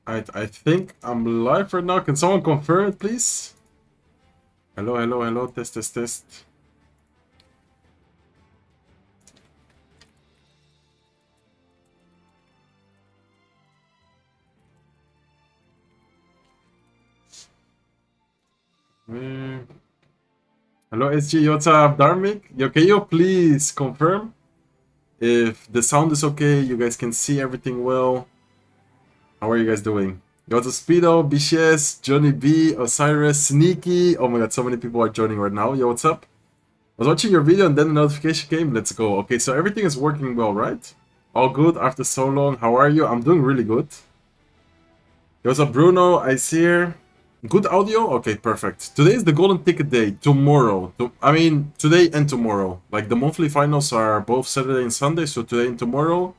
I think I'm live right now. Can someone confirm it, please? Hello, hello, hello. Test, test, test. Hello, SG. What's up, Dharmic? Can you please confirm if the sound is okay? You guys can see everything well. How are you guys doing? What's up, Speedo, BCS, Johnny B, Osiris, Sneaky. Oh my god, so many people are joining right now. Yo, what's up? I was watching your video and then the notification came. Let's go. Okay, so everything is working well, right? All good after so long. How are you? I'm doing really good. Yo, what's up, Bruno? I see here. Good audio? Okay, perfect. Today is the golden ticket day. Tomorrow. Today and tomorrow. Like, the monthly finals are both Saturday and Sunday, so today and tomorrow.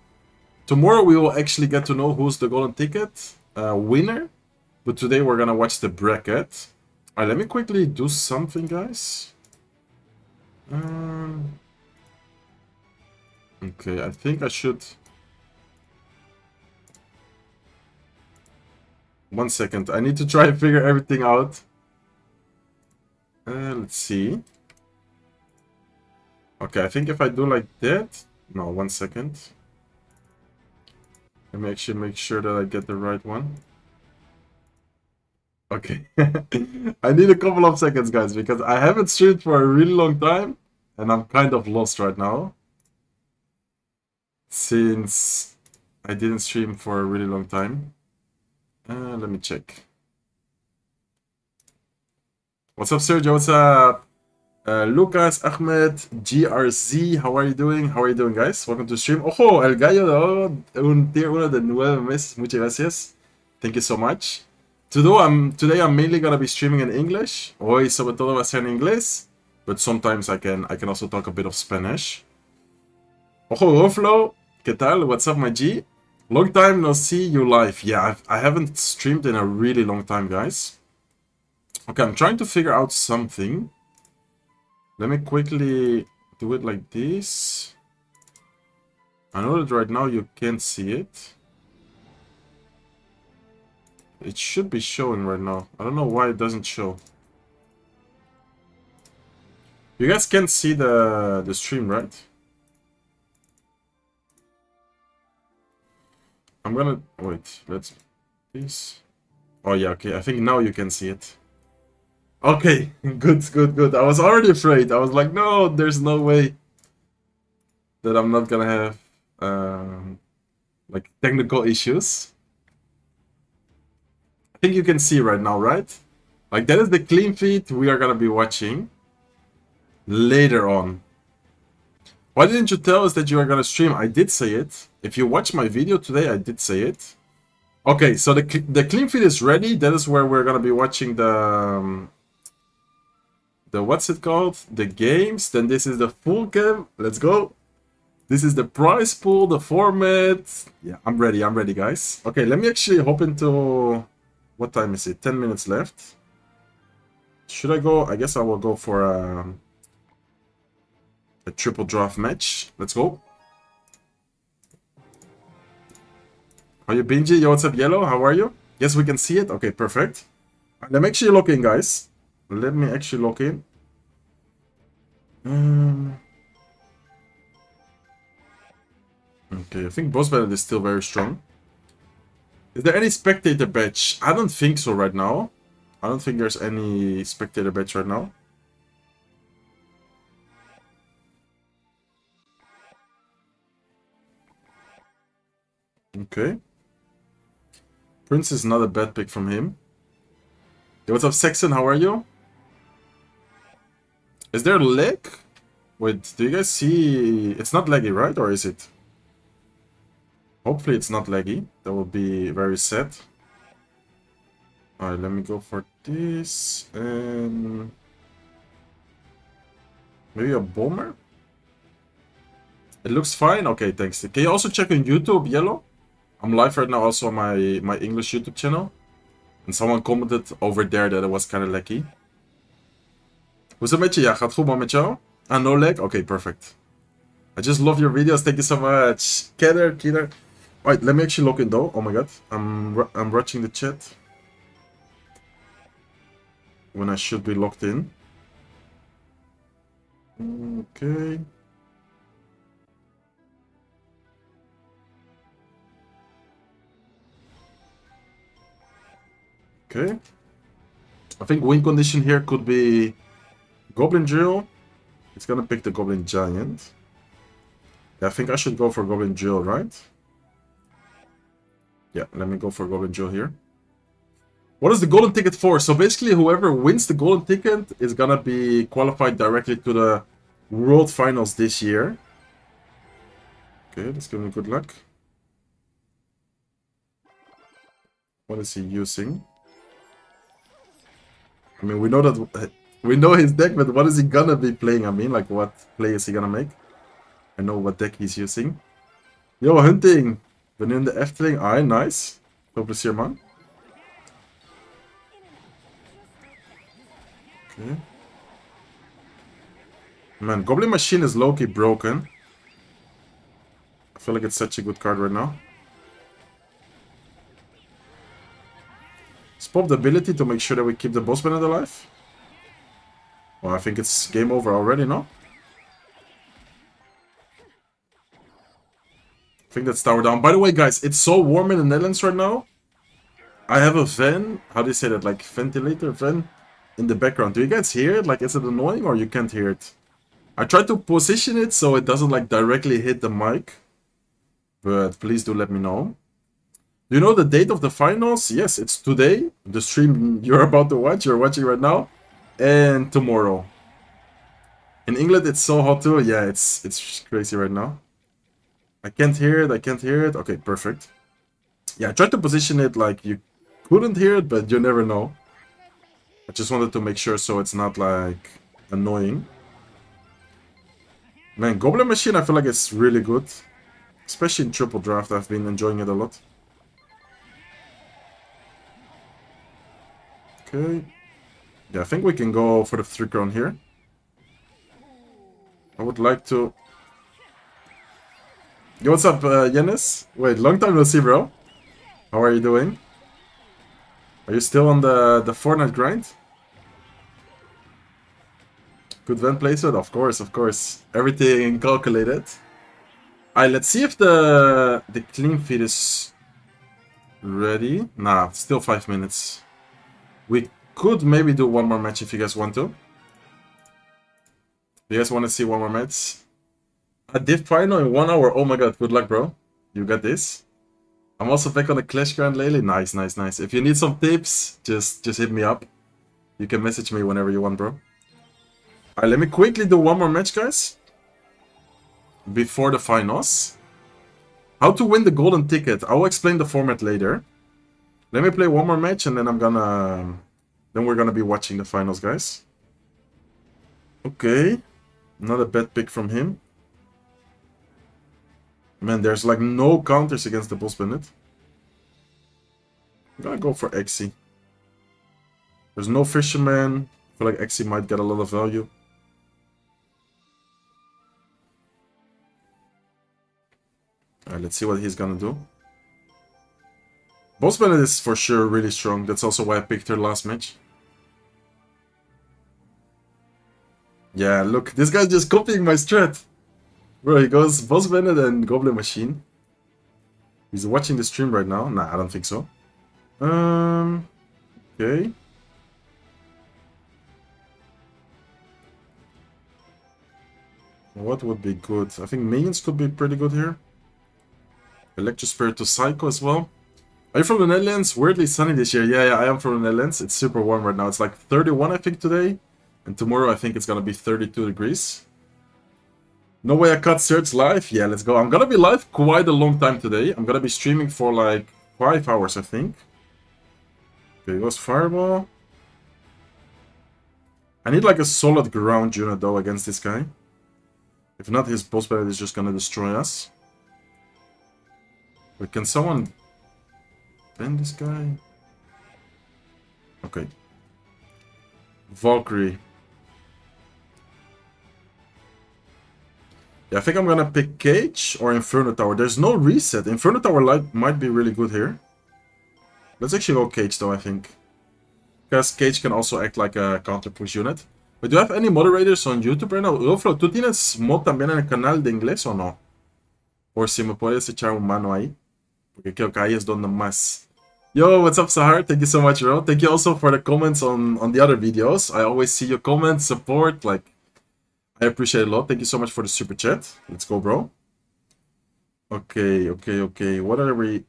Tomorrow we will actually get to know who's the golden ticket winner. But today we're gonna watch the bracket. Alright, let me quickly do something, guys. Okay, I think I should... 1 second, I need to try and figure everything out. Let's see. Okay, I think if I do like that... No, 1 second. Let me actually make sure that I get the right one. Okay. I need a couple of seconds, guys, because I haven't streamed for a really long time. And I'm kind of lost right now. Since I didn't stream for a really long time. Let me check. What's up, Sergio? What's up? Lucas, Ahmed, GRZ, how are you doing? How are you doing, guys? Welcome to the stream. Ojo, el gallo un tier 1 de 9 meses. Muchas gracias. Thank you so much. Today I'm mainly gonna be streaming in English. Hoy sobre todo va a ser en inglés. But sometimes I can also talk a bit of Spanish. Ojo, Goflo. ¿Qué tal? What's up, my G? Long time no see you live. Yeah, I haven't streamed in a really long time, guys. Okay, I'm trying to figure out something. Let me quickly do it like this. I know that right now you can't see it. It should be showing right now. I don't know why it doesn't show. You guys can't see the stream, right? I'm gonna... Wait, let's... Please... Oh yeah, okay, I think now you can see it. Okay, good, good, good. I was already afraid. I was like, no, there's no way that I'm not gonna have, like, technical issues. I think you can see right now, right? Like, that is the clean feed we are gonna be watching later on. Why didn't you tell us that you are gonna stream? I did say it. If you watch my video today, I did say it. Okay, so the clean feed is ready. That is where we're gonna be watching the what's it called? The games. Then this is the full game. Let's go. This is the prize pool, the format. Yeah, I'm ready, guys. Okay, let me actually hop into... What time is it? 10 minutes left. Should I go? I guess I will go for a triple draft match. Let's go. Are you Benji? Yo, what's up, Yellow? How are you? Yes, we can see it. Okay, perfect. Let me actually log in, guys. Let me actually log in. Okay, I think boss battle is still very strong. Is there any spectator badge? I don't think so right now. I don't think there's any spectator badge right now. Okay. Prince is not a bad pick from him. Hey, what's up, Saxon? How are you? Is there lag? Wait, do you guys see... It's not laggy, right? Or is it? Hopefully it's not laggy. That would be very sad. Alright, let me go for this. And... maybe a bomber? It looks fine? Okay, thanks. Can you also check on YouTube, Yellow? I'm live right now also on my English YouTube channel. And someone commented over there that it was kind of laggy. Hoe is het met je? Ja, gaat goed man met jou? Ah, no lag? Okay, perfect. I just love your videos. Thank you so much. Killer. Alright, let me actually log in though. Oh my god, I'm watching the chat when I should be logged in. Okay. Okay. I think win condition here could be Goblin Drill. It's gonna pick the Goblin Giant. Yeah, I think I should go for Goblin Drill, right? Yeah, let me go for Goblin Drill here. What is the golden ticket for? So basically, whoever wins the golden ticket is gonna be qualified directly to the World Finals this year. Okay, let's give him good luck. What is he using? I mean, we know that we know his deck, but what is he gonna be playing? I mean, like, what play is he gonna make? I know what deck he's using. Yo, hunting! Been in the Efteling. Aye, nice. Veel plezier, man. Okay. Man, Goblin Machine is low-key broken. I feel like it's such a good card right now. Let's pop the ability to make sure that we keep the boss bandit alive. Well, I think it's game over already, no? I think that's tower down. By the way, guys, it's so warm in the Netherlands right now. I have a fan, how do you say that, like ventilator fan in the background. Do you guys hear it? Like, is it annoying or you can't hear it? I tried to position it so it doesn't like directly hit the mic. But please do let me know. Do you know the date of the finals? Yes, it's today. The stream you're about to watch, you're watching right now. And tomorrow. In England, it's so hot too. Yeah, it's crazy right now. I can't hear it, I can't hear it. Okay, perfect. Yeah, I tried to position it like you couldn't hear it, but you never know. I just wanted to make sure so it's not like annoying. Man, Goblin Machine, I feel like it's really good. Especially in triple draft, I've been enjoying it a lot. Okay. Yeah, I think we can go for the 3 crown here. I would like to... Yo, what's up, Yennis? Wait, long time no see, bro. How are you doing? Are you still on the Fortnite grind? Good vent placement? Of course, of course. Everything calculated. Alright, let's see if the clean feed is ready. Nah, still 5 minutes. We could maybe do one more match if you guys want to. Do you guys want to see one more match? A div final in 1 hour. Oh my god, good luck, bro. You got this. I'm also back on the Clash grind lately. Nice, nice, nice. If you need some tips, just hit me up. You can message me whenever you want, bro. Alright, let me quickly do one more match, guys. Before the finals. How to win the golden ticket. I will explain the format later. Let me play one more match and then then we're gonna be watching the finals, guys. Okay. Not a bad pick from him. Man, there's like no counters against the boss bandit. I'm gonna go for Exy. There's no fisherman. I feel like Exy might get a lot of value. Alright, let's see what he's gonna do. Boss bandit is for sure really strong. That's also why I picked her last match. Yeah, look, this guy's just copying my strat. Bro, he goes Boss Bandit and Goblin Machine. He's watching the stream right now. Nah, I don't think so. Okay. What would be good? I think Minions could be pretty good here. Electro Spirit to Psycho as well. Are you from the Netherlands? Weirdly sunny this year. Yeah, I am from the Netherlands. It's super warm right now. It's like 31, I think, today. And tomorrow, I think it's gonna be 32 degrees. No way I cut Search live? Yeah, let's go. I'm gonna be live quite a long time today. I'm gonna be streaming for like 5 hours, I think. Okay, goes Fireball. I need like a solid ground unit though against this guy. If not, his boss battle is just gonna destroy us. But can someone ban this guy? Okay. Valkyrie. Yeah, I think I'm gonna pick Cage or Inferno Tower. There's no reset. Inferno Tower might be really good here. Let's actually go Cage though, I think. Because Cage can also act like a counter push unit. But do you have any moderators on YouTube right now? Roflo, ¿tú tienes mod también en el canal de inglés o no? Por si me puedes echar un mano ahí. Porque creo que ahí es donde más. Yo, what's up, Sahar? Thank you so much, bro. Thank you also for the comments on the other videos. I always see your comments, support, like, I appreciate it a lot. Thank you so much for the super chat. Let's go, bro. Okay. What are we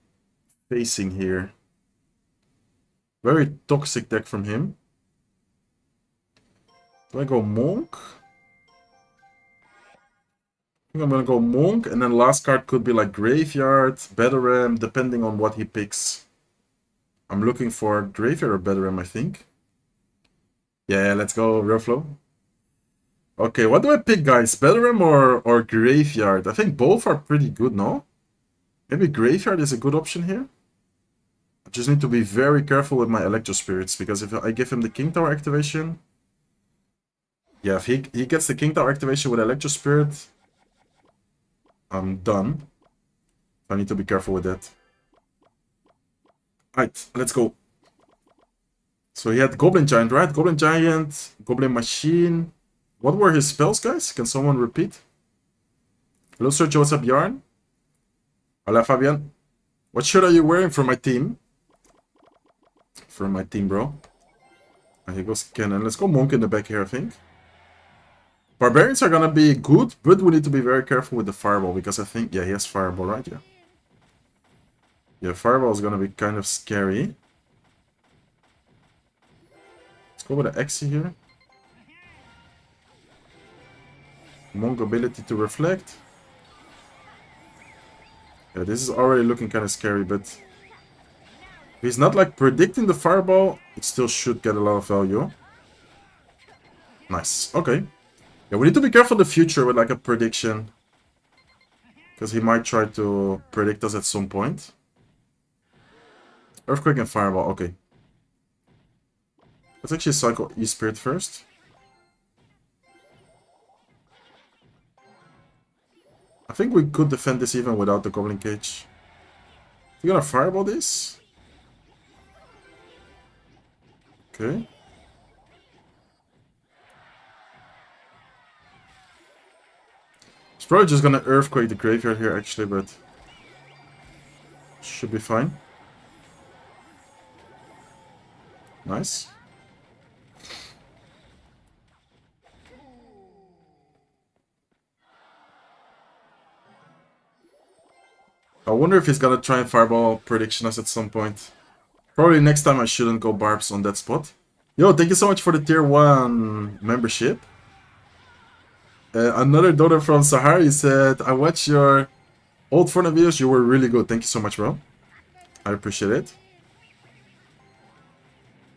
facing here? Very toxic deck from him. Do I go Monk? I think I'm gonna go Monk, and then last card could be like Graveyard, Battle depending on what he picks. I'm looking for Graveyard or Battle I think. Yeah, let's go, real flow. Okay, what do I pick, guys? Battle or Graveyard? I think both are pretty good, no? Maybe Graveyard is a good option here. I just need to be very careful with my Electro Spirits, because if I give him the King Tower activation... Yeah, if he gets the King Tower activation with Electro Spirit, I'm done. I need to be careful with that. Alright, let's go. So he had Goblin Giant, right? Goblin Giant, Goblin Machine. What were his spells, guys? Can someone repeat? Hello, Sergio. What's up, Yarn? Hola, Fabian. What shirt are you wearing for my team? For my team, bro. Here goes Cannon. Let's go Monk in the back here, I think. Barbarians are gonna be good, but we need to be very careful with the Fireball, because I think... Yeah, he has Fireball, right? Yeah. Yeah, Fireball is gonna be kind of scary. Let's go with the Axie here. Monk ability to reflect. Yeah, this is already looking kind of scary, but... If he's not like predicting the Fireball, it still should get a lot of value. Nice, okay. Yeah, we need to be careful in the future with like a prediction. Because he might try to predict us at some point. Earthquake and Fireball, okay. Let's actually cycle E-Spirit first. I think we could defend this even without the Goblin Cage. We're gonna Fireball this. Okay. It's probably just gonna Earthquake the graveyard here actually, but should be fine. Nice. I wonder if he's gonna try and Fireball prediction us at some point. Probably next time I shouldn't go Barbs on that spot. Yo, thank you so much for the tier 1 membership. Another donor from Sahari said, I watched your old Fortnite videos, you were really good. Thank you so much, bro. I appreciate it.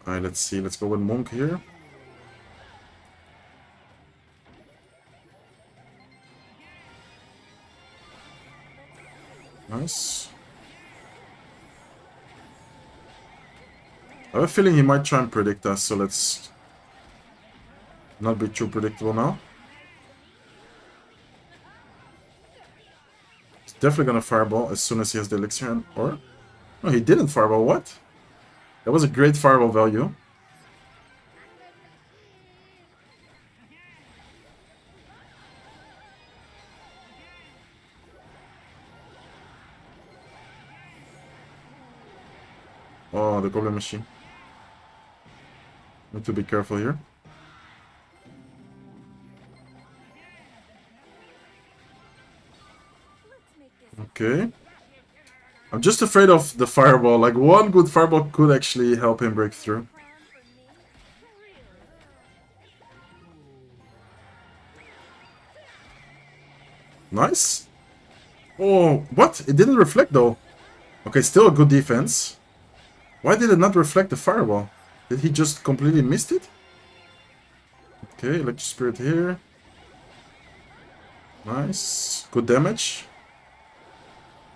Alright, let's see. Let's go with Monk here. Nice. I have a feeling he might try and predict us, so let's not be too predictable now. He's definitely gonna Fireball as soon as he has the elixir and or... No, he didn't Fireball, what? That was a great Fireball value. Oh, the Goblin Machine. Need to be careful here. Okay. I'm just afraid of the Fireball. Like, one good Fireball could actually help him break through. Nice. Oh, what? It didn't reflect though. Okay, still a good defense. Why did it not reflect the Fireball? Did he just completely missed it? Okay, Electro Spirit here. Nice. Good damage.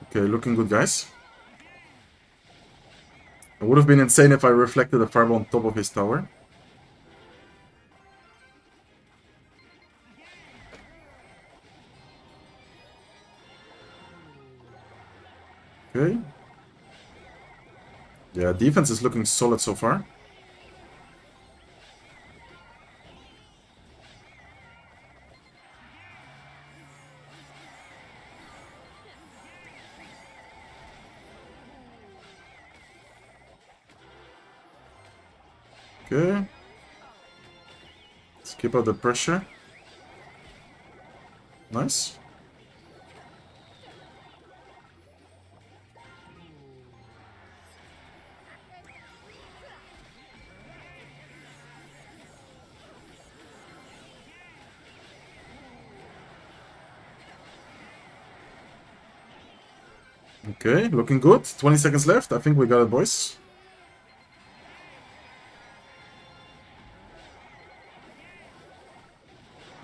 Okay, looking good, guys. It would have been insane if I reflected the Fireball on top of his tower. Okay. Yeah, defense is looking solid so far. Okay. Let's keep up the pressure. Nice. Okay, looking good. 20 seconds left. I think we got it, boys.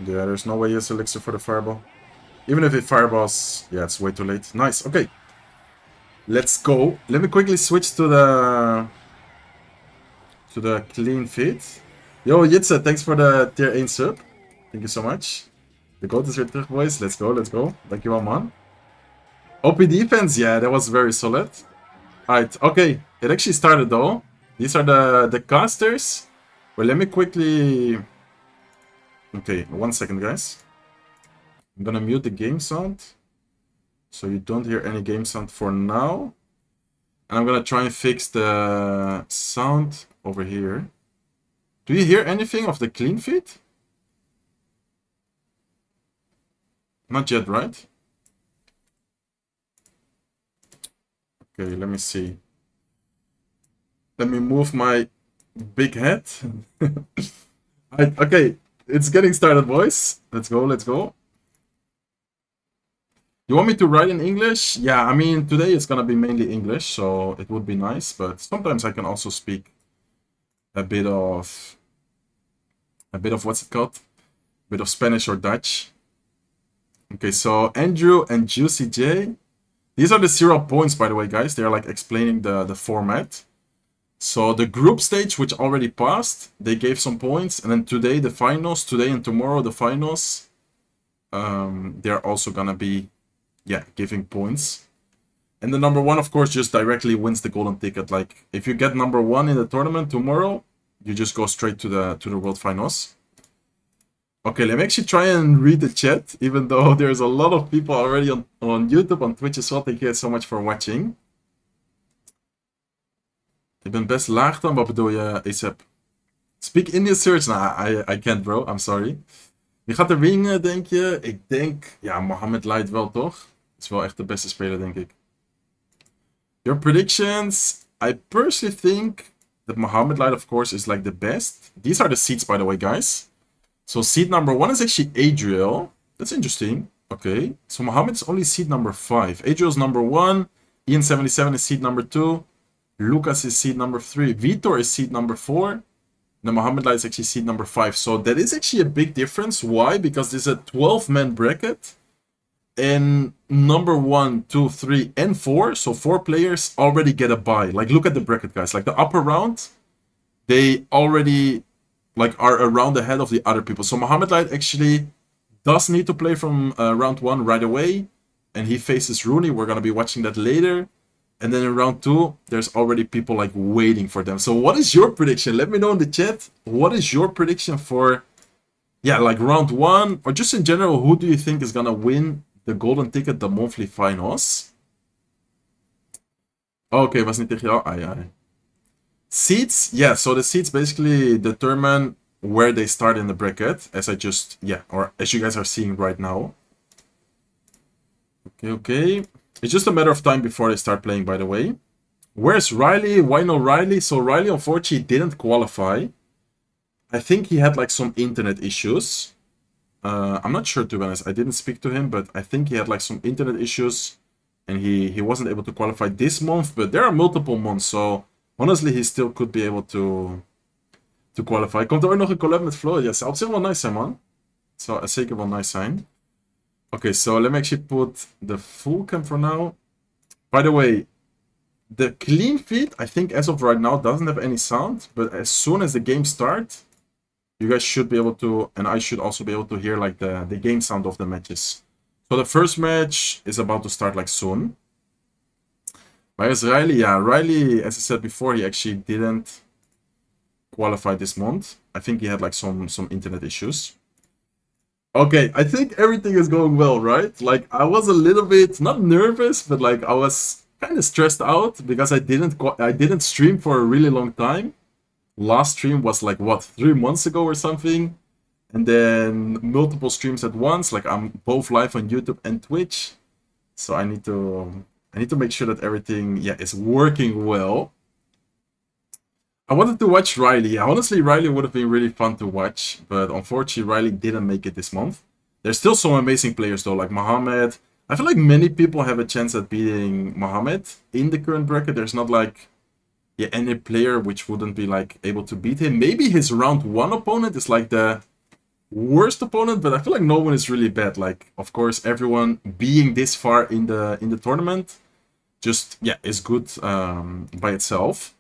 Yeah, there's no way he has elixir for the fireball. Even if it fireballs, yeah, it's way too late. Nice, okay. Let's go. Let me quickly switch to the clean feed. Yo, Jitse, thanks for the tier 1 sub. Thank you so much. The goat is weer terug, boys. Let's go, let's go. Dankjewel, man. OP defense, yeah, that was very solid. Alright, okay. It actually started, though. These are the casters. Well, let me quickly... Okay, 1 second, guys. I'm gonna mute the game sound, so you don't hear any game sound for now. And I'm gonna try and fix the sound over here. Do you hear anything of the clean feed? Not yet, right? Okay, let me see. Let me move my big head. Okay, it's getting started, boys. Let's go, let's go. You want me to write in English? Yeah, I mean, today it's gonna be mainly English, so it would be nice, but sometimes I can also speak a bit of what's it called? A bit of Spanish or Dutch. Okay, so Andrew and Juicy J. These are the 0 points, by the way, guys. They're like explaining the format. So the group stage, which already passed, they gave some points. And then today, the finals. Today and tomorrow, the finals. They're also gonna be, yeah, giving points. And the number 1, of course, just directly wins the golden ticket. Like, if you get number 1 in the tournament tomorrow, you just go straight to the world finals. Okay, let me actually try and read the chat, even though there's a lot of people already on YouTube, on Twitch as well. Thank you guys so much for watching. Ik ben best laag dan, wat bedoel je, ASAP? Speak Indian search? Nah, I can't, bro. I'm sorry. Wie gaat er winnen, denk je? Ik denk, ja, Mohammed Light wel, toch? Is wel echt de beste speler, denk ik. Your predictions? I personally think that Mohammed Light, of course, is like the best. These are the seeds, by the way, guys. So seed number 1 is actually Adriel. That's interesting. Okay. So Mohammed is only seed number 5. Adriel is number 1. Ian77 is seed number 2. Lucas is seed number 3. Vitor is seed number 4. Then Mohammed Light is actually seed number 5. So that is actually a big difference. Why? Because this is a 12-man bracket. And number 1, 2, 3, and 4. So 4 players already get a bye. Like, look at the bracket, guys. Like, the upper round, they already... like are around ahead of the other people. So Mohammed Light actually does need to play from round 1 right away. And he faces Rooney. We're going to be watching that later. And then in round 2, there's already people like waiting for them. So what is your prediction? Let me know in the chat. What is your prediction for, yeah, like round 1? Or just in general, who do you think is going to win the golden ticket, the monthly finals? Okay, was niet tegen jou? Ai. Seeds, yeah, so the seeds basically determine where they start in the bracket, as I just, yeah, or as you guys are seeing right now. Okay. It's just a matter of time before they start playing, by the way. Where's Riley? Why no Riley? So Riley, unfortunately, didn't qualify. I think he had like some internet issues. I'm not sure, to be honest. I didn't speak to him, but I think he had like some internet issues. And he wasn't able to qualify this month, but there are multiple months, so... honestly, he still could be able to qualify. Komt er ook nog een collab met Flo? Ja, zou op zich wel nice zijn, man. Het zou zeker wel nice zijn. Okay, so let me actually put the full cam for now. By the way, the clean feed, I think as of right now, doesn't have any sound. But as soon as the game starts, you guys should be able to, and I should also be able to hear like the game sound of the matches. So the first match is about to start like soon. Whereas Riley, yeah, Riley, as I said before, he actually didn't qualify this month. I think he had like some internet issues. Okay, I think everything is going well, right? Like, I was a little bit, not nervous, but like, I was kind of stressed out because I didn't stream for a really long time. Last stream was like, what, 3 months ago or something? And then multiple streams at once, like I'm both live on YouTube and Twitch. So I need to make sure that everything, yeah, is working well. I wanted to watch Riley. Honestly, Riley would have been really fun to watch, but unfortunately, Riley didn't make it this month. There's still some amazing players though, like Mohamed. I feel like many people have a chance at beating Mohamed in the current bracket. There's not like, yeah, any player which wouldn't be like able to beat him. Maybe his round 1 opponent is like the worst opponent, but I feel like no one is really bad. Like, of course, everyone being this far in the tournament just, yeah, is good by itself.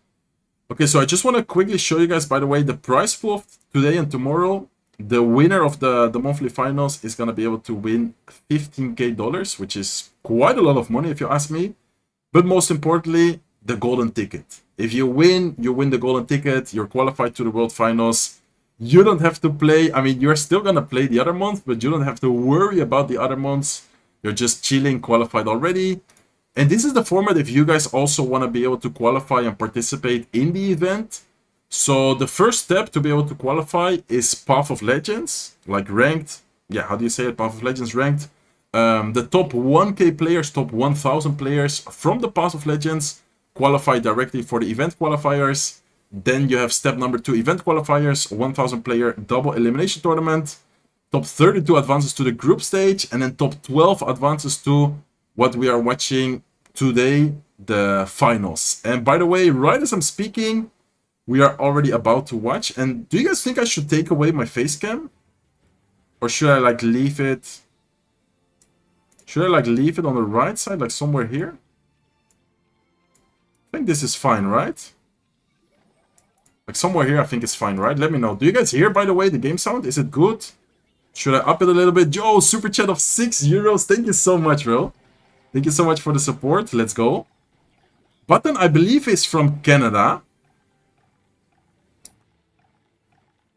Okay, so I just want to quickly show you guys, by the way, the prize pool of today and tomorrow. The winner of the monthly finals is going to be able to win $15K, which is quite a lot of money if you ask me. But most importantly, the golden ticket. If you win the golden ticket, you're qualified to the World Finals. You don't have to play, I mean, you're still going to play the other month, but you don't have to worry about the other months. You're just chilling, qualified already. And this is the format if you guys also want to be able to qualify and participate in the event. So the first step to be able to qualify is Path of Legends, like ranked, yeah, how do you say it? Path of Legends ranked. The top 1K players, top 1,000 players from the Path of Legends qualify directly for the event qualifiers. Then you have step number 2, event qualifiers, 1,000 player double elimination tournament. Top 32 advances to the group stage, and then top 12 advances to what we are watching today, the finals. And by the way, right as I'm speaking, we are already about to watch. And do you guys think I should take away my face cam? Or should I like leave it? Should I like leave it on the right side, like somewhere here? I think this is fine, right? Like somewhere here, I think it's fine, right? Let me know. Do you guys hear, by the way, the game sound? Is it good? Should I up it a little bit? Yo, super chat of €6. Thank you so much, bro. Thank you so much for the support. Let's go. Button, I believe, is from Canada.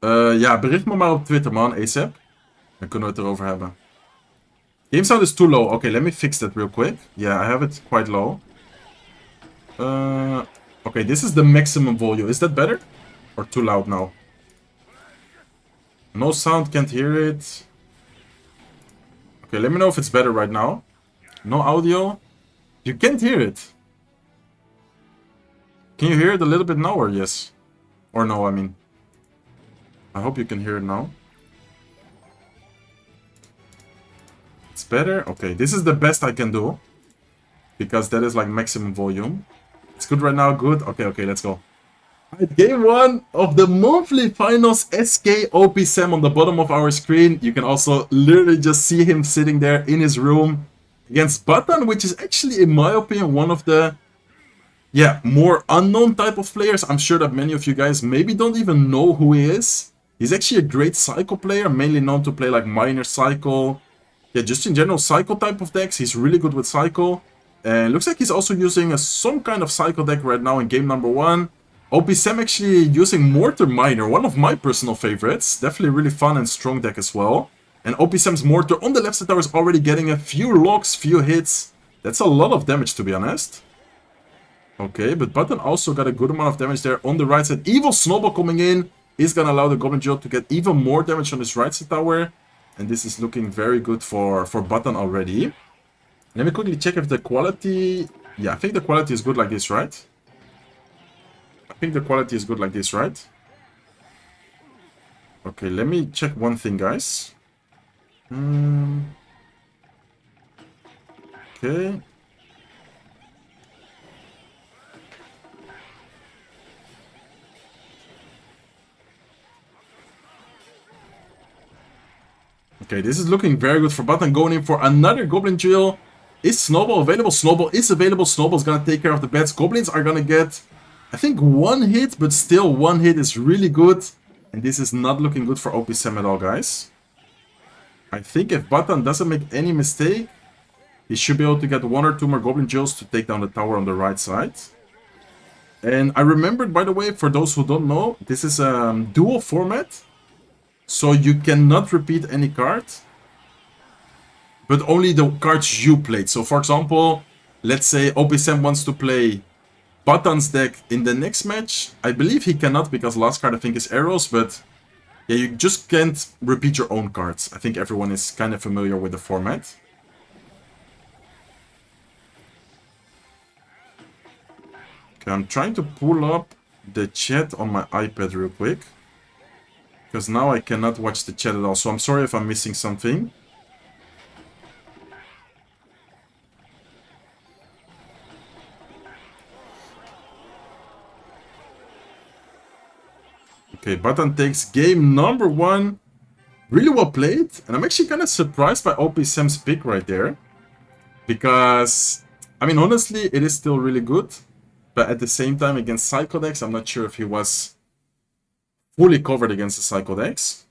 Ja, bericht me maar op Twitter, man, ASAP. Dan kunnen we het erover hebben. Game sound is too low. Okay, let me fix that real quick. Yeah, I have it quite low. Okay, this is the maximum volume. Is that better? Or too loud now? No sound, can't hear it. Okay, let me know if it's better right now. No audio. You can't hear it. Can you hear it a little bit now or yes? Or no, I mean. I hope you can hear it now. It's better? Okay, this is the best I can do. Because that is like maximum volume. It's good right now, good. Okay, let's go. Alright, game 1 of the monthly finals, SK OP Sam on the bottom of our screen. You can also literally just see him sitting there in his room against Button, which is actually, in my opinion, one of the, yeah, more unknown type of players. I'm sure that many of you guys maybe don't even know who he is. He's actually a great Cycle player, mainly known to play like Miner Cycle. Yeah, just in general, Cycle type of decks. He's really good with Cycle. And looks like he's also using some kind of Cycle deck right now in game number 1. OP Sam actually using Mortar Miner, one of my personal favorites. Definitely really fun and strong deck as well. And OP Sam's Mortar on the left side tower is already getting a few locks, few hits. That's a lot of damage, to be honest. Okay, but Button also got a good amount of damage there on the right side. Evil Snowball coming in is going to allow the Goblin Drill to get even more damage on his right side tower. And this is looking very good for Button already. Let me quickly check if the quality... Yeah, I think the quality is good like this, right? I think the quality is good like this, right? Okay, let me check one thing, guys. Okay. Okay, this is looking very good for Button. Going in for another Goblin Drill. Is Snowball available? Snowball is available. Snowball's gonna take care of the bats. Goblins are gonna get, I think, 1 hit, but still 1 hit is really good. And this is not looking good for OP Sam at all, guys. I think if Button doesn't make any mistake, He should be able to get 1 or 2 more Goblin Drills to take down the tower on the right side. And I remembered, by the way, for those who don't know, this is a dual format. So you cannot repeat any card, but only the cards you played. So for example, let's say OPSM wants to play Batan's deck in the next match. I believe he cannot because last card I think is Arrows, but yeah, you just can't repeat your own cards. I think everyone is kind of familiar with the format. Okay, I'm trying to pull up the chat on my iPad real quick, because now I cannot watch the chat at all, so I'm sorry if I'm missing something. Okay, Batan takes game number 1. Really well played, and I'm actually kind of surprised by OP Sam's pick right there. Because, I mean, honestly, it is still really good. But at the same time, against Psycho decks, I'm not sure if he was fully covered against the Psycho decks.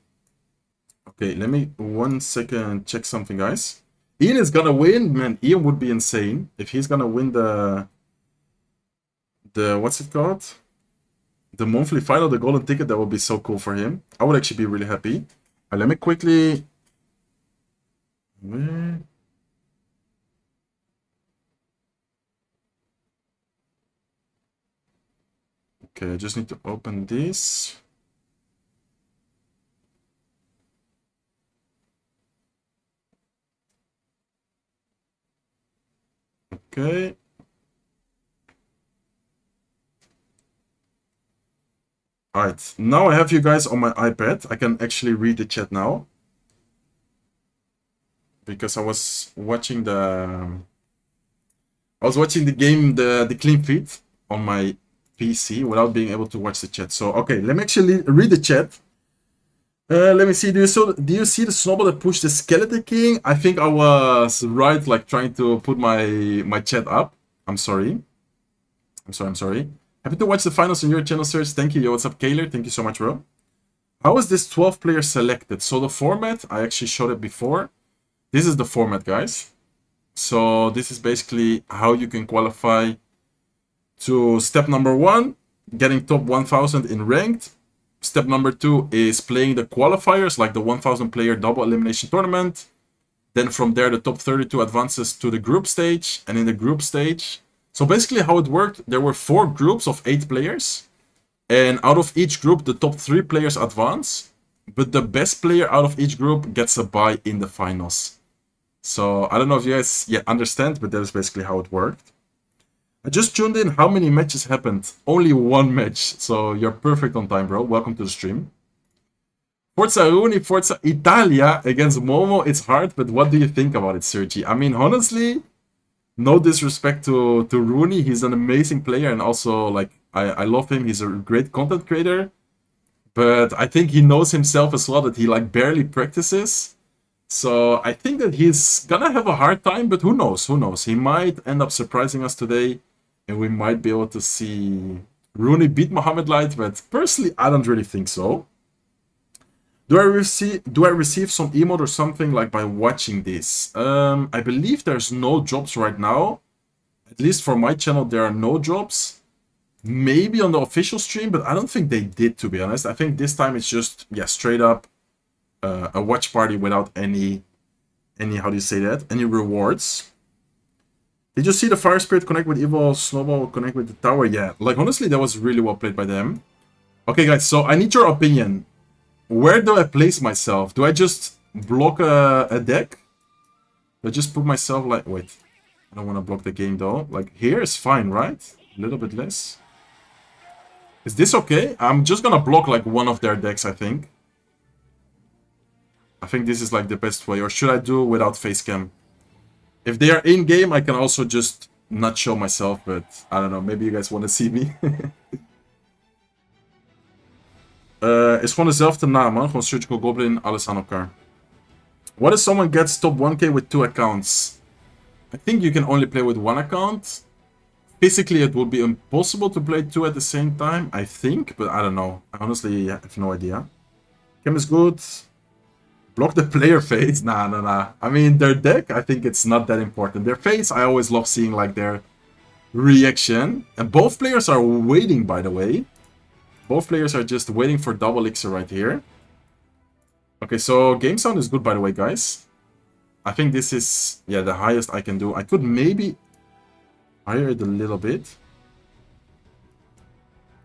Okay, let me 1 second check something, guys. Ian is gonna win. Man, Ian would be insane if he's gonna win the what's it called? The monthly final, the golden ticket. That would be so cool for him. I would actually be really happy. Let me quickly... Okay, I just need to open this. Okay. Alright, now I have you guys on my iPad. I can actually read the chat now. Because I was watching the... game, the clean feed on my PC without being able to watch the chat. So, okay, let me actually read the chat. Let me see. Do you see the snowball that pushed the Skeleton King? I think I was right, like trying to put my chat up. I'm sorry. I'm sorry. Happy to watch the finals on your channel, sirs. Thank you. Yo, what's up, Kaler? Thank you so much, bro. How is this 12 player selected? So the format, I actually showed it before. This is the format, guys. So this is basically how you can qualify to step number 1, getting top 1000 in ranked. Step number 2 is playing the qualifiers, like the 1000 player double elimination tournament. Then from there, the top 32 advances to the group stage. And in the group stage, so basically how it worked, there were 4 groups of 8 players. And out of each group, the top 3 players advance. But the best player out of each group gets a bye in the finals. So I don't know if you guys yet understand, but that is basically how it worked. I just tuned in. How many matches happened? Only 1 match. So you're perfect on time, bro. Welcome to the stream. Forza Rooney, Forza Italia against Momo. It's hard, but what do you think about it, Sergi? I mean, honestly, no disrespect to Rooney. He's an amazing player, and also, like, I love him. He's a great content creator. But I think he knows himself as well that he, like, barely practices. So I think that he's gonna have a hard time, but who knows? Who knows? He might end up surprising us today, and we might be able to see Rooney beat Mohamed Light, but personally, I don't really think so. Do I receive some emote or something like by watching this? I believe there's no drops right now. At least for my channel, there are no drops. Maybe on the official stream, but I don't think they did, to be honest. I think this time it's just, yeah, straight up a watch party without any, how do you say that? Any rewards. Did you see the Fire Spirit connect with Evil Snowball connect with the tower? Yeah, like honestly, that was really well played by them. Okay, guys, so I need your opinion. Where do I place myself? Do I just block a deck? Do I just put myself like... Wait, I don't want to block the game though. Like here is fine, right? A little bit less. Is this okay? I'm just gonna block like one of their decks, I think. I think this is like the best way. Or should I do without face cam? If they are in game, I can also just not show myself, but I don't know. Maybe you guys want to see me. Is gewoon dezelfde naam, man. Gewoon Surgical Goblin, alles aan elkaar. What if someone gets top 1k with 2 accounts? I think you can only play with 1 account. Physically, it would be impossible to play 2 at the same time, I think, but I don't know. I honestly have no idea. Chem is good. Block the player face? Nah, nah, nah. I mean, their deck, I think it's not that important. Their face, I always love seeing, like, their reaction. And both players are waiting, by the way. Both players are just waiting for double elixir right here. Okay, so game sound is good, by the way, guys. I think this is, yeah, the highest I can do. I could maybe higher it a little bit.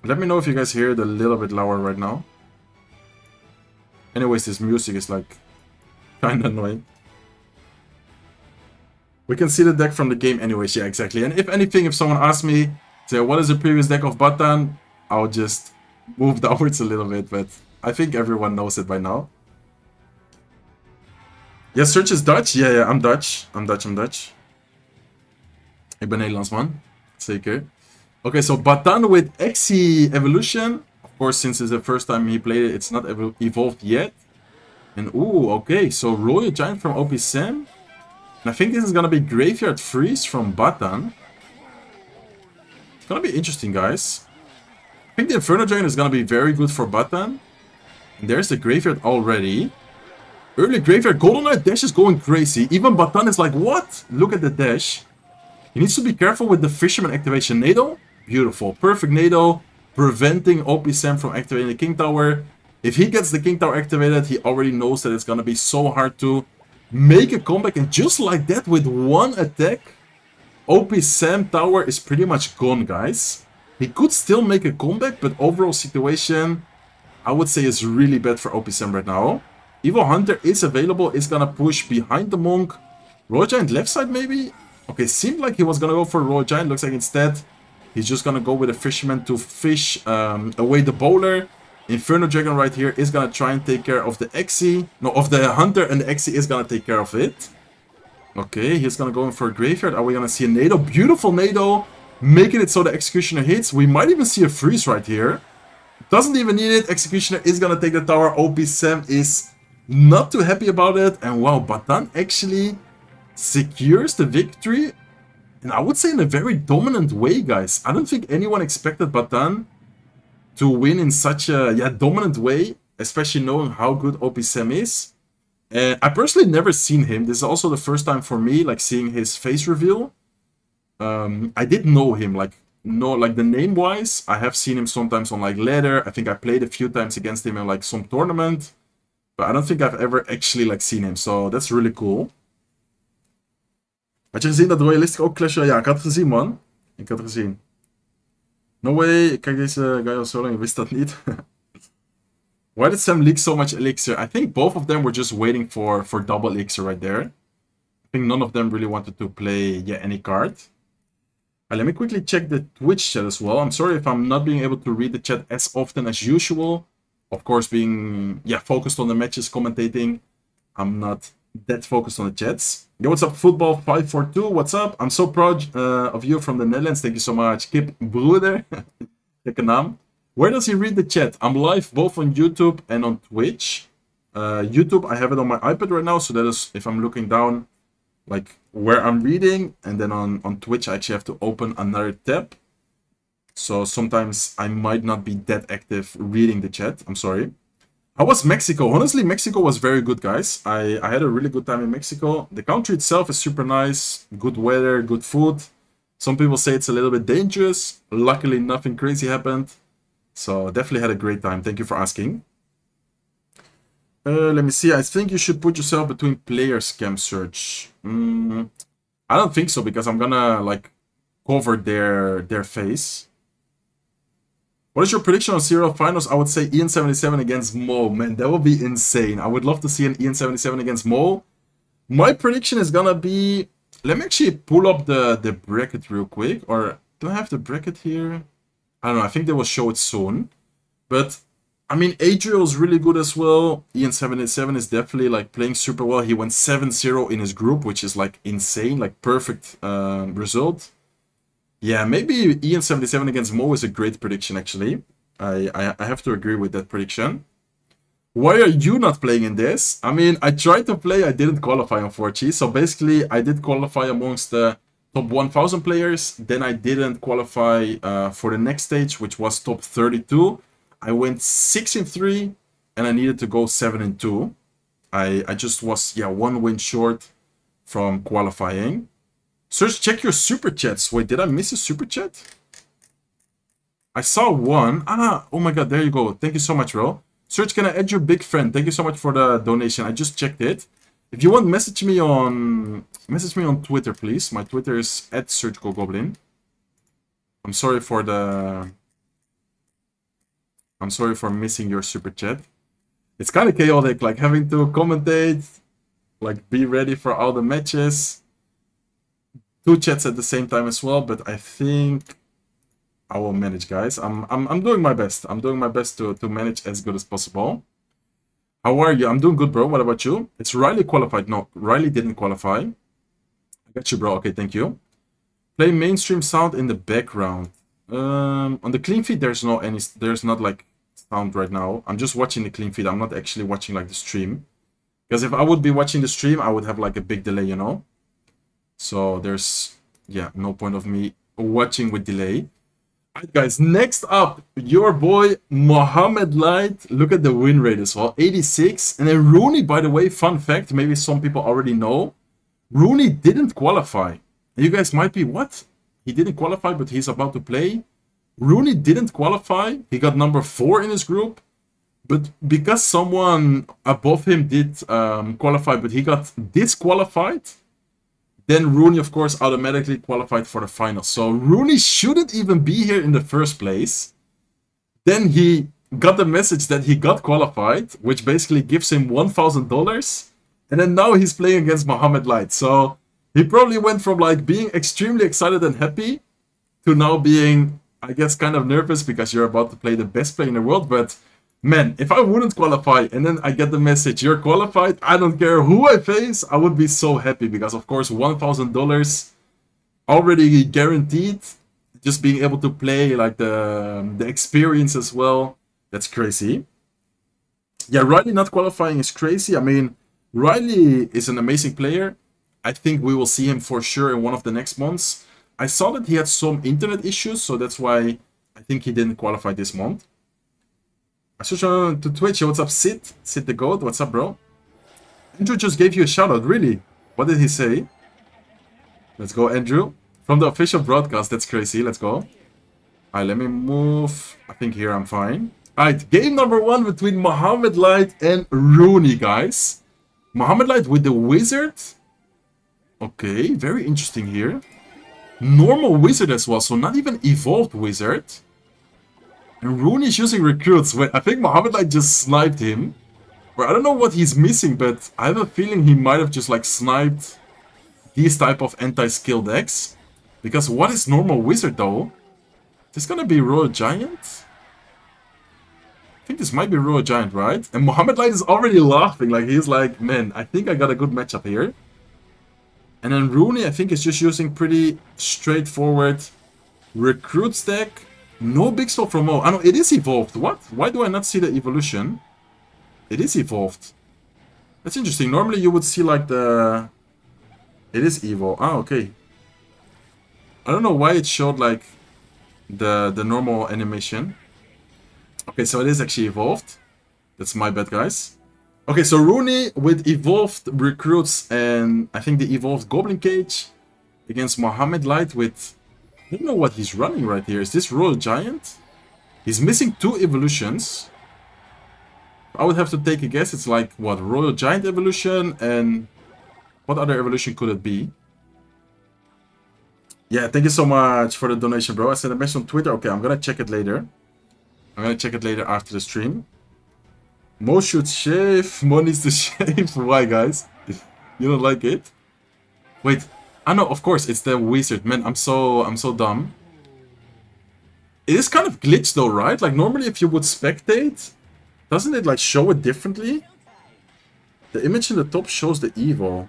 Let me know if you guys hear it a little bit lower right now. Anyways, this music is like kind of annoying. We can see the deck from the game anyways, yeah, exactly. And if anything, if someone asks me, say, what is the previous deck of Batan? I'll just move downwards a little bit, but I think everyone knows it by now. Yeah, Search is Dutch? Yeah, I'm Dutch. I'm Dutch. Ik ben Nederlands, man. Zeker. Okay, so Batan with Xe Evolution. Of course, since it's the first time he played it, it's not evolved yet. And ooh, okay, so Royal Giant from OP Sam. And I think this is gonna be Graveyard Freeze from Batan. It's gonna be interesting, guys. I think the Inferno Giant is gonna be very good for Batan. And there's the Graveyard already. Early Graveyard Golden Knight dash is going crazy. Even Batan is like, what? Look at the dash. He needs to be careful with the Fisherman activation. Nado? Beautiful. Perfect Nado. Preventing OP Sam from activating the King Tower. If he gets the King Tower activated, he already knows that it's going to be so hard to make a comeback. And just like that, with one attack, OP Sam Tower is pretty much gone, guys. He could still make a comeback, but overall situation, I would say, is really bad for OP Sam right now. Evil Hunter is available. Is going to push behind the Monk. Royal Giant left side, maybe? Okay, seemed like he was going to go for Royal Giant. Looks like instead he's just going to go with a Fisherman to fish away the Bowler. Inferno Dragon right here is going to try and take care of the Xe. No, of the Hunter, and the Xe is going to take care of it. Okay, he's going to go in for a Graveyard. Are we going to see a Nado? Beautiful Nado. Making it so the Executioner hits. We might even see a freeze right here. Doesn't even need it. Executioner is going to take the tower. OP Sam is not too happy about it. And wow, Batan actually secures the victory. And I would say in a very dominant way, guys. I don't think anyone expected Batan to win in such a dominant way, especially knowing how good OP Sam is. And I personally never seen him. This is also the first time for me, like, seeing his face reveal. I did know him, like the name wise. I have seen him sometimes on like ladder. I think I played a few times against him in like some tournament, but I don't think I've ever actually like seen him. So that's really cool. Had je gezien dat Royalistic ook Clash Royale? Ja, ik had het gezien, man. Ik had het gezien. No way, ik kijk deze guy al zo lang, ik wist dat niet. Why did Sam leak so much elixir? I think both of them were just waiting for double elixir right there. I think none of them really wanted to play any card. Let me quickly check the Twitch chat as well. I'm sorry if I'm not being able to read the chat as often as usual. Of course, being focused on the matches, commentating. I'm not that focused on the chats. Yo, what's up, Football 542? What's up? I'm so proud of you from the Netherlands. Thank you so much. Kip Broeder. Gekke naam. Where does he read the chat? I'm live both on YouTube and on Twitch. YouTube, I have it on my iPad right now. So that is, if I'm looking down, like where I'm reading. And then on Twitch, I actually have to open another tab. So sometimes I might not be that active reading the chat. I'm sorry. How was Mexico? Honestly, Mexico was very good, guys. I had a really good time in Mexico. The country itself is super nice. Good weather, good food. Some people say it's a little bit dangerous. Luckily, nothing crazy happened. So definitely had a great time. Thank you for asking. Let me see. I think you should put yourself between player scam search. I don't think so, because I'm gonna like cover their face. What is your prediction on CRL finals? I would say Ian77 against Mo. Man, that would be insane. I would love to see an Ian77 against Mo. My prediction is gonna be... Let me actually pull up the bracket real quick. Or do I have the bracket here? I don't know. I think they will show it soon. But, I mean, Adriel is really good as well. Ian77 is definitely like playing super well. He went 7-0 in his group, which is like insane. Like perfect result. Yeah, maybe Ian77 against Mo is a great prediction, actually. I have to agree with that prediction. Why are you not playing in this? I mean, I tried to play, I didn't qualify, unfortunately. So basically, I did qualify amongst the top 1,000 players. Then I didn't qualify for the next stage, which was top 32. I went 6-3, and I needed to go 7-2. I just was, yeah, 1 win short from qualifying. Search, check your super chats. Wait, did I miss a super chat? I saw one. Ah, oh my god, there you go. Thank you so much, bro. Search, can I add your big friend? Thank you so much for the donation. I just checked it. If you want, message me on Twitter, please. My Twitter is @SurgicalGoblin. I'm sorry for missing your super chat. It's kind of chaotic, like having to commentate, like be ready for all the matches. 2 chats at the same time as well, but I think I will manage, guys. I'm doing my best. I'm doing my best to manage as good as possible. How are you? I'm doing good, bro. What about you? It's Riley qualified. No, Riley didn't qualify. I got you, bro. Okay, thank you. Play mainstream sound in the background. On the clean feed, there's not like sound right now. I'm just watching the clean feed. I'm not actually watching like the stream. Because if I would be watching the stream, I would have like a big delay, you know? So there's, yeah, no point of me watching with delay. Alright, guys, next up, your boy Mohamed Light. Look at the win rate as well, 86. And then Rooney, by the way, fun fact, maybe some people already know, Rooney didn't qualify. And you guys might be, what? He didn't qualify, but he's about to play. Rooney didn't qualify. He got number 4 in his group. But because someone above him did qualify, but he got disqualified, then Rooney, of course, automatically qualified for the final. So Rooney shouldn't even be here in the first place. Then he got the message that he got qualified, which basically gives him $1,000. And then now he's playing against Mohamed Light. So he probably went from like being extremely excited and happy to now being, I guess, kind of nervous because you're about to play the best player in the world. But man, if I wouldn't qualify and then I get the message, you're qualified, I don't care who I face, I would be so happy because, of course, $1,000 already guaranteed. Just being able to play, like, the experience as well, that's crazy. Yeah, Riley not qualifying is crazy. I mean, Riley is an amazing player. I think we will see him for sure in one of the next months. I saw that he had some internet issues, so that's why I think he didn't qualify this month. I switched on to Twitch. What's up, Sid? Sid the Goat. What's up, bro? Andrew just gave you a shout out. Really? What did he say? Let's go, Andrew. From the official broadcast. That's crazy. Let's go. Alright, let me move. I think here I'm fine. Alright, game number 1 between Mohamed Light and Rooney, guys. Mohamed Light with the wizard. Okay, very interesting here. Normal wizard as well, so not even evolved wizard. And Rooney's using recruits. Wait, I think Mohamed Light just sniped him. Or I don't know what he's missing, but I have a feeling he might have just like sniped these type of anti-skill decks. Because what is normal wizard though? This gonna be Royal Giant? I think this might be Royal Giant, right? And Mohamed Light is already laughing. Like he's like, man, I think I got a good matchup here. And then Rooney, I think, is just using pretty straightforward recruits deck. No big stuff from Mo. I know it is evolved. What? Why do I not see the evolution? It is evolved. That's interesting. Normally you would see like the... It is evo. Ah, okay. I don't know why it showed like the normal animation. Okay, so it is actually evolved. That's my bad, guys. Okay, so Rooney with evolved recruits and I think the evolved Goblin Cage against Mohamed Light with... I don't know what he's running right here. Is this Royal Giant? He's missing 2 evolutions. I would have to take a guess. It's like, what, Royal Giant evolution and... What other evolution could it be? Yeah, thank you so much for the donation, bro. I sent a message on Twitter. Okay, I'm gonna check it later. I'm gonna check it later after the stream. Mo should shave. Mo needs to shave. Why, guys? You don't like it? Wait. I know, of course, it's the wizard. Man, I'm so dumb. It is kind of glitched though, right? Like normally if you would spectate, doesn't it like show it differently? The image in the top shows the evil.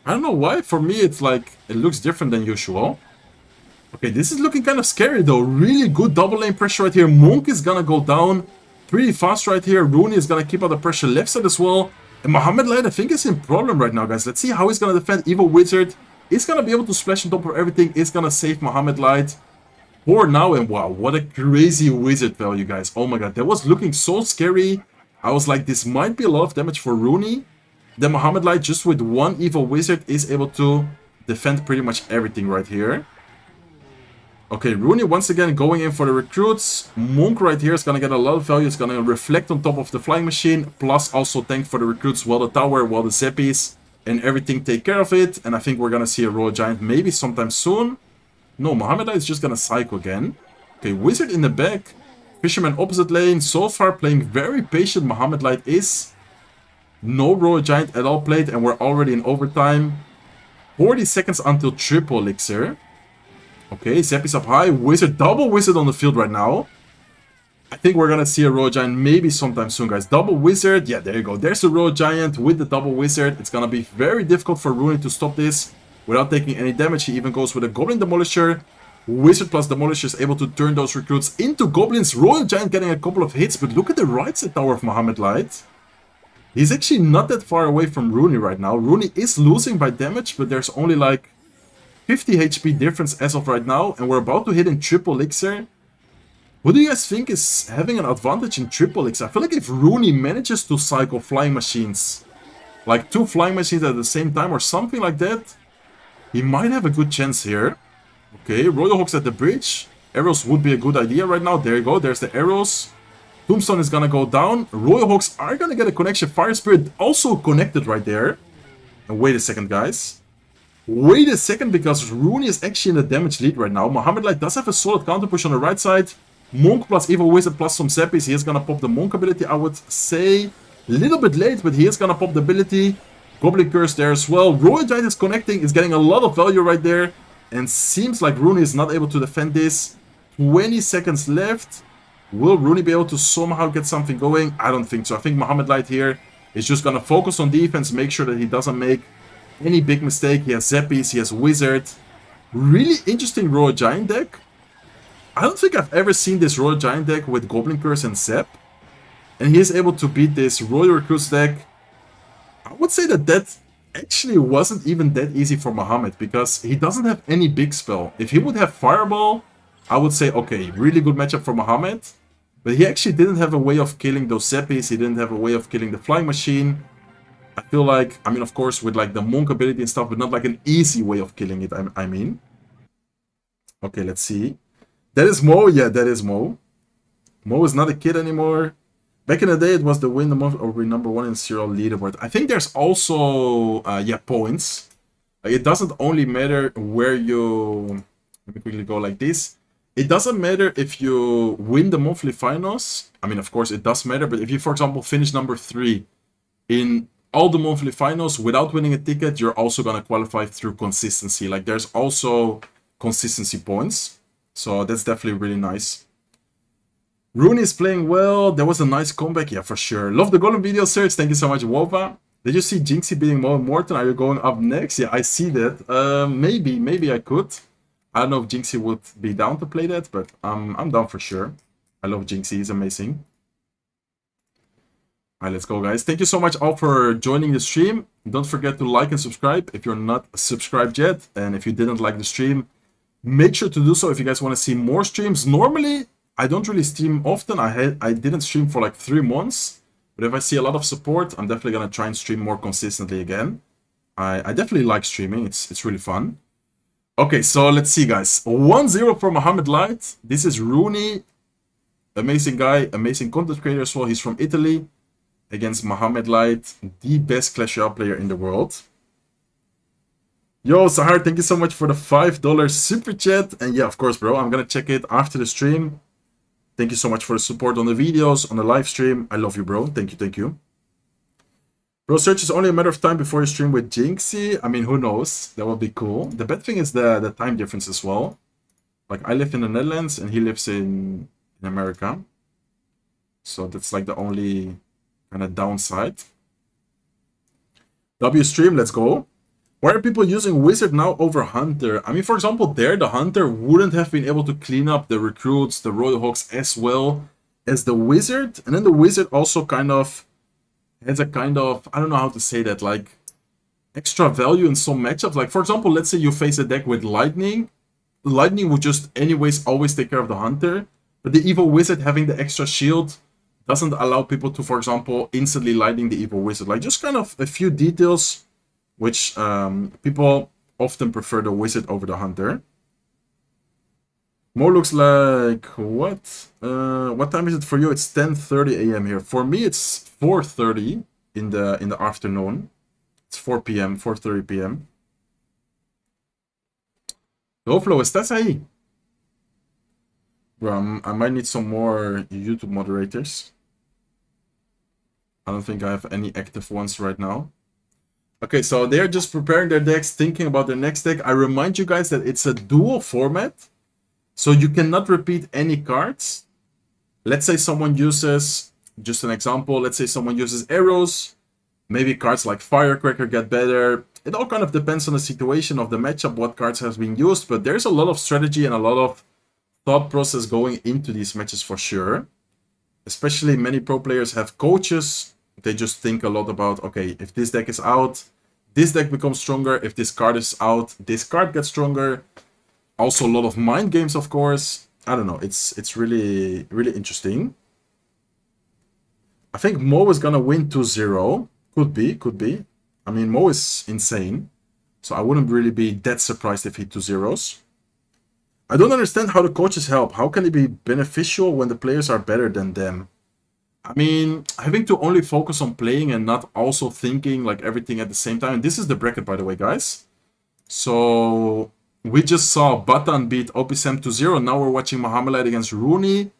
I don't know why. For me, it's like, it looks different than usual. Okay, this is looking kind of scary though. Really good double lane pressure right here. Monk is gonna go down pretty fast right here. Rooney is gonna keep out the pressure left side as well. And Mohamed Light, I think, is in problem right now, guys. Let's see how he's gonna defend Evil Wizard. He's gonna be able to splash on top of everything. He's gonna save Mohamed Light for now. And wow, what a crazy wizard value, guys. Oh my god, that was looking so scary I was like, this might be a lot of damage for Rooney. Then Mohamed Light, just with one Evil Wizard, is able to defend pretty much everything right here. Okay, Rooney once again going in for the recruits. Monk right here is going to get a lot of value. It's going to reflect on top of the flying machine. Plus also tank for the recruits while the tower, while the Zeppies and everything take care of it. And I think we're going to see a Royal Giant maybe sometime soon. No, Mohamed Light is just going to cycle again. Okay, Wizard in the back. Fisherman opposite lane. So far playing very patient. Mohamed Light is. No Royal Giant at all played. And we're already in overtime. 40 seconds until triple elixir. Okay, Zeppi's up high. Wizard, double Wizard on the field right now. I think we're gonna see a Royal Giant maybe sometime soon, guys. Double Wizard. Yeah, there you go. There's the Royal Giant with the double Wizard. It's gonna be very difficult for Rooney to stop this without taking any damage. He even goes with a Goblin Demolisher. Wizard plus Demolisher is able to turn those recruits into Goblins. Royal Giant getting a couple of hits, but look at the right side tower of Mohamed Light. He's actually not that far away from Rooney right now. Rooney is losing by damage, but there's only like 50 HP difference as of right now, and we're about to hit in triple elixir. Who do you guys think is having an advantage in triple elixir? I feel like if Rooney manages to cycle flying machines, like 2 flying machines at the same time or something like that, he might have a good chance here. Okay, Royal Hawks at the bridge. Arrows would be a good idea right now. There you go, there's the arrows. Tombstone is gonna go down. Royal Hawks are gonna get a connection. Fire Spirit also connected right there. And wait a second, guys. Wait a second, because Rooney is actually in the damage lead right now. Mohamed Light does have a solid counter push on the right side. Monk plus Evil Wizard plus some Zeppies. He is gonna pop the Monk ability, I would say. A little bit late, but he is gonna pop the ability. Goblin Curse there as well. Royal Giant is connecting, is getting a lot of value right there. And seems like Rooney is not able to defend this. 20 seconds left. Will Rooney be able to somehow get something going? I don't think so. I think Mohamed Light here is just gonna focus on defense, make sure that he doesn't make any big mistake. He has Zeppies, he has Wizard. Really interesting Royal Giant deck. I don't think I've ever seen this Royal Giant deck with Goblin Curse and Zep. And he is able to beat this Royal Recruits deck. I would say that that actually wasn't even that easy for Mohamed, because he doesn't have any big spell. If he would have Fireball, I would say, okay, really good matchup for Mohamed. But he actually didn't have a way of killing those Zeppies. He didn't have a way of killing the Flying Machine. I feel like, I mean, of course, with like the Monk ability and stuff, but not like an easy way of killing it, I mean. Okay, let's see. That is Mo. Yeah, that is Mo. Mo is not a kid anymore. Back in the day, it was the win the month or win #1 in CRL leaderboard. I think there's also, yeah, points. Like, it doesn't only matter where you... Let me quickly go like this. It doesn't matter if you win the monthly finals. I mean, of course, it does matter. But if you, for example, finish #3 in all the monthly finals without winning a ticket, you're also going to qualify through consistency. Like, there's also consistency points. So that's definitely really nice. Rooney is playing well. There was a nice comeback. Yeah, for sure. Love the Golden video, Serge. Thank you so much, Wova. Did you see Jinxie beating Mo and Morton? Are you going up next? Yeah, I see that. Maybe I could. I don't know if Jinxie would be down to play that, but I'm down for sure. I love Jinxie. He's amazing. Alright, let's go, guys. Thank you so much all for joining the stream. Don't forget to like and subscribe if you're not subscribed yet. And if you didn't like the stream, make sure to do so if you guys want to see more streams. Normally, I don't really stream often. I didn't stream for like 3 months. But if I see a lot of support, I'm definitely going to try and stream more consistently again. I definitely like streaming. It's really fun. Okay, so let's see, guys. 1-0 for Mohamed Light. This is Rooney. Amazing guy. Amazing content creator as well. He's from Italy. Against Mohamed Light, the best Clash Royale player in the world. Yo, Sahar, thank you so much for the $5 super chat. And yeah, of course, bro, I'm going to check it after the stream. Thank you so much for the support on the videos, on the live stream. I love you, bro. Thank you, thank you. Bro, search is only a matter of time before you stream with Jinxie. I mean, who knows? That would be cool. The bad thing is the time difference as well. Like, I live in the Netherlands and he lives in America. So that's like the only kind of downside. W stream, let's go. Why are people using Wizard now over Hunter? I mean, for example, there, the Hunter wouldn't have been able to clean up the recruits, the Royal Hawks, as well as the Wizard. And then the Wizard also kind of has a kind of, I don't know how to say that, like, extra value in some matchups. Like, for example, let's say you face a deck with Lightning. Lightning would just anyways always take care of the Hunter. But the Evil Wizard having the extra shield doesn't allow people to, for example, instantly lighting the evil wizard. Like just kind of a few details which people often prefer the wizard over the hunter. Mo looks like what? What time is it for you? It's 10:30 a.m. here. For me, it's 4:30 in the afternoon. It's 4 p.m. 4:30 p.m. GoFlow, ¿estás ahí? Bro, I might need some more YouTube moderators. I don't think I have any active ones right now. Okay, so they're just preparing their decks, thinking about their next deck. I remind you guys that it's a dual format, so you cannot repeat any cards. Let's say someone uses, just an example, let's say someone uses arrows. Maybe cards like Firecracker get better. It all kind of depends on the situation of the matchup, what cards have been used, but there's a lot of strategy and a lot of thought process going into these matches for sure. Especially many pro players have coaches. They just think a lot about, okay, if this deck is out, this deck becomes stronger. If this card is out, this card gets stronger. Also a lot of mind games, of course. I don't know, it's really, really interesting. I think Mo is gonna win 2-0. Could be. I mean, Mo is insane, so I wouldn't really be that surprised if he 2-0s. I don't understand how the coaches help. How can it be beneficial when the players are better than them? I mean, having to only focus on playing and not also thinking like everything at the same time. And this is the bracket, by the way, guys. So we just saw Batan beat OPSM 2-0. Now we're watching Mohamed against Rooney.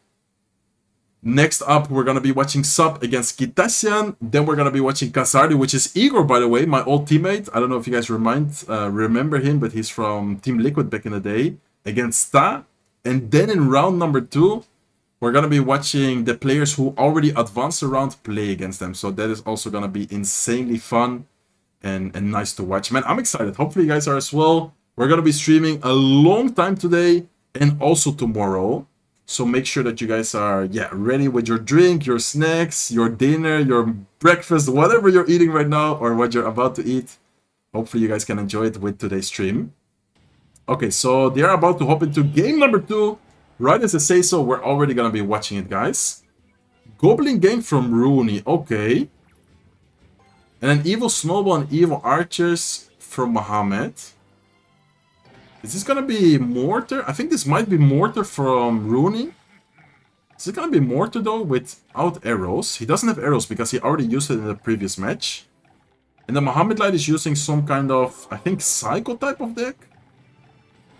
Next up, we're going to be watching Sub against Kitasian. Then we're going to be watching Kazardi, which is Igor, by the way, my old teammate. I don't know if you guys remember him, but he's from Team Liquid back in the day, against Ta. And then in round number 2, we're going to be watching the players who already advanced a round play against them. So that is also going to be insanely fun and nice to watch. Man, I'm excited. Hopefully you guys are as well. We're going to be streaming a long time today and also tomorrow. So make sure that you guys are, ready with your drink, your snacks, your dinner, your breakfast, whatever you're eating right now or what you're about to eat. Hopefully you guys can enjoy it with today's stream. Okay, so they're about to hop into game number 2. Right as I say so, we're already going to be watching it, guys. Goblin game from Rooney, okay. And an Evil Snowball and Evil Archers from Mohamed. Is this going to be Mortar? I think this might be Mortar from Rooney. Is it going to be Mortar, though, without arrows? He doesn't have arrows because he already used it in the previous match. And the Mohamed Light is using some kind of, I think, Psycho type of deck.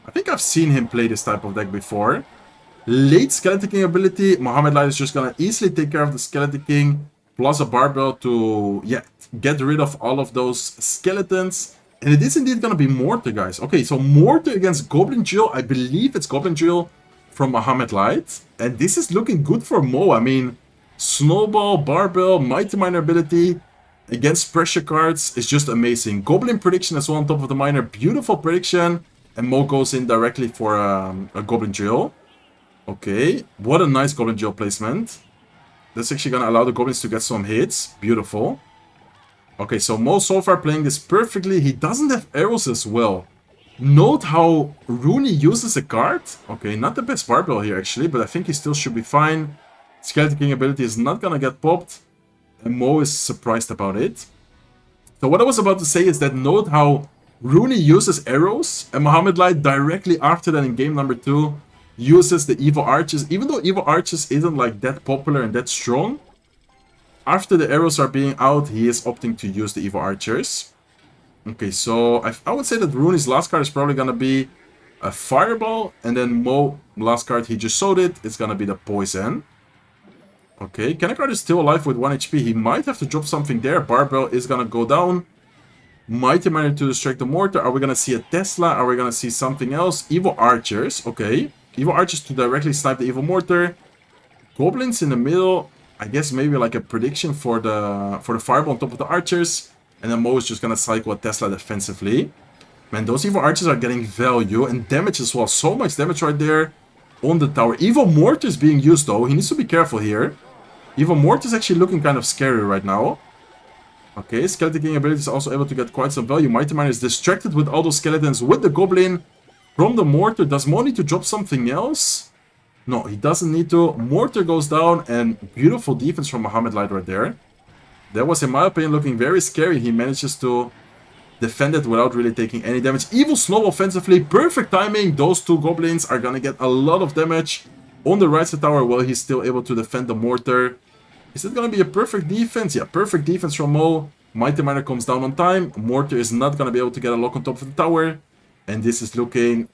I think I've seen him play this type of deck before. Late Skeleton King ability. Mohamed Light is just going to easily take care of the Skeleton King. Plus a barbell to, get rid of all of those skeletons. And it is indeed going to be Mortar, guys. Okay, so Mortar against Goblin Drill. I believe it's Goblin Drill from Mohamed Light. And this is looking good for Mo. I mean, Snowball, Barbell, Mighty Miner ability against pressure cards is just amazing. Goblin prediction as well on top of the Miner. Beautiful prediction. And Mo goes in directly for a Goblin Drill. Okay, what a nice Goblin Drill placement. That's actually going to allow the Goblins to get some hits. Beautiful. Okay, so Mo so far playing this perfectly. He doesn't have arrows as well. Note how Rooney uses a card. Okay, not the best barbell here actually, but I think he still should be fine. Skeleton King ability is not gonna get popped. And Mo is surprised about it. So what I was about to say is that note how Rooney uses arrows. And Mohamed Light directly after that in game number 2 uses the Evil Archers. Even though Evil Archers isn't like that popular and that strong. After the arrows are being out, he is opting to use the Evil Archers. Okay, so I would say that Rooney's last card is probably going to be a Fireball. And then Mo, last card he just showed it, it's going to be the Poison. Okay, Kennekrad is still alive with 1 HP. He might have to drop something there. Barbell is going to go down. Mighty Miner to distract the Mortar. Are we going to see a Tesla? Are we going to see something else? Evil Archers, okay. Evil Archers to directly snipe the Evil Mortar. Goblins in the middle. I guess maybe like a prediction for the Fireball on top of the Archers. And then Mo is just going to cycle a Tesla defensively. Man, those Evil Archers are getting value and damage as well. So much damage right there on the tower. Evil Mortar is being used though. He needs to be careful here. Evil Mortar is actually looking kind of scary right now. Okay, Skeleton King ability is also able to get quite some value. Mighty Miner is distracted with all those skeletons with the Goblin from the Mortar. Does Mo need to drop something else? No, he doesn't need to. Mortar goes down, and beautiful defense from Mohamed Light right there. That was, in my opinion, looking very scary. He manages to defend it without really taking any damage. Evil Snow offensively, perfect timing. Those two goblins are gonna get a lot of damage on the right side tower while he's still able to defend the mortar. Is it gonna be a perfect defense? Yeah, perfect defense from Mo. Mighty Miner comes down on time. Mortar is not gonna be able to get a lock on top of the tower. And this is looking,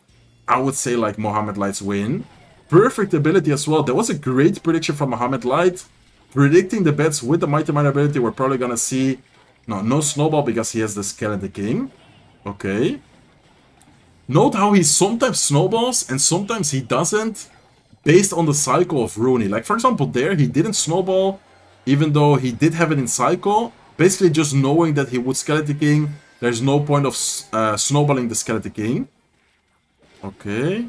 I would say, like Mohamed Light's win. Perfect ability as well. That was a great prediction from Mohamed Light. Predicting the bets with the Mighty Miner ability, we're probably gonna see... No Snowball because he has the Skeleton King. Okay. Note how he sometimes snowballs and sometimes he doesn't, based on the cycle of Rooney. Like, for example, there, he didn't snowball, even though he did have it in cycle. Basically, just knowing that he would Skeleton King, there's no point of snowballing the Skeleton King. Okay.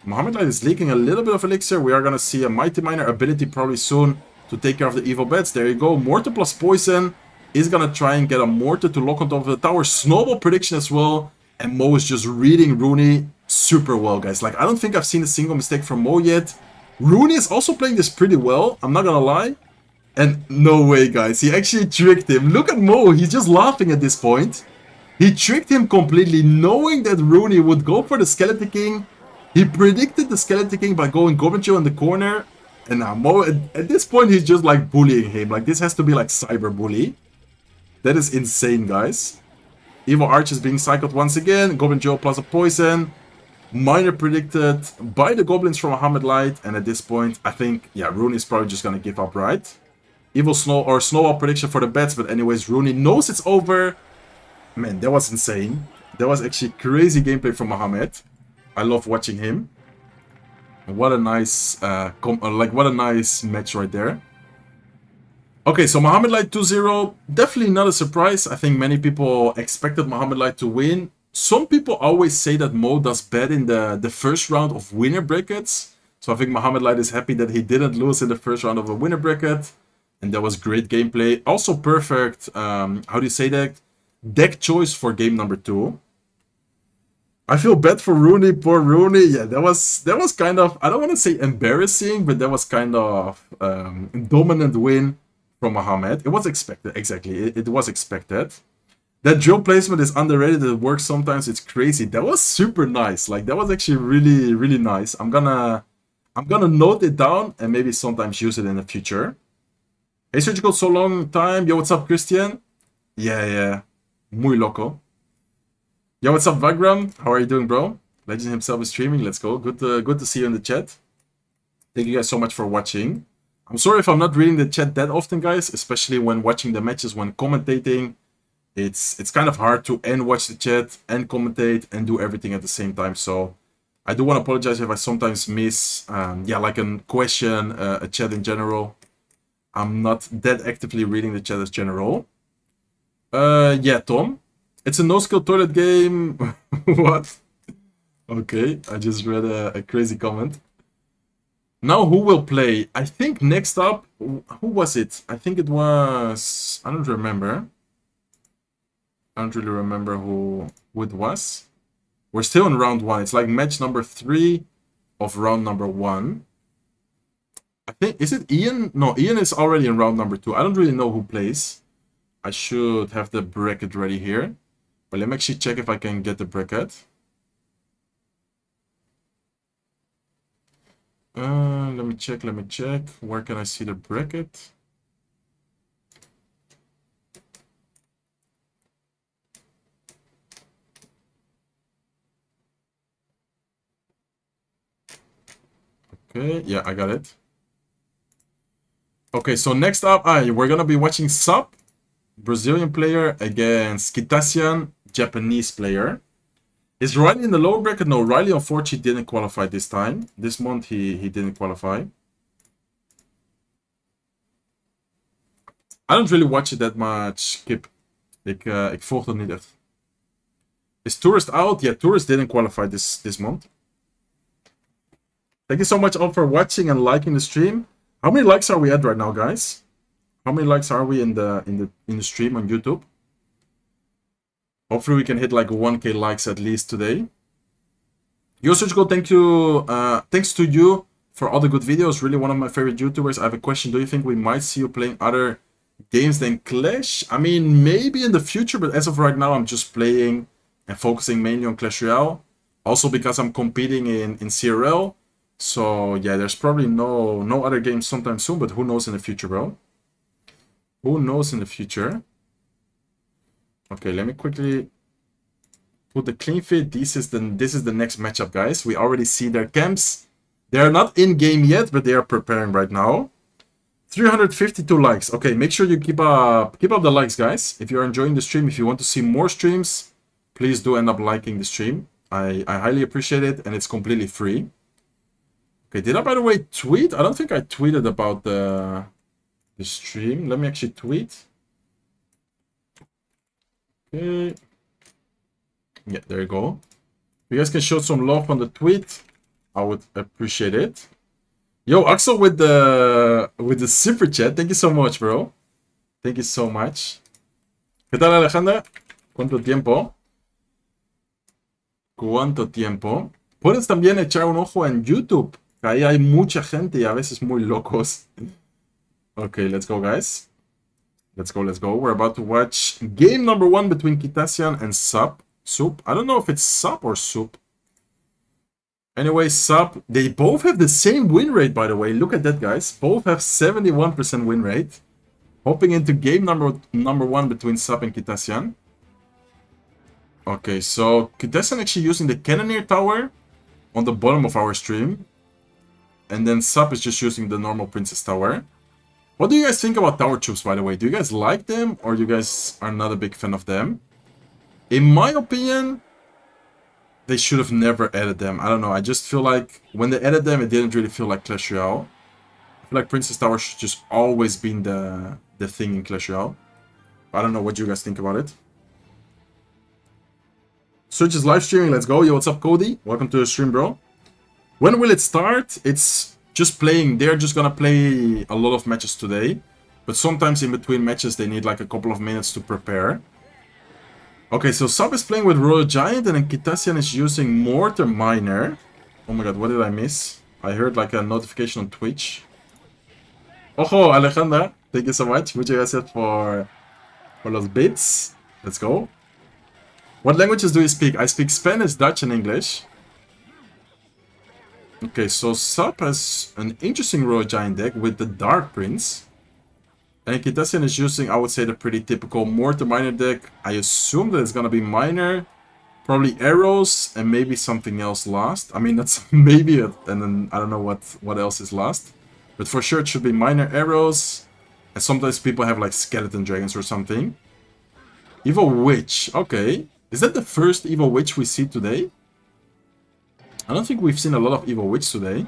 Mohamed Light is leaking a little bit of elixir. We are going to see a Mighty Miner ability probably soon to take care of the evil bats. There you go. Mortar plus Poison is going to try and get a Mortar to lock on top of the tower. Snowball prediction as well. And Mo is just reading Rooney super well, guys. Like, I don't think I've seen a single mistake from Mo yet. Rooney is also playing this pretty well. I'm not going to lie. And no way, guys. He actually tricked him. Look at Mo. He's just laughing at this point. He tricked him completely, knowing that Rooney would go for the Skeleton King. He predicted the Skeleton King by going Goblin in the corner. And now Mo, at this point, he's just like bullying him. Like, this has to be like cyber bully. That is insane, guys. Evil Arch is being cycled once again. Goblin Joe plus a poison. Miner predicted by the Goblins from Mohamed Light. And at this point, I think, yeah, Rooney is probably just going to give up, right? Evil Snow or Snowball prediction for the bets. But anyways, Rooney knows it's over. Man, that was insane. That was actually crazy gameplay from Mohamed. I love watching him. What a nice, what a nice match right there. Okay, so Mohamed Light 2-0, definitely not a surprise. I think many people expected Mohamed Light to win. Some people always say that Mo does bad in the first round of winner brackets. So I think Mohamed Light is happy that he didn't lose in the first round of a winner bracket. And that was great gameplay. Also perfect, how do you say that? Deck choice for game number 2. I feel bad for Rooney, poor Rooney. Yeah, that was kind of, I don't want to say embarrassing, but that was kind of dominant win from Mohamed. It was expected, exactly. It was expected. That drill placement is underrated. It works sometimes. It's crazy. That was super nice. Like, that was actually really, really nice. I'm gonna note it down and maybe sometimes use it in the future. Hey, Surgical, so long time. Yo, what's up, Christian? Yeah. Muy loco. Yo, what's up, Vagram? How are you doing, bro? Legend himself is streaming. Let's go. Good to see you in the chat. Thank you guys so much for watching. I'm sorry if I'm not reading the chat that often, guys, especially when watching the matches, when commentating. It's kind of hard to watch the chat and commentate and do everything at the same time. So I do want to apologize if I sometimes miss, like a question, a chat in general. I'm not that actively reading the chat as general. Yeah, Tom. It's a no-skill toilet game. What? Okay, I just read a crazy comment. Now who will play? I think next up, who was it? I think it was... I don't remember. I don't really remember who it was. We're still in round 1. It's like match number 3 of round number 1. I think... Is it Ian? No, Ian is already in round number 2. I don't really know who plays. I should have the bracket ready here. But let me actually check if I can get the bracket. Let me check. Where can I see the bracket? Okay, yeah, I got it. Okay, so next up, we're gonna be watching Sup, Brazilian player against Kitasian, Japanese player. Is Riley in the lower bracket? No, Riley unfortunately didn't qualify this time. This month he didn't qualify. I don't really watch it that much, Kip. Ik volg dat niet echt. Is Tourist out? Yeah, Tourist didn't qualify this month. Thank you so much all for watching and liking the stream. How many likes are we at right now, guys? How many likes are we in the stream on YouTube? Hopefully we can hit like 1K likes at least today. Yo, Surgical, thank you. Thanks to you for all the good videos. Really one of my favorite YouTubers. I have a question. Do you think we might see you playing other games than Clash? I mean, maybe in the future, but as of right now, I'm just playing and focusing mainly on Clash Royale. Also because I'm competing in CRL. So yeah, there's probably no other games sometime soon, but who knows in the future, bro? Who knows in the future? Okay, let me quickly put the clean feed. This is the next matchup, guys. We already see their camps. They are not in game yet, but they are preparing right now. 352 likes. Okay, make sure you keep up the likes, guys. If you're enjoying the stream, if you want to see more streams, please do end up liking the stream. I highly appreciate it, and it's completely free. Okay, did I, by the way, tweet? I don't think I tweeted about the stream. Let me actually tweet. Okay. Yeah, there you go. If you guys can show some love on the tweet, I would appreciate it. Yo, Axel with the super chat. Thank you so much, bro. Thank you so much. ¿Qué tal, Alejandra? ¿Cuánto tiempo? ¿Cuánto tiempo? Puedes también echar un ojo en YouTube. Ahí hay mucha gente y a veces muy locos. Okay, let's go, guys. Let's go, let's go. We're about to watch game number 1 between Kitasian and Sup. Soup. I don't know if it's Sup or Soup. Anyway, Sup, they both have the same win rate, by the way. Look at that, guys. Both have 71% win rate. Hopping into game number 1 between Sup and Kitasian. Okay, so Kitasian actually using the Cannoneer Tower on the bottom of our stream. And then Sup is just using the normal Princess Tower. What do you guys think about tower troops, by the way? Do you guys like them, or you guys are not a big fan of them? In my opinion, they should have never added them. I don't know, I just feel like when they added them, it didn't really feel like Clash Royale. I feel like Princess Tower should just always been the thing in Clash Royale. I don't know what you guys think about it. Switch is live streaming, let's go. Yo, what's up, Cody? Welcome to the stream, bro. When will it start? It's just playing. They're just gonna play a lot of matches today. But sometimes in between matches, they need like a couple of minutes to prepare. Okay, so Sub is playing with Royal Giant, and then Kitasian is using Mortar Miner. Oh my god, what did I miss? I heard like a notification on Twitch. Ojo, Alejandra, thank you so much. Muchas gracias for los bits. Let's go. What languages do you speak? I speak Spanish, Dutch, and English. Okay, so Sub has an interesting Royal Giant deck with the Dark Prince. And Kitasian is using, I would say, the pretty typical Mortar Miner deck. I assume that it's gonna be Miner, probably arrows, and maybe something else last. I mean, that's maybe it, and then I don't know what else is last. But for sure it should be Miner, arrows, and sometimes people have like Skeleton Dragons or something. Evil Witch, okay. Is that the first Evil Witch we see today? I don't think we've seen a lot of Evil Witch today.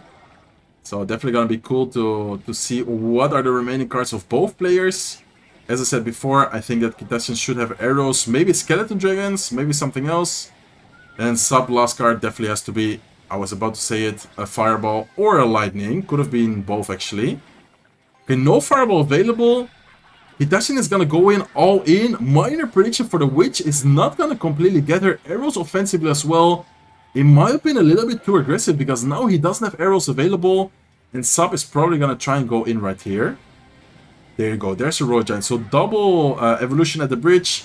So definitely gonna be cool to see what are the remaining cards of both players. As I said before, I think that Kitasian should have arrows, maybe Skeleton Dragons, maybe something else. And Sub last card definitely has to be, I was about to say it, a Fireball or a Lightning. Could have been both actually. Okay, no Fireball available. Kitasian is gonna go in all in. Minor prediction for the Witch is not gonna completely get her arrows offensively as well. In my opinion, a little bit too aggressive because now he doesn't have arrows available. And Sub is probably gonna try and go in right here. There you go, there's a Royal Giant. So double evolution at the bridge.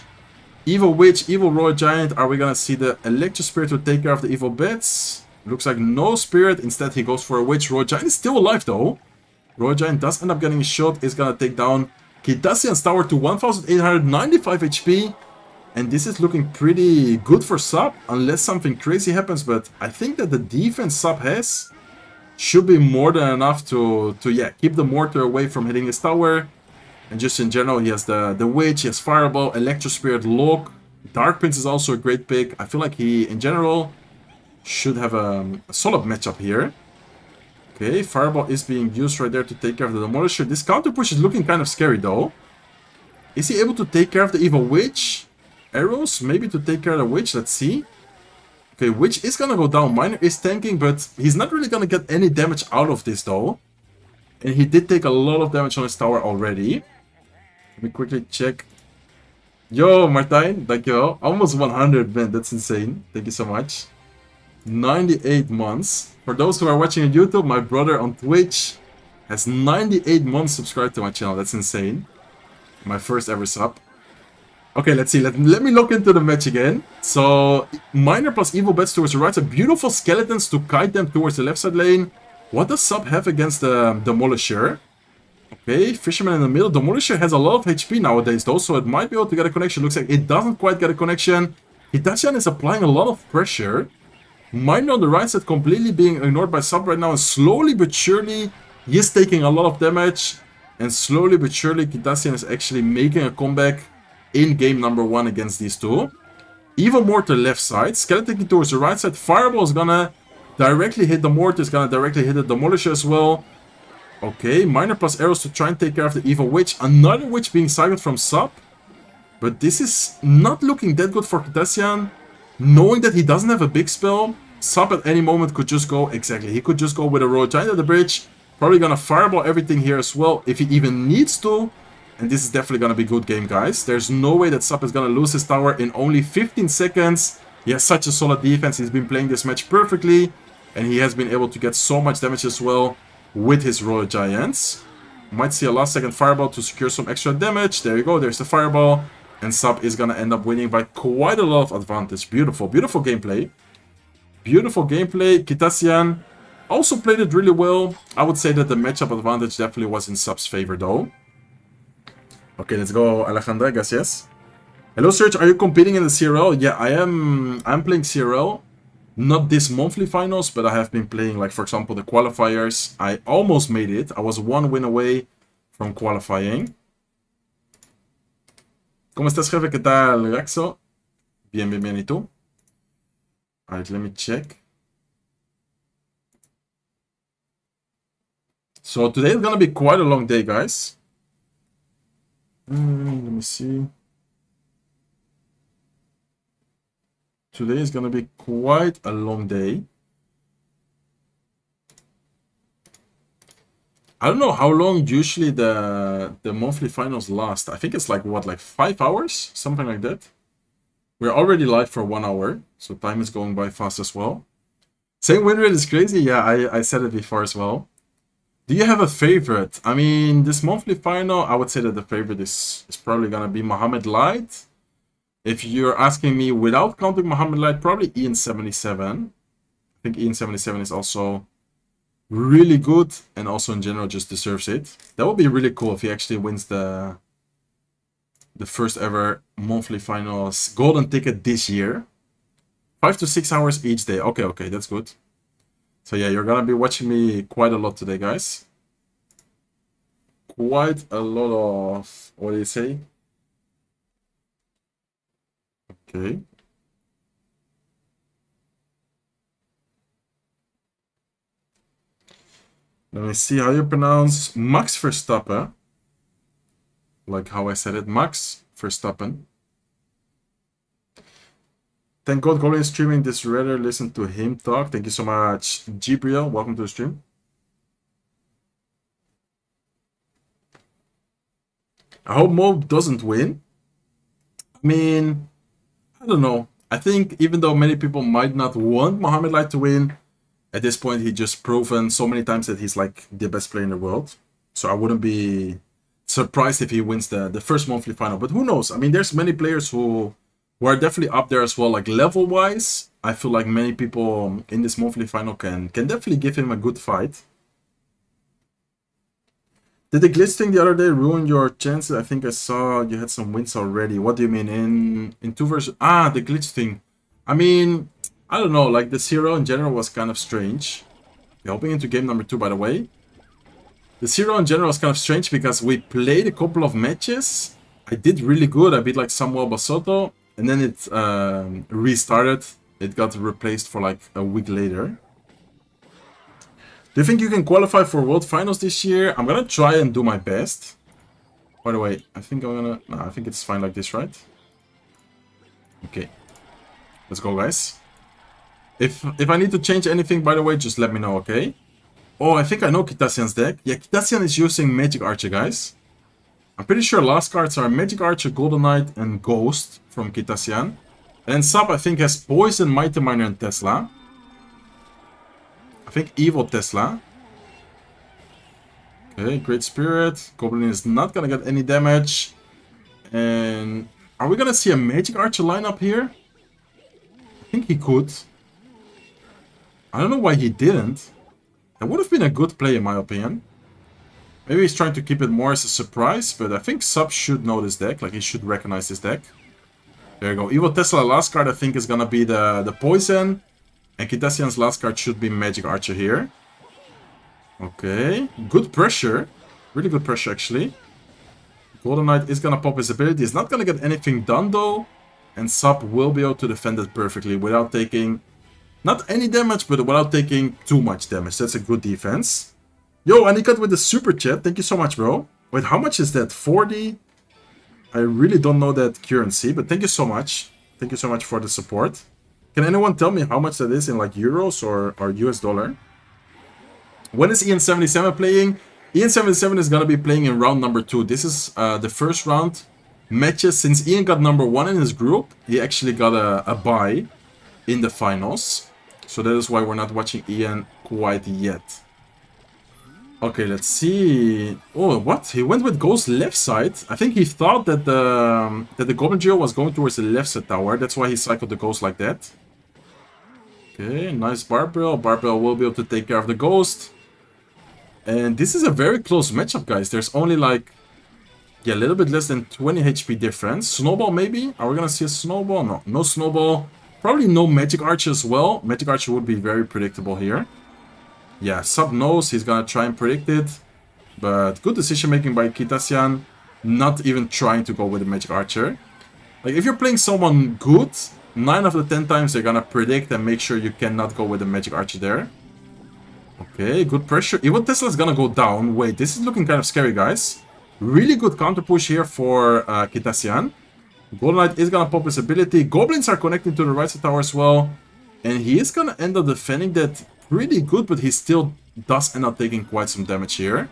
Evil Witch, Evil Royal Giant. Are we gonna see the Electro Spirit to take care of the Evil Bats? Looks like no Spirit. Instead, he goes for a Witch. Royal Giant is still alive though. Royal Giant does end up getting a shot. Is gonna take down Kitasian's tower to 1895 HP. And this is looking pretty good for Sub, unless something crazy happens. But I think that the defense Sub has should be more than enough to yeah, keep the Mortar away from hitting his tower. And just in general, he has the Witch, he has Fireball, Electro Spirit, Lock. Dark Prince is also a great pick. I feel like he, in general, should have a solid matchup here. Okay, Fireball is being used right there to take care of the Demolisher. This counter push is looking kind of scary though. Is he able to take care of the Evil Witch? Arrows, maybe to take care of the Witch, let's see. Okay, Witch is gonna go down, Miner is tanking, but he's not really gonna get any damage out of this though. And he did take a lot of damage on his tower already. Let me quickly check. Yo, Martijn, dankjewel. Almost 100, man, that's insane. Thank you so much. 98 months. For those who are watching on YouTube, my brother on Twitch has 98 months subscribed to my channel. That's insane. My first ever sub. Okay, let's see. Let me look into the match again. So, Miner plus Evil bets towards the right side. Beautiful skeletons to kite them towards the left side lane. What does Sub have against the Demolisher? Okay, Fisherman in the middle. Demolisher has a lot of HP nowadays though, so it might be able to get a connection. Looks like it doesn't quite get a connection. Hitachian is applying a lot of pressure. Miner on the right side completely being ignored by Sub right now. And slowly but surely, he is taking a lot of damage. And slowly but surely, Hitachian is actually making a comeback in game number 1 against these two. Evil Mortar left side. Skeleton Key towards the right side. Fireball is gonna directly hit the Mortar. Is gonna directly hit the Demolisher as well. Okay, Miner plus arrows to try and take care of the Evil Witch. Another Witch being cycled from Sub. But this is not looking that good for Hitachian. Knowing that he doesn't have a big spell, Sub at any moment could just go... Exactly, he could just go with a Royal Giant at the bridge. Probably gonna fireball everything here as well, if he even needs to. And this is definitely gonna be a good game, guys. There's no way that Sub is gonna lose his tower in only 15 seconds. He has such a solid defense. He's been playing this match perfectly. And he has been able to get so much damage as well with his Royal Giants. Might see a last second fireball to secure some extra damage. There you go, there's the fireball. And Sub is gonna end up winning by quite a lot of advantage. Beautiful, beautiful gameplay. Beautiful gameplay. Hitachian also played it really well. I would say that the matchup advantage definitely was in Sub's favor though. Okay, let's go Alejandra, I guess, yes. Hello Serge, are you competing in the CRL? Yeah, I am. I'm playing CRL. Not this monthly finals, but I have been playing, like, for example, the qualifiers. I almost made it. I was 1 win away from qualifying. ¿Cómo estás, jefe? ¿Qué tal, Gaxo? Bien, bien, bien. ¿Y tú? Alright, let me check. So today is gonna be quite a long day, guys. Let me see. Today is gonna be quite a long day. I don't know how long usually the monthly finals last. I think it's like, what, like 5 hours? Something like that. We're already live for 1 hour, so time is going by fast as well. Same win rate is crazy. Yeah, I said it before as well. Do you have a favorite? I mean, this monthly final, I would say that the favorite is probably gonna be Mohammed Light. If you're asking me without counting Mohammed Light, probably Ian 77. I think Ian 77 is also really good and also in general just deserves it. That would be really cool if he actually wins the first ever monthly finals golden ticket this year. 5 to 6 hours each day. Okay, okay, that's good. So yeah, you're gonna be watching me quite a lot today, guys. Quite a lot of, what do you say? Okay. Let me see how you pronounce Max Verstappen. Like how I said it, Max Verstappen. Thank God Goblin is streaming this, rather listen to him talk. Thank you so much, Gabriel. Welcome to the stream. I hope Mo doesn't win. I mean, I don't know. I think even though many people might not want Mohammed Light to win, at this point he just proven so many times that he's like the best player in the world. So I wouldn't be surprised if he wins the first monthly final. But who knows? I mean, there's many players who are definitely up there as well, like level-wise. I feel like many people in this monthly final can definitely give him a good fight. Did the glitch thing the other day ruin your chances? I think I saw you had some wins already. What do you mean? In 2 versus... Ah, the glitch thing. I mean, I don't know. Like, the CRL in general was kind of strange. We're hopping into game number 2, by the way. The CRL in general was kind of strange because we played a couple of matches. I did really good. I beat, like, Samuel Basotto. And then it restarted. It got replaced for, like, a week later. Do you think you can qualify for World Finals this year? I'm gonna try and do my best. By the way, I think I'm gonna... No, I think it's fine like this, right? Okay. Let's go, guys. If I need to change anything, by the way, just let me know, okay? Oh, I think I know Hitachian's deck. Yeah, Hitachian is using Magic Archer, guys. I'm pretty sure last cards are Magic Archer, Golden Knight, and Ghost from Hitachian. And Sub, I think, has Poison, Mighty Miner, and Tesla. think Evil Tesla. Okay, Great Spirit. Goblin is not gonna get any damage. And are we gonna see a Magic Archer lineup here? I think he could. I don't know why he didn't. That would have been a good play in my opinion. Maybe he's trying to keep it more as a surprise, but I think Sub should know this deck. Like, he should recognize this deck. There you go. Evil Tesla last card I think is gonna be the Poison. And Kitasian's last card should be Magic Archer here. Okay. Good pressure. Really good pressure actually. Golden Knight is gonna pop his ability. He's not gonna get anything done though. And Sub will be able to defend it perfectly without taking... not any damage, but without taking too much damage. That's a good defense. Yo, Anikat with the super chat. Thank you so much, bro. Wait, how much is that? 40? I really don't know that currency, but thank you so much. Thank you so much for the support. Can anyone tell me how much that is in like euros or US dollar? When is Ian77 playing? Ian77 is going to be playing in round number 2. This is the first round matches. Since Ian got number 1 in his group, he actually got a bye in the finals. So that is why we're not watching Ian quite yet. Okay, let's see. Oh, what? He went with Ghost left side. I think he thought that the Goblin Geo was going towards the left side tower. That's why he cycled the Ghost like that. Okay, nice Barbell. Barbell will be able to take care of the Ghost. And this is a very close matchup, guys. There's only like, yeah, a little bit less than 20 HP difference. Snowball maybe? Are we gonna see a Snowball? No, no Snowball. Probably no Magic Archer as well. Magic Archer would be very predictable here. Yeah, Sub knows he's gonna try and predict it. But good decision making by Kitasian. Not even trying to go with the Magic Archer. Like, if you're playing someone good, 9 out of the 10 times they're gonna predict and make sure you cannot go with the Magic Archer there. Okay, good pressure. Even Tesla's gonna go down. Wait, this is looking kind of scary, guys. Really good counter push here for Kitasian. Golden Knight is gonna pop his ability. Goblins are connecting to the right side tower as well. And he is gonna end up defending that pretty good, but he still does end up taking quite some damage here.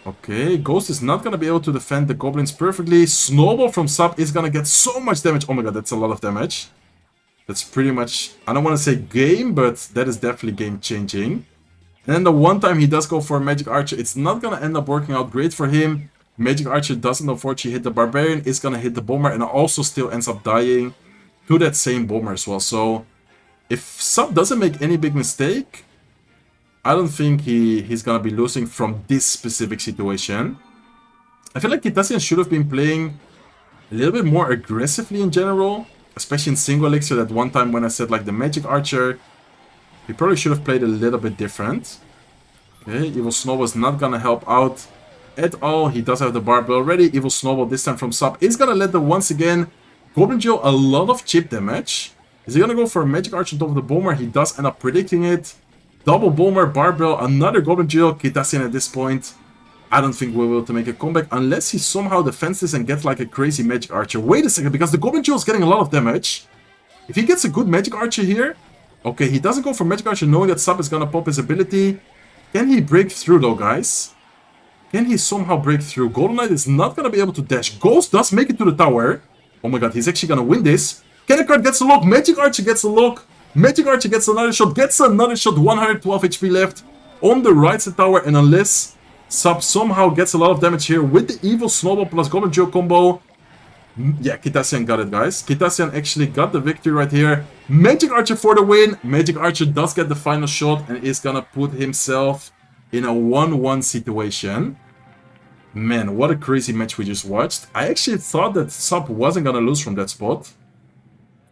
Okay, Ghost is not gonna be able to defend the Goblins perfectly. Snowball from Sub is gonna get so much damage. Oh my god, that's a lot of damage. That's pretty much, I don't want to say game, but that is definitely game changing. And then the one time he does go for a Magic Archer, it's not gonna end up working out great for him. Magic Archer doesn't unfortunately hit the Barbarian, it's gonna hit the Bomber, and also still ends up dying to that same Bomber as well. So if Sub doesn't make any big mistake, I don't think he's gonna be losing from this specific situation. I feel like Kitasian should have been playing a little bit more aggressively in general, especially in single elixir. That one time when I said like the Magic Archer, he probably should have played a little bit different. Okay, Evil Snowball is not gonna help out at all. He does have the Barbell already. Evil Snowball this time from Sub is gonna let the once again Goblin Geo a lot of chip damage. Is he gonna go for a Magic Archer on top of the Bomber? He does end up predicting it. Double Bomber, Barbell, another Goblin Geo. Kitasian at this point, I don't think we'll be able to make a comeback unless he somehow defends this and gets like a crazy Magic Archer. Wait a second, because the Goblin Geo is getting a lot of damage. If he gets a good Magic Archer here, okay, he doesn't go for Magic Archer knowing that Sub is gonna pop his ability. Can he break through though, guys? Can he somehow break through? Golden Knight is not gonna be able to dash. Ghost does make it to the tower. Oh my god, he's actually gonna win this. Card gets a lock. Magic Archer gets a lock. Magic Archer gets another shot. 112 HP left on the right side tower. And unless Sub somehow gets a lot of damage here with the Evil Snowball plus Goblin Geo combo. Yeah, Kitasian got it, guys. Kitasian actually got the victory right here. Magic Archer for the win. Magic Archer does get the final shot and is gonna put himself in a 1-1 situation. Man, what a crazy match we just watched. I actually thought that Sub wasn't gonna lose from that spot.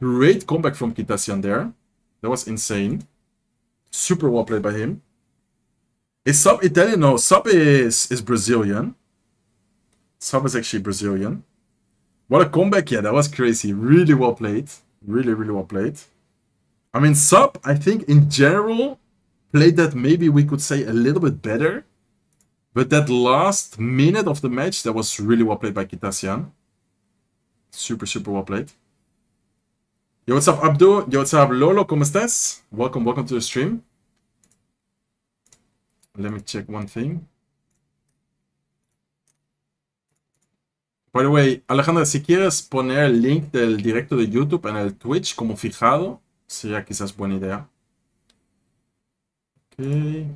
Great comeback from Kitasian there. That was insane. Super well played by him. Is Sub Italian? No, Sub is Brazilian. Sub is actually Brazilian. What a comeback. Yeah, that was crazy. Really well played. Really, really well played. I mean, Sub, I think in general, played that maybe we could say a little bit better. But that last minute of the match, that was really well played by Kitasian. Super, super well played. Yo, what's up, Abdu? Yo, what's up, Lolo? ¿Cómo estás? Welcome, welcome to the stream. Let me check one thing. By the way, Alejandra, si quieres poner el link del directo de YouTube en el Twitch como fijado, sería quizás buena idea. Okay.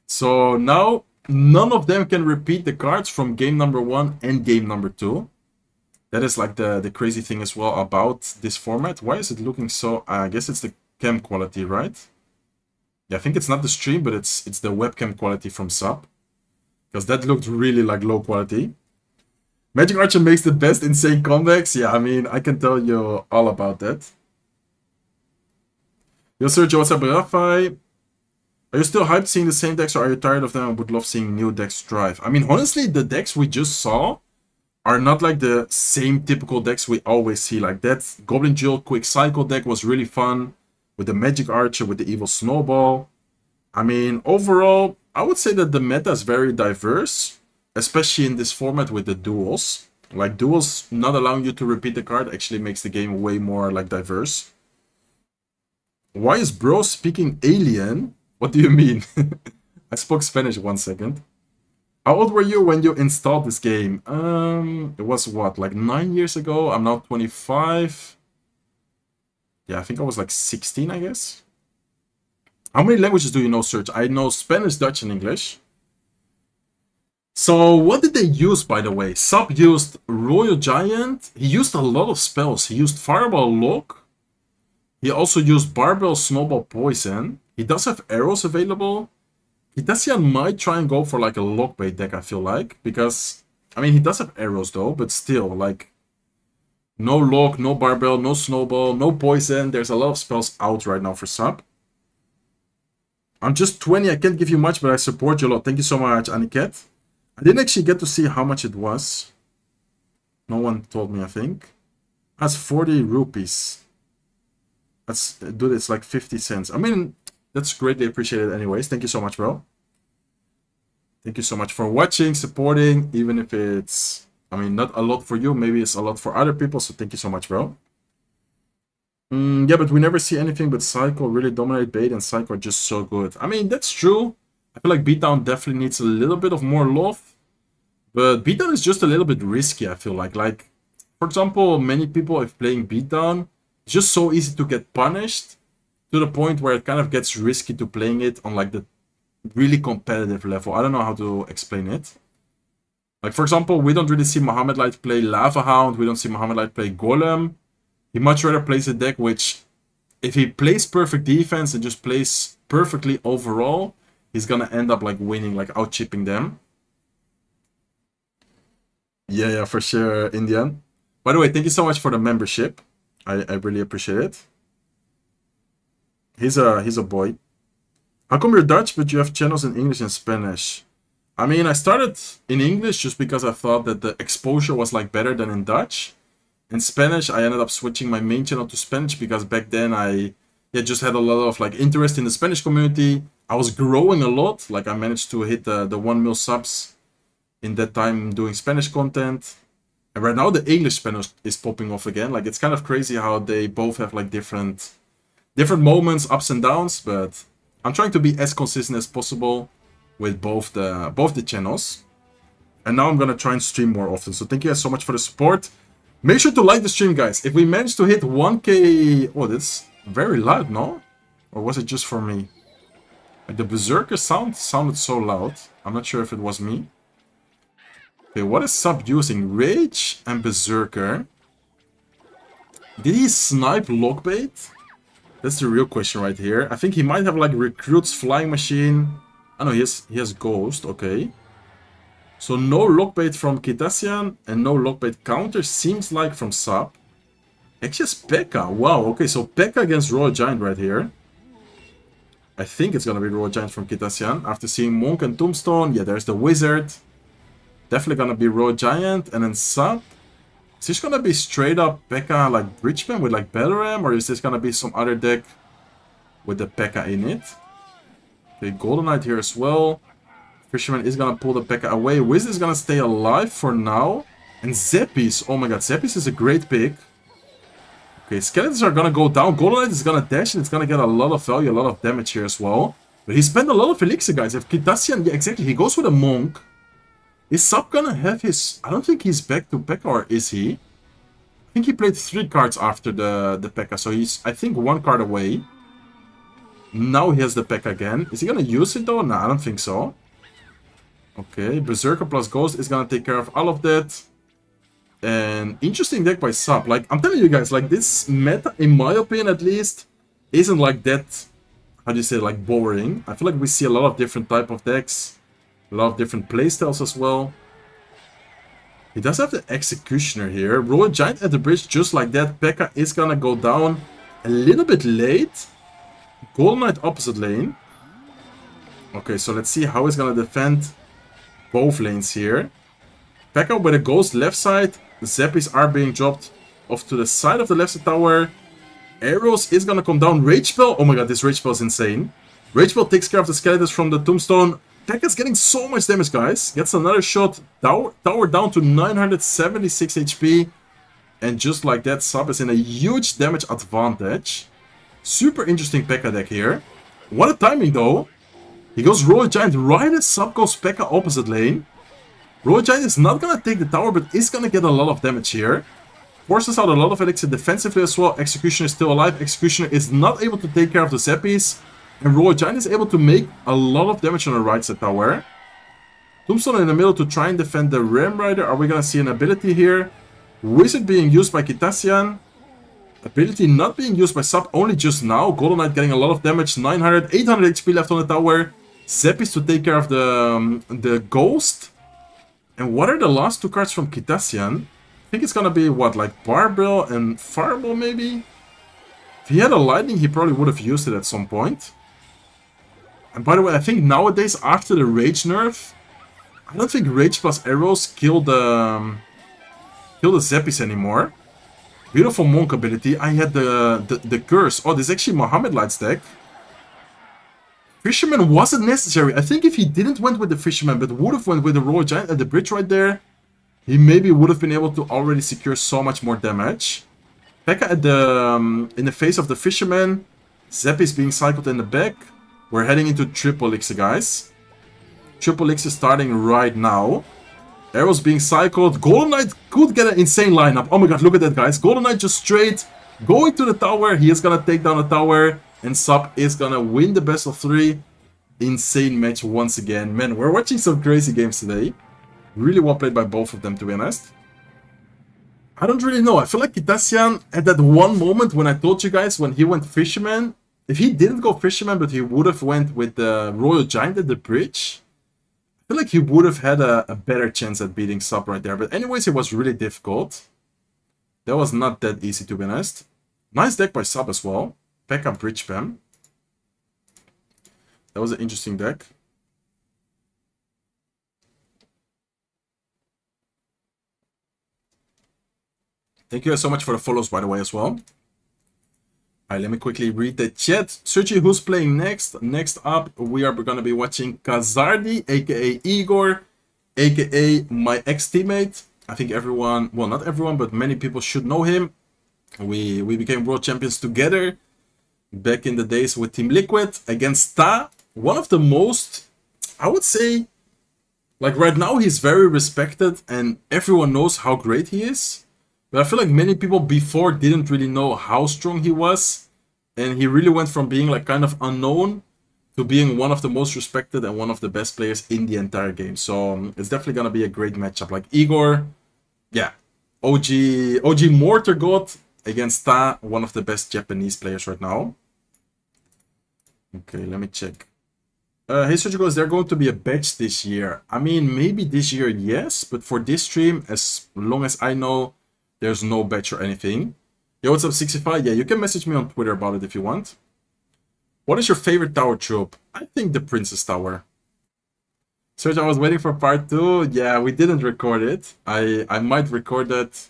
So now none of them can repeat the cards from game number 1 and game number 2. That is like the crazy thing as well about this format. Why is it looking so... I guess it's the cam quality, right? Yeah, I think it's not the stream, but it's the webcam quality from sub. Because that looked really like low quality. Magic Archer makes the best insane comebacks. Yeah, I mean, I can tell you all about that. Yo, Sergio, what's up, Rafai? Are you still hyped seeing the same decks, or are you tired of them and would love seeing new decks thrive? I mean, honestly, the decks we just saw are not like the same typical decks we always see. Like that Goblin Jill Quick Cycle deck was really fun. With the Magic Archer, with the Evil Snowball. I mean, overall, I would say that the meta is very diverse. Especially in this format with the duels. Like, duels not allowing you to repeat the card actually makes the game way more, like, diverse. Why is bro speaking alien? What do you mean? I spoke Spanish 1 second. How old were you when you installed this game? It was what, like 9 years ago? I'm now 25. Yeah, I think I was like 16, I guess. How many languages do you know, Serge? I know Spanish, Dutch, and English. So, what did they use, by the way? Sub used Royal Giant. He used a lot of spells. He used Fireball Lock. He also used Barbell Snowball Poison. He does have arrows available. Hidasian might try and go for like a Lockbait deck, I feel like. Because, I mean, he does have arrows though, but still, like... No Lock, no Barbell, no Snowball, no Poison. There's a lot of spells out right now for sub. I'm just 20, I can't give you much, but I support you a lot. Thank you so much, Aniket. I didn't actually get to see how much it was. No one told me, I think. That's 40 rupees. That's, dude, it's like 50 cents. I mean, that's greatly appreciated anyways. Thank you so much, bro. Thank you so much for watching, supporting, even if it's, I mean, not a lot for you. Maybe it's a lot for other people, so thank you so much, bro. Yeah, but we never see anything but Psycho really dominate bait, and Psycho are just so good. I mean, that's true. I feel like Beatdown definitely needs a little bit of more love. But Beatdown is just a little bit risky, I feel like. Like, for example, many people, if playing Beatdown, it's just so easy to get punished to the point where it kind of gets risky to playing it on, like, the really competitive level. I don't know how to explain it. Like, for example, we don't really see Mohamed Light play Lava Hound. We don't see Mohamed Light play Golem. He much rather plays a deck which, if he plays perfect defense and just plays perfectly overall, he's gonna end up, like, winning, like, out-chipping them. Yeah, for sure, Indian. By the way, thank you so much for the membership. I really appreciate it. He's a boy. How come you're Dutch, but you have channels in English and Spanish? I mean, I started in English just because I thought that the exposure was, like, better than in Dutch. In Spanish, I ended up switching my main channel to Spanish because back then I just had a lot of, like, interest in the Spanish community. I was growing a lot. Like, I managed to hit the 1 mil subs in that time doing Spanish content. And right now the English Spanish is popping off again. Like, it's kind of crazy how they both have, like, different moments, ups and downs, but I'm trying to be as consistent as possible with both the channels. And now I'm gonna try and stream more often. So thank you guys so much for the support. Make sure to like the stream, guys. If we manage to hit 1k... Oh, that's very loud, no? Or was it just for me? Like, the Berserker sounded so loud. I'm not sure if it was me. Okay, what is Sub using? Rage and Berserker. Did he snipe Lockbait? That's the real question right here. I think he might have, like, Recruits, Flying Machine. I know he has Ghost, okay. So no Lockbait from Kitasian and no Lockbait counter, seems like, from Sub. Actually, it's P.E.K.K.A. Wow, okay, so P.E.K.K.A. against Royal Giant right here. I think it's gonna be Royal Giant from Kitasian. After seeing Monk and Tombstone, yeah, there's the Wizard. Definitely gonna be Royal Giant. And then Sub. Is this gonna be straight up P.E.K.K.A. like Bridgeman with, like, Balaram? Or is this gonna be some other deck with the P.E.K.K.A. in it? Okay, Golden Knight here as well. Fisherman is gonna pull the P.E.K.K.A. away. Wizard is gonna stay alive for now. And Zeppis. Oh my god, Zeppis is a great pick. Okay, Skeletons are gonna go down. Golden Knight is gonna dash and it's gonna get a lot of value, a lot of damage here as well. But he spent a lot of elixir, guys. If Kitasian, yeah, exactly, he goes with a Monk. Is Sub gonna have his... I don't think he's back to P.E.K.K.A. or is he? I think he played 3 cards after the P.E.K.K.A. So he's, I think, 1 card away. Now he has the P.E.K.K.A again. Is he gonna use it though? Nah, I don't think so. Okay, Berserker plus Ghost is gonna take care of all of that. And interesting deck by Sub. Like, I'm telling you guys, like, this meta, in my opinion at least, isn't like that, how do you say, like, boring. I feel like we see a lot of different type of decks. A lot of different playstyles as well. He does have the Executioner here. Royal Giant at the bridge, just like that. P.E.K.K.A is gonna go down a little bit late. Golden Knight opposite lane. Okay, so let's see how he's gonna defend both lanes here. P.E.K.K.A with a Ghost left side. The Zappies are being dropped off to the side of the left side tower. Arrows is gonna come down. Rage Spell. Oh my god, this Rage Spell is insane. Rage Spell takes care of the Skeletons from the Tombstone. P.E.K.K.A's getting so much damage, guys. Gets another shot. Tower down to 976 HP. And just like that, Sub is in a huge damage advantage. Super interesting P.E.K.K.A deck here. What a timing, though. He goes Royal Giant right as Sub goes P.E.K.K.A opposite lane. Royal Giant is not going to take the tower, but is going to get a lot of damage here. Forces out a lot of Elixir defensively as well. Executioner is still alive. Executioner is not able to take care of the Zappies. And Royal Giant is able to make a lot of damage on the right side tower. Tombstone in the middle to try and defend the Ram Rider. Are we going to see an ability here? Wizard being used by Kitasian. Ability not being used by Sub, only just now. Golden Knight getting a lot of damage. 900, 800 HP left on the tower. Zappies to take care of the Ghost. And what are the last two cards from Kitasian? I think it's gonna be, what, like Barbell and Fireball, maybe? If he had a Lightning, he probably would have used it at some point. And by the way, I think nowadays, after the Rage nerf, I don't think Rage plus Arrows kill the Zappies anymore. Beautiful Monk ability. I had the Curse. Oh, this is actually Mohammed Light's deck. Fisherman wasn't necessary. I think if he didn't went with the Fisherman, but would have went with the Royal Giant at the bridge right there, he maybe would have been able to already secure so much more damage. P.E.K.K.A at the in the face of the Fisherman. Zappies being cycled in the back. We're heading into Triple Elixir, guys. Triple Elixir starting right now. Arrows being cycled. Golden Knight could get an insane lineup. Oh my god, look at that, guys. Golden Knight just straight going to the tower. He is gonna take down the tower. And Sub is gonna win the best of 3. Insane match once again. Man, we're watching some crazy games today. Really well played by both of them, to be honest. I don't really know. I feel like Kitasian, at that one moment when I told you guys, when he went Fisherman, if he didn't go Fisherman, but he would have went with the Royal Giant at the bridge, I feel like he would have had a better chance at beating Sub right there. But anyways, it was really difficult. That was not that easy, to be honest. Nice deck by Sub as well. P.E.K.K.A bridge spam. That was an interesting deck. Thank you guys so much for the follows, by the way, as well. Alright, let me quickly read the chat. Sergi, who's playing next? Next up, we are going to be watching Kazardi, aka Igor, aka my ex-teammate. I think everyone, well, not everyone, but many people should know him. We became world champions together back in the days with Team Liquid against Ta. One of the most, I would say, like right now he's very respected and everyone knows how great he is. But I feel like many people before didn't really know how strong he was. And he really went from being like kind of unknown to being one of the most respected and one of the best players in the entire game. So it's definitely going to be a great matchup. Like Igor, yeah, OG Mortar God against Ta, one of the best Japanese players right now. Okay, let me check. Hey Surgical, is there going to be a batch this year? I mean, maybe this year, yes. But for this stream, as long as I know, there's no batch or anything. Yo, what's up, 65? Yeah, you can message me on Twitter about it if you want. What is your favorite tower trope? I think the Princess Tower. Serge, I was waiting for part 2. Yeah, we didn't record it. I might record that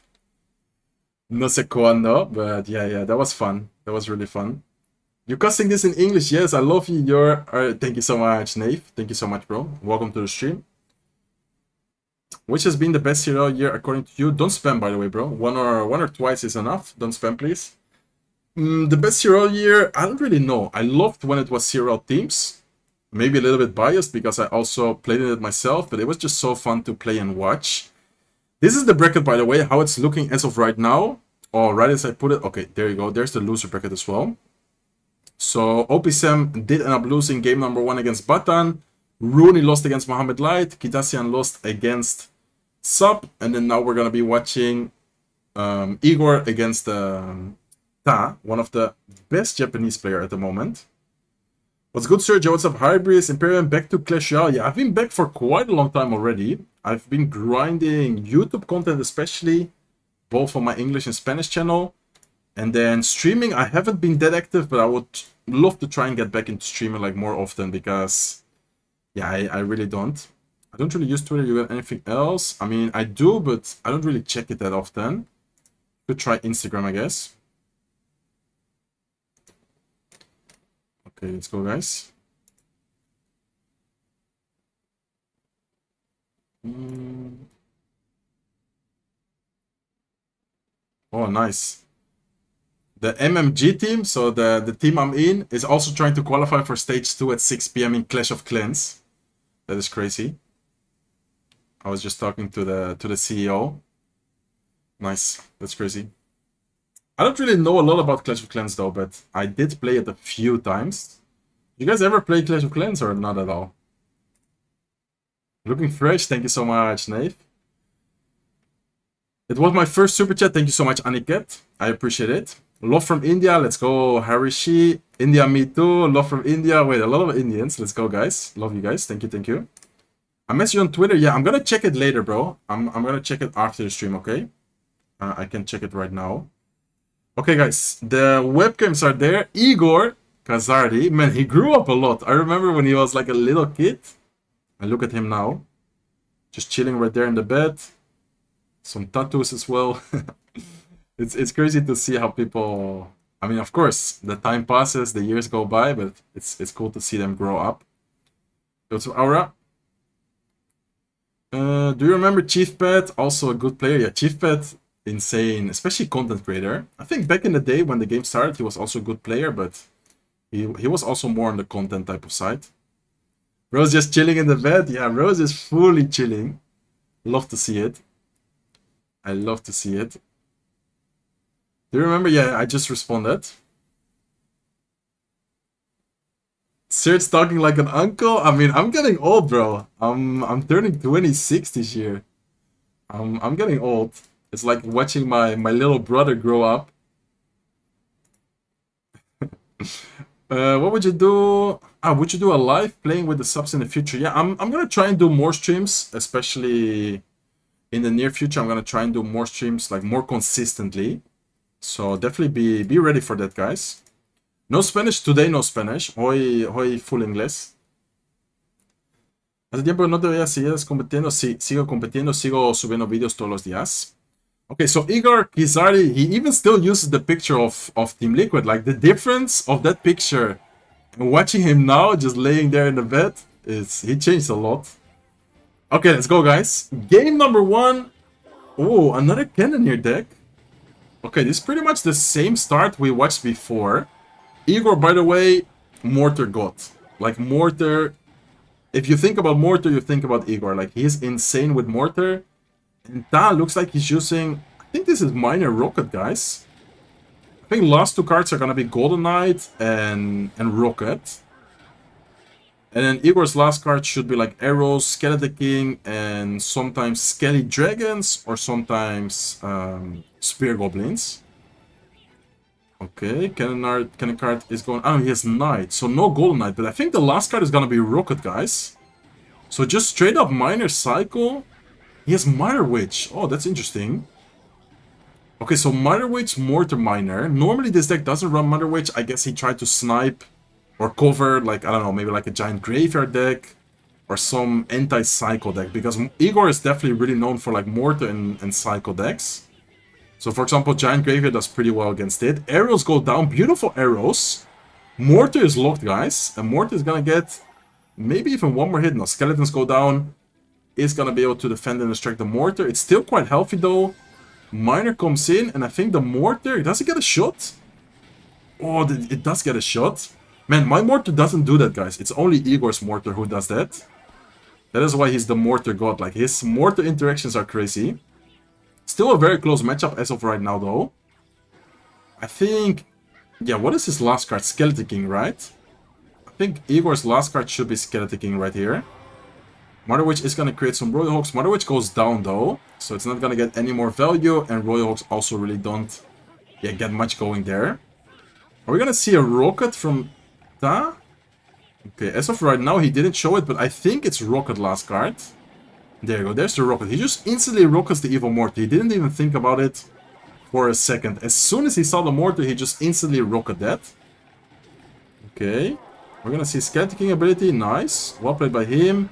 no sé cuándo, but yeah, that was fun. That was really fun. You're casting this in English? Yes, I love you. Thank you so much, Nave. Thank you so much, bro. Welcome to the stream. Which has been the best CRL year according to you? Don't spam, by the way, bro. One or twice is enough. Don't spam, please. The best CRL year, I don't really know. I loved when it was CRL teams. Maybe a little bit biased because I also played it myself, but it was just so fun to play and watch. This is the bracket, by the way, how it's looking as of right now. Oh, right as I put it. Okay, there you go. There's the loser bracket as well. So OPSM did end up losing game number 1 against Batan. Rooney lost against Mohamed Light. Kitasian lost against Sub. And then now we're going to be watching Igor against Ta, one of the best Japanese player at the moment. What's good, Sergio? What's up, Hybris? Imperium, back to Clash Royale. Yeah, I've been back for quite a long time already. I've been grinding YouTube content especially, both on my English and Spanish channel. And then streaming, I haven't been that active, but I would love to try and get back into streaming like more often because, yeah, I really don't. I don't really use Twitter. You got anything else? I mean, I do, but I don't really check it that often. Could try Instagram, I guess. Okay, let's go, guys. Oh, nice. The MMG team, so the team I'm in, is also trying to qualify for stage 2 at 6 PM in Clash of Clans. That is crazy. I was just talking to the CEO. Nice, that's crazy. I don't really know a lot about Clash of Clans though, but I did play it a few times. You guys ever play Clash of Clans or not at all? Looking fresh, thank you so much, Nave. It was my first super chat, thank you so much, Aniket. I appreciate it. Love from India, let's go, Harishi. India, me too. Love from India. Wait, a lot of Indians. Let's go, guys. Love you guys. Thank you, thank you. I messaged you on Twitter. Yeah, I'm gonna check it later, bro. I'm gonna check it after the stream, okay? I can check it right now. Okay, guys, the webcams are there. Igor Kazardi, man, he grew up a lot. I remember when he was like a little kid. And look at him now. Just chilling right there in the bed. Some tattoos as well. It's crazy to see how people... I mean, of course, the time passes, the years go by, but it's cool to see them grow up. Go to Aura. Do you remember Chief Pet? Also a good player. Yeah, Chief Pet, insane, especially content creator. I think back in the day when the game started, he was also a good player, but he was also more on the content type of side. Rose just chilling in the bed. Yeah, Rose is fully chilling. Love to see it. I love to see it. Do you remember? Yeah, I just responded. Serge talking like an uncle. I mean, I'm getting old, bro. I'm turning 26 this year. I'm getting old. It's like watching my little brother grow up. What would you do? Would you do a live playing with the subs in the future? Yeah, I'm gonna try and do more streams, especially in the near future. I'm gonna try and do more streams, like more consistently. So definitely be ready for that, guys. No Spanish today, no Spanish. Hoy full inglés. Hace tiempo que no te veía, sigues compitiendo. Sí, sigo compitiendo, sigo subiendo videos todos los días. Okay, so Igor Kizari, he even still uses the picture of Team Liquid. Like the difference of that picture and watching him now just laying there in the bed, he changed a lot. Okay, let's go, guys. Game number 1. Oh, another Cannoneer deck. Okay, this is pretty much the same start we watched before. Igor, by the way, Mortar God. Like Mortar, if you think about Mortar, you think about Igor. Like he's insane with Mortar. And Ta looks like he's using, I think this is Minor Rocket, guys. I think last 2 cards are gonna be Golden Knight and Rocket. And then Igor's last card should be like Arrows, Skeleton King, and sometimes Skelly Dragons, or sometimes Spear Goblins. Okay, Cannon card is going... Oh, he has Knight, so no Golden Knight. But I think the last card is gonna be Rocket, guys. So just straight up Minor Cycle. He has Minor Witch. Oh, that's interesting. Okay, so Minor Witch, Mortar Minor. Normally this deck doesn't run Minor Witch. I guess he tried to snipe or cover, like, I don't know, maybe like a Giant Graveyard deck or some anti-Cycle deck. Because Igor is definitely really known for like Mortar and Cycle decks. So for example, Giant Graveyard does pretty well against it. Arrows go down, beautiful arrows. Mortar is locked, guys. And Mortar is gonna get maybe even one more hit. No, Skeletons go down. Is gonna be able to defend and distract the Mortar. It's still quite healthy though. Minor comes in, and I think the Mortar, does it get a shot? Oh, it does get a shot. Man, my Mortar doesn't do that, guys. It's only Igor's Mortar who does that. That is why he's the Mortar God. Like, his Mortar interactions are crazy. Still a very close matchup as of right now, though. I think Yeah, what is his last card? Skeleton King, right? I think Igor's last card should be Skeleton King right here. Mother Witch is going to create some Royal Hawks. Mother Witch goes down though, so it's not going to get any more value, and Royal Hawks also really don't get much going there. Are we going to see a Rocket from Ta? Okay, as of right now he didn't show it, but I think it's Rocket last card. There you go, there's the Rocket. He just instantly rockets the Evil Mortar. He didn't even think about it for a second. As soon as he saw the Mortar, he just instantly rocketed that. Okay, we're gonna see Skeleton King ability, nice. Well played by him.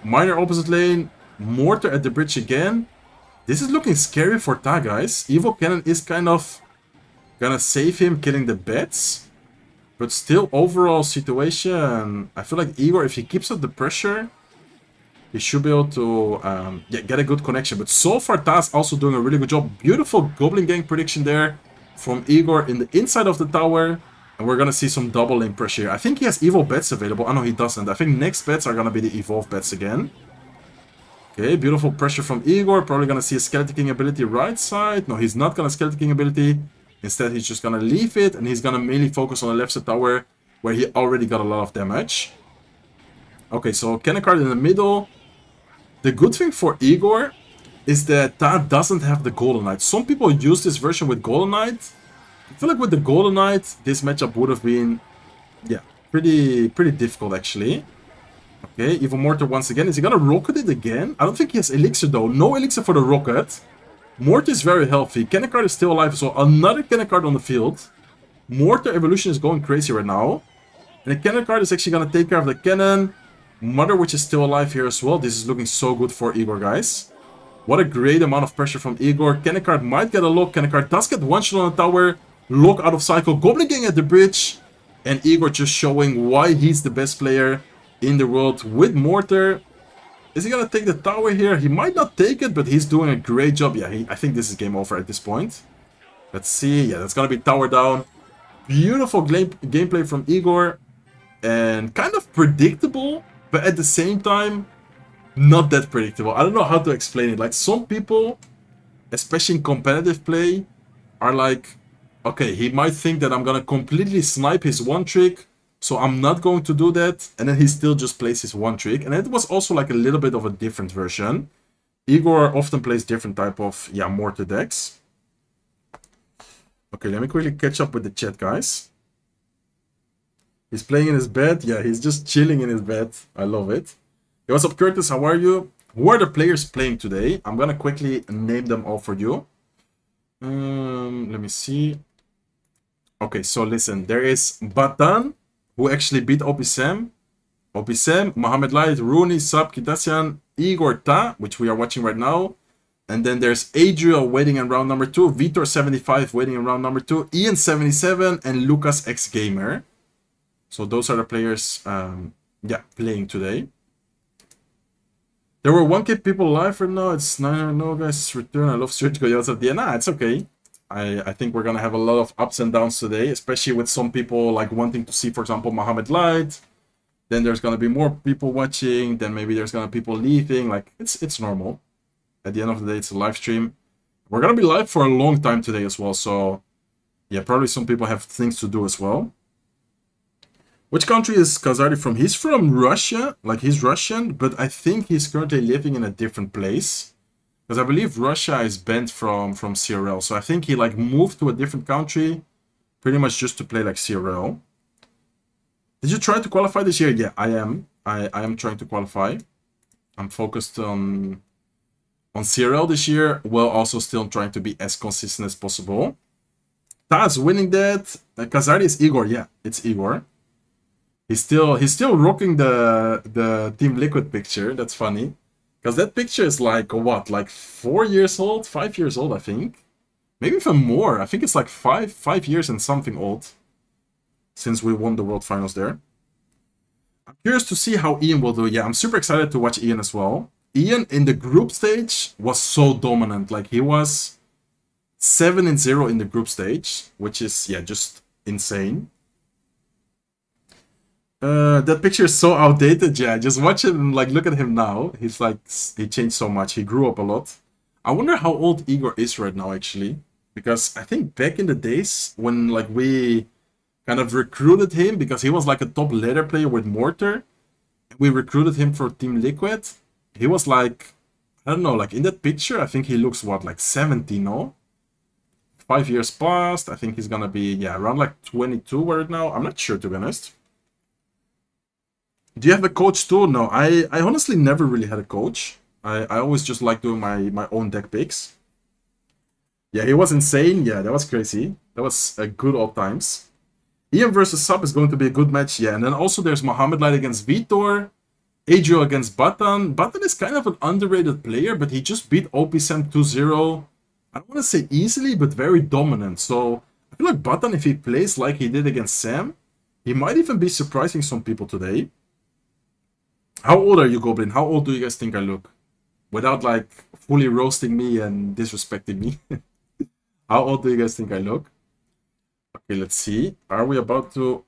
Miner opposite lane, Mortar at the bridge again. This is looking scary for Ta, guys. Evil Cannon is kind of gonna save him killing the bats. But still, overall situation, I feel like Igor, if he keeps up the pressure, he should be able to get a good connection. But so far, Ta's also doing a really good job. Beautiful Goblin Gang prediction there from Igor in the inside of the tower. And we're going to see some double lane pressure here. I think he has Evil Bats available. Oh, no, he doesn't. I think next bets are going to be the Evolve Bats again. Okay, beautiful pressure from Igor. Probably going to see a Skeleton King ability right side. No, he's not going to Skeleton King ability. Instead, he's just going to leave it. And he's going to mainly focus on the left side tower, where he already got a lot of damage. Okay, so cannon card in the middle. The good thing for Igor is that Ta doesn't have the Golden Knight. Some people use this version with Golden Knight. I feel like with the Golden Knight, this matchup would have been, pretty difficult actually. Okay, Evil Mortar once again. Is he gonna rocket it again? I don't think he has Elixir though. No Elixir for the rocket. Mortar is very healthy. Cannon card is still alive, so another cannon card on the field. Mortar evolution is going crazy right now. And the cannon card is actually gonna take care of the cannon. Mother Witch is still alive here as well. This is looking so good for Igor, guys. What a great amount of pressure from Igor. Cannon card might get a lock. Cannon card does get one shot on the tower. Lock out of cycle. Goblin Gang at the bridge. And Igor just showing why he's the best player in the world with Mortar. Is he going to take the tower here? He might not take it, but he's doing a great job. Yeah, I think this is game over at this point. Let's see. Yeah, that's going to be tower down. Beautiful gameplay from Igor. And kind of predictable. But at the same time, not that predictable. I don't know how to explain it. Like, some people, especially in competitive play, are like, okay, he might think that I'm gonna completely snipe his one trick, so I'm not going to do that. And then he still just plays his one trick. And it was also like a little bit of a different version. Igor often plays different type of, Mortar decks. Okay, let me quickly catch up with the chat, guys. He's playing in his bed. Yeah, he's just chilling in his bed. I love it. Hey, what's up, Curtis? How are you? Who are the players playing today? I'm gonna quickly name them all for you. Let me see. Okay, so listen. There is Batan, who actually beat Opisem. Opisem, Mohamed Light, Rooney, Sab, Kitasian, Igor Ta, which we are watching right now. And then there's Adriel waiting in round number 2. Vitor75 waiting in round number 2. Ian77 and Lucas X Gamer. So those are the players, playing today. There were 1K people live right now. It's 900 no guys. Return. I love Surgical. Yeah, it's okay. I think we're gonna have a lot of ups and downs today, especially with some people like wanting to see, for example, Mohamed Light. Then there's gonna be more people watching. Then maybe there's gonna be people leaving. Like it's normal. At the end of the day, it's a live stream. We're gonna be live for a long time today as well. So yeah, probably some people have things to do as well. Which country is Kazari from? He's from Russia, like he's Russian, but I think he's currently living in a different place. Because I believe Russia is banned from CRL, so I think he like moved to a different country, pretty much just to play like CRL. Did you try to qualify this year? Yeah, I am. I am trying to qualify. I'm focused on CRL this year, while also still trying to be as consistent as possible. Taz winning that. Kazari is Igor. Yeah, it's Igor. He's still rocking the Team Liquid picture. That's funny. Because that picture is like, what? Like 4 years old? 5 years old, I think. Maybe even more. I think it's like 5 years and something old. Since we won the World Finals there. I'm curious to see how Ian will do. Yeah, I'm super excited to watch Ian as well. Ian in the group stage was so dominant. Like he was 7-0 in the group stage. Which is, yeah, just insane. That picture is so outdated, yeah. Just watch it and like look at him now. He's like, he changed so much. He grew up a lot. I wonder how old Igor is right now, actually. Because I think back in the days when like we kind of recruited him because he was like a top ladder player with Mortar. We recruited him for Team Liquid. He was like, I don't know, like in that picture, I think he looks, what, like 70, no? 5 years passed. I think he's gonna be, yeah, around like 22 right now. I'm not sure, to be honest. Do you have a coach too? No, I honestly never really had a coach. I always just like doing my own deck picks. Yeah, he was insane. Yeah, that was crazy. That was a good old times. Ian versus Sub is going to be a good match. Yeah, and then also there's Mohamed Light against Vitor. Adrio against Button. Button is kind of an underrated player, but he just beat OP Sam 2-0. I don't want to say easily, but very dominant. So I feel like Button, if he plays like he did against Sam, he might even be surprising some people today. How old are you, Goblin? How old do you guys think I look? Without like fully roasting me and disrespecting me. How old do you guys think I look? Okay, let's see. Are we about to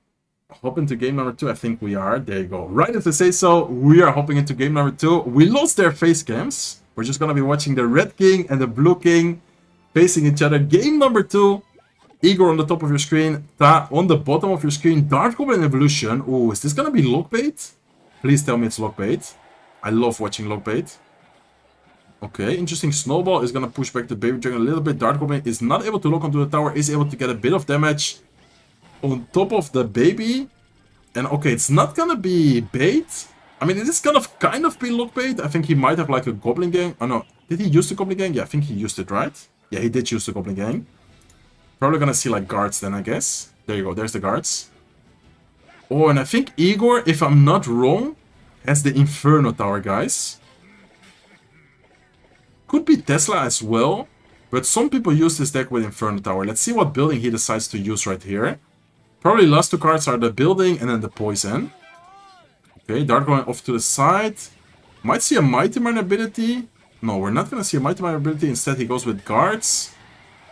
hop into game number 2? I think we are. There you go. Right as I say so, we are hopping into game number 2. We lost their face cams. We're just going to be watching the Red King and the Blue King facing each other. Game number 2. Igor on the top of your screen. Ta on the bottom of your screen. Dark Goblin Evolution. Oh, is this going to be lockbait? Please tell me it's lockbait. I love watching lockbait. Okay, interesting. Snowball is going to push back the Baby Dragon a little bit. Dark Goblin is not able to lock onto the tower. Is able to get a bit of damage on top of the baby. And okay, it's not going to be bait. I mean, it is kind of be lockbait. I think he might have like a Goblin Gang. Oh no, did he use the Goblin Gang? Yeah, I think he used it, right? Yeah, he did use the Goblin Gang. Probably going to see like guards then, I guess. There you go, there's the guards. Oh, and I think Igor, if I'm not wrong, has the Inferno Tower, guys. Could be Tesla as well, but some people use this deck with Inferno Tower. Let's see what building he decides to use right here. Probably last 2 cards are the building and then the poison. Okay, Dart going off to the side. Might see a Mighty Mine ability. No, we're not going to see a Mighty Mine ability. Instead, he goes with guards.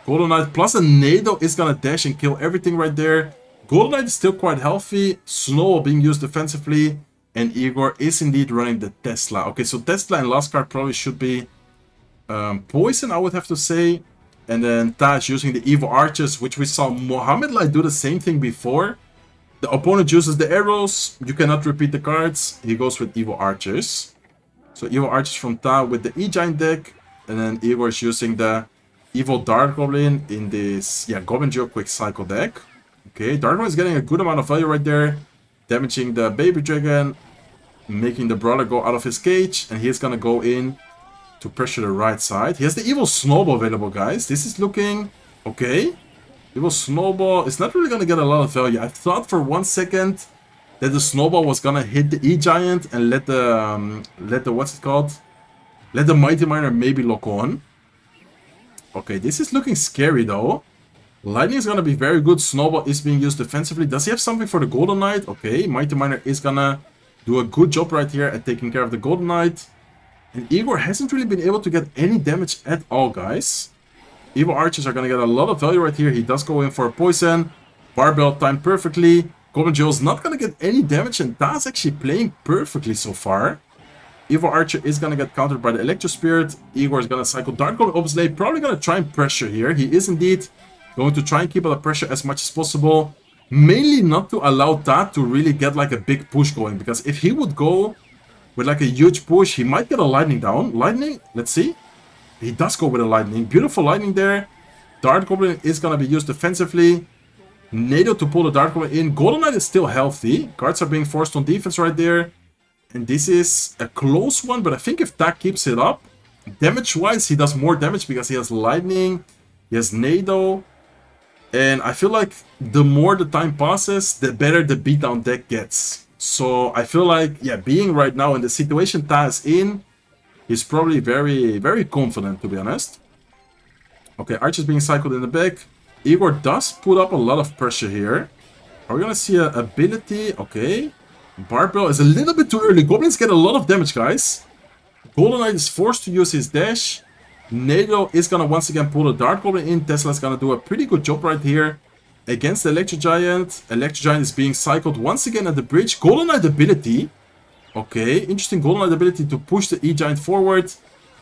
Golden Knight plus a Nado is going to dash and kill everything right there. Golden Knight is still quite healthy. Snow being used defensively. And Igor is indeed running the Tesla. Okay, so Tesla and last card probably should be poison, I would have to say. And then Taj using the Evil Archers, which we saw Mohamed Light do the same thing before. The opponent uses the arrows. You cannot repeat the cards. He goes with Evil Archers. So Evil Archers from Ta with the E-Giant deck. And then Igor is using the Evil Dark Goblin in this, yeah, Goblin Geo Quick Cycle deck. Okay, Dark Goblin is getting a good amount of value right there. Damaging the Baby Dragon. Making the Brawler go out of his cage. And he's gonna go in to pressure the right side. He has the Evil Snowball available, guys. This is looking okay. Evil Snowball is not really going to get a lot of value. I thought for 1 second that the Snowball was going to hit the E-Giant and let the, what's it called? Let the Mighty Miner maybe lock on. Okay, this is looking scary though. Lightning is going to be very good. Snowball is being used defensively. Does he have something for the Golden Knight? Okay, Mighty Miner is going to do a good job right here at taking care of the Golden Knight. And Igor hasn't really been able to get any damage at all, guys. Evil Archers are going to get a lot of value right here. He does go in for a poison. Barbell timed perfectly. Goblin Joe's not going to get any damage, and that's actually playing perfectly so far. Evil Archer is going to get countered by the Electro Spirit. Igor is going to cycle Dark Goblin obviously. Probably going to try and pressure here. He is indeed going to try and keep up the pressure as much as possible. Mainly not to allow that to really get like a big push going. Because if he would go with like a huge push, he might get a Lightning down. Lightning, let's see. He does go with a Lightning. Beautiful Lightning there. Dart Goblin is going to be used defensively. Nado to pull the Dart Goblin in. Golden Knight is still healthy. Guards are being forced on defense right there. And this is a close one, but I think if Tak keeps it up, damage-wise, he does more damage because he has Lightning, he has Nado. And I feel like the more the time passes, the better the beatdown deck gets. So I feel like, yeah, being right now in the situation Ta is in, he's probably very, very confident, to be honest. Okay, Archer's being cycled in the back. Igor does put up a lot of pressure here. Are we going to see an ability? Okay. Barbell is a little bit too early. Goblins get a lot of damage, guys. Golden Knight is forced to use his dash. Nado is going to once again pull the Dart Goblin in. Tesla's going to do a pretty good job right here against the Electro Giant. Electro Giant is being cycled once again at the bridge. Golden Knight ability. Okay, interesting Golden Knight ability to push the E-Giant forward.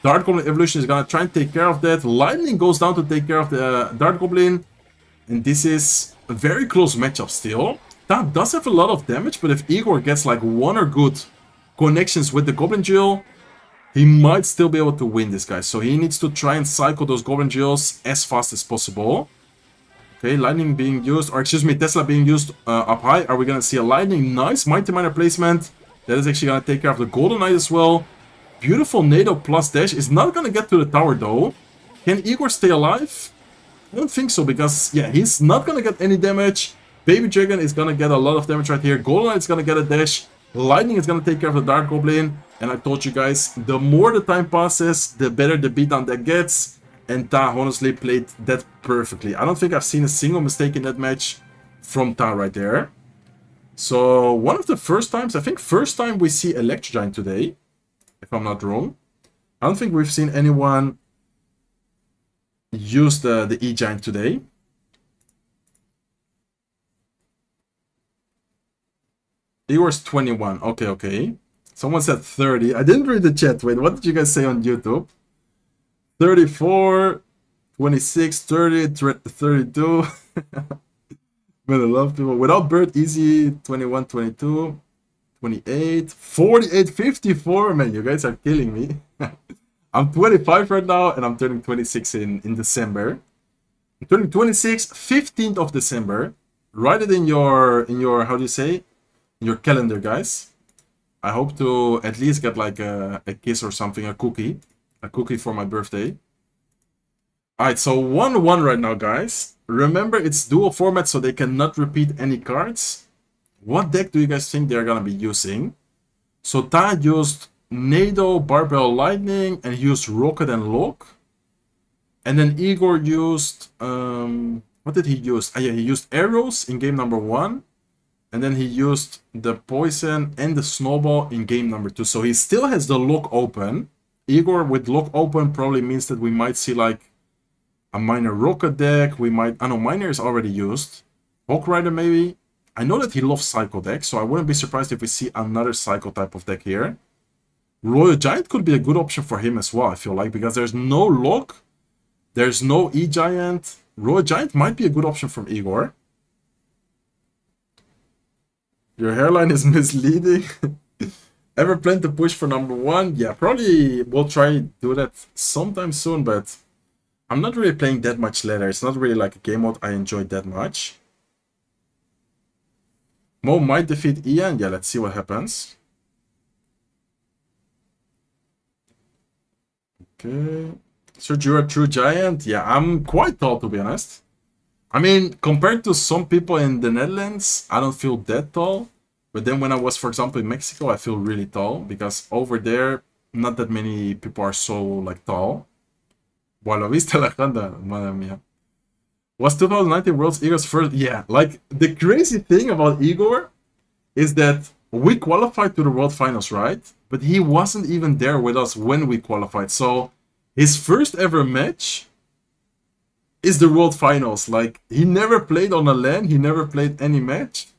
Dart Goblin Evolution is going to try and take care of that. Lightning goes down to take care of the Dart Goblin. And this is a very close matchup still. That does have a lot of damage, but if Igor gets like one or good connections with the Goblin Drill, he might still be able to win this guy. So he needs to try and cycle those Goblin Drills as fast as possible. Okay, Lightning being used, or excuse me, Tesla being used up high. Are we going to see a Lightning? Nice Mighty Miner placement. That is actually going to take care of the Golden Knight as well. Beautiful NATO plus dash. Is not going to get to the tower though. Can Igor stay alive? I don't think so, because, yeah, he's not going to get any damage. Baby Dragon is going to get a lot of damage right here. Golden Knight is going to get a dash. Lightning is going to take care of the Dark Goblin. And I told you guys, the more the time passes, the better the beatdown that gets. And Ta honestly played that perfectly. I don't think I've seen a single mistake in that match from Ta right there. So, one of the first times, I think first time we see Electro Giant today, if I'm not wrong. I don't think we've seen anyone use the E-Giant today. Igor's 21. Okay, okay. Someone said 30. I didn't read the chat. Wait, what did you guys say on YouTube? 34, 26, 30, 32. Man, I love people. Without Bird, easy. 21, 22, 28, 48, 54. Man, you guys are killing me. I'm 25 right now, and I'm turning 26 in December. I'm turning 26, 15th of December. Write it in your how do you say? In your calendar, guys. I hope to at least get like a kiss or something, a cookie for my birthday. Alright, so 1-1 right now, guys. Remember, it's dual format, so they cannot repeat any cards. What deck do you guys think they're gonna be using? So Ta used NATO, Barbell, Lightning, and he used Rocket and Lock. And then Igor used what did he use? Yeah, he used arrows in game number 1. And then he used the poison and the snowball in game number 2. So he still has the lock open. Igor with lock open probably means that we might see like a minor rocket deck. We might, I know miner is already used. Hawk Rider maybe. I know that he loves cycle deck, so I wouldn't be surprised if we see another cycle type of deck here. Royal Giant could be a good option for him as well, I feel like, because there's no lock. There's no E-Giant. Royal Giant might be a good option from Igor. Your hairline is misleading. Ever plan to push for number 1? Yeah, probably we'll try to do that sometime soon, but I'm not really playing that much ladder. It's not really like a game mode I enjoy that much. Mo might defeat Ian. Yeah, let's see what happens. Okay. So you're a true giant? Yeah, I'm quite tall, to be honest. I mean, compared to some people in the Netherlands, I don't feel that tall. But then when I was, for example, in Mexico, I feel really tall. Because over there, not that many people are so, like, tall. Buena vista la janda, madre mía. Was 2019 World's Igor's first? Yeah, like, the crazy thing about Igor is that we qualified to the World Finals, right? But he wasn't even there with us when we qualified. So, his first ever match is the World Finals. Like, he never played on a LAN, he never played any match.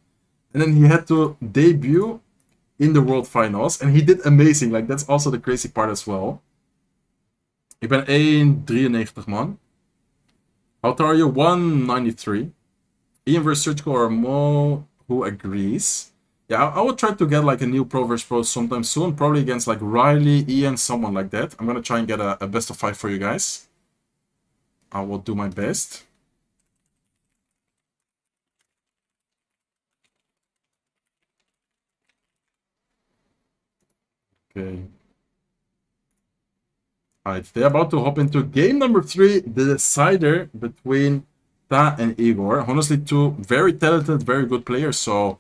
And then he had to debut in the World Finals. And he did amazing. Like, that's also the crazy part as well. Ik ben 1,93 man. How tall are you? 193. Ian vs Surgical or Mo, who agrees? Yeah, I would try to get like a new Pro vs Pro sometime soon. Probably against like Riley, Ian, someone like that. I'm gonna try and get a best of 5 for you guys. I will do my best. Okay. Alright, they're about to hop into game number 3, the decider between Ta and Igor. Honestly, two very talented, very good players, so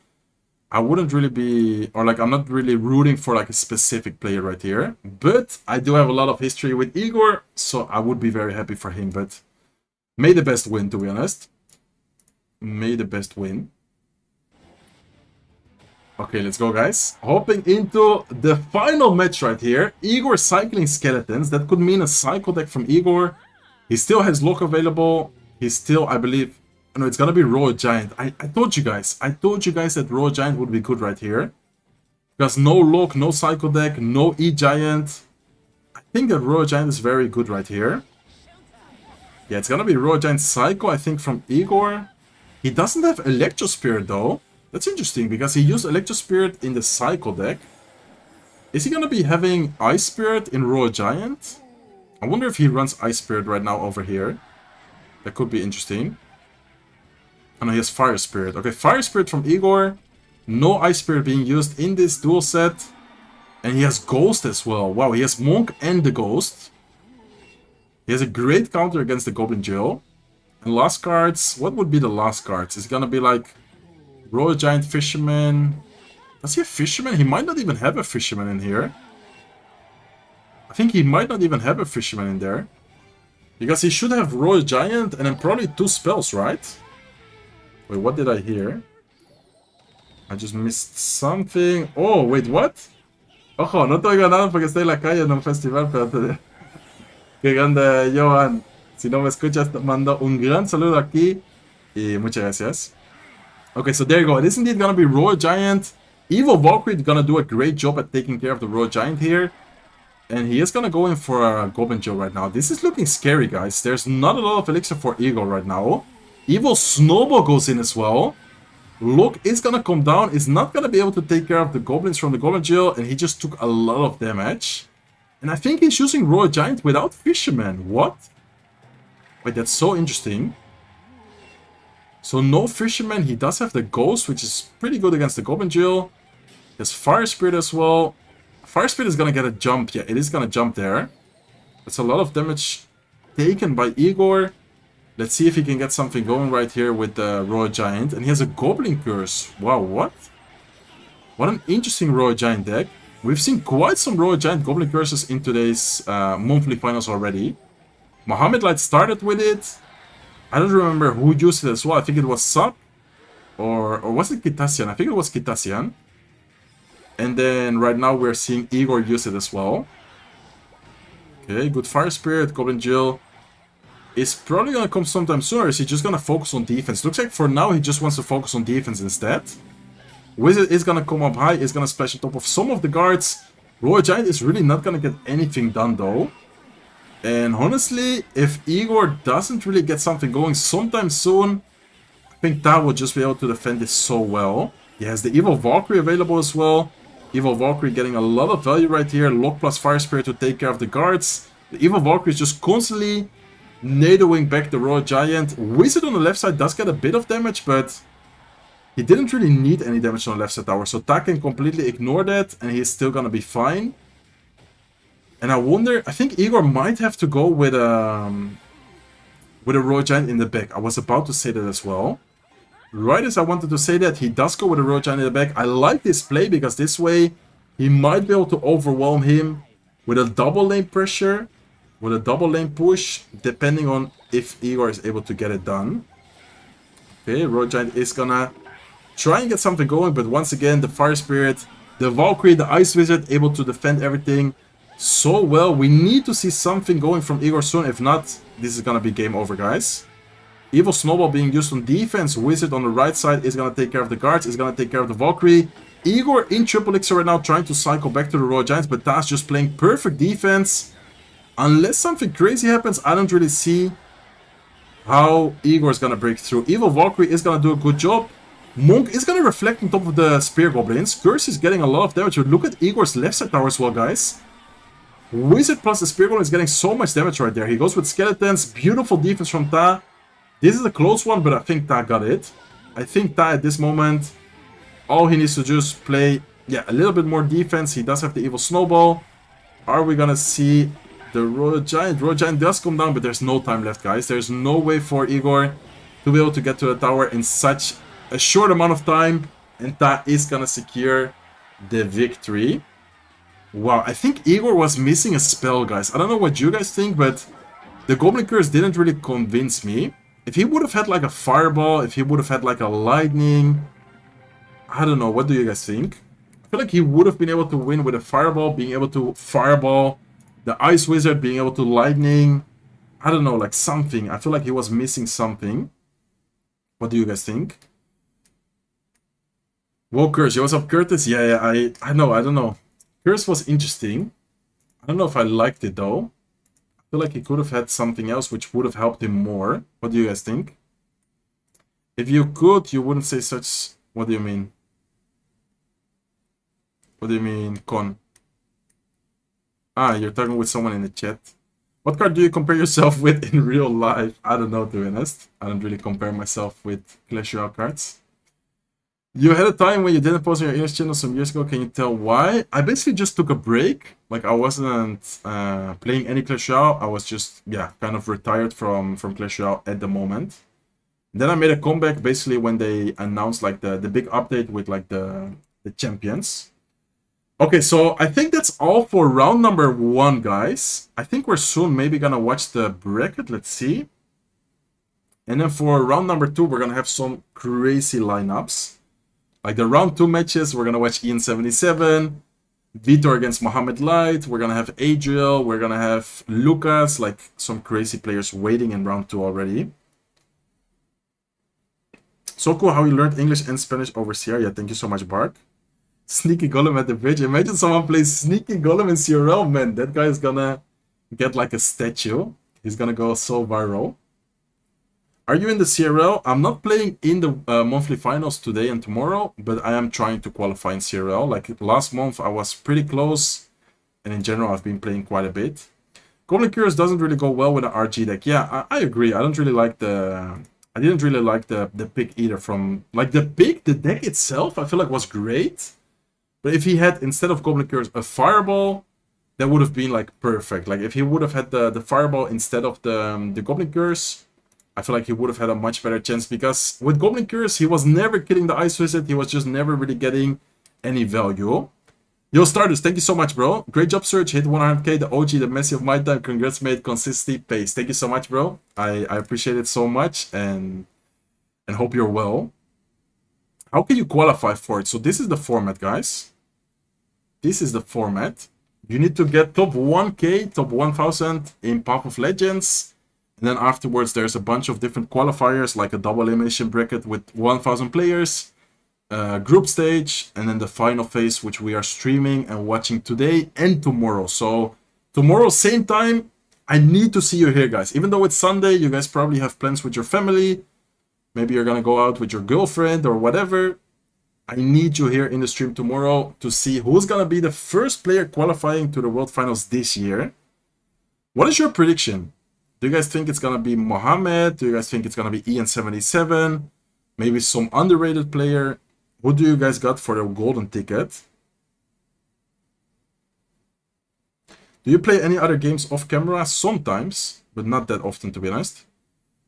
I wouldn't really be, or like I'm not really rooting for like a specific player right here. But I do have a lot of history with Igor, so I would be very happy for him. But may the best win, to be honest. May the best win. Okay, let's go, guys. Hopping into the final match right here. Igor cycling skeletons. That could mean a cycle deck from Igor. He still has lock available. He's still, I believe... No, it's gonna be Royal Giant. I told you guys. I told you guys that Royal Giant would be good right here. Because no lock, no cycle deck, no E-Giant. I think that Royal Giant is very good right here. Yeah, it's gonna be Royal Giant Cycle, I think, from Igor. He doesn't have Electro Spirit though. That's interesting because he used Electro Spirit in the Cycle deck. Is he gonna be having Ice Spirit in Royal Giant? I wonder if he runs Ice Spirit right now over here. That could be interesting. Oh no, he has Fire Spirit. Okay, Fire Spirit from Igor. No Ice Spirit being used in this duel set. And he has Ghost as well. Wow, he has Monk and the Ghost. He has a great counter against the Goblin Jill. And last cards, what would be the last cards? Is it gonna be like Royal Giant Fisherman? Does he have Fisherman? He might not even have a Fisherman in here. I think he might not even have a Fisherman in there. Because he should have Royal Giant and then probably 2 spells, right? Wait, what did I hear? I just missed something. Oh, wait, what? Ojo, no te oigo nada porque estoy en la calle en un festival, pero te... Qué grande, Johan. Si no me escuchas, te mando un gran saludo aquí. Y muchas gracias. Okay, so there you go. It is indeed gonna be Royal Giant. Evil Valkyrie is gonna do a great job at taking care of the Royal Giant here. And he is gonna go in for a Goblin Jill right now. This is looking scary, guys. There's not a lot of elixir for Igor right now. Evil Snowball goes in as well. Look, is gonna come down. Is not gonna be able to take care of the goblins from the Goblin Jill. And he just took a lot of damage. And I think he's using Royal Giant without Fisherman. What? Wait, that's so interesting. So no Fisherman. He does have the Ghost, which is pretty good against the Goblin Jill. He has Fire Spirit as well. Fire Spirit is gonna get a jump. Yeah, it is gonna jump there. That's a lot of damage taken by Igor. Let's see if he can get something going right here with the Royal Giant. And he has a Goblin Curse. Wow, what? What an interesting Royal Giant deck. We've seen quite some Royal Giant Goblin Curses in today's monthly finals already. Mohammed Light started with it. I don't remember who used it as well. I think it was Sub. Or was it Kitasian? I think it was Kitasian. And then right now we're seeing Igor use it as well. Okay, good Fire Spirit. Goblin Jill is probably going to come sometime sooner. Is he just going to focus on defense? Looks like for now he just wants to focus on defense instead. Wizard is going to come up high. Is going to splash on top of some of the guards. Royal Giant is really not going to get anything done though. And honestly, if Igor doesn't really get something going sometime soon, I think that will just be able to defend this so well. He has the Evil Valkyrie available as well. Evil Valkyrie getting a lot of value right here. Lock plus Fire Spirit to take care of the guards. The Evil Valkyrie is just constantly nadoing back the Royal Giant. Wizard on the left side does get a bit of damage, but he didn't really need any damage on the left side tower. So Ta can completely ignore that, and he's still gonna be fine. And I wonder, I think Igor might have to go with a Royal Giant in the back. I was about to say that as well. Right as I wanted to say that, he does go with a Royal Giant in the back. I like this play because this way he might be able to overwhelm him with a double lane pressure, with a double lane push, depending on if Igor is able to get it done. Okay, Royal Giant is gonna try and get something going, but once again, the Fire Spirit, the Valkyrie, the Ice Wizard, able to defend everything so well. We need to see something going from Igor soon. If not, this is gonna be game over, guys. Evil Snowball being used on defense. Wizard on the right side is gonna take care of the guards, is gonna take care of the Valkyrie. Igor in triple elixir right now, trying to cycle back to the Royal Giants, but Ta's just playing perfect defense. Unless something crazy happens, I don't really see how Igor is gonna break through. Evil Valkyrie is gonna do a good job. Monk is gonna reflect on top of the Spear Goblins. Curse is getting a lot of damage. But look at Igor's left side tower as well, guys. Wizard plus the Spear Goblin is getting so much damage right there. He goes with Skeletons. Beautiful defense from Ta. This is a close one, but I think Ta got it. I think Ta at this moment, all he needs to just play, yeah, a little bit more defense. He does have the Evil Snowball. Are we gonna see the Royal Giant? Royal Giant does come down, but there's no time left, guys. There's no way for Igor to be able to get to the tower in such a short amount of time. And Ta is gonna secure the victory. Wow, I think Igor was missing a spell, guys. I don't know what you guys think, but the Goblin Curse didn't really convince me. If he would have had like a Fireball, if he would have had like a Lightning, I don't know, what do you guys think? I feel like he would have been able to win with a Fireball, being able to Fireball, the Ice Wizard being able to Lightning. I don't know, like something. I feel like he was missing something. What do you guys think? Whoa, Curse, what's up, Curtis? Yeah, I know, I don't know. Curse was interesting. I don't know if I liked it though. I feel like he could have had something else which would have helped him more. What do you guys think? If you could, you wouldn't say such... What do you mean? What do you mean, con? Ah, you're talking with someone in the chat. What card do you compare yourself with in real life? I don't know, to be honest. I don't really compare myself with Clash Royale cards. You had a time when you didn't post on your English channel some years ago. Can you tell why? I basically just took a break. Like, I wasn't playing any Clash Royale. I was just, yeah, kind of retired from Clash Royale at the moment. Then I made a comeback basically when they announced like the big update with like the champions. Okay, so I think that's all for round number 1, guys. I think we're soon maybe gonna watch the bracket. Let's see. And then for round number 2, we're gonna have some crazy lineups. Like the round 2 matches, we're gonna watch Ian 77, Vitor against Mohamed Light. We're gonna have Adriel. We're gonna have Lucas. Like some crazy players waiting in round 2 already. So cool how you learned English and Spanish over CRL. Yeah, thank you so much, Bark. Sneaky Golem at the bridge. Imagine someone plays Sneaky Golem in CRL, man. That guy is gonna get like a statue. He's gonna go so viral. Are you in the CRL? I'm not playing in the monthly finals today and tomorrow, but I am trying to qualify in CRL. Like last month, I was pretty close. And in general, I've been playing quite a bit. Goblin Curious doesn't really go well with an RG deck. Yeah, I agree. I don't really like the... I didn't really like the pick either from... Like the pick, the deck itself, I feel like was great. But if he had, instead of Goblin Curious, a Fireball, that would have been like perfect. Like if he would have had the Fireball instead of the Goblin Curious, I feel like he would have had a much better chance. Because with Goblin Curious, he was never killing the Ice Wizard. He was just never really getting any value. Yo, Stardust, thank you so much, bro. Great job, Serge. Hit 100k, the OG, the Messi of my time. Congrats, mate. Consistency pays. Thank you so much, bro. I appreciate it so much and hope you're well. How can you qualify for it? So this is the format, guys. This is the format. You need to get top 1k, top 1000 in Path of Legends. And then afterwards, there's a bunch of different qualifiers, like a double elimination bracket with 1000 players. Group stage, and then the final phase, which we are streaming and watching today and tomorrow. So tomorrow, same time, I need to see you here, guys. Even though it's Sunday, you guys probably have plans with your family. Maybe you're gonna go out with your girlfriend or whatever. I need you here in the stream tomorrow to see who's gonna be the first player qualifying to the World Finals this year. What is your prediction? Do you guys think it's gonna be Mohamed? Do you guys think it's gonna be Ian 77? Maybe some underrated player? What do you guys got for the golden ticket? Do you play any other games off camera? Sometimes, but not that often, to be honest.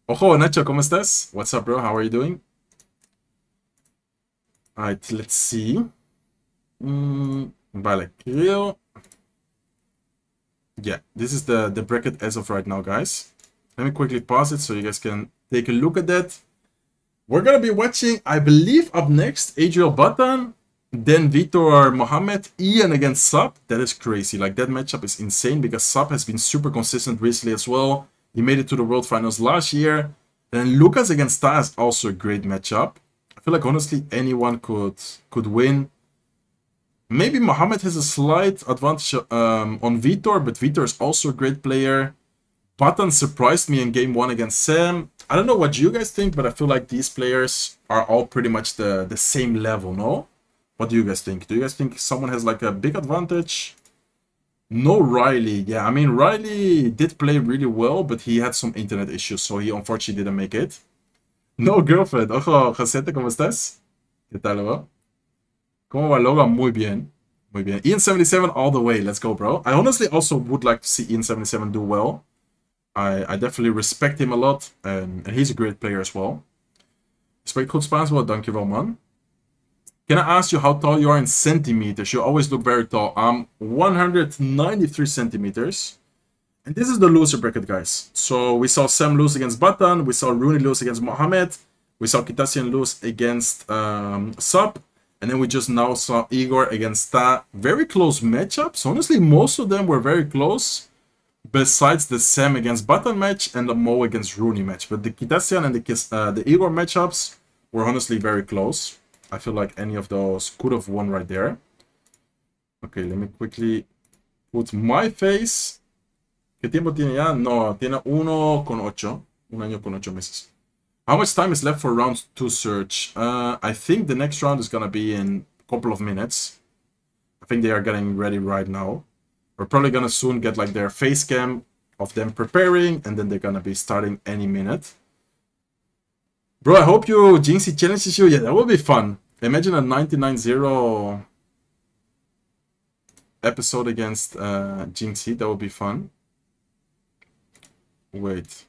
Ojo, Nacho, ¿cómo estás? What's up, bro? How are you doing? Alright, let's see. Vale, creo... Yeah, this is the bracket as of right now, guys. Let me quickly pause it so you guys can take a look at that. We're gonna be watching, I believe, up next, Adriel Button, then Vitor Mohamed, Ian against Sub. That is crazy. Like, that matchup is insane because Sub has been super consistent recently as well. He made it to the World Finals last year. Then Lucas against Ta is also a great matchup. I feel like, honestly, anyone could win. Maybe Mohamed has a slight advantage on Vitor, but Vitor is also a great player. Button surprised me in game 1 against Sam. I don't know what you guys think, but I feel like these players are all pretty much the same level, no? What do you guys think? Do you guys think someone has like a big advantage? No Riley. Yeah, I mean, Riley did play really well, but he had some internet issues, so he unfortunately didn't make it. No girlfriend. Ojo, Jacete, ¿cómo estás? ¿Qué tal, bro? ¿Cómo va, Logan? Muy bien. Muy bien. Ian 77 all the way. Let's go, bro. I honestly also would like to see Ian 77 do well. I definitely respect him a lot, and he's a great player as well. Spreek goed Spaans wel, dankjewel man. Can I ask you how tall you are in centimeters? You always look very tall. I'm 193 centimeters. And this is the loser bracket, guys. So we saw Sam lose against Button. We saw Rooney lose against Mohamed. We saw Kitasian lose against Sub. And then we just now saw Igor against Ta. Very close matchups. Honestly, most of them were very close. Besides the Sam against Button match and the Mo against Rooney match. But the Kitasian and the Igor matchups were honestly very close. I feel like any of those could have won right there. Okay, let me quickly put my face. ¿Qué tiempo tiene ya? No, tiene 1 con 8. 1 año con 8 meses. How much time is left for round 2 search? I think the next round is gonna be in a couple of minutes. I think they are getting ready right now. We're probably gonna soon get like their face cam of them preparing, and then they're gonna be starting any minute. Bro, I hope you Jinxie challenges you. Yeah, that will be fun. Imagine a 99-0 episode against Jinxie. That would be fun. Wait.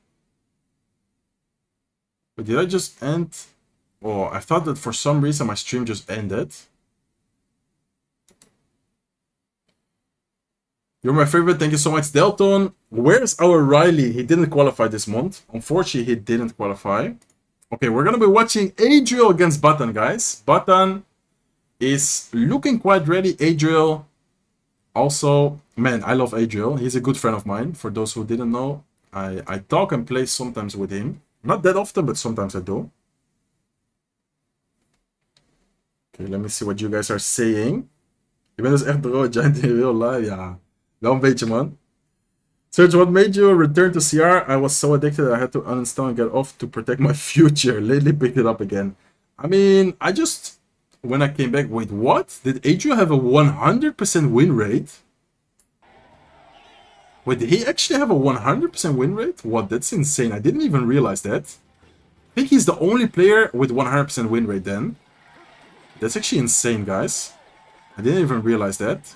But did I just end? Oh, I thought that for some reason my stream just ended. You're my favorite. Thank you so much, Delton. Where's our Riley? He didn't qualify this month. Unfortunately, he didn't qualify. Okay, we're going to be watching Adriel against Button, guys. Button is looking quite ready. Adriel also, man, I love Adriel. He's a good friend of mine. For those who didn't know, I talk and play sometimes with him. Not that often, but sometimes I do. Okay, let me see what you guys are saying. Je bent dus echt bro, Giant in real life. Ja, wel een beetje, man. Serge, what made you return to CR? I was so addicted I had to uninstall and get off to protect my future. Lately picked it up again. I mean, I just... When I came back... Wait, what? Did Adriel have a 100% win rate? Wait, did he actually have a 100% win rate? What? That's insane. I didn't even realize that. I think he's the only player with 100% win rate then. That's actually insane, guys. I didn't even realize that.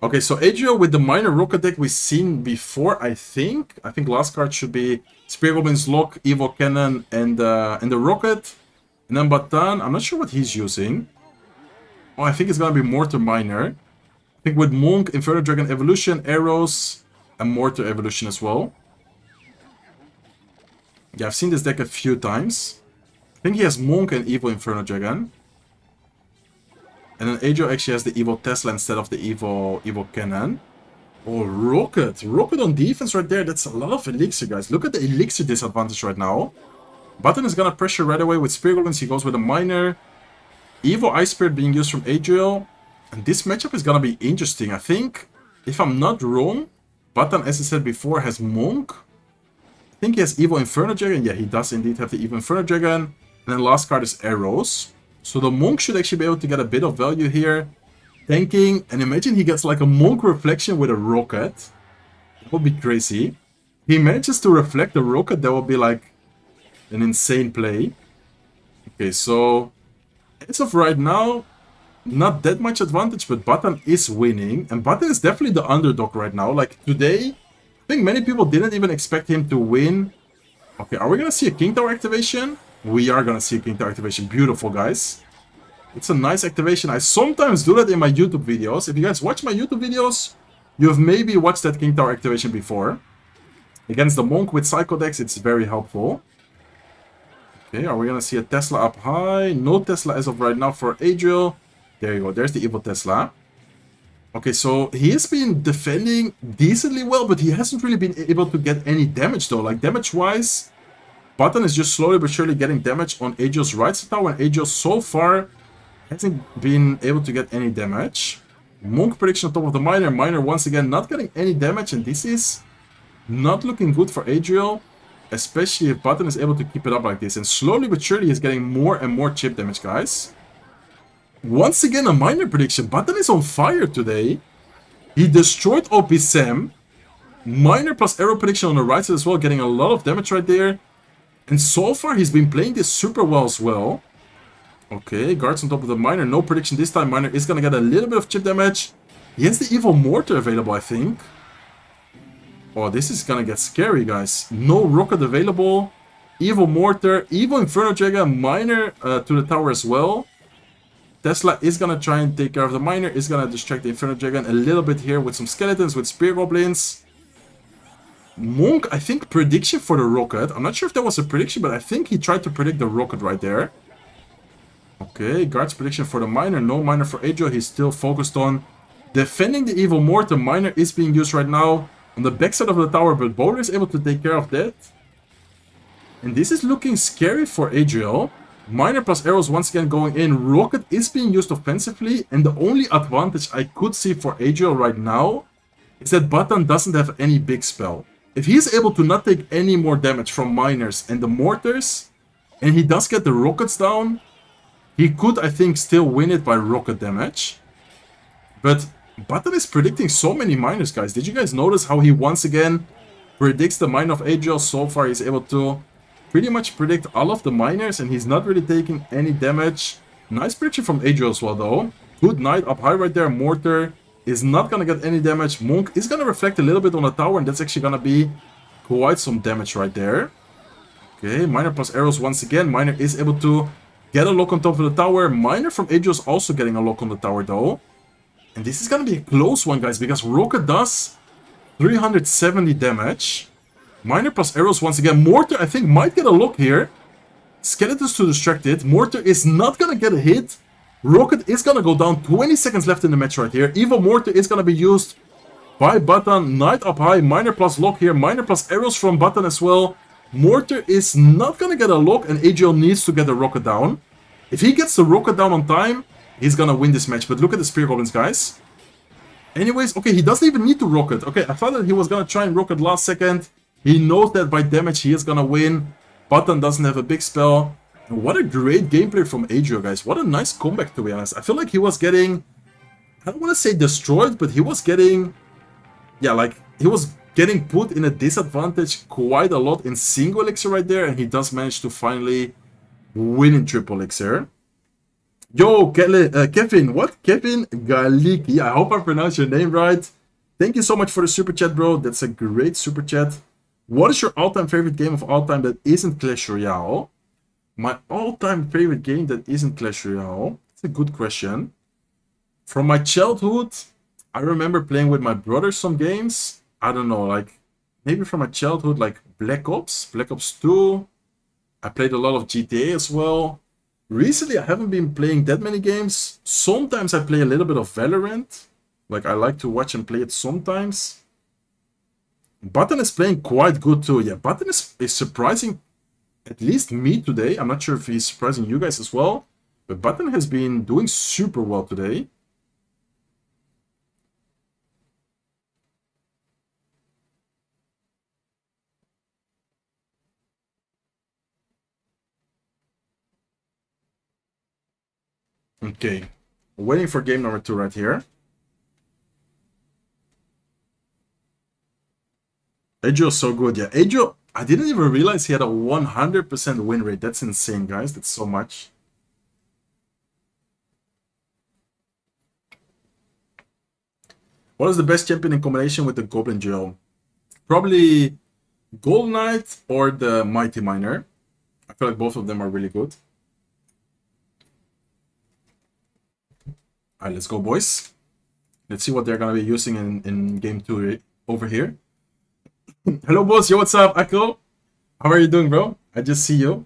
Okay, so Adriel with the minor rocket deck we've seen before, I think. I think last card should be Spear Goblin's Lock, Evil Cannon, and the rocket. And then Batan, I'm not sure what he's using. Oh, I think it's gonna be Mortar Minor. I think with Monk, Inferno Dragon Evolution, Arrows, and Mortar Evolution as well. Yeah, I've seen this deck a few times. I think he has Monk and Evil Inferno Dragon. And then Adriel actually has the Evil Tesla instead of the Evil Cannon. Oh, Rocket. Rocket on defense right there. That's a lot of Elixir, guys. Look at the Elixir disadvantage right now. Button is gonna pressure right away with Spear Goblins. He goes with a Minor. Evil Ice Spirit being used from Adriel. And this matchup is gonna be interesting. I think, if I'm not wrong, Button, as I said before, has Monk. I think he has Evil Inferno Dragon. Yeah, he does indeed have the Evil Inferno Dragon. And then last card is Arrows. So the Monk should actually be able to get a bit of value here. Tanking. And imagine he gets like a Monk Reflection with a Rocket. That would be crazy. He manages to reflect the Rocket. That would be like an insane play. Okay, so as of right now, not that much advantage, but Button is winning. And Button is definitely the underdog right now. Like today, I think many people didn't even expect him to win. Okay, are we going to see a King Tower activation? We are going to see a King Tower activation. Beautiful, guys. It's a nice activation. I sometimes do that in my YouTube videos. If you guys watch my YouTube videos, you have maybe watched that King Tower activation before. Against the Monk with Psycho decks, it's very helpful. Okay, are we going to see a Tesla up high? No Tesla as of right now for Adriel. There you go. There's the Evil Tesla. Okay, so he has been defending decently well, but he hasn't really been able to get any damage though. Like damage-wise, Button is just slowly but surely getting damage on Adriel's right side tower, and Adriel so far hasn't been able to get any damage. Monk prediction on top of the Minor. Minor once again not getting any damage, and this is not looking good for Adriel, especially if Button is able to keep it up like this. And slowly but surely he's getting more and more chip damage, guys. Once again, a Minor prediction. Button is on fire today. He destroyed OP Sam. Minor plus arrow prediction on the right side as well, getting a lot of damage right there. And so far, he's been playing this super well as well. Okay, guards on top of the Minor. No prediction this time. Minor is going to get a little bit of chip damage. He has the Evil Mortar available, I think. Oh, this is going to get scary, guys. No Rocket available. Evil Mortar. Evil Inferno Dragon. Minor to the tower as well. Tesla is going to try and take care of the Minor. Is going to distract the Inferno Dragon a little bit here with some skeletons, with Spear Goblins. Monk, I think, prediction for the Rocket. I'm not sure if that was a prediction, but I think he tried to predict the Rocket right there. Okay, guards prediction for the Minor. No Minor for Adriel. He's still focused on defending the Evil Mortar. Minor is being used right now on the backside of the tower, but Bowler is able to take care of that. And this is looking scary for Adriel. Minor plus arrows once again going in. Rocket is being used offensively, and the only advantage I could see for Adriel right now is that Button doesn't have any big spell. If he is able to not take any more damage from Miners and the Mortars, and he does get the rockets down, he could, I think, still win it by rocket damage. But Button is predicting so many miners, guys. Did you guys notice how he once again predicts the mine of Adriel? So far, he's able to pretty much predict all of the miners, and he's not really taking any damage. Nice prediction from Adriel as well, though. Good Knight up high right there. Mortar is not going to get any damage. Monk is going to reflect a little bit on the tower, and that's actually going to be quite some damage right there. Okay, Miner plus arrows once again. Miner is able to get a lock on top of the tower. Miner from Adriel is also getting a lock on the tower, though. And this is going to be a close one, guys, because Rocket does 370 damage. Miner plus arrows once again. Mortar, I think, might get a lock here. Skeletons to distract it. Mortar is not going to get a hit. Rocket is going to go down. 20 seconds left in the match right here. Evil Mortar is going to be used by Button. Knight up high. Miner plus lock here. Miner plus arrows from Button as well. Mortar is not going to get a lock, and Adriel needs to get the rocket down. If he gets the rocket down on time, he's going to win this match. But look at the Spear Goblins, guys. Anyways, okay, he doesn't even need to rocket. Okay, I thought that he was going to try and rocket last second. He knows that by damage he is going to win. Button doesn't have a big spell. And what a great gameplay from Adriel, guys. What a nice comeback, to be honest. I feel like he was getting, I don't want to say destroyed, but he was getting, yeah, like, he was getting put in a disadvantage quite a lot in single elixir right there. And he does manage to finally win in triple elixir. Yo, Kevin, what? Kevin Galiki. I hope I pronounced your name right. Thank you so much for the super chat, bro. That's a great super chat. What is your all-time favorite game of all time that isn't Clash Royale? My all-time favorite game that isn't Clash Royale? That's a good question. From my childhood, I remember playing with my brother some games. I don't know, like, maybe from my childhood, like Black Ops 2. I played a lot of GTA as well. Recently, I haven't been playing that many games. Sometimes I play a little bit of Valorant. Like, I like to watch and play it sometimes. Button is playing quite good too. Yeah, Button is surprising at least me today. I'm not sure if he's surprising you guys as well. But Button has been doing super well today. Okay, waiting for game number 2 right here. Adriel's so good, yeah. Adriel, I didn't even realize he had a 100% win rate. That's insane, guys. That's so much. What is the best champion in combination with the Goblin Duel? Probably Gold Knight or the Mighty Miner. I feel like both of them are really good. Alright, let's go, boys. Let's see what they're going to be using in game 2 over here. Hello, boss. Yo, what's up, Akko? How are you doing, bro? I just see you.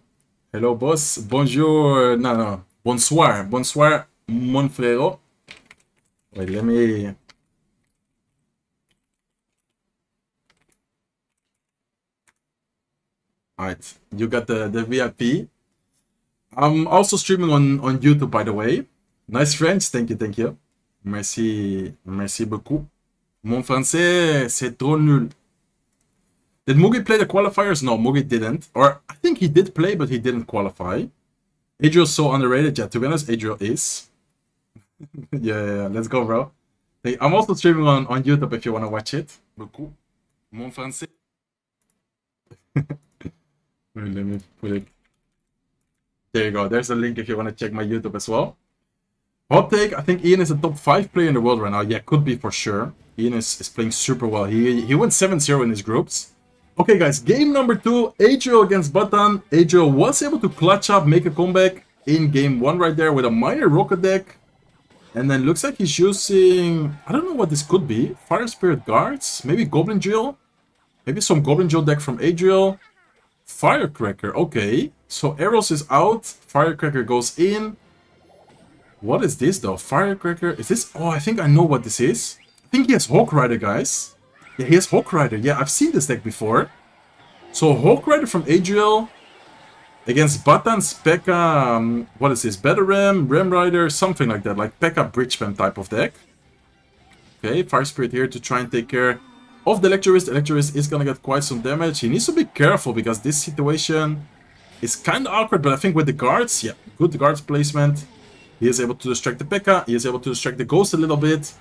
Hello, boss. Bonjour. No. Bonsoir. Bonsoir, mon frère. Wait, let me... Alright, you got the VIP. I'm also streaming on YouTube, by the way. Nice French. Thank you. Merci beaucoup. Mon français, c'est trop nul. Did Mugi play the qualifiers? No, Mugi didn't. Or I think he did play, but he didn't qualify. Adriel's so underrated. Yeah, to be honest, Adriel is. yeah, let's go, bro. Hey, I'm also streaming on YouTube if you want to watch it. Beaucoup. Mon français. Let me put it. There you go. There's a link if you want to check my YouTube as well. Hot take, I think Ian is a top 5 player in the world right now. Yeah, could be for sure. Ian is playing super well. He went 7-0 in his groups. Okay, guys, game number 2, Adriel against Button. Adriel was able to clutch up, make a comeback in game 1 right there with a minor rocket deck. And then looks like he's using, I don't know what this could be. Fire Spirit Guards, maybe Goblin Drill. Maybe some Goblin Drill deck from Adriel. Firecracker, okay. So Arrows is out, Firecracker goes in. What is this though? Firecracker, is this, oh, I think I know what this is. I think he has Hawk Rider, guys. Yeah, he has Hawk Rider. Yeah, I've seen this deck before. So Hawk Rider from Adriel against Button's P.E.K.K.A. What is this? Better Ram Rider, something like that. Like P.E.K.K.A. Bridge Spam type of deck. Okay, Fire Spirit here to try and take care of the Electrowist. The Electrowist is gonna get quite some damage. He needs to be careful because this situation is kind of awkward, but I think with the guards, yeah, good guards placement. He is able to distract the P.E.K.K.A. He is able to distract the Ghost a little bit.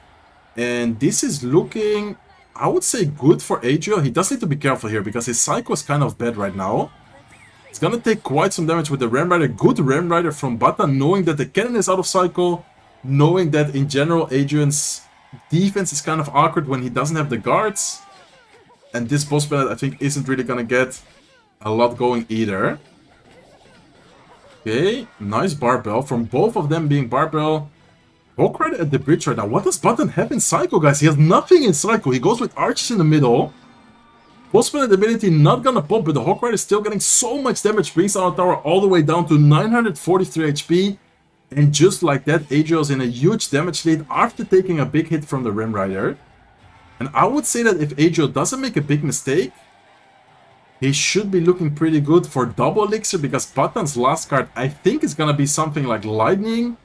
And this is looking, I would say, good for Adriel. He does need to be careful here because his Psycho is kind of bad right now. It's gonna take quite some damage with the Ram Rider. Good Ram Rider from Bata, knowing that the cannon is out of cycle, knowing that in general Adrian's defense is kind of awkward when he doesn't have the guards. And this boss battle, I think, isn't really gonna get a lot going either. Okay, nice barbell from both of them being barbell. Hawk Rider at the bridge right now. What does Button have in Psycho, guys? He has nothing in Psycho. He goes with arches in the middle. Post-minute ability not gonna pop, but the Hawk Rider is still getting so much damage. Brings our tower all the way down to 943 HP. And just like that, Adriel's in a huge damage lead after taking a big hit from the Rim Rider. And I would say that if Adriel doesn't make a big mistake, he should be looking pretty good for double elixir, because Button's last card, I think, is gonna be something like Lightning.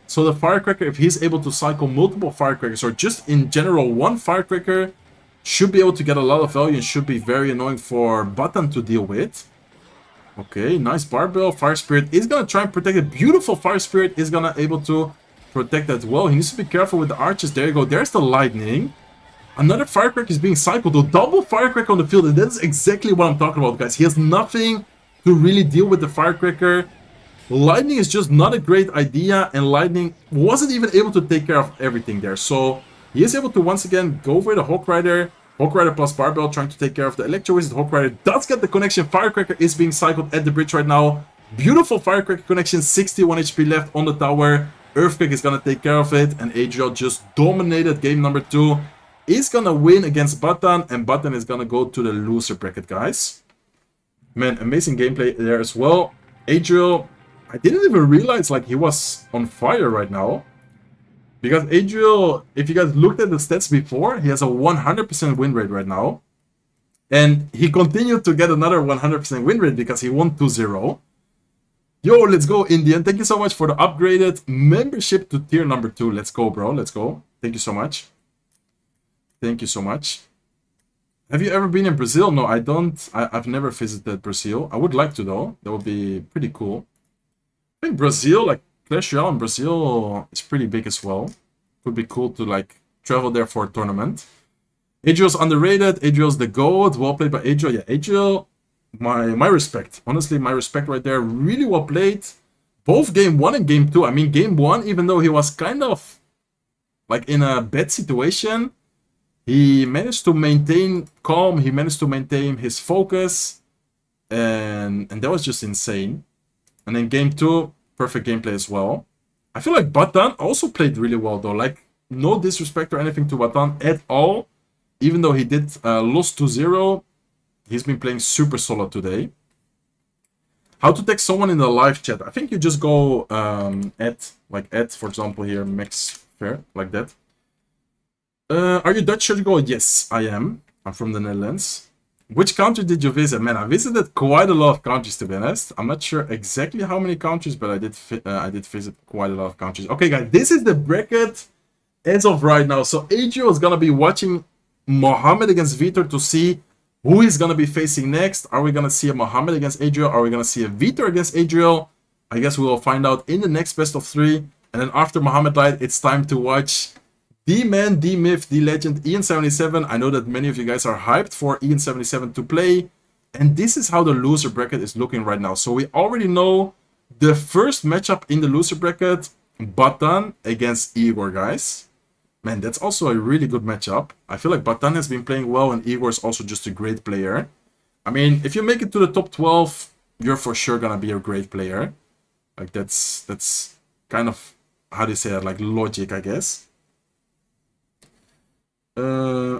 So the Firecracker, if he's able to cycle multiple Firecrackers, or just in general one Firecracker, should be able to get a lot of value and should be very annoying for Button to deal with. Okay, nice barbell. Fire Spirit is gonna try and protect it. Beautiful Fire Spirit is gonna able to protect that well. He needs to be careful with the arches. There you go. There's the Lightning. Another Firecracker is being cycled, though. Double Firecracker on the field, and that's exactly what I'm talking about, guys. He has nothing to really deal with the Firecracker. Lightning is just not a great idea, and Lightning wasn't even able to take care of everything there. So he is able to once again go for the Hawk Rider. Hawk Rider plus Barbell trying to take care of the Electro Wizard. Hawk Rider does get the connection. Firecracker is being cycled at the bridge right now. Beautiful Firecracker connection. 61 HP left on the tower. Earthquake is going to take care of it. And Adriel just dominated game number 2. Is going to win against Button. And Button is going to go to the loser bracket, guys. Man, amazing gameplay there as well. Adriel, I didn't even realize like he was on fire right now. Because Adriel, if you guys looked at the stats before, he has a 100% win rate right now. And he continued to get another 100% win rate because he won 2-0. Yo, let's go, Indian. Thank you so much for the upgraded membership to tier number 2. Let's go, bro. Let's go. Thank you so much. Thank you so much. Have you ever been in Brazil? No, I don't. I've never visited Brazil. I would like to, though. That would be pretty cool. I think Brazil, like, Clash Royale in Brazil is pretty big as well. Would be cool to like travel there for a tournament. Adriel's underrated. Adriel's the GOAT. Well played by Adriel. Yeah, Adriel, my respect. Honestly, my respect right there. Really well played. Both game 1 and game 2. I mean, game 1, even though he was kind of like in a bad situation, he managed to maintain calm. He managed to maintain his focus. And that was just insane. And then game 2, perfect gameplay as well. I feel like Button also played really well, though. Like, no disrespect or anything to Button at all. Even though he did lose 2-0, he's been playing super solid today. How to text someone in the live chat? I think you just go at, for example, here, Max Fair, like that. Are you Dutch? Should you go? Yes, I am. I'm from the Netherlands. Which country did you visit? Man, I visited quite a lot of countries, to be honest. I'm not sure exactly how many countries, but I did visit quite a lot of countries. Okay, guys, this is the bracket as of right now. So Adriel is going to be watching Mohammed against Vitor to see who is going to be facing next. Are we going to see a Mohammed against Adriel? Are we going to see a Vitor against Adriel? I guess we will find out in the next best of 3. And then after Mohammed Light, it's time to watch the man, the myth, the legend, Ian77. I know that many of you guys are hyped for Ian77 to play. And this is how the loser bracket is looking right now. So we already know the first matchup in the loser bracket, Button against Igor, guys. Man, that's also a really good matchup. I feel like Button has been playing well and Igor is also just a great player. I mean, if you make it to the top 12, you're for sure gonna be a great player. Like, that's kind of, how do you say that, like logic, I guess.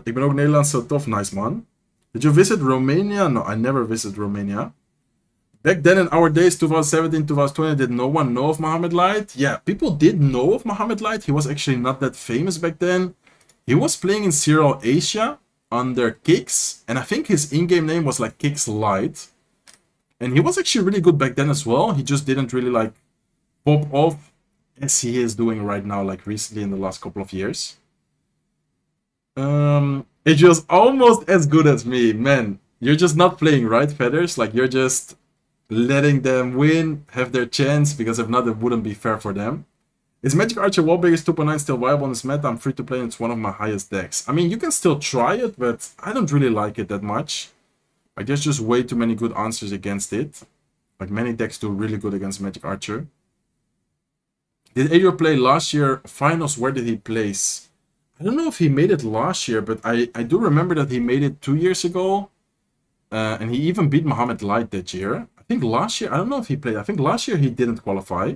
Ik ben ook Nederlands, zo tof. Nice, man. Did you visit Romania? No, I never visited Romania. Back then in our days, 2017, 2020, did no one know of Mohammed Light? Yeah, people did know of Mohammed Light. He was actually not that famous back then. He was playing in CRL Asia under Kicks. And I think his in-game name was like Kicks Light. And he was actually really good back then as well. He just didn't really like pop off as he is doing right now, like recently in the last couple of years. Adriel's almost as good as me. Man, you're just not playing, right, Feathers? Like, you're just letting them win, have their chance, because if not, it wouldn't be fair for them. Is Magic Archer Wallbreakers 2.9 still viable on this meta? I'm free to play and it's one of my highest decks. I mean, you can still try it, but I don't really like it that much. Like, there's just way too many good answers against it. Like, many decks do really good against Magic Archer. Did Adriel play last year? Finals, where did he place? I don't know if he made it last year, but I do remember that he made it 2 years ago. And he even beat Mohamed Light that year. I think last year, I don't know if he played. I think last year he didn't qualify.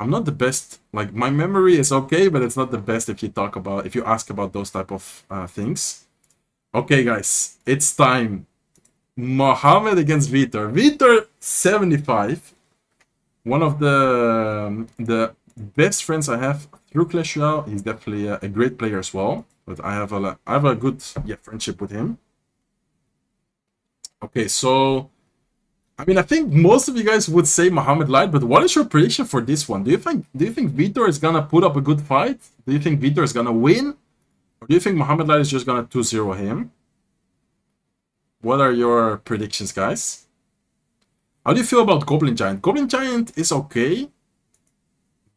I'm not the best, like, my memory is okay, but it's not the best if you ask about those type of things. Okay, guys, it's time. Mohamed against Vitor. Vitor, 75. One of the best friends I have through Clash Royale. He's definitely a great player as well. But I have a good friendship with him. Okay, so I mean, I think most of you guys would say Mohamed Light, but what is your prediction for this one? Do you think Vitor is gonna put up a good fight? Do you think Vitor is gonna win? Or do you think Mohamed Light is just gonna 2-0 him? What are your predictions, guys? How do you feel about Goblin Giant? Goblin Giant is okay,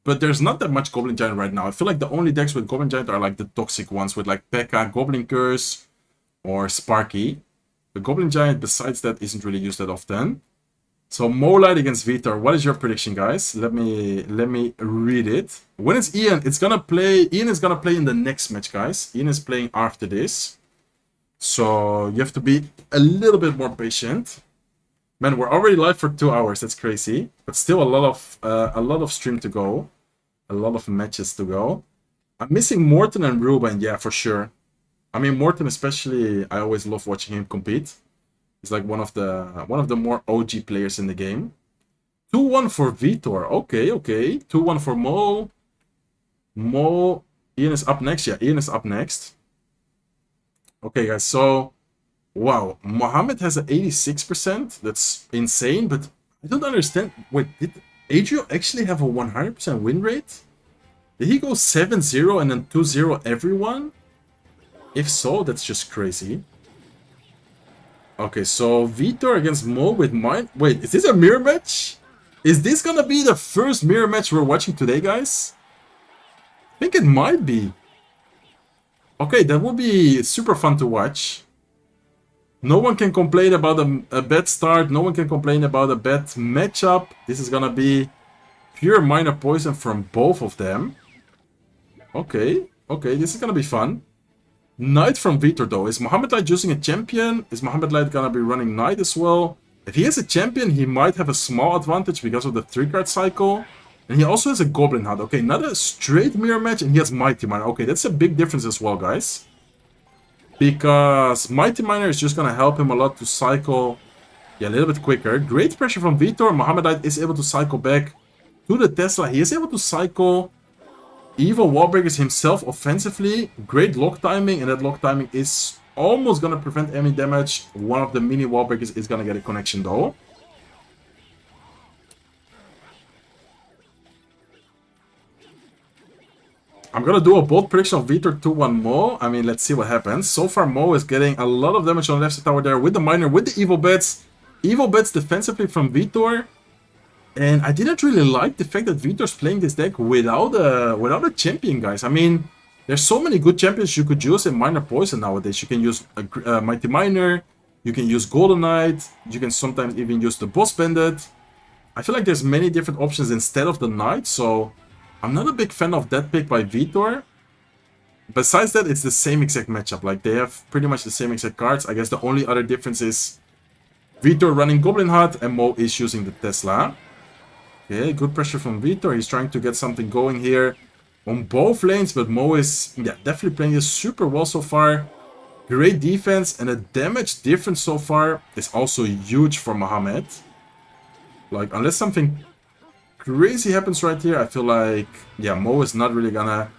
but there's not that much Goblin Giant right now. I feel like the only decks with Goblin Giant are like the toxic ones with like P.E.K.K.A, Goblin Curse, or Sparky. The Goblin Giant, besides that, isn't really used that often. So Light against Vitor. What is your prediction, guys? Let me read it. When it's Ian, it's gonna play. Ian is gonna play in the next match, guys. Ian is playing after this, so you have to be a little bit more patient. Man, we're already live for 2 hours. That's crazy, but still a lot of stream to go, a lot of matches to go. I'm missing Morten and Ruben. Yeah, for sure. I mean, Morten especially. I always love watching him compete. He's like one of the more OG players in the game. 2-1 for Vitor. Okay. 2-1 for Mo. Ian is up next. Yeah, Ian is up next. Okay, guys. So, wow. Mohamed has an 86%. That's insane, but I don't understand. Wait, did Adriel actually have a 100% win rate? Did he go 7-0 and then 2-0 everyone? If so, that's just crazy. Okay, so Vitor against Mo with mine. Wait, is this a mirror match? Is this gonna be the first mirror match we're watching today, guys? I think it might be. Okay, that will be super fun to watch. No one can complain about a bad start. No one can complain about a bad matchup. This is gonna be pure minor poison from both of them. Okay, this is gonna be fun. Knight from Vitor though. Is Mohamed Light using a champion? Is Mohamed Light gonna be running Knight as well? If he has a champion, he might have a small advantage because of the 3-card cycle. And he also has a Goblin Hunt. Okay, not a straight mirror match, and he has Mighty Miner. Okay, that's a big difference as well, guys. Because Mighty Miner is just gonna help him a lot to cycle, yeah, a little bit quicker. Great pressure from Vitor. Mohamed Light is able to cycle back to the Tesla. He is able to cycle Evil Wallbreakers himself offensively. Great lock timing, and that lock timing is almost gonna prevent any damage. One of the mini Wallbreakers is gonna get a connection though. I'm gonna do a bold prediction of Vitor 2-1 Mo. I mean, let's see what happens. So far, Mo is getting a lot of damage on the left side tower there with the miner, with the Evil Bets. Evil Bets defensively from Vitor. And I didn't really like the fact that Vitor's playing this deck without a champion, guys. I mean, there's so many good champions you could use in Minor Poison nowadays. You can use a Mighty Miner, you can use Golden Knight, you can sometimes even use the Boss Bandit. I feel like there's many different options instead of the Knight, so I'm not a big fan of that pick by Vitor. Besides that, it's the same exact matchup. Like, they have pretty much the same exact cards. I guess the only other difference is Vitor running Goblin Hut and Mo is using the Tesla. Okay, good pressure from Vitor. He's trying to get something going here on both lanes, but Mo is definitely playing this super well so far. Great defense, and the damage difference so far is also huge for Mohamed. Like, unless something crazy happens right here, I feel like, yeah, Mo is not really gonna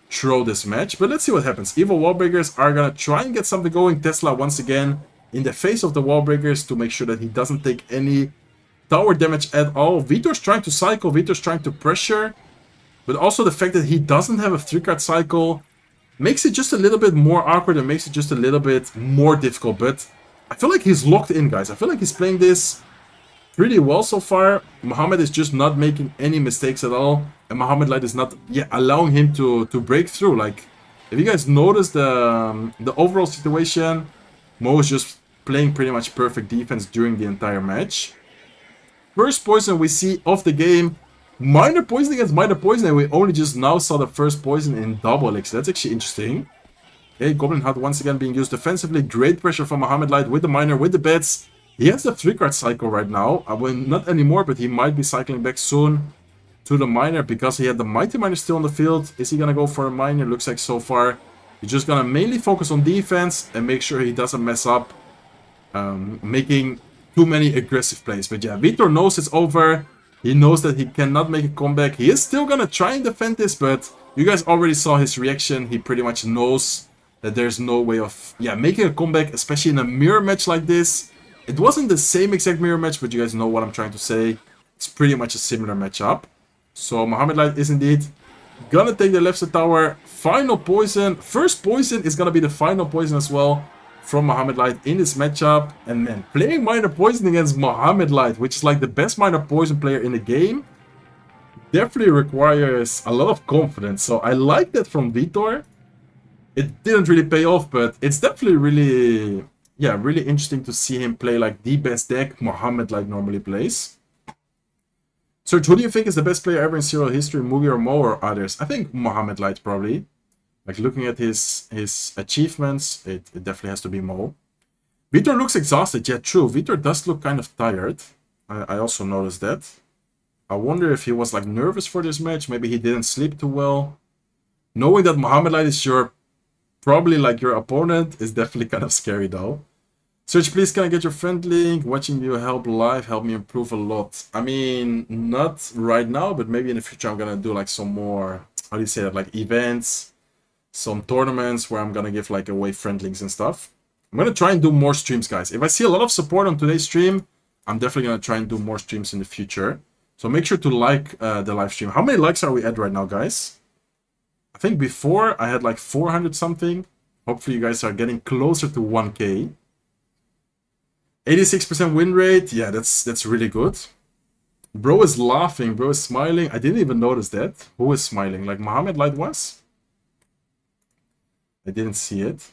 throw this match. But let's see what happens. Evil Wallbreakers are gonna try and get something going. Tesla once again in the face of the Wallbreakers to make sure that he doesn't take any tower damage at all. Vitor's trying to cycle, Vitor's trying to pressure, but also the fact that he doesn't have a 3-card cycle makes it just a little bit more awkward and makes it just a little bit more difficult. But I feel like he's locked in, guys. I feel like he's playing this pretty well so far. Mohamed is just not making any mistakes at all. And Mohamed Light is not allowing him to break through. Like, if you guys notice the overall situation, Mo is just playing pretty much perfect defense during the entire match. First poison we see of the game. Minor poison against minor poison, and we only just now saw the first poison in double elixir. That's actually interesting. Okay, Goblin Hut once again being used defensively. Great pressure from Mohamed Light with the minor, with the bets. He has the 3-card cycle right now. Not anymore, but he might be cycling back soon to the minor because he had the Mighty Miner still on the field. Is he going to go for a minor? Looks like so far he's just going to mainly focus on defense and make sure he doesn't mess up making too many aggressive plays. But yeah, Vitor knows it's over. He knows that he cannot make a comeback. He is still going to try and defend this, but you guys already saw his reaction. He pretty much knows that there's no way of making a comeback, especially in a mirror match like this. It wasn't the same exact mirror match, but you guys know what I'm trying to say. It's pretty much a similar matchup. So Mohamed Light is indeed gonna take the left side tower. Final poison. First poison is gonna be the final poison as well from Mohamed Light in this matchup. And man, playing minor poison against Mohamed Light, which is like the best minor poison player in the game, definitely requires a lot of confidence. So I like that from Vitor. It didn't really pay off, but it's definitely really interesting to see him play like the best deck Mohamed Light normally plays. Serge, who do you think is the best player ever in CRL history, Mugi or Mo or others? I think Mohamed Light probably. Like looking at his achievements, it definitely has to be Mo. Vitor looks exhausted. Yeah, true. Vitor does look kind of tired. I also noticed that. I wonder if he was like nervous for this match. Maybe he didn't sleep too well. Knowing that Mohamed Light is probably like your opponent is definitely kind of scary though. Serge, please can I get your friend link? Watching you help live help me improve a lot. I mean, not right now, but maybe in the future I'm gonna do like some more, how do you say that, like events, some tournaments where I'm gonna give like away friend links and stuff. I'm gonna try and do more streams, guys. If I see a lot of support on today's stream, I'm definitely gonna try and do more streams in the future. So make sure to like the live stream. How many likes are we at right now, guys? I think before I had like 400 something. Hopefully you guys are getting closer to 1K. 86% win rate. Yeah, that's really good. Bro is laughing. Bro is smiling. I didn't even notice that. Who is smiling? Like Mohamed Light was? I didn't see it.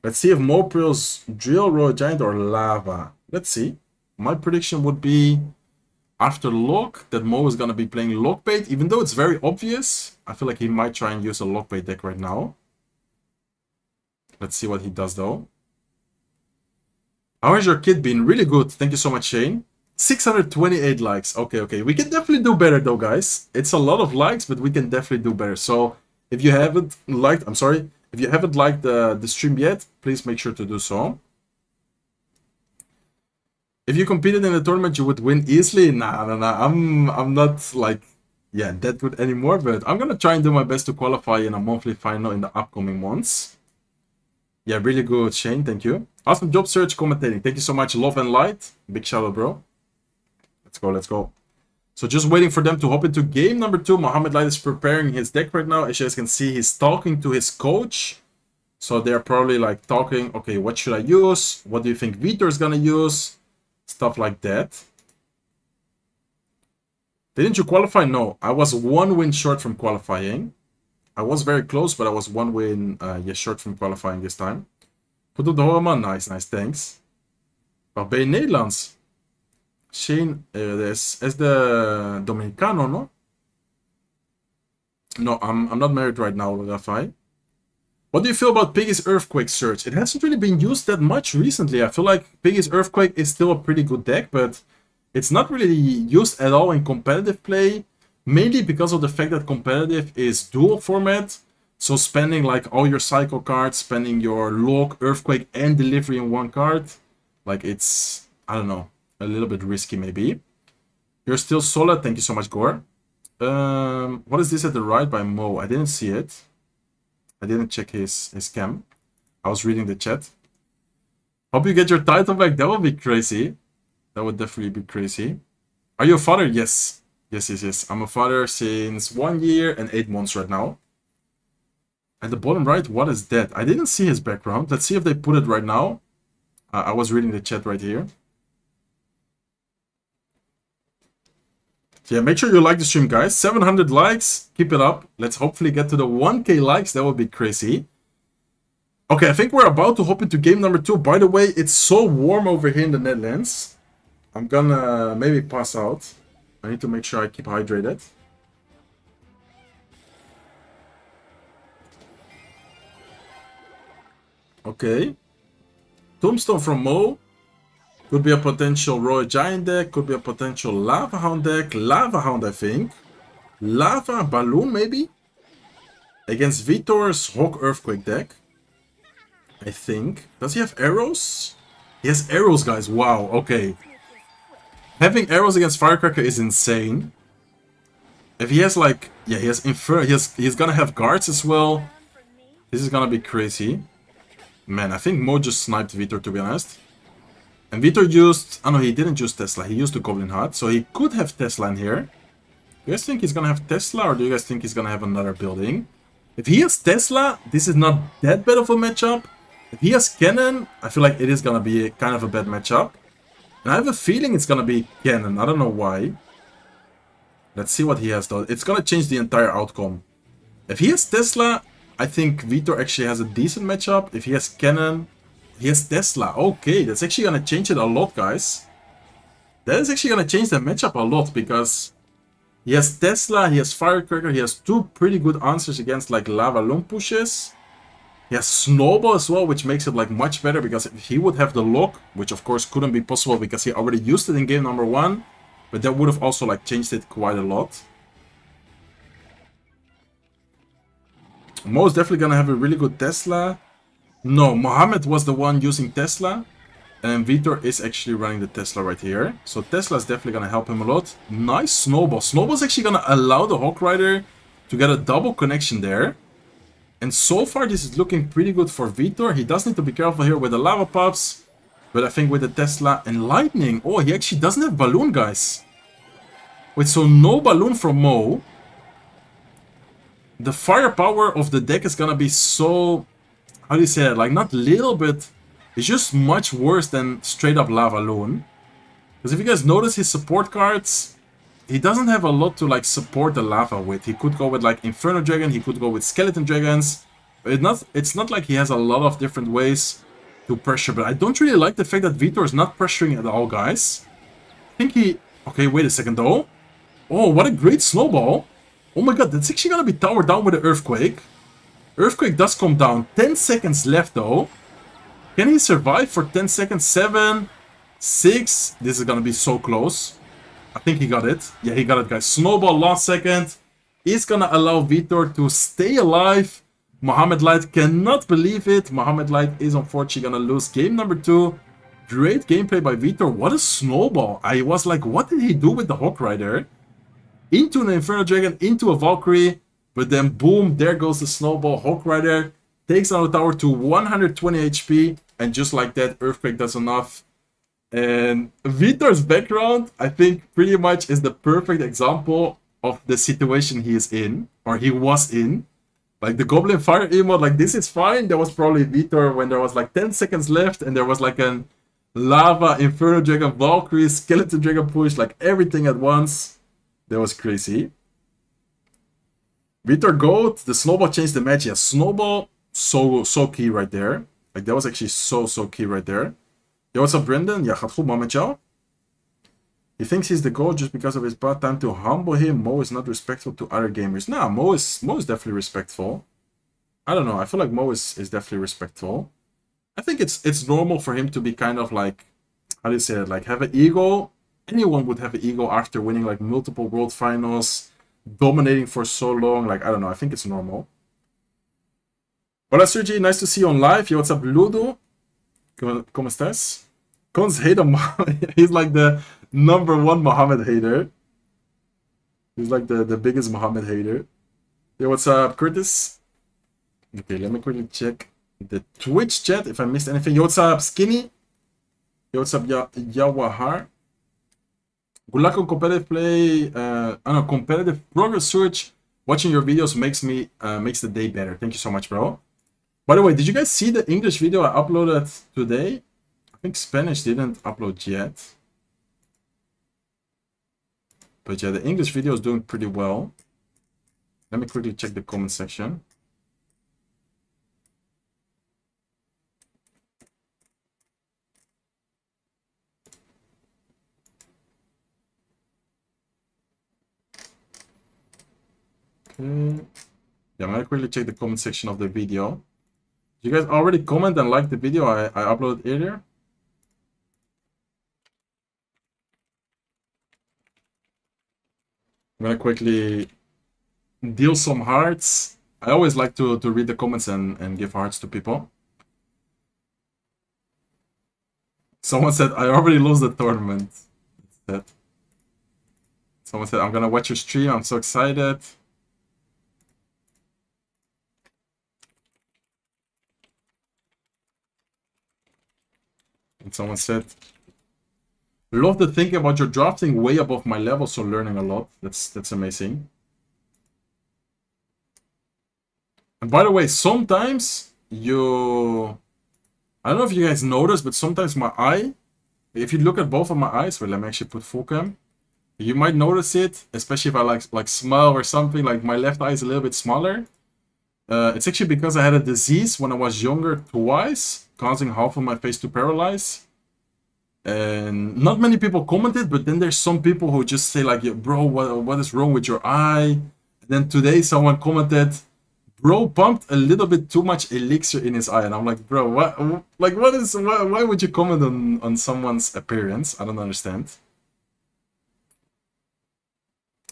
Let's see if Mo pulls Drill, Royal Giant, or Lava. Let's see. My prediction would be after Lock that Mo is going to be playing Lockbait. Even though it's very obvious, I feel like he might try and use a Lockbait deck right now. Let's see what he does though. How has your kid been? Really good. Thank you so much, Shane. 628 likes. Okay. We can definitely do better though, guys. It's a lot of likes, but we can definitely do better. So if you haven't liked, if you haven't liked the stream yet, please make sure to do so. If you competed in the tournament, you would win easily. Nah. I'm not like, that good anymore, but I'm gonna try and do my best to qualify in a monthly final in the upcoming months. Yeah, really good, Shane. Thank you. Awesome job, Serge, commentating. Thank you so much. Love and light. Big shout out, bro. Let's go. So just waiting for them to hop into game number 2. Mohamed Light is preparing his deck right now. As you guys can see, he's talking to his coach. So they're probably like talking, okay, what should I use? What do you think Vitor is gonna use? Stuff like that. Didn't you qualify? No, I was 1 win short from qualifying. I was very close, but I was 1 win short from qualifying this time. Goed op de horen, man. Nice, thanks. Waar ben je Nederlands? Shane is de Dominicano, no? No, I'm not married right now, Rafai. What do you feel about Piggy's Earthquake, Surge? It hasn't really been used that much recently. I feel like Piggy's Earthquake is still a pretty good deck, but it's not really used at all in competitive play. Mainly because of the fact that competitive is dual format. So spending like all your cycle cards, spending your Lock, Earthquake, and Delivery in 1 card. Like it's, I don't know, a little bit risky maybe. You're still solid. Thank you so much, Gore. What is this at the right by Mo? I didn't see it. I didn't check his cam. I was reading the chat. Hope you get your title back. That would be crazy. That would definitely be crazy. Are you a father? Yes. Yes. I'm a father since 1 year and 8 months right now. At the bottom right, what is that? I didn't see his background. Let's see if they put it right now. I was reading the chat right here. So yeah, make sure you like the stream, guys. 700 likes. Keep it up. Let's hopefully get to the 1K likes. That would be crazy. Okay, I think we're about to hop into game number 2. By the way, it's so warm over here in the Netherlands. I'm gonna maybe pass out. I need to make sure I keep hydrated. Okay. Tombstone from Mo. Could be a potential Royal Giant deck. Could be a potential Lava Hound deck. Lava Hound, I think. Lava Balloon, maybe? Against Vitor's Hawk Earthquake deck. I think. Does he have arrows? He has arrows, guys. Wow, okay. Having arrows against Firecracker is insane. If he has like... Yeah, he has Infer... He's gonna have guards as well. This is gonna be crazy. Man, I think Mo just sniped Vitor, to be honest. And Vitor used... Oh no, he didn't use Tesla. He used the Goblin Hut. So he could have Tesla in here. Do you guys think he's gonna have Tesla? Or do you guys think he's gonna have another building? If he has Tesla, this is not that bad of a matchup. If he has Cannon, I feel like it is gonna be kind of a bad matchup. And I have a feeling it's gonna be Cannon. I don't know why. Let's see what he has though. It's gonna change the entire outcome. If he has Tesla, I think Vitor actually has a decent matchup. If he has Cannon, he has Tesla. Okay, that's actually gonna change it a lot, guys. That is actually gonna change the matchup a lot because he has Tesla, he has Firecracker, he has two pretty good answers against like Lava Loom pushes. He has Snowball as well, which makes it like much better because if he would have the lock, which of course couldn't be possible because he already used it in game number 1, but that would have also like changed it quite a lot. Mo is definitely gonna have a really good Tesla. No, Mohammed was the one using Tesla. And Vitor is actually running the Tesla right here. So Tesla is definitely gonna help him a lot. Nice Snowball. Snowball is actually gonna allow the Hawk Rider to get a double connection there. And so far this is looking pretty good for Vitor. He does need to be careful here with the Lava Pops. But I think with the Tesla and Lightning... Oh, he actually doesn't have Balloon, guys. Wait, so no Balloon from Mo. The firepower of the deck is gonna be so... How do you say it? Like, not little, but... It's just much worse than straight up Lava Loon. Because if you guys notice his support cards... He doesn't have a lot to like support the lava with. He could go with like Inferno Dragon, he could go with Skeleton Dragons. But it's not like he has a lot of different ways to pressure. But I don't really like the fact that Vitor is not pressuring at all, guys. I think he... Okay, wait a second though. Oh, what a great Snowball. Oh my god, that's actually gonna be towered down with the Earthquake. Earthquake does come down. 10 seconds left though. Can he survive for 10 seconds? 7, 6. This is gonna be so close. I think he got it. Yeah, he got it, guys. Snowball last second is gonna allow Vitor to stay alive. Mohammed Light cannot believe it. Mohammed Light is unfortunately gonna lose game number 2. Great gameplay by Vitor. What a Snowball. I was like, what did he do with the Hawk Rider? Into an Inferno Dragon, into a Valkyrie. But then boom, there goes the Snowball. Hawk Rider takes down the tower to 120 HP. And just like that, Earthquake does enough. And Vitor's background, I think, pretty much is the perfect example of the situation he is in, or he was in. Like the Goblin Fire emote, like this is fine. That was probably Vitor when there was like 10 seconds left and there was like an Lava, Inferno Dragon, Valkyrie, Skeleton Dragon push, like everything at once. That was crazy. Vitor Goat, the Snowball changed the match. Yeah, Snowball, so key right there. Like that was actually so key right there. Yo, what's up, Brendan? Ja, gaat goed, man, met jou? He thinks he's the GOAT just because of his bad time to humble him. Mo is not respectful to other gamers. Nah, Mo is definitely respectful. I don't know. I feel like Mo is definitely respectful. I think it's normal for him to be kind of like, how do you say it? Like have an ego. Anyone would have an ego after winning like multiple world finals, dominating for so long. Like, I don't know. I think it's normal. Hola, Sergi. Nice to see you on live. Yo, what's up, Ludo? ¿Cómo estás? Cons hate him. He's like the #1 Mohammed hater. He's like the biggest Mohammed hater. Yo, what's up, Curtis? Okay, let me quickly check the Twitch chat if I missed anything. Yo, what's up, Skinny? Yo, what's up, Yawahar? Good luck on competitive play. Competitive progress search. Watching your videos makes the day better. Thank you so much, bro. By the way, did you guys see the English video I uploaded today? I think Spanish didn't upload yet. But yeah, the English video is doing pretty well. Let me quickly check the comment section. Okay. Yeah, I'm gonna quickly check the comment section of the video. You guys already comment and like the video I uploaded earlier? I'm gonna quickly deal some hearts. I always like to read the comments and give hearts to people. Someone said, I already lost the tournament. That's that. Someone said, I'm gonna watch your stream, I'm so excited. And someone said, love the thinking about your drafting, way above my level, so learning a lot. That's amazing. And by the way, sometimes you... I don't know if you guys notice, but sometimes my eye, if you look at both of my eyes, well, let me actually put full cam. You might notice it, especially if I like smile or something, like my left eye is a little bit smaller. It's actually because I had a disease when I was younger twice, causing half of my face to paralyze. And not many people commented, but then there's some people who just say like, bro, what is wrong with your eye? And then today someone commented, bro pumped a little bit too much elixir in his eye. And I'm like, bro, why would you comment on someone's appearance? I don't understand.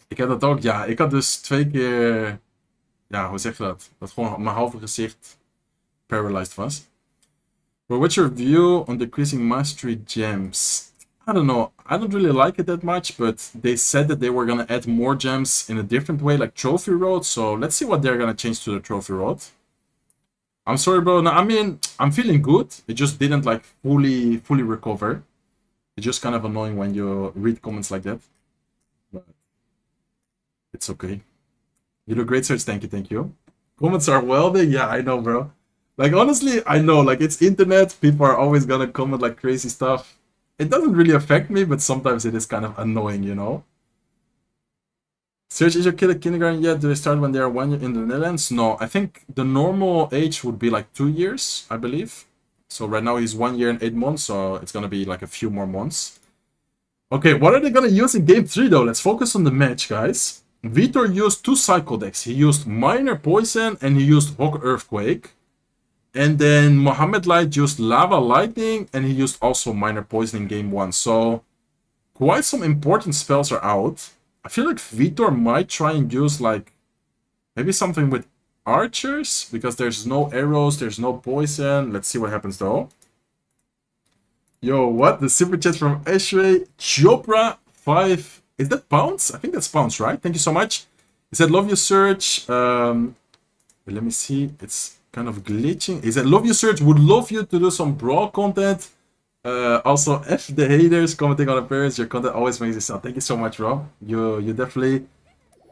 Ik heb dat ook, ja, ik had dus 2 keer, ja, hoe zeg je dat? Dat gewoon mijn halve gezicht paralyzed was. But what's your view on decreasing mastery gems? I don't know. I don't really like it that much, but they said that they were gonna add more gems in a different way, like trophy road. So let's see what they're gonna change to the trophy road. I'm sorry, bro. No, I mean, I'm feeling good. It just didn't like fully recover. It's just kind of annoying when you read comments like that. But it's okay. You do great, Serge. Thank you. Comments are welding. Yeah, I know, bro. Like, honestly, I know, like, it's internet. People are always gonna comment, like, crazy stuff. It doesn't really affect me, but sometimes it is kind of annoying, you know? Serge, is your kid at kindergarten yet? Do they start when they are 1 year in the Netherlands? No, I think the normal age would be, like, 2 years, I believe. So right now he's 1 year and 8 months, so it's gonna be, like, a few more months. Okay, what are they gonna use in Game 3, though? Let's focus on the match, guys. Vitor used 2 Cycle decks. He used Minor Poison and he used Hawk Earthquake. And then Mohamed Light used Lava Lightning, and he used also Minor Poison in Game 1. So, quite some important spells are out. I feel like Vitor might try and use, like, maybe something with archers, because there's no arrows, there's no poison. Let's see what happens, though. Yo, what? The super chat from Ashray Chopra 5. Is that pounds? I think that's pounds, right? Thank you so much. He said, love you, Search. Let me see. It's kind of glitching. He said, love you, Search. Would love you to do some brawl content. Also, F the haters commenting on appearance. Your content always makes it sound. Thank you so much, bro. You definitely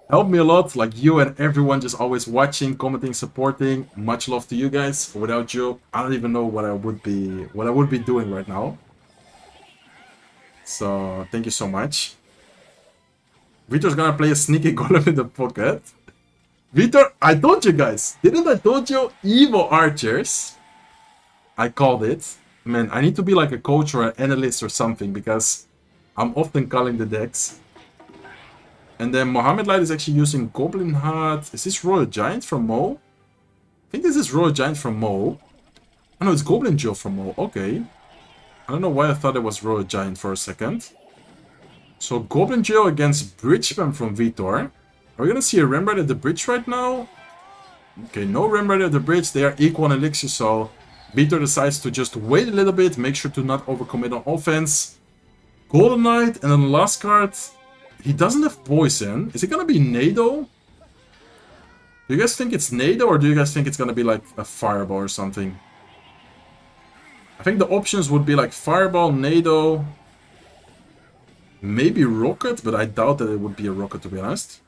help me a lot. Like you and everyone just always watching, commenting, supporting. Much love to you guys. Without you, I don't even know what I would be doing right now. So thank you so much. Vitor's gonna play a sneaky golem in the pocket. Vitor, I told you guys. Didn't I told you? Evil archers. I called it. Man, I need to be like a coach or an analyst or something, because I'm often calling the decks. And then Mohamed Light is actually using Goblin Heart. Is this Royal Giant from Mo? I think this is Royal Giant from Mo. Oh no, it's Goblin Jill from Mo. Okay. I don't know why I thought it was Royal Giant for a second. So Goblin Jill against Bridge Spam from Vitor. Are we gonna see a Rembrand at the bridge right now? Okay, no Rembrand at the bridge. They are equal on elixir, so Vitor decides to just wait a little bit, make sure to not overcommit on offense. Golden Knight, and then the last card, he doesn't have poison. Is it gonna be Nado? Do you guys think it's Nado, or do you guys think it's gonna be like a Fireball or something? I think the options would be like Fireball, Nado, maybe Rocket, but I doubt that it would be a Rocket, to be honest.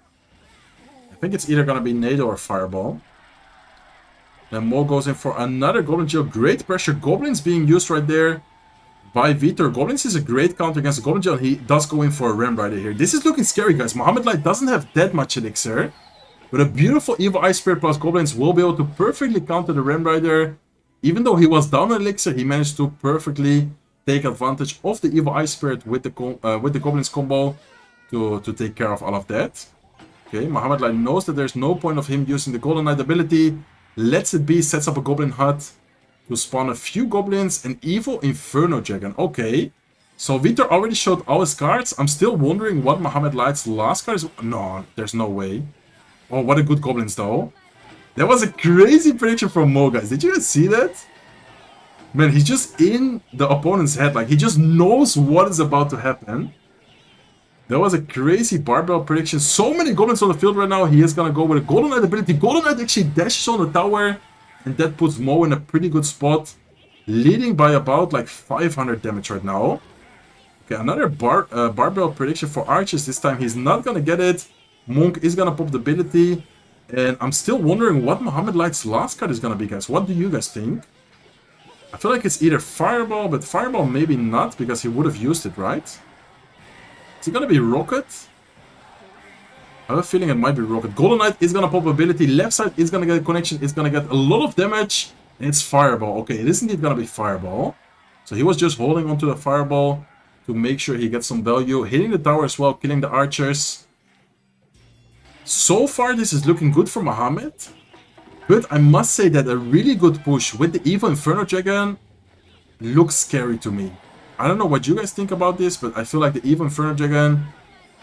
I think it's either gonna be Nado or Fireball. Then Mo goes in for another Goblin Jill. Great pressure. Goblins being used right there. by Vitor. Goblins is a great counter against the Goblin Gel. He does go in for a Ram Rider here. This is looking scary, guys. Mohamed Light doesn't have that much elixir. But a beautiful Evil Eye Spirit plus Goblins will be able to perfectly counter the Ram Rider. Even though he was down on elixir, he managed to perfectly take advantage of the Evil Eye Spirit with the Goblins combo to take care of all of that. Okay, Mohamed Light knows that there's no point of him using the Golden Knight ability. Lets it be, sets up a Goblin Hut to spawn a few Goblins and Evil Inferno Dragon. Okay, so Vitor already showed all his cards. I'm still wondering what Mohamed Light's last card is. No, there's no way. Oh, what a good Goblins though. That was a crazy prediction from Mo, guys. Did you guys see that? Man, he's just in the opponent's head. Like, he just knows what is about to happen. That was a crazy barbell prediction. So many Goblins on the field right now. He is going to go with a Golden Knight ability. Golden Knight actually dashes on the tower. And that puts Mo in a pretty good spot. Leading by about like 500 damage right now. Okay, another barbell prediction for Archers. This time he's not going to get it. Monk is going to pop the ability. And I'm still wondering what Mohamed Light's last card is going to be, guys. What do you guys think? I feel like it's either Fireball, but Fireball maybe not, because he would have used it, right? Is it going to be Rocket? I have a feeling it might be Rocket. Golden Knight is going to pop ability. Left side is going to get a connection. It's going to get a lot of damage. And it's Fireball. Okay, it is indeed going to be Fireball. So he was just holding onto the Fireball to make sure he gets some value. Hitting the tower as well, killing the Archers. So far, this is looking good for Mohamed. But I must say that a really good push with the Evil Inferno Dragon looks scary to me. I don't know what you guys think about this, but I feel like the Evil Inferno Dragon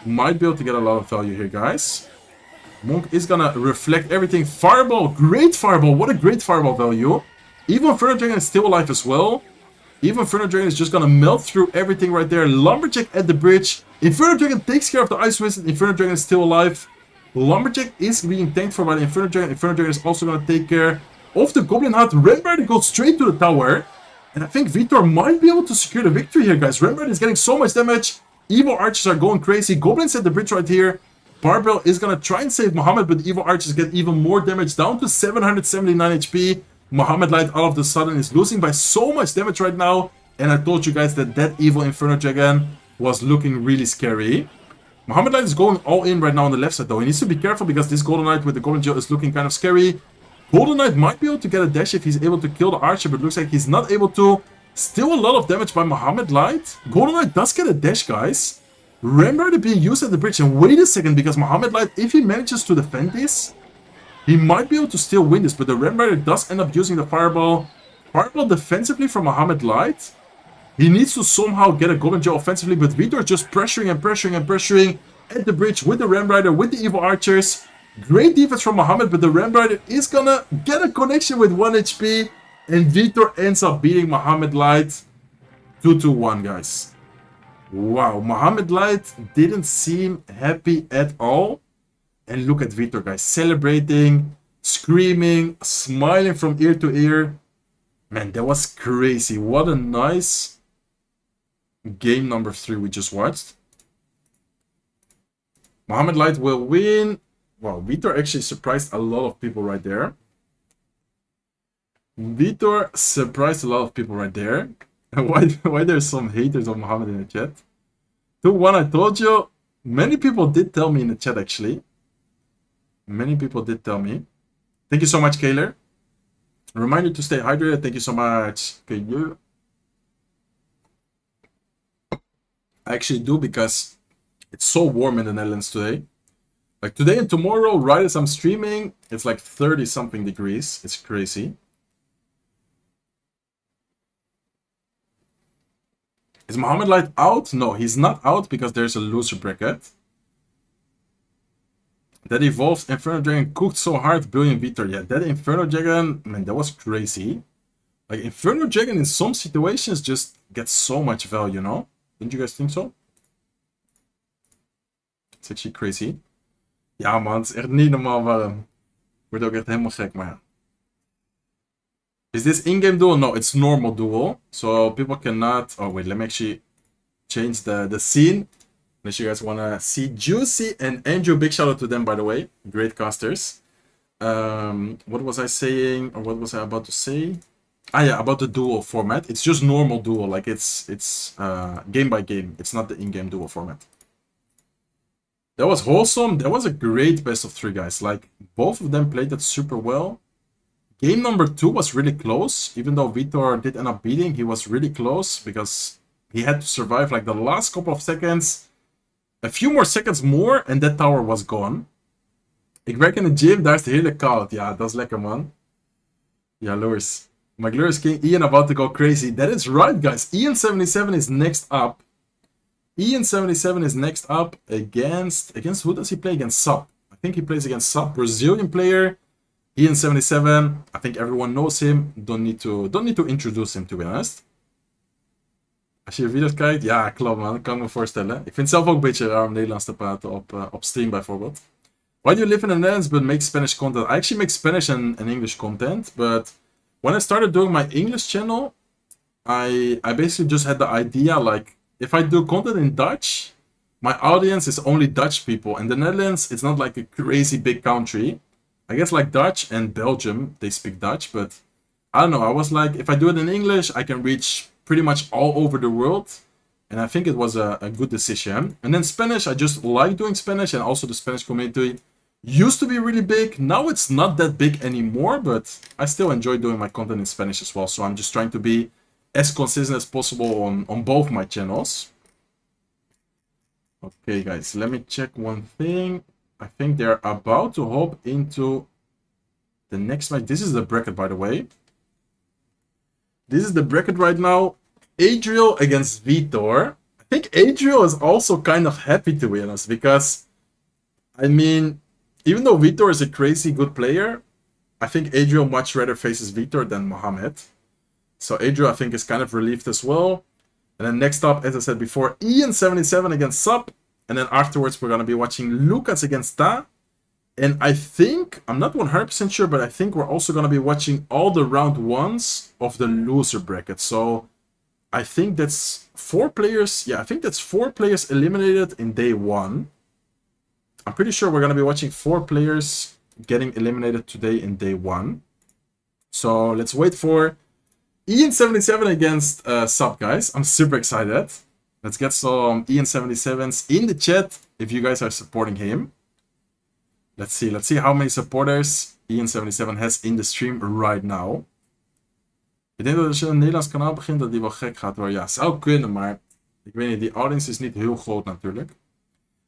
might be able to get a lot of value here, guys. Monk is gonna reflect everything. Fireball, great Fireball. What a great Fireball value. Evil Inferno Dragon is still alive as well. Evil Inferno Dragon is just gonna melt through everything right there. Lumberjack at the bridge. Inferno Dragon takes care of the Ice Wizard. Inferno Dragon is still alive. Lumberjack is being tanked for by the Inferno Dragon. Inferno Dragon is also going to take care of the Goblin Hut. Ram Rider goes straight to the tower. And I think Vitor might be able to secure the victory here, guys. Ram Rider is getting so much damage. Evil Archers are going crazy. Goblins at the bridge right here. Barbell is going to try and save Mohamed, but Evil Archers get even more damage, down to 779 HP. Mohamed Light all of a sudden is losing by so much damage right now. And I told you guys that that Evil Inferno Dragon was looking really scary. Mohamed Light is going all in right now on the left side though. He needs to be careful because this Golden Knight with the Goblin Gel is looking kind of scary. Golden Knight might be able to get a dash if he's able to kill the Archer, but looks like he's not able to. Still a lot of damage by Mohamed Light. Golden Knight does get a dash, guys. Ram Rider being used at the bridge. And wait a second, because Mohamed Light, if he manages to defend this, he might be able to still win this. But the Ram Rider does end up using the Fireball. Fireball defensively from Mohamed Light. He needs to somehow get a Goblin Gel offensively, but Vitor just pressuring and pressuring and pressuring at the bridge with the Ram Rider, with the Evil Archers. Great defense from Mohamed, but the Ram Rider is gonna get a connection with 1 HP. And Vitor ends up beating Mohamed Light 2-1, guys. Wow, Mohamed Light didn't seem happy at all. And look at Vitor, guys, celebrating, screaming, smiling from ear to ear. Man, that was crazy. What a nice game number 3 we just watched. Mohamed Light will win. Wow, Vitor actually surprised a lot of people right there. Vitor surprised a lot of people right there. And why there's some haters of Mohamed in the chat? 2-1, I told you. Many people did tell me in the chat, actually. Many people did tell me. Thank you so much, Kaler. Reminder to stay hydrated. Thank you so much. Okay, you. I actually do, because it's so warm in the Netherlands today. Like today and tomorrow, right as I'm streaming, it's like 30 something degrees. It's crazy. Is Mohamed Light out? No, he's not out because there's a loser bracket. That evolves Inferno Dragon cooked so hard, Brilliant Vitor. Yeah, that Inferno Dragon, man, that was crazy. Like Inferno Dragon in some situations just gets so much value, no? Don't you guys think so? It's actually crazy. Ja man, het is echt niet normaal warm. Wordt ook echt helemaal gek, maar ja. Is this in-game duel? No, it's normal duel. So people cannot... Oh wait, let me actually change the scene. Unless you guys want to see Juicy and Andrew. Big shout out to them, by the way. Great casters. What was I saying? Or what was I about to say? Ah yeah, about the duel format. It's just normal duel, like it's game by game. It's not the in-game duel format. That was wholesome. That was a great best of 3, guys. Like, both of them played that super well. Game number 2 was really close. Even though Vitor did end up beating, he was really close because he had to survive like the last couple of seconds. A few more seconds more and that tower was gone. Ik werk in de gym, daar is het hele koud. Ja, dat is lekker, man. Ja, Lewis. McLures King, Ian about to go crazy. That is right, guys. Ian77 is next up. Ian77 is next up against who does he play? Against Sub. I think he plays against Sub, Brazilian player. Ian77. I think everyone knows him. Don't need to introduce him, to be honest. Als je je video's kijkt, ja, klopt, man. Dat kan ik me voorstellen. Ik vind het zelf ook een beetje raar om Nederlands te praten op stream bijvoorbeeld. Why do you live in the Netherlands but make Spanish content? I actually make Spanish and English content, but when I started doing my English channel, I basically just had the idea, like, if I do content in Dutch, my audience is only Dutch people. And the Netherlands, it's not like a crazy big country. I guess like Dutch and Belgium, they speak Dutch, but I don't know. I was like, if I do it in English, I can reach pretty much all over the world. And I think it was a good decision. And then Spanish, I just like doing Spanish, and also the Spanish community used to be really big. Now it's not that big anymore, but I still enjoy doing my content in Spanish as well. So I'm just trying to be as consistent as possible on both my channels. Okay, guys, let me check one thing. I think they're about to hop into the next match. This is the bracket, by the way. This is the bracket right now. Adriel against Vitor. I think Adriel is also kind of happy, to be honest, because, I mean, even though Vitor is a crazy good player, I think Adriel much rather faces Vitor than Mohamed. So Adriel, I think, is kind of relieved as well. And then next up, as I said before, Ian77 against Sub. And then afterwards, we're going to be watching Lucas against Ta. And I think, I'm not 100% sure, but I think we're also going to be watching all the round 1s of the loser bracket. So I think that's 4 players. Yeah, I think that's 4 players eliminated in day 1. I'm pretty sure we're going to be watching 4 players getting eliminated today in day 1. So let's wait for Ian77 against Sub, guys. I'm super excited. Let's get some Ian77s in the chat if you guys are supporting him. Let's see how many supporters Ian77 has in the stream right now. Ik denk dat als je een Nederlands kanaal begint, dat die wel gek gaat worden. Ja, zou kunnen, maar ik weet niet, die audience is niet heel groot natuurlijk.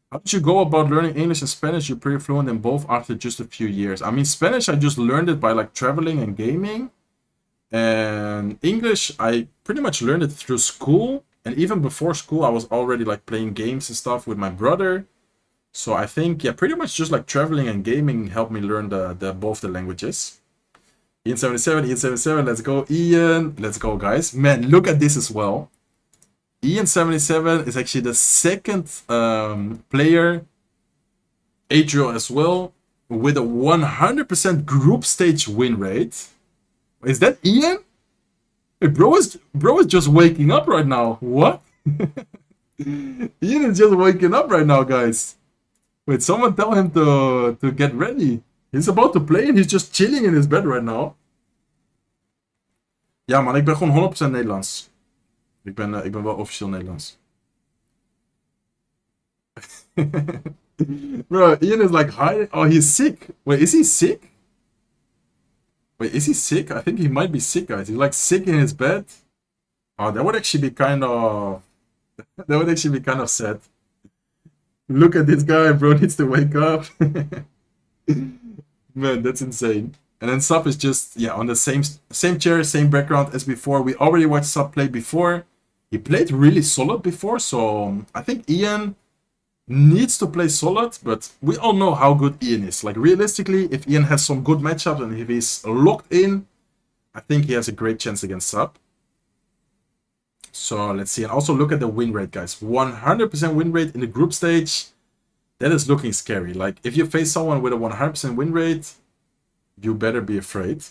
How did you go about learning English and Spanish? You're pretty fluent in both after just a few years. I mean, Spanish, I just learned it by like traveling and gaming. And English, I pretty much learned it through school. And even before school, I was already like playing games and stuff with my brother. So I think, yeah, pretty much just like traveling and gaming helped me learn both the languages. Ian77, let's go, Ian. Let's go, guys. Man, look at this as well. Ian77 is actually the second player, Adriel as well, with a 100% group stage win rate. Is that Ian? Hey, bro is just waking up right now. What? Ian is just waking up right now, guys. Wait, someone tell him to get ready. He's about to play and he's just chilling in his bed right now. Ja man, ik ben gewoon 100% Nederlands. Ik ben wel officieel Nederlands. Bro, Ian is like hiding. Oh, he's sick. Wait, is he sick? Wait, is he sick? I think he might be sick, guys. He's like sick in his bed. Oh, that would actually be kind of... that would actually be kind of sad. Look at this guy, bro. Needs to wake up. Man, that's insane. And then Sub is just, yeah, on the same chair, same background as before. We already watched Sub play before. He played really solid before, so I think Ian needs to play solid, but we all know how good Ian is. Like, realistically, if Ian has some good matchups and if he's locked in, I think he has a great chance against Sub. So let's see. And also look at the win rate, guys. 100% win rate in the group stage. That is looking scary. Like, if you face someone with a 100% win rate, you better be afraid.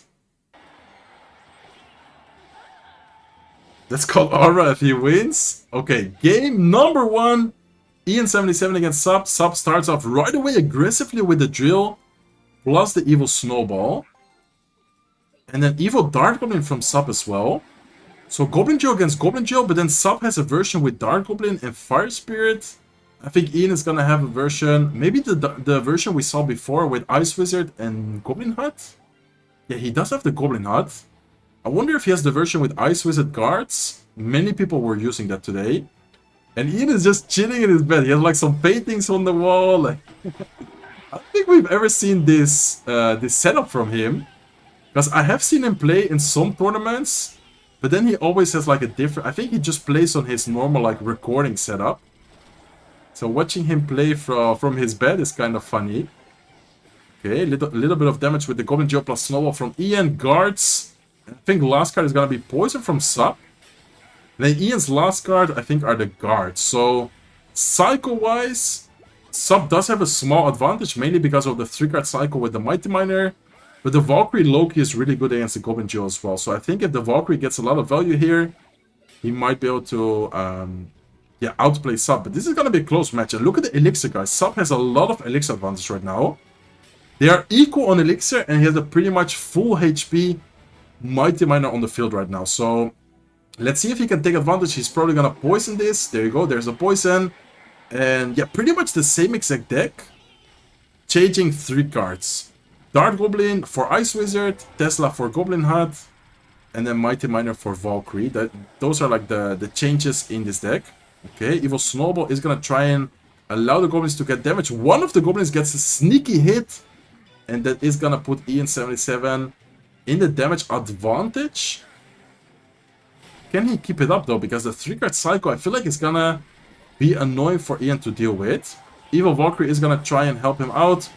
That's called Aura if he wins. Okay, game number 1. Ian77 against Sub. Sub starts off right away aggressively with the drill, plus the evil snowball. And then Evil Dart Goblin from Sub as well. So Goblin Jill against Goblin Jill, but then Sub has a version with Dart Goblin and Fire Spirit. I think Ian is gonna have a version, maybe the version we saw before with Ice Wizard and Goblin Hut. Yeah, he does have the Goblin Hut. I wonder if he has the version with Ice Wizard guards. Many people were using that today. And Ian is just chilling in his bed. He has like some paintings on the wall. Like I don't think we've ever seen this this setup from him. Because I have seen him play in some tournaments. But then he always has like a different... I think he just plays on his normal like recording setup. So watching him play from his bed is kind of funny. Okay, little bit of damage with the Goblin Jill plus Snowball from Ian. Guards. I think last card is going to be Poison from Sub. Then Ian's last card, I think, are the guards. So, cycle-wise, Sub does have a small advantage, mainly because of the 3-card cycle with the Mighty Miner. But the Valkyrie Loki is really good against the Goblin Jill as well. So I think if the Valkyrie gets a lot of value here, he might be able to yeah, outplay Sub. But this is going to be a close match. And look at the Elixir, guys. Sub has a lot of Elixir advantage right now. They are equal on Elixir, and he has a pretty much full HP Mighty Miner on the field right now. So let's see if he can take advantage. He's probably going to poison this. There you go. There's a poison. And yeah, pretty much the same exact deck. Changing 3 cards. Dart Goblin for Ice Wizard, Tesla for Goblin Hut, and then Mighty Miner for Valkyrie. Those are like the changes in this deck. Okay, Evil Snowball is going to try and allow the Goblins to get damage. One of the Goblins gets a sneaky hit, and that is going to put Ian 77 in the damage advantage. Can he keep it up though? Because the 3-card cycle, I feel like it's going to be annoying for Ian to deal with. Evil Valkyrie is going to try and help him out.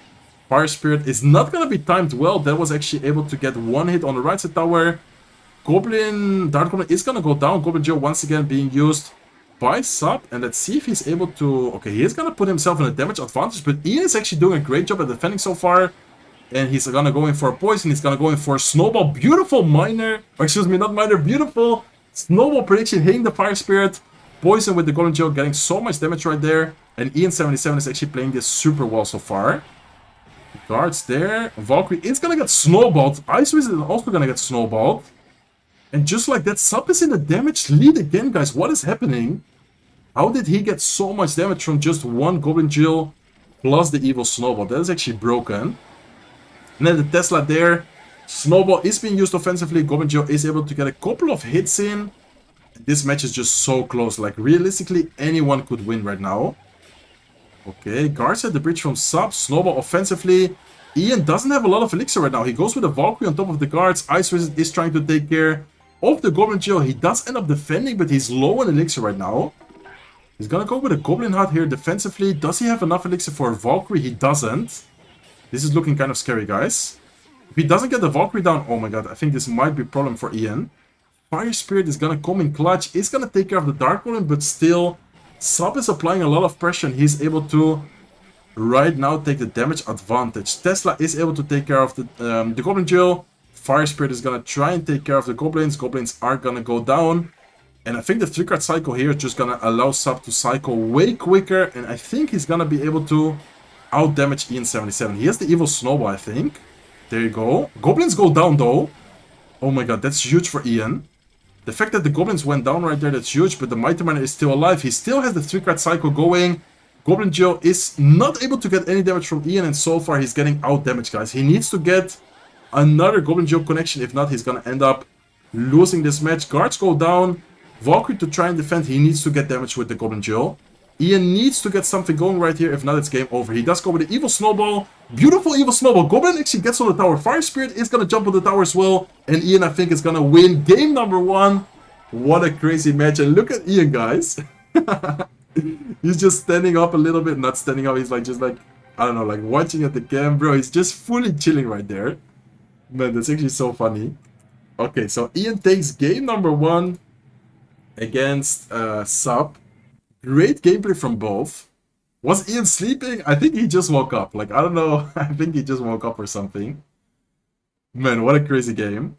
Fire Spirit is not going to be timed well. That was actually able to get 1 hit on the right side tower. Dart Goblin is going to go down. Goblin Jill once again being used by Sub. And let's see if he's able to... Okay, he is going to put himself in a damage advantage. But Ian is actually doing a great job at defending so far. And he's going to go in for a poison. He's going to go in for a Snowball. Beautiful Miner. Or excuse me, not Miner. Beautiful Snowball prediction hitting the Fire Spirit. Poison with the Golden Jill getting so much damage right there. And Ian 77 is actually playing this super well so far. Guards there. Valkyrie is gonna get snowballed. Ice Wizard is also gonna get snowballed. And just like that, Sub is in the damage lead again, guys. What is happening? How did he get so much damage from just 1 Goblin Jill plus the Evil Snowball? That is actually broken. And then the Tesla there. Snowball is being used offensively. Goblin Jill is able to get a couple of hits in. This match is just so close. Like, realistically, anyone could win right now. Okay, guards at the bridge from Sub. Snowball offensively. Ian doesn't have a lot of elixir right now. He goes with a Valkyrie on top of the guards. Ice Wizard is trying to take care of the Goblin Jill. He does end up defending, but he's low on elixir right now. He's gonna go with a Goblin Hut here defensively. Does he have enough elixir for a Valkyrie? He doesn't. This is looking kind of scary, guys. If he doesn't get the Valkyrie down, oh my god, I think this might be a problem for Ian. Fire Spirit is gonna come in clutch. Is gonna take care of the Dark Golem, but still... Sub is applying a lot of pressure and he's able to right now take the damage advantage. Tesla is able to take care of the Goblin Jill. Fire Spirit is going to try and take care of the Goblins. Goblins are going to go down. And I think the 3-card cycle here is just going to allow Sub to cycle way quicker. And I think he's going to be able to out-damage Ian 77. He has the Evil Snowball, I think. There you go. Goblins go down though. Oh my god, that's huge for Ian. The fact that the Goblins went down right there, that's huge, but the Mighty Miner is still alive. He still has the 3-card cycle going. Goblin Jill is not able to get any damage from Ian, and so far he's getting out-damaged, guys. He needs to get another Goblin Jill connection. If not, he's going to end up losing this match. Guards go down. Valkyrie to try and defend. He needs to get damage with the Goblin Jill. Ian needs to get something going right here. If not, it's game over. He does go with the Evil Snowball. Beautiful Evil Snowball. Goblin actually gets on the tower. Fire Spirit is going to jump on the tower as well. And Ian, I think, is going to win game number 1. What a crazy match. And look at Ian, guys. He's just standing up a little bit. Not standing up. He's like, just like, I don't know, like watching at the cam. Bro, he's just fully chilling right there. Man, that's actually so funny. Okay, so Ian takes game number 1 against Sub. Great gameplay from both. Was Ian sleeping? I think he just woke up. Like, I don't know. I think he just woke up or something. Man, what a crazy game.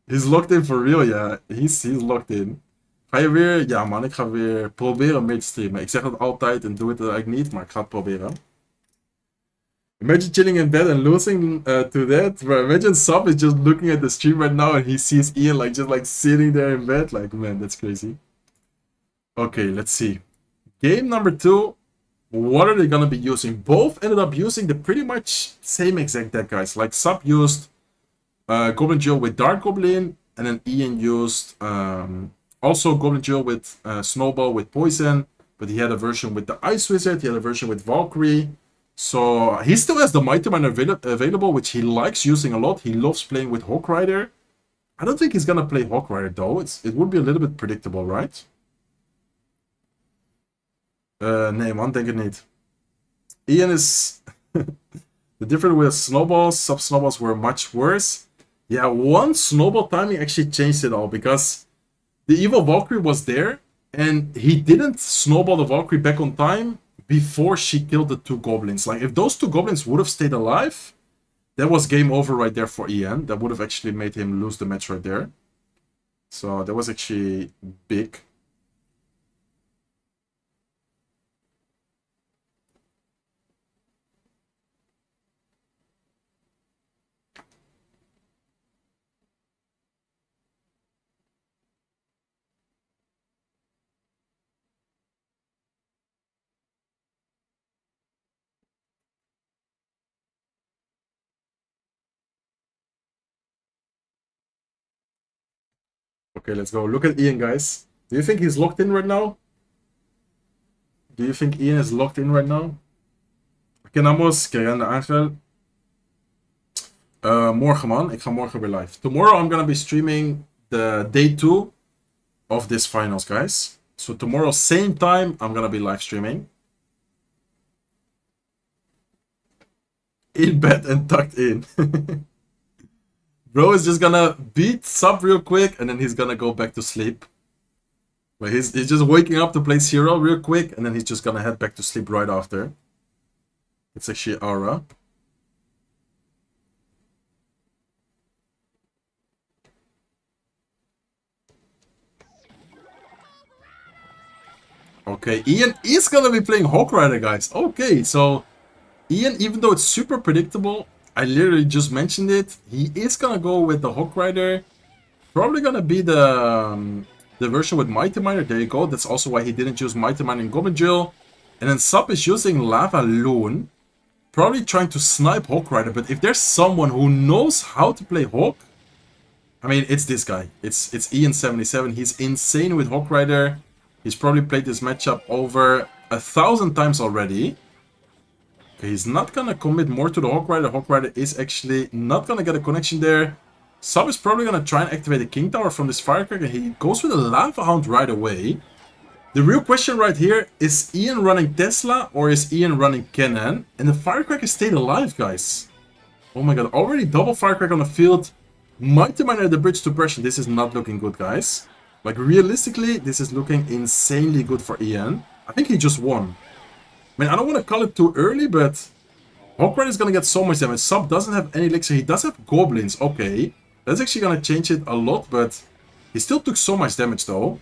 He's locked in for real, ja. He's locked in. Ga je weer? Ja man, ik ga weer proberen mee te streamen. Ik zeg dat altijd en doe het eigenlijk niet, maar ik ga het proberen. Imagine chilling in bed and losing to that. Bro, imagine Sub is just looking at the stream right now and he sees Ian like just like sitting there in bed. Like, man, that's crazy. Okay, let's see. Game number 2. What are they gonna be using? Both ended up using the pretty much same exact deck, guys. Like Sub used Goblin Duel with Dark Goblin, and then Ian used also Goblin Duel with Snowball with Poison, but he had a version with the Ice Wizard, he had a version with Valkyrie. So he still has the Mighty Miner available, which he likes using a lot. He loves playing with Hawk Rider. I don't think he's gonna play Hawk Rider though. It would be a little bit predictable, right? Nee man, denk het niet. Ian is... the difference with snowballs, sub-snowballs were much worse. Yeah, one snowball timing actually changed it all, because the evil Valkyrie was there, and he didn't snowball the Valkyrie back on time before she killed the 2 goblins. Like, if those 2 goblins would have stayed alive, that was game over right there for Ian. That would have actually made him lose the match right there. So that was actually big. Okay, let's go. Look at Ian, guys. Do you think he's locked in right now? Do you think Ian is locked in right now? Oké, Namos, kijk, Angel. Morgen, man. Ik ga morgen weer live. Tomorrow I'm gonna be streaming the day 2 of this finals, guys. So tomorrow, same time, I'm gonna be live streaming. In bed and tucked in. Bro is just gonna beat Sub real quick, and then he's gonna go back to sleep. But he's just waking up to play CRL real quick, and then he's just gonna head back to sleep right after. It's actually Aura. Okay, Ian is gonna be playing Hawk Rider, guys. Okay, so Ian, even though it's super predictable, I literally just mentioned it, he is gonna go with the Hawk Rider. Probably gonna be the version with Mighty Miner. There you go. That's also why he didn't use Mighty Miner in Goblin Duel. And then Sub is using Lava Loon. Probably trying to snipe Hawk Rider. But if there's someone who knows how to play Hawk, I mean, it's this guy. It's Ian77. He's insane with Hawk Rider. He's probably played this matchup over 1,000 times already. Okay, he's not gonna commit more to the Hawk Rider. Hawk Rider is actually not gonna get a connection there. Sub is probably gonna try and activate the King Tower from this Firecracker. He goes with a Lava Hound right away. The real question right here, is Ian running Tesla or is Ian running Cannon? And the Firecracker stayed alive, guys. Oh my god, already double Firecracker on the field. Mighty Miner at the bridge to Pression. This is not looking good, guys. Like, realistically, this is looking insanely good for Ian. I think he just won. I mean, I don't want to call it too early, but Hawk Rider is going to get so much damage. Sub doesn't have any elixir. He does have goblins. Okay. That's actually going to change it a lot, but he still took so much damage, though.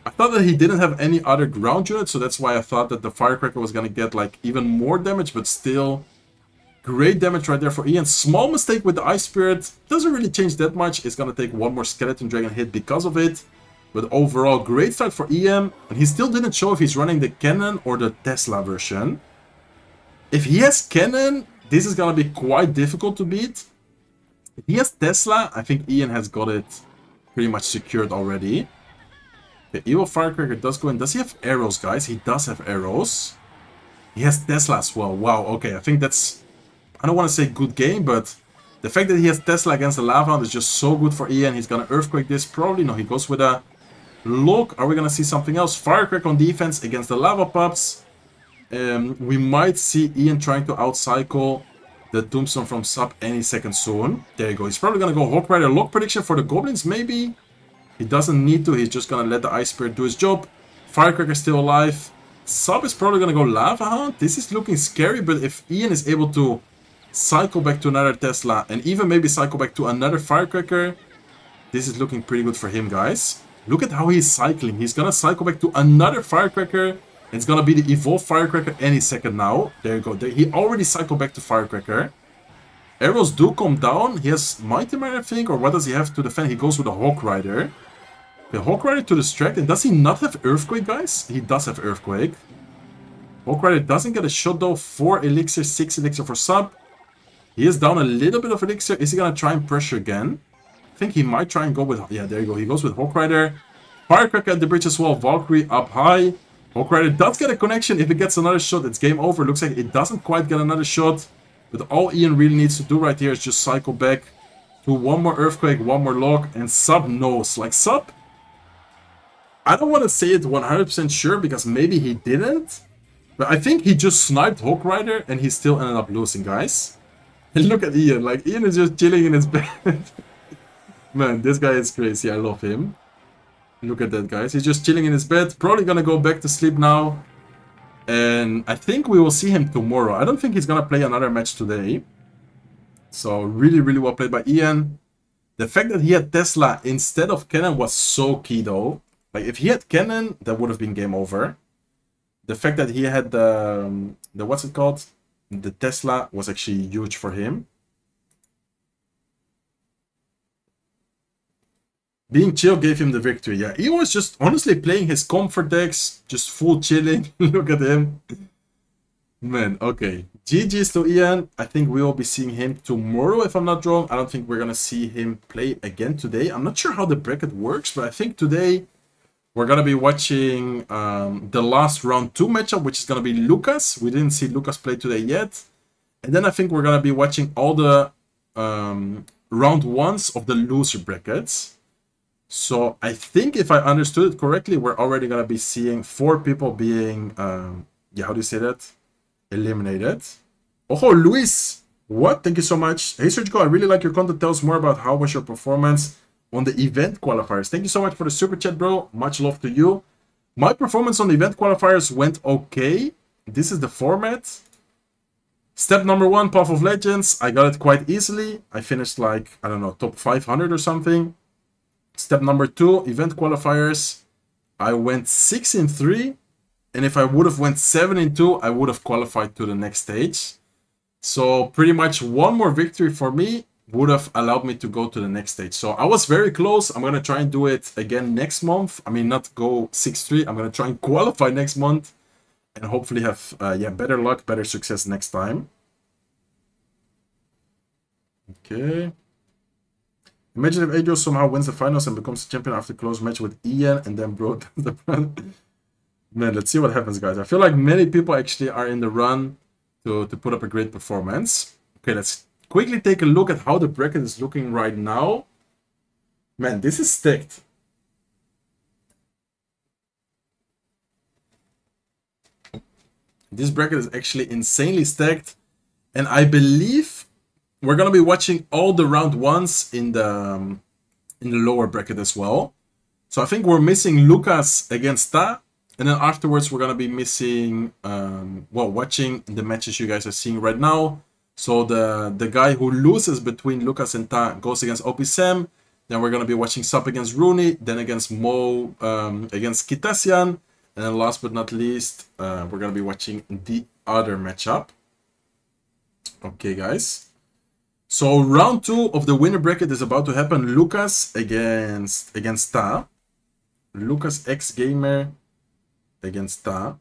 I thought that he didn't have any other ground unit, so that's why I thought that the Firecracker was going to get, like, even more damage, but still great damage right there for Ian. Small mistake with the Ice Spirit. Doesn't really change that much. It's going to take one more Skeleton Dragon hit because of it. But overall, great start for Ian. And he still didn't show if he's running the Cannon or the Tesla version. If he has Cannon, this is going to be quite difficult to beat. If he has Tesla, I think Ian has got it pretty much secured already. The Evil Firecracker does go in. Does he have arrows, guys? He does have arrows. He has Tesla as well. Wow, okay. I think that's... I don't want to say good game, but the fact that he has Tesla against the Lava Hound is just so good for Ian. He's going to Earthquake this. Probably no, he goes with a Lock. Are we going to see something else? Firecracker on defense against the Lava Pups. We might see Ian trying to outcycle the Tombstone from Sub any second soon. There you go. He's probably going to go Hawk Rider. Lock prediction for the Goblins, maybe? He doesn't need to. He's just going to let the Ice Spirit do his job. Firecracker still alive. Sub is probably going to go Lava Hound. This is looking scary, but if Ian is able to cycle back to another Tesla and even maybe cycle back to another Firecracker, this is looking pretty good for him, guys. Look at how he's cycling. He's going to cycle back to another Firecracker. It's gonna be the Evolve Firecracker any second now. There you go. There, he already cycled back to Firecracker. Arrows do come down. He has Mighty Mine, I think, or what does he have to defend? He goes with a Hawk Rider. Okay, Hawk Rider to distract. And does he not have Earthquake, guys? He does have Earthquake. Hawk Rider doesn't get a shot though. 4 Elixir, 6 Elixir for sub. He is down a little bit of Elixir. Is he gonna try and pressure again? I think he might try and go with... Yeah, there you go. He goes with Hawk Rider. Firecracker at the bridge as well. Valkyrie up high. Hawk Rider does get a connection. If it gets another shot, it's game over. Looks like it doesn't quite get another shot. But all Ian really needs to do right here is just cycle back to one more Earthquake, one more Lock, and Sub knows. Like, Sub, I don't want to say it 100% sure because maybe he didn't. But I think he just sniped Hawk Rider and he still ended up losing, guys. And look at Ian. Like, Ian is just chilling in his bed. Man, this guy is crazy. I love him. Look at that, guys. He's just chilling in his bed. Probably gonna go back to sleep now. And I think we will see him tomorrow. I don't think he's gonna play another match today. So really, really well played by Ian. The fact that he had Tesla instead of Cannon was so key though. Like if he had Cannon, that would have been game over. The fact that he had the what's it called? The Tesla was actually huge for him. Being chill gave him the victory. Yeah, he was just honestly playing his comfort decks, just full chilling. Look at him. Man, okay. GG's to Ian. I think we will be seeing him tomorrow, if I'm not wrong. I don't think we're going to see him play again today. I'm not sure how the bracket works, but I think today we're going to be watching the last round 2 matchup, which is going to be Lucas. We didn't see Lucas play today yet. And then I think we're going to be watching all the round 1s of the loser brackets. So I think if I understood it correctly, we're already going to be seeing 4 people being, yeah, how do you say that? Eliminated. Oh, Luis, what? Thank you so much. Hey, Surgical, I really like your content. Tell us more about how was your performance on the event qualifiers. Thank you so much for the super chat, bro. Much love to you. My performance on the event qualifiers went okay. This is the format. Step number 1, Path of Legends. I got it quite easily. I finished like, I don't know, top 500 or something. Step number 2, event qualifiers. I went 6-3. And if I would have went 7-2, I would have qualified to the next stage. So pretty much one more victory for me would have allowed me to go to the next stage. So I was very close. I'm going to try and do it again next month. I mean, not go 6-3. I'm going to try and qualify next month. And hopefully have yeah, better luck, better success next time. Okay. Imagine if Adriel somehow wins the finals and becomes the champion after a close match with Ian and then broke the brand. Man, let's see what happens, guys. I feel like many people actually are in the run to put up a great performance. Okay, let's quickly take a look at how the bracket is looking right now. Man, this is stacked. This bracket is actually insanely stacked. And I believe we're going to be watching all the round 1s in the lower bracket as well. So I think we're missing Lucas against Ta. And then afterwards, we're going to be missing, well, watching the matches you guys are seeing right now. So the guy who loses between Lucas and Ta goes against OP Sam. Then we're going to be watching Sup against Rooney. Then against Mo, against Kitasian. And then last but not least, we're going to be watching the other matchup. Okay, guys. So round 2 of the winner bracket is about to happen. Lucas against Ta. Lucas X Gamer against Ta.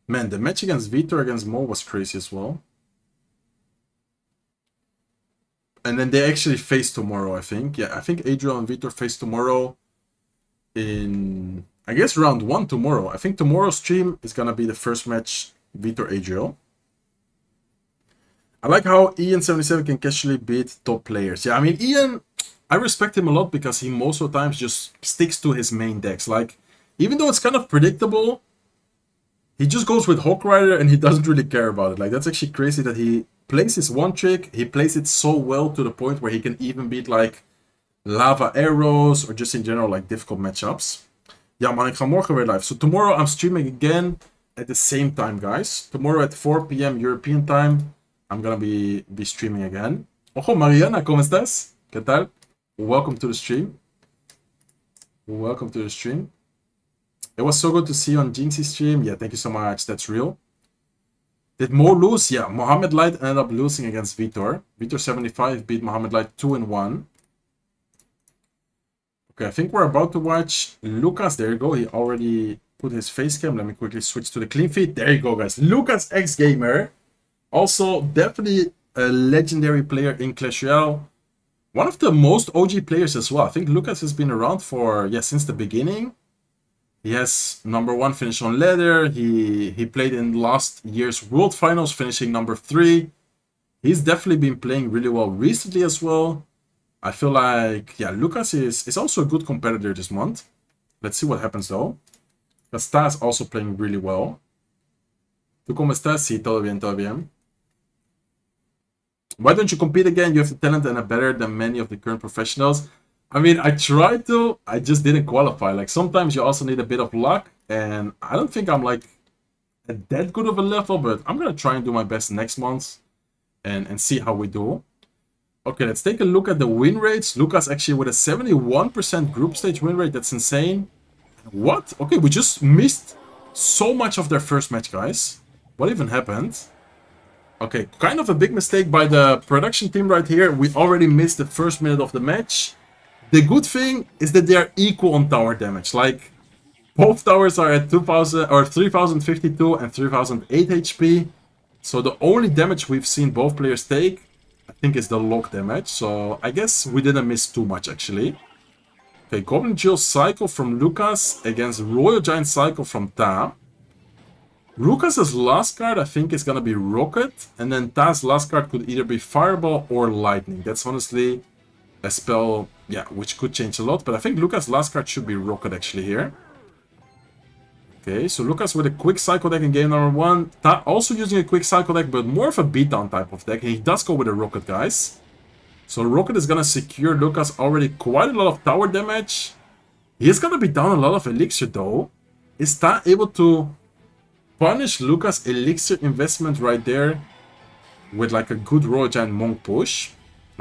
Man, the match against Vitor against Mo was crazy as well. And then they actually face tomorrow, I think. Yeah, I think Adriel and Vitor face tomorrow in, I guess, round 1 tomorrow. I think tomorrow's stream is going to be the first match, Vitor Adriel. I like how Ian77 can casually beat top players. Yeah, I mean, Ian, I respect him a lot because he most of the times just sticks to his main decks. Like, even though it's kind of predictable, he just goes with Hawk Rider and he doesn't really care about it. Like, that's actually crazy that he plays his one trick. He plays it so well to the point where he can even beat, like, Lava Arrows or just in general, like, difficult matchups. Ja, man, ik ga morgen weer live. So tomorrow I'm streaming again at the same time, guys. Tomorrow at 4 p.m. European time. I'm gonna be streaming again. Ojo, Mariana, ¿cómo estás? ¿Qué tal? Welcome to the stream. Welcome to the stream. It was so good to see you on Jinxie's stream. Yeah, thank you so much. That's real. Did Mo lose? Yeah, Mohamed Light ended up losing against Vitor. Vitor 75 beat Mohamed Light 2-1. Okay, I think we're about to watch Lucas. There you go. He already put his face cam. Let me quickly switch to the clean feed. There you go, guys. Lucas X Gamer. Also, definitely a legendary player in Clash Royale. One of the most OG players as well. I think Lucas has been around for, yeah, since the beginning. He has #1 finish on ladder. He played in last year's World Finals, finishing #3. He's definitely been playing really well recently as well. I feel like, yeah, Lucas is also a good competitor this month. Let's see what happens though. Está is also playing really well. ¿Tú cómo estás? Sí, todo bien, todo bien. Why don't you compete again? You have the talent and are better than many of the current professionals. I mean, I tried to, I just didn't qualify. Like, sometimes you also need a bit of luck, and I don't think I'm like at that good of a level, but I'm gonna try and do my best next month and see how we do. Okay, let's take a look at the win rates. Lucas actually with a 71% group stage win rate. That's insane. What? Okay, we just missed so much of their first match, guys. What even happened? Okay, kind of a big mistake by the production team right here. We already missed the first minute of the match. The good thing is that they are equal on tower damage. Like, both towers are at 2000 or 3052 and 3008 HP. So the only damage we've seen both players take, I think, is the lock damage. So I guess we didn't miss too much actually. Okay, Goblin Jill Cycle from Lucas against Royal Giant Cycle from Ta. Lucas's last card, I think, is gonna be Rocket, and then Ta's last card could either be Fireball or Lightning. That's honestly a spell, yeah, which could change a lot, but I think Lucas' last card should be Rocket actually here. Okay, so Lucas with a quick cycle deck in game #1. Ta also using a quick cycle deck, but more of a beatdown type of deck, and he does go with a Rocket, guys. So Rocket is gonna secure Lucas already quite a lot of tower damage. He is gonna be down a lot of elixir though. Is Ta able to punish Lucas' elixir investment right there with like a good Royal Giant Monk push?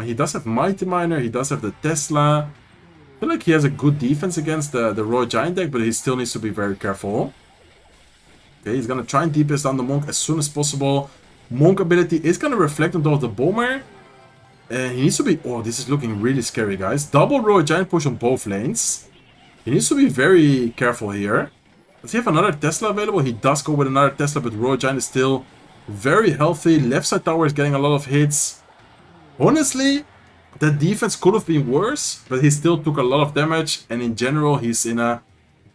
He does have Mighty Miner, he does have the Tesla. I feel like he has a good defense against the Royal Giant deck, but he still needs to be very careful. Okay, he's gonna try and DPS down the Monk as soon as possible. Monk ability is gonna reflect on top of the Bomber. And he needs to be... Oh, this is looking really scary, guys. Double Royal Giant push on both lanes. He needs to be very careful here. Does he have another Tesla available? He does go with another Tesla, but Royal Giant is still very healthy. Left side tower is getting a lot of hits. Honestly, that defense could have been worse, but he still took a lot of damage. And in general, he's in a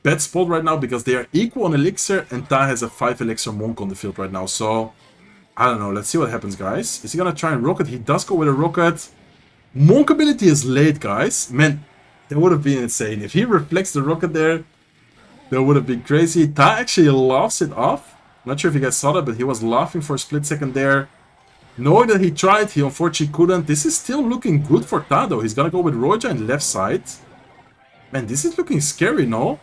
bad spot right now because they are equal on elixir, and Ta has a 5 elixir Monk on the field right now. So, I don't know. Let's see what happens, guys. Is he gonna try and Rocket? He does go with a Rocket. Monk ability is late, guys. Man, that would have been insane. If he reflects the Rocket there, that would have been crazy. Ta actually laughs it off. Not sure if you guys saw that, but he was laughing for a split second there. Knowing that he tried, he unfortunately couldn't. This is still looking good for Ta, though. He's gonna go with Royal Giant left side. Man, this is looking scary, no?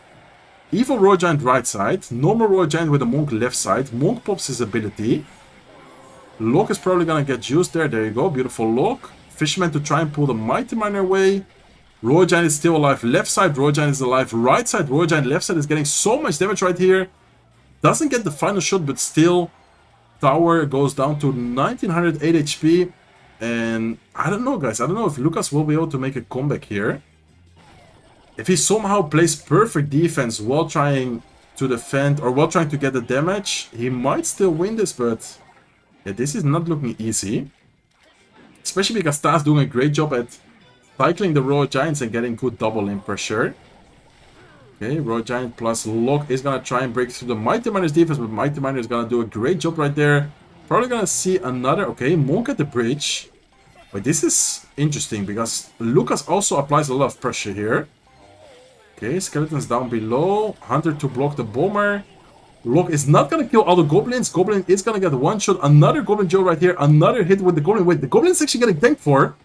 Evil Royal Giant right side. Normal Royal Giant with a Monk left side. Monk pops his ability. Lock is probably gonna get juiced there. There you go. Beautiful Lock. Fisherman to try and pull the Mighty Miner away. Royal Giant is still alive left side. Royal Giant is alive right side. Royal Giant left side is getting so much damage right here. Doesn't get the final shot, but still... Tower goes down to 1908 HP. And I don't know, guys. I don't know if Lucas will be able to make a comeback here. If he somehow plays perfect defense while trying to defend or while trying to get the damage, he might still win this, but yeah, this is not looking easy. Especially because Ta's doing a great job at cycling the Royal Giants and getting good double lane pressure. Okay, Royal Giant plus Lock is gonna try and break through the Mighty Miner's defense, but Mighty Miner is gonna do a great job right there. Probably gonna see another... Okay, Monk at the bridge. But this is interesting because Lucas also applies a lot of pressure here. Okay, Skeletons down below. Hunter to block the Bomber. Lock is not gonna kill all the Goblins. Goblin is gonna get one shot. Another Goblin Joe right here. Another hit with the Goblin. Wait, the Goblin is actually getting tanked for.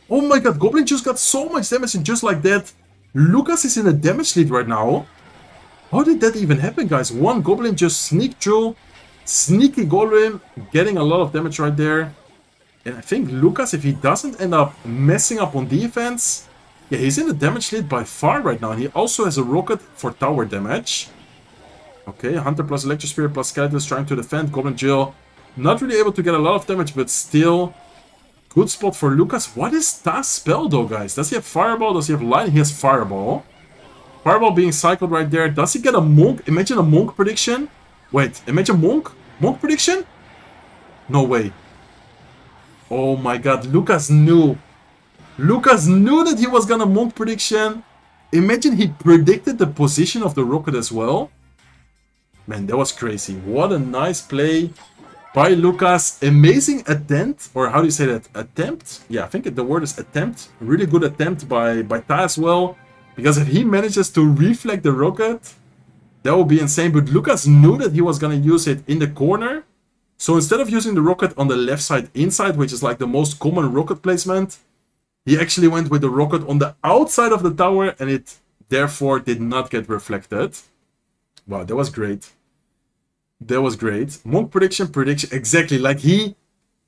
Oh my god, Goblin just got so much damage, and just like that, Lucas is in a damage lead right now. How did that even happen, guys? One Goblin just sneaked through. Sneaky Goblin, getting a lot of damage right there. And I think Lucas, if he doesn't end up messing up on defense, yeah, he's in the damage lead by far right now. And he also has a Rocket for tower damage. Okay, Hunter plus Electro Spirit plus Skeletons trying to defend. Goblin Jill not really able to get a lot of damage, but still good spot for Lucas. What is Taz's spell though, guys? Does he have Fireball? Does he have Lightning? He has Fireball. Fireball being cycled right there. Does he get a Monk? Imagine a Monk prediction. Wait, imagine Monk? Monk prediction? No way. Oh my god, Lucas knew. Lucas knew that he was gonna Monk prediction. Imagine he predicted the position of the rocket as well. Man, that was crazy. What a nice play by Lucas. Amazing attempt, or how do you say that? Attempt? Yeah, I think the word is attempt. Really good attempt by Taz as well. Because if he manages to reflect the rocket, that would be insane. But Lucas knew that he was going to use it in the corner. So instead of using the rocket on the left side inside, which is like the most common rocket placement, he actually went with the rocket on the outside of the tower, and it therefore did not get reflected. Wow, that was great. That was great. Monk prediction. Exactly, like he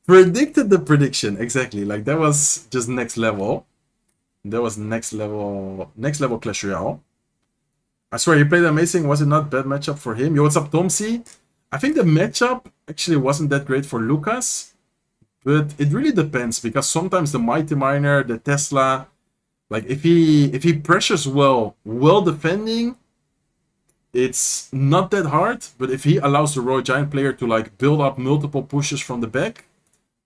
predicted the prediction. Exactly, like that was just next level. That was next level Clash Royale. I swear, he played amazing. Was it not bad matchup for him? Yo, what's up, Tomsy? I think the matchup actually wasn't that great for Lucas. But it really depends, because sometimes the Mighty Miner, the Tesla, like if he pressures well defending, it's not that hard. But if he allows the Royal Giant player to like build up multiple pushes from the back,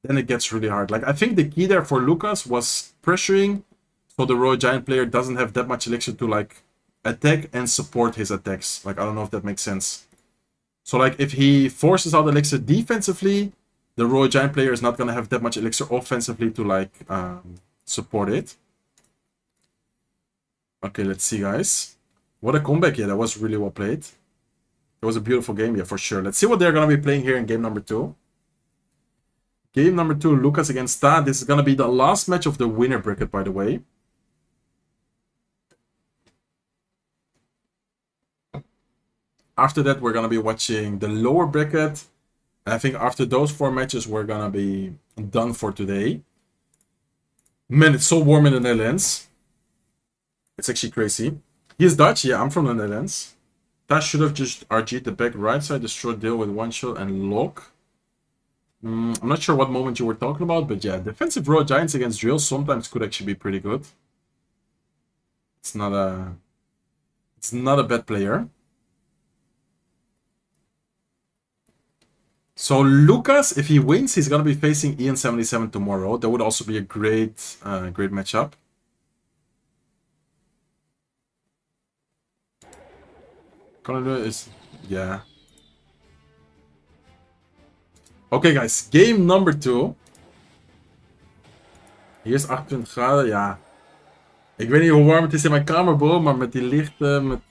then it gets really hard. Like I think the key there for Lucas was pressuring, so the Royal Giant player doesn't have that much elixir to like attack and support his attacks. Like I don't know if that makes sense. So like if he forces out elixir defensively, the Royal Giant player is not going to have that much elixir offensively to like support it. Okay, let's see, guys. What a comeback. Yeah, that was really well played. It was a beautiful game, yeah, for sure. Let's see what they're going to be playing here in game number 2. Game number 2, Lucas against Ta. This is going to be the last match of the winner bracket, by the way. After that, we're going to be watching the lower bracket. I think after those 4 matches, we're going to be done for today. Man, it's so warm in the Netherlands. It's actually crazy. He's Dutch. Yeah, I'm from the Netherlands. Tash should have just RG'd the back right side, destroy deal with one shot and lock. I'm not sure what moment you were talking about, but yeah, defensive Royal Giants against Drill sometimes could actually be pretty good. It's not a bad player. So Lucas, if he wins, he's gonna be facing Ian77 tomorrow. That would also be a great matchup. Canada is, yeah. Okay, guys, game number 2. Hier is 28 graden, ja. Ik weet niet hoe warm het is in mijn kamer, bro, maar met die lichten, met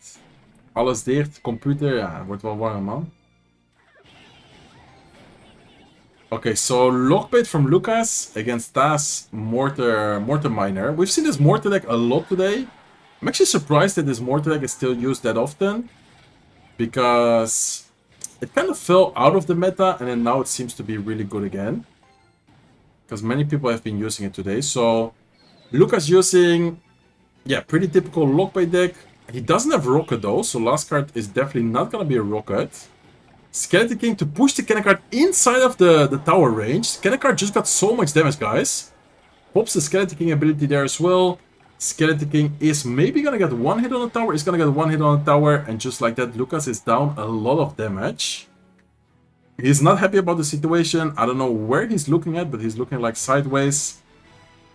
alles dicht, computer, ja, het wordt wel warm, man. Okay, so Lockbait from Lucas against Taz Mortar Miner. We've seen this Mortar deck a lot today. I'm actually surprised that this Mortar deck is still used that often, because it kind of fell out of the meta and then now it seems to be really good again. Because many people have been using it today. So Lucas using, yeah, pretty typical Lockbait deck. He doesn't have Rocket though, so last card is definitely not gonna be a Rocket. Skeleton King to push the cannon card inside of the tower range. Cannon card just got so much damage, guys. Pops the Skeleton King ability there as well. Skeleton King is maybe gonna get 1 hit on the tower. He's gonna get 1 hit on the tower. And just like that, Lucas is down a lot of damage. He's not happy about the situation. I don't know where he's looking at, but he's looking like sideways.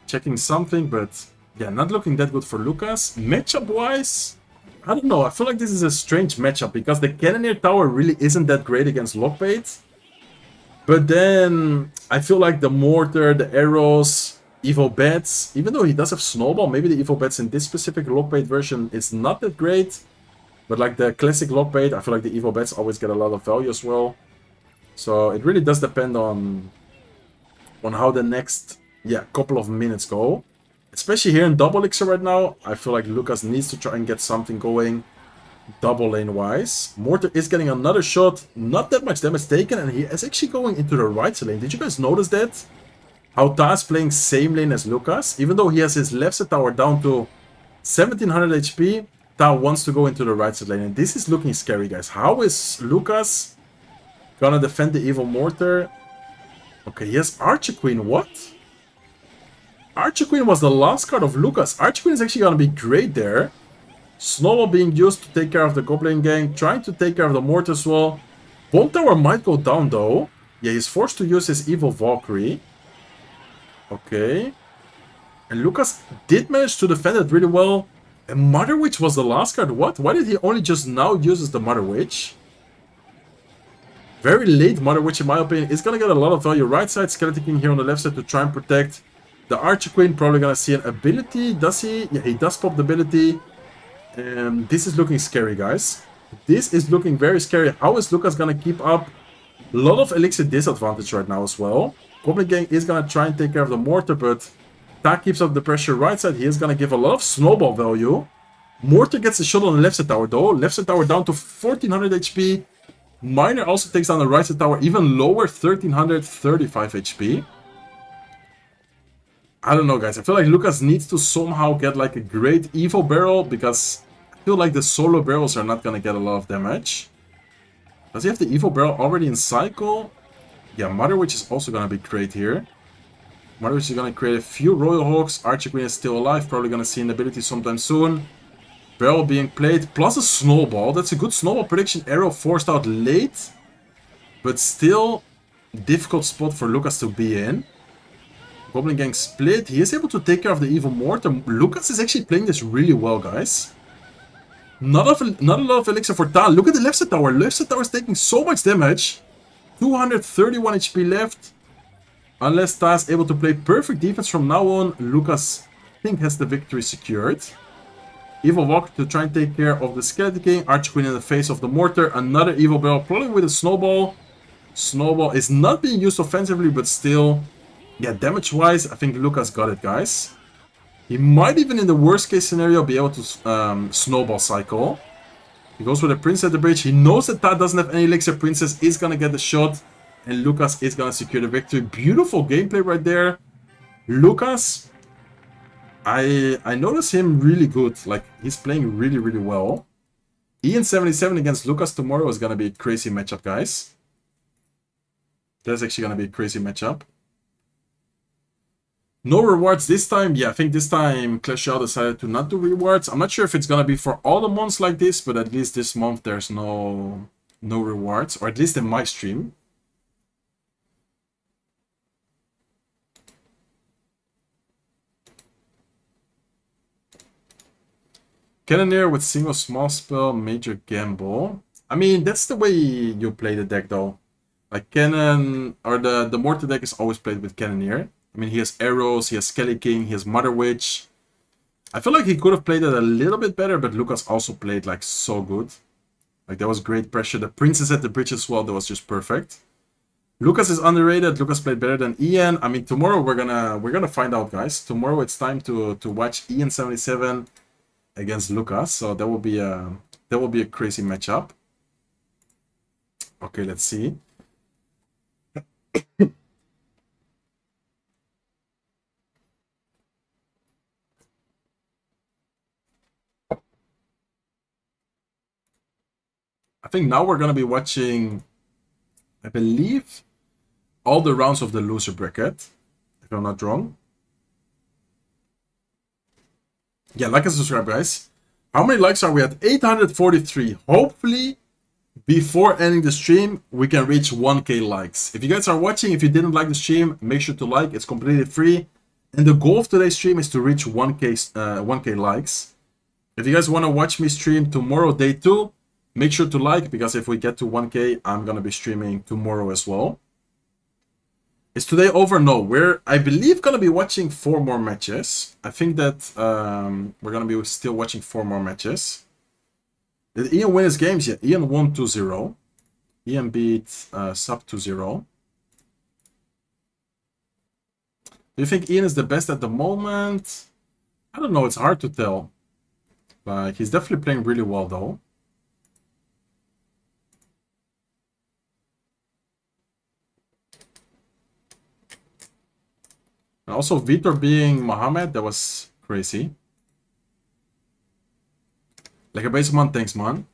Checking something, but yeah, not looking that good for Lucas. Matchup-wise, I don't know. I feel like this is a strange matchup because the Cannoneer Tower really isn't that great against Lockbait. But then I feel like the Mortar, the Arrows, Evo Bats, even though he does have Snowball, maybe the Evo Bats in this specific Lockbait version is not that great. But like the classic Lockbait, I feel like the Evo Bats always get a lot of value as well. So it really does depend on how the next couple of minutes go. Especially here in double elixir right now, I feel like Lucas needs to try and get something going double lane wise. Mortar is getting another shot, not that much damage taken, and he is actually going into the right side lane. Did you guys notice that? How Taz playing same lane as Lucas, even though he has his left side tower down to 1700 HP, Ta wants to go into the right side lane. And this is looking scary, guys. How is Lucas gonna defend the Evil Mortar? Okay, yes, Archer Queen. What? Archer Queen was the last card of Lucas. Archer Queen is actually gonna be great there. Snowball being used to take care of the Goblin gang. Trying to take care of the Mortar as well. Bomb Tower might go down, though. Yeah, he's forced to use his Evil Valkyrie. Okay. And Lucas did manage to defend it really well. And Mother Witch was the last card. What? Why did he only just now uses the Mother Witch? Very late Mother Witch, in my opinion. Is going to get a lot of value. Right side, Skeleton King here on the left side to try and protect the Archer Queen. Probably going to see an ability. Does he? Yeah, he does pop the ability. This is looking scary, guys. This is looking very scary. How is Lucas going to keep up? A lot of Elixir disadvantage right now as well. Goblin Gang is going to try and take care of the Mortar, but that keeps up the pressure right side. He is going to give a lot of snowball value. Mortar gets a shot on the left side tower, though. Left side tower down to 1400 HP. Miner also takes down the right side tower, even lower, 1335 HP. I don't know, guys. I feel like Lucas needs to somehow get like a great Evo barrel, because I feel like the solo barrels are not going to get a lot of damage. Does he have the Evo barrel already in cycle? Yeah, Mother Witch is also going to be great here. Mother Witch is going to create a few Royal Hawks. Archer Queen is still alive. Probably going to see an ability sometime soon. Barrel being played. Plus a Snowball. That's a good Snowball prediction. Arrow forced out late. But still, difficult spot for Lucas to be in. Goblin Gang split. He is able to take care of the Evil Mortar. Lucas is actually playing this really well, guys. Not a lot of Elixir for Ta. Look at the left side tower. Left side tower is taking so much damage. 231 HP left. Unless Ta is able to play perfect defense from now on, Lucas, I think, has the victory secured. Evil Walker to try and take care of the Skeleton King. Archer Queen in the face of the Mortar. Another Evil Barrel, probably with a Snowball. Snowball is not being used offensively, but still, yeah, damage-wise, I think Lucas got it, guys. He might even, in the worst-case scenario, be able to Snowball cycle. He goes with a Prince at the bridge. He knows that Ta doesn't have any Elixir. Princess is going to get the shot. And Lucas is going to secure the victory. Beautiful gameplay right there. Lucas, I notice him really good. Like, he's playing really, really well. Ian77 against Lucas tomorrow is going to be a crazy matchup, guys. That's actually going to be a crazy matchup. No rewards this time. Yeah, I think this time Clash Royale decided to not do rewards. I'm not sure if it's going to be for all the months like this, but at least this month there's no rewards. Or at least in my stream. Cannoneer with single small spell, major gamble. I mean, that's the way you play the deck, though. Like, Cannon, or the Mortar deck is always played with Cannoneer. I mean, he has arrows, he has Skeleton King, he has Mother Witch. I feel like he could have played it a little bit better, but Lucas also played, like, so good. Like, there was great pressure. The Princess at the bridge as well, that was just perfect. Lucas is underrated. Lucas played better than Ian. I mean, tomorrow we're gonna find out, guys. Tomorrow it's time to watch Ian77 against Lucas, so that will be a crazy matchup. Okay, let's see. I think now we're gonna be watching, I believe, all the rounds of the loser bracket, if I'm not wrong. Yeah, like and subscribe, guys. How many likes are we at? 843. Hopefully, before ending the stream, we can reach 1K likes. If you guys are watching, if you didn't like the stream, make sure to like. It's completely free. And the goal of today's stream is to reach 1K likes. If you guys want to watch me stream tomorrow, day 2, make sure to like, because if we get to 1K, I'm going to be streaming tomorrow as well. Is today over? No, we're, I believe, going to be watching 4 more matches. I think that we're going to be still watching 4 more matches. Did Ian win his games? Yeah, Ian won 2-0. Ian beat Sub 2-0. Do you think Ian is the best at the moment? I don't know, it's hard to tell. Like, he's definitely playing really well, though. And also, Vitor being Mohammed, that was crazy. Like a base man, thanks, man.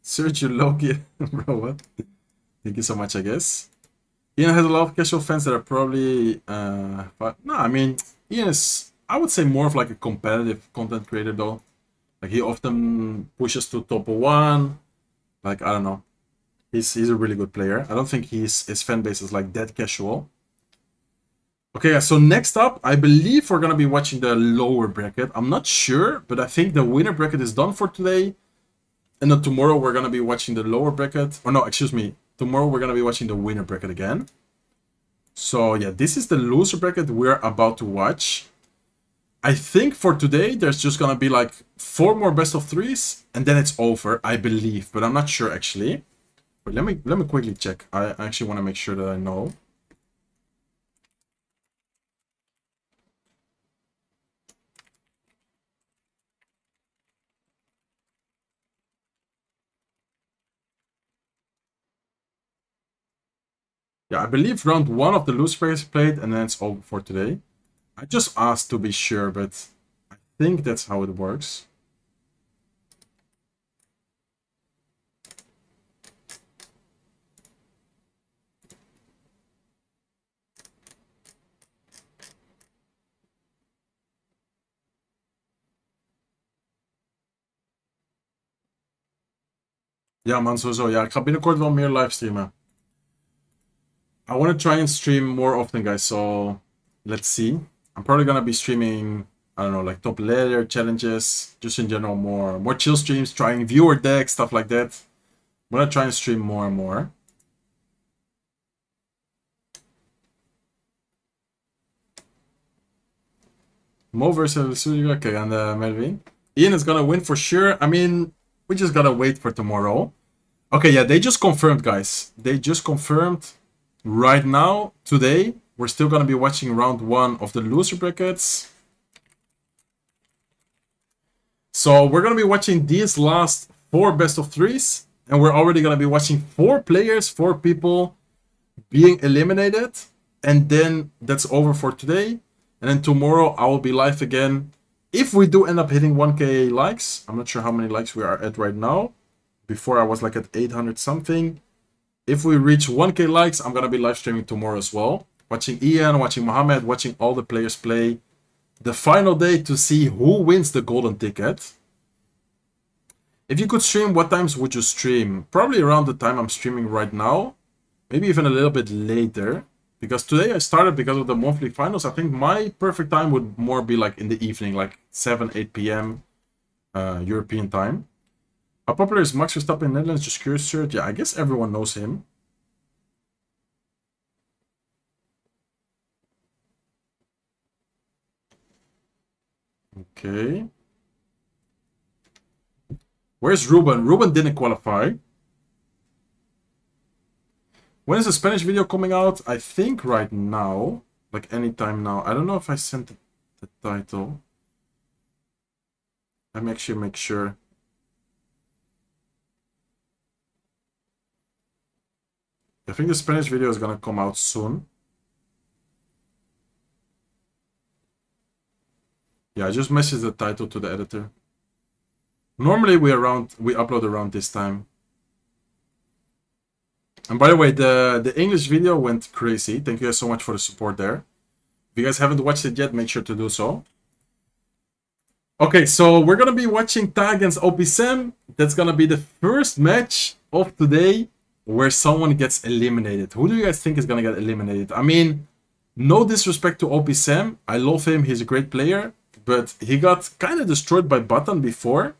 Sergio Loki, bro, what? Thank you so much, I guess. Ian has a lot of casual fans that are probably, but no, I mean, Ian is, I would say, more of like a competitive content creator, though. Like, he often pushes to top 1. Like, I don't know. He's a really good player. I don't think his fan base is like that casual. Okay, so next up, I believe we're gonna be watching the lower bracket. I'm not sure, but I think the winner bracket is done for today. And then tomorrow we're gonna be watching the lower bracket. Or no, excuse me. Tomorrow we're gonna be watching the winner bracket again. So yeah, this is the loser bracket we're about to watch. I think for today there's just gonna be like 4 more best of 3s, and then it's over, I believe, but I'm not sure actually. But let me quickly check. I actually want to make sure that I know. Yeah, I believe round 1 of the loser bracket is played, and then it's over for today. I just asked to be sure, but I think that's how it works. Ja man, sowieso. Ja, ik ga binnenkort wel meer livestreamen. I want to try and stream more often, guys, so let's see. I'm probably gonna be streaming, I don't know, like top layer challenges, just in general, more chill streams, trying viewer decks, stuff like that. I'm gonna try and stream more and more. Mo versus Suga, okay, and Melvin. Ian is gonna win for sure. I mean, we just gotta wait for tomorrow. Okay, yeah, they just confirmed, guys. They just confirmed right now, today. We're still gonna be watching round 1 of the loser brackets. So we're gonna be watching these last 4 best of 3s, and we're already gonna be watching 4 players, 4 people being eliminated, and then that's over for today. And then tomorrow I will be live again. If we do end up hitting 1k likes, I'm not sure how many likes we are at right now. Before I was like at 800 something. If we reach 1k likes, I'm gonna be live streaming tomorrow as well. Watching Ian, watching Mohammed, watching all the players play. The final day to see who wins the golden ticket. If you could stream, what times would you stream? Probably around the time I'm streaming right now. Maybe even a little bit later. Because today I started because of the monthly finals. I think my perfect time would more be like in the evening, like 7, 8 p.m. European time. How popular is Max Verstappen in the Netherlands? Just curious, sir. Yeah, I guess everyone knows him. Okay. Where's Ruben? Ruben didn't qualify. When is the Spanish video coming out? I think right now. Like anytime now. I don't know if I sent the title. Let me actually make sure. I think the Spanish video is gonna come out soon. Yeah, I just messaged the title to the editor. Normally we upload around this time. And by the way, the English video went crazy. Thank you guys so much for the support there. If you guys haven't watched it yet, make sure to do so. Okay, so we're gonna be watching Ta against OPSM. That's gonna be the first match of today where someone gets eliminated. Who do you guys think is gonna get eliminated? I mean, no disrespect to OPSM. I love him. He's a great player. But he got kind of destroyed by Button before.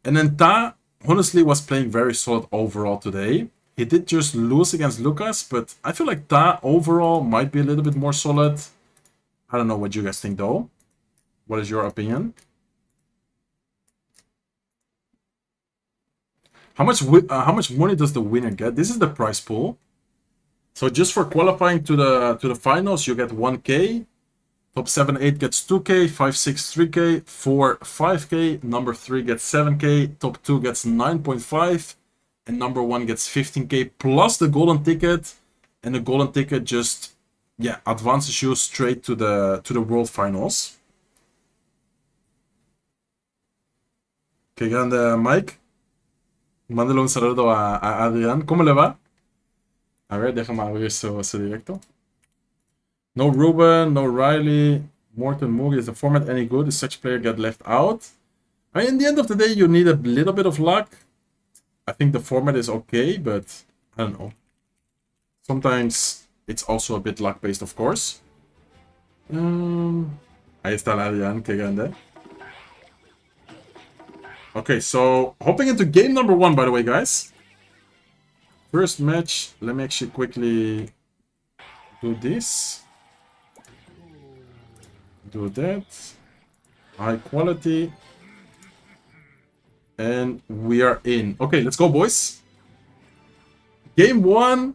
And then Ta, honestly, was playing very solid overall today. He did just lose against Lucas, but I feel like Ta overall might be a little bit more solid. I don't know what you guys think, though. What is your opinion? How much money does the winner get? This is the prize pool. So just for qualifying to the finals, you get 1k. Top 7, 8 gets 2k, 5, 6, 3k, 4, 5k, number 3 gets 7k, top 2 gets 9.5, and number 1 gets 15k plus the golden ticket. And the golden ticket just, yeah, advances you straight to the world finals. Qué grande, Mike. Mándale un saludo a Adrián. ¿Cómo le va? A ver, déjame abrir su directo. No Ruben, no Riley. Morton Moody. Is the format any good? Is such player get left out? I mean, in the end of the day, you need a little bit of luck. I think the format is okay, but I don't know. Sometimes it's also a bit luck-based, of course. Ahí está el Adrián, qué grande. Okay, so hopping into game number 1, by the way, guys. First match, let me actually quickly do this. Do that. High quality. And we are in. Okay, let's go, boys. Game 1.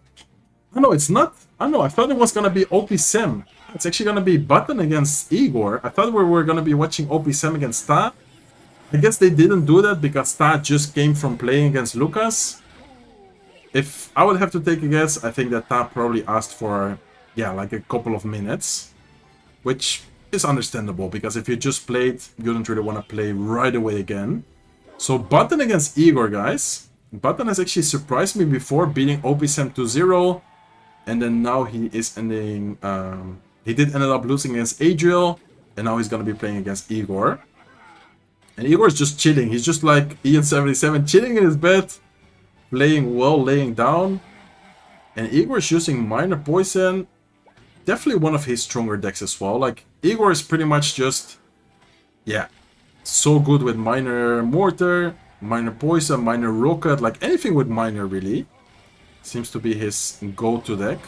Oh, no, it's not. I don't know. I thought it was going to be OP Sam. It's actually going to be Button against Igor. I thought we were going to be watching OP Sam against Ta. I guess they didn't do that because Ta just came from playing against Lucas. If I would have to take a guess, I think that Ta probably asked for, yeah, like a couple of minutes. Which is understandable, because if you just played, you don't really want to play right away again. So Button against Igor, guys. Button has actually surprised me before, beating OP Sam 2-0. And then now he is ending... he did end up losing against Adriel. And now he's going to be playing against Igor. And Igor is just chilling. He's just like Ian77, chilling in his bed. Playing well, laying down. And Igor is using Minor Poison. Definitely one of his stronger decks as well. Like, Igor is pretty much just... yeah. So good with Minor Mortar, Minor Poison, Minor Rocket. Like, anything with Minor, really. Seems to be his go-to deck.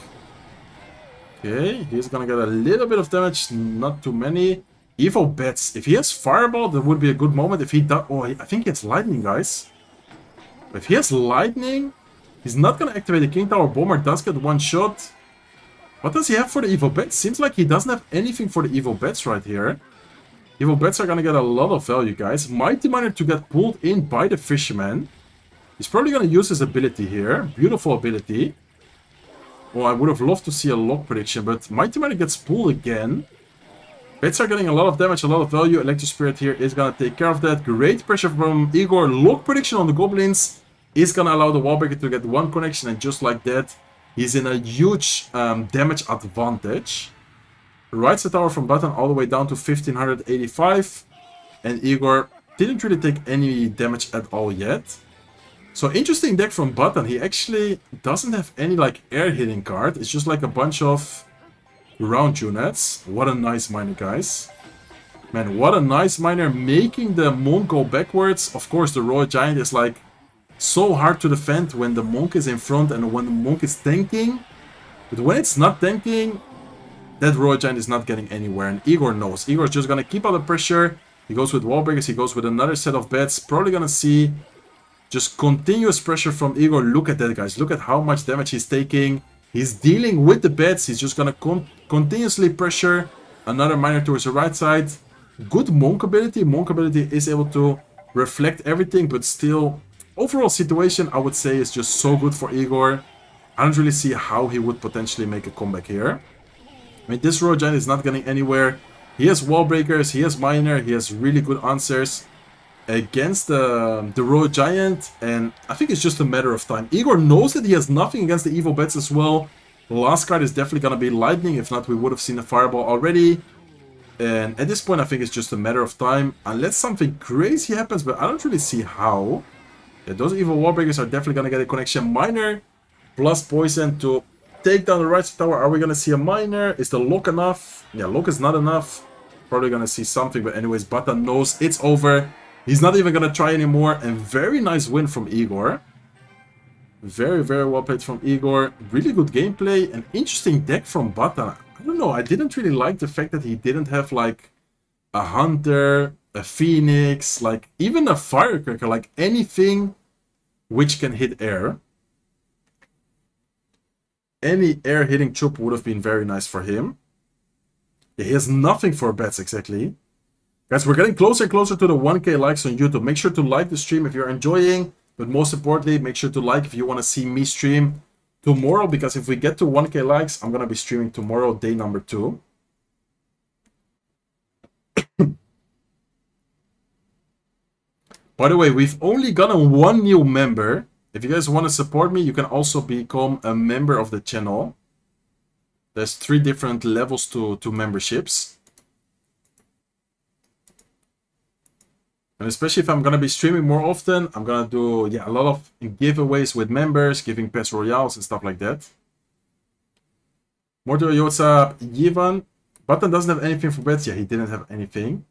Okay, he's gonna get a little bit of damage, not too many. Evo bets. If he has Fireball, that would be a good moment. If he does... oh, I think he has Lightning, guys. If he has Lightning, he's not gonna activate the King Tower. Bomber does get one shot. What does he have for the Evo bets? Seems like he doesn't have anything for the Evo bets right here. Evo bets are gonna get a lot of value, guys. Mighty Miner to get pulled in by the Fisherman. He's probably gonna use his ability here. Beautiful ability. Well, I would have loved to see a lock prediction, but Mighty Miner gets pulled again. Bets are getting a lot of damage, a lot of value. Electro Spirit here is gonna take care of that. Great pressure from Igor. Lock prediction on the Goblins is gonna allow the Wallbreaker to get one connection, and just like that, he's in a huge damage advantage. Rides the tower from Button all the way down to 1585. And Igor didn't really take any damage at all yet. So interesting deck from Button. He actually doesn't have any like air hitting card. It's just like a bunch of round units. What a nice miner, guys. Man, what a nice miner, making the Monk go backwards. Of course, the Royal Giant is like so hard to defend when the Monk is in front and when the Monk is tanking. But when it's not tanking, that Royal Giant is not getting anywhere, and Igor knows. Igor's just gonna keep up the pressure. He goes with wall breakers, he goes with another set of bets. Probably gonna see just continuous pressure from Igor. Look at that, guys. Look at how much damage he's taking. He's dealing with the bets. He's just gonna continuously pressure another miner towards the right side. Good Monk ability. Monk ability is able to reflect everything, but still, overall situation, I would say, is just so good for Igor. I don't really see how he would potentially make a comeback here. I mean, this Royal Giant is not getting anywhere. He has wall breakers, he has miner, he has really good answers against the Royal Giant, and I think it's just a matter of time. Igor knows that he has nothing against the Evo bets as well. The last card is definitely going to be Lightning. If not, we would have seen a Fireball already. And at this point, I think it's just a matter of time. Unless something crazy happens, but I don't really see how. Yeah, those Evo wall breakers are definitely going to get a connection. Miner plus Poison to take down the right tower. Are we going to see a miner? Is the lock enough? Yeah, lock is not enough. Probably going to see something, but anyways, Button knows it's over. He's not even going to try anymore. And very nice win from Igor. Very, very well played from Igor. Really good gameplay. An interesting deck from Button. I don't know, I didn't really like the fact that he didn't have like a Hunter, a Phoenix, like even a Firecracker, like anything which can hit air. Any air hitting Chup would have been very nice for him. Yeah, he has nothing for bets exactly. Guys, we're getting closer and closer to the 1K likes on YouTube. Make sure to like the stream if you're enjoying. But most importantly, make sure to like if you want to see me stream tomorrow. Because if we get to 1K likes, I'm going to be streaming tomorrow, day number 2. By the way, we've only gotten one new member. If you guys want to support me, you can also become a member of the channel. There's 3 different levels to memberships. And especially if I'm going to be streaming more often, I'm going to do a lot of giveaways with members, giving pets royales and stuff like that. Mortar, what's up? Ivan. Button doesn't have anything for bets. Yeah, he didn't have anything.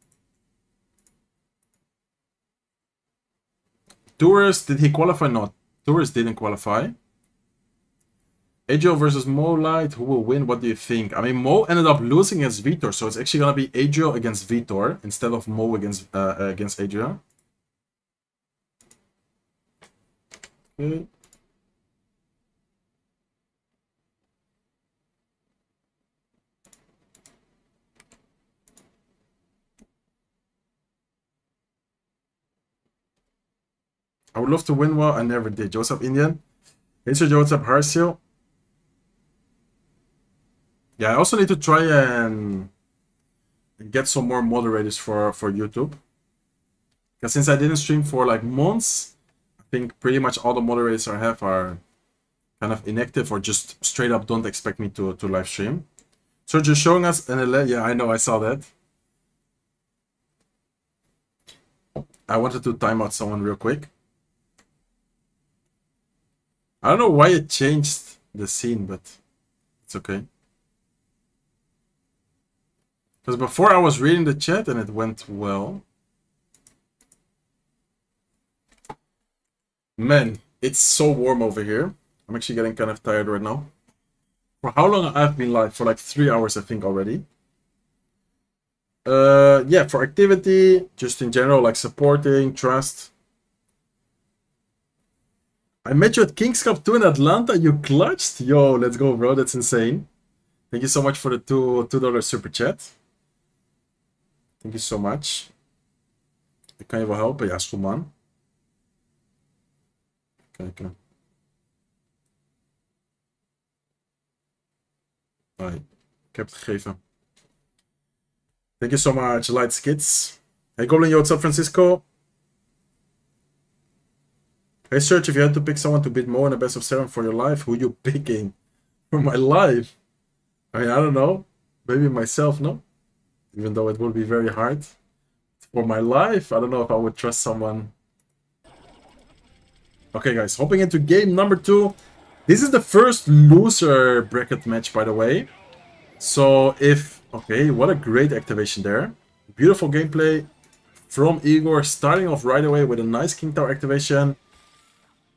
Tourist, did he qualify? No, Tourist didn't qualify. Adriel versus Mo Light, who will win? What do you think? I mean, Mo ended up losing against Vitor, so it's actually gonna be Adriel against Vitor instead of Mo against Adriel. Okay. I would love to win well, I never did. Joseph Indian. Hey, Sir Joseph Harsil. Yeah, I also need to try and get some more moderators for YouTube. Because since I didn't stream for like months, I think pretty much all the moderators I have are kind of inactive or just straight up don't expect me to live stream. So just showing us an 11. Yeah, I know, I saw that. I wanted to time out someone real quick. I don't know why it changed the scene, but it's okay. Because before I was reading the chat and it went well. Man, it's so warm over here. I'm actually getting kind of tired right now. For how long I've been live? For like 3 hours, I think, already. Yeah, for activity, just in general, like supporting, trust. I met you at Kings Cup 2 in Atlanta. You clutched? Yo, let's go, bro. That's insane. Thank you so much for the $2 super chat. Thank you so much. Ik kan je wel helpen? Ja, zo man. Kijken. Hoi. Ik heb het gegeven. Thank you so much, Light Skits. Hey, Goblin, yo, what's up, Francisco? Hey, Search, if you had to pick someone to beat Mo in a best of 7 for your life, who you picking? For my life? I mean, I don't know. Maybe myself, no? Even though it will be very hard. For my life, I don't know if I would trust someone. Okay, guys, hopping into game number 2. This is the first loser bracket match, by the way. So if... Okay, what a great activation there. Beautiful gameplay from Igor, starting off right away with a nice King Tower activation.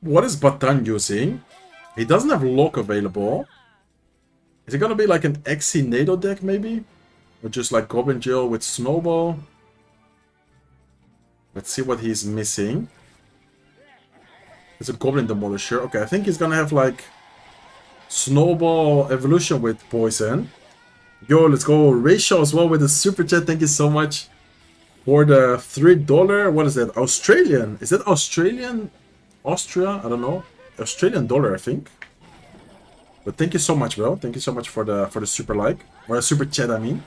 What is Batan using? He doesn't have Lock available. Is it gonna be like an XC NATO deck, maybe? Or just like Goblin Jill with Snowball? Let's see what he's missing. It's a Goblin Demolisher. Okay, I think he's gonna have like Snowball Evolution with Poison. Yo, let's go. Rachel as well with the super chat. Thank you so much for the $3. What is that? Australian? Is that Australian? Austria? I don't know. Australian dollar, I think. But thank you so much, bro. Thank you so much for the super like. Or a super chat, I mean.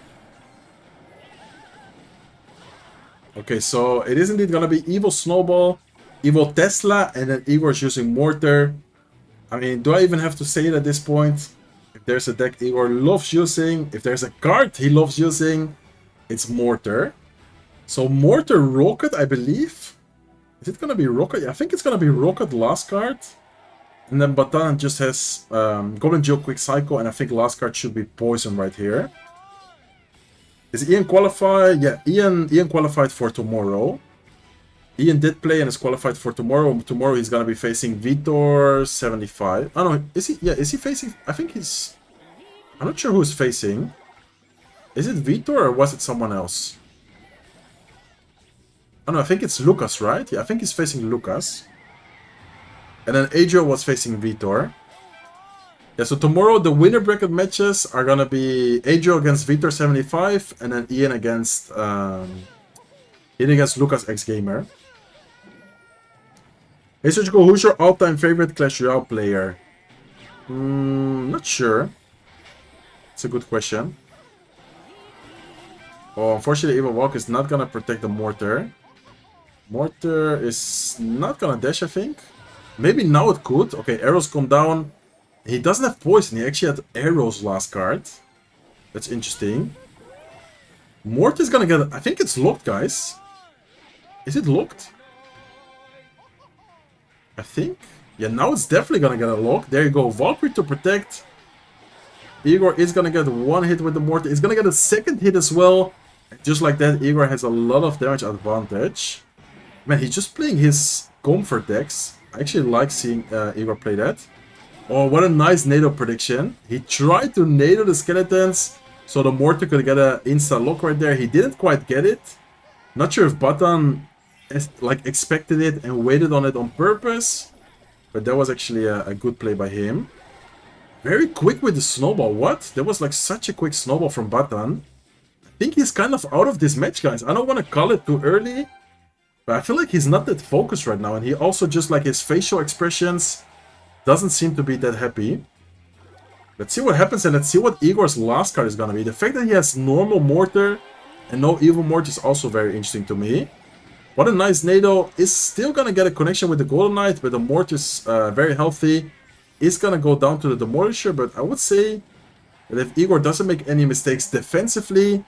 Okay, so it is indeed gonna be Evil Snowball, Evil Tesla, and then Igor's using Mortar. I mean, do I even have to say it at this point? If there's a deck Igor loves using, if there's a card he loves using, it's Mortar. So Mortar Rocket, I believe. Is it gonna be Rocket? Yeah, I think it's gonna be Rocket last card. And then Batan just has Goblin Jill Quick Cycle, and I think last card should be Poison right here. Is Ian qualified? Yeah, Ian qualified for tomorrow. Ian did play and is qualified for tomorrow. Tomorrow he's gonna be facing Vitor 75. Oh no, is he? Yeah, is he facing? I think he's... I'm not sure who's facing. Is it Vitor or was it someone else? Oh no, I think it's Lucas, right? Yeah, I think he's facing Lucas. And then Adriel was facing Vitor. Yeah, so tomorrow the winner bracket matches are gonna be Adriel against Vitor 75 and then Ian against Lucas X Gamer. Hey Surgical, who's your all-time favorite Clash Royale player? Not sure. It's a good question. Oh, unfortunately Evil Walk is not gonna protect the Mortar. Mortar is not gonna dash, I think. Maybe now it could. Okay, arrows come down. He doesn't have poison. He actually had arrows last card. That's interesting. Mortar is gonna get... I think it's locked, guys. Is it locked? I think. Yeah, now it's definitely gonna get a lock. There you go. Valkyrie to protect. Igor is gonna get one hit with the Mortar. He's gonna get a second hit as well. Just like that, Igor has a lot of damage advantage. Man, he's just playing his comfort decks. I actually like seeing Igor play that. Oh, what a nice NATO prediction. He tried to NATO the skeletons, so the Mortar could get an insta lock right there. He didn't quite get it. Not sure if Batan like expected it and waited on it on purpose. But that was actually a good play by him. Very quick with the snowball. What? That was like such a quick snowball from Batan. I think he's kind of out of this match, guys. I don't want to call it too early. But I feel like he's not that focused right now. And he also just like his facial expressions doesn't seem to be that happy. Let's see what happens and let's see what Igor's last card is going to be. The fact that he has normal Mortar and no Evil Mortar is also very interesting to me. What a nice NATO. Is still going to get a connection with the Golden Knight, but the Mortar is very healthy. Is going to go down to the Demolisher, but I would say that if Igor doesn't make any mistakes defensively,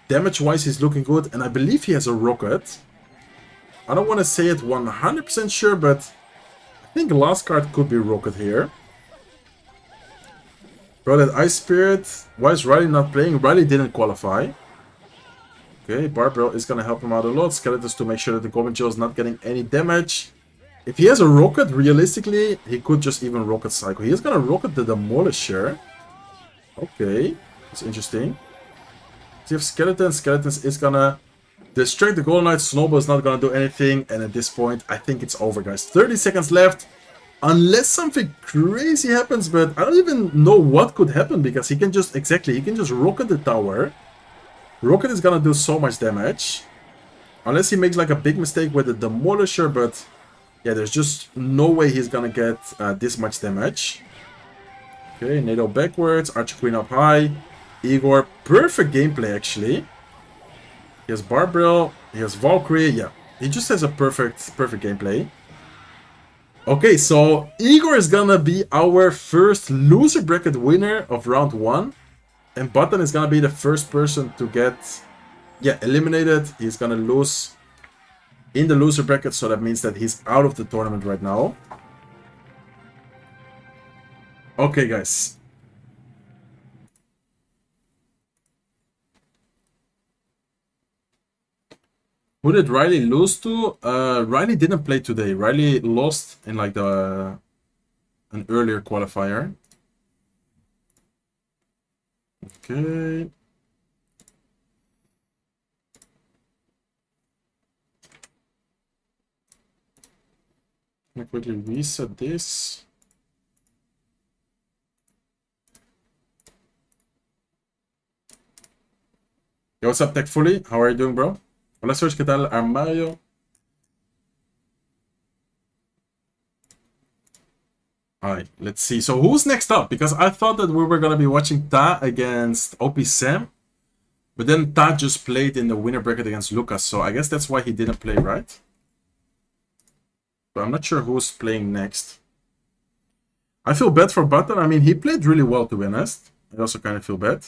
damage-wise he's looking good, and I believe he has a Rocket. I don't want to say it 100% sure, but I think the last card could be Rocket here. Bro, that Ice Spirit, why is Riley not playing? Riley didn't qualify. Okay, Barbell is going to help him out a lot. Skeletons to make sure that the Goblin Joe is not getting any damage. If he has a Rocket, realistically, he could just even Rocket Cycle. He is going to Rocket the Demolisher. Okay, that's interesting. So you have Skeletons. Skeletons is going to distract the Golden Knight. Snowball is not going to do anything. And at this point, I think it's over, guys. 30 seconds left. Unless something crazy happens, but I don't even know what could happen. Because he can just, exactly, he can just Rocket the tower. Rocket is going to do so much damage. Unless he makes like a big mistake with the Demolisher, but... yeah, there's just no way he's gonna get this much damage. Okay, NATO backwards, Archer Queen up high. Igor, perfect gameplay actually. He has Barbell, he has Valkyrie, yeah. He just has a perfect gameplay. Okay, so Igor is gonna be our first loser bracket winner of round 1. And Button is gonna be the first person to get, yeah, eliminated. He's gonna lose in the loser bracket, so that means that he's out of the tournament right now. Okay, guys. Who did Riley lose to? Riley didn't play today. Riley lost in like an earlier qualifier. Okay. Let me quickly reset this. Yo, what's up, TechFully? How are you doing, bro? Hola, Serge, ¿qué tal? Armario. Alright, let's see. So who's next up? Because I thought that we were going to be watching Ta against OP Sam. But then Ta just played in the winner bracket against Lucas. So I guess that's why he didn't play, right? But I'm not sure who's playing next. I feel bad for Button. I mean, he played really well, to be honest. I also kind of feel bad.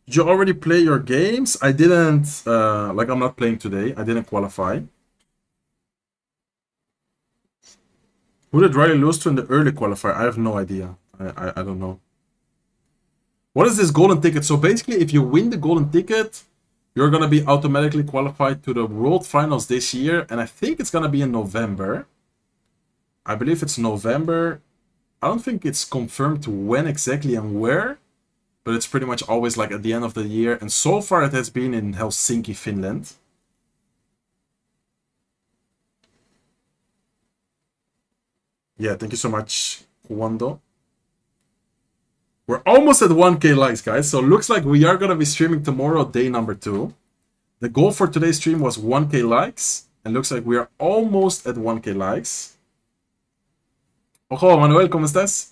Did you already play your games? I didn't, like I'm not playing today. I didn't qualify. Who did Riley lose to in the early qualifier? I have no idea. I don't know. What is this golden ticket? So basically, if you win the golden ticket, you're going to be automatically qualified to the World Finals this year. And I think it's going to be in November. I believe it's November. I don't think it's confirmed when exactly and where. But it's pretty much always like at the end of the year. And so far it has been in Helsinki, Finland. Yeah, thank you so much, Wando. We're almost at 1k likes, guys. So looks like we are going to be streaming tomorrow, day number 2. The goal for today's stream was 1k likes. And looks like we are almost at 1k likes. Ojo, Manuel, ¿cómo estás?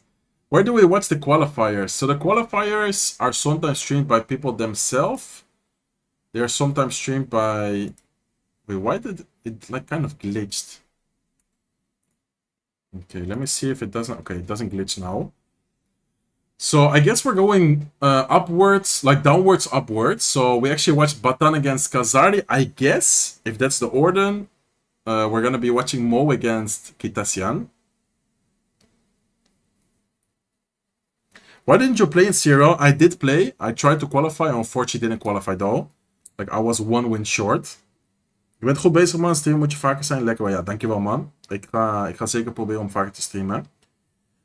Where do we watch the qualifiers? So the qualifiers are sometimes streamed by people themselves. They are sometimes streamed by... Wait, why did... it like kind of glitched. Okay, let me see if it doesn't. Okay, it doesn't glitch now. So I guess we're going upwards, like downwards, upwards. So we actually watched Batan against Kazari. I guess if that's the order, we're gonna be watching Mo against Kitasian. Why didn't you play in CRL? I did play. I tried to qualify. Unfortunately, didn't qualify though. Like, I was 1 win short. Je bent goed bezig, man. Streamen moet je vaker zijn. Lekker wel. Ja, dankjewel, man. Ik ga zeker proberen om vaker te streamen.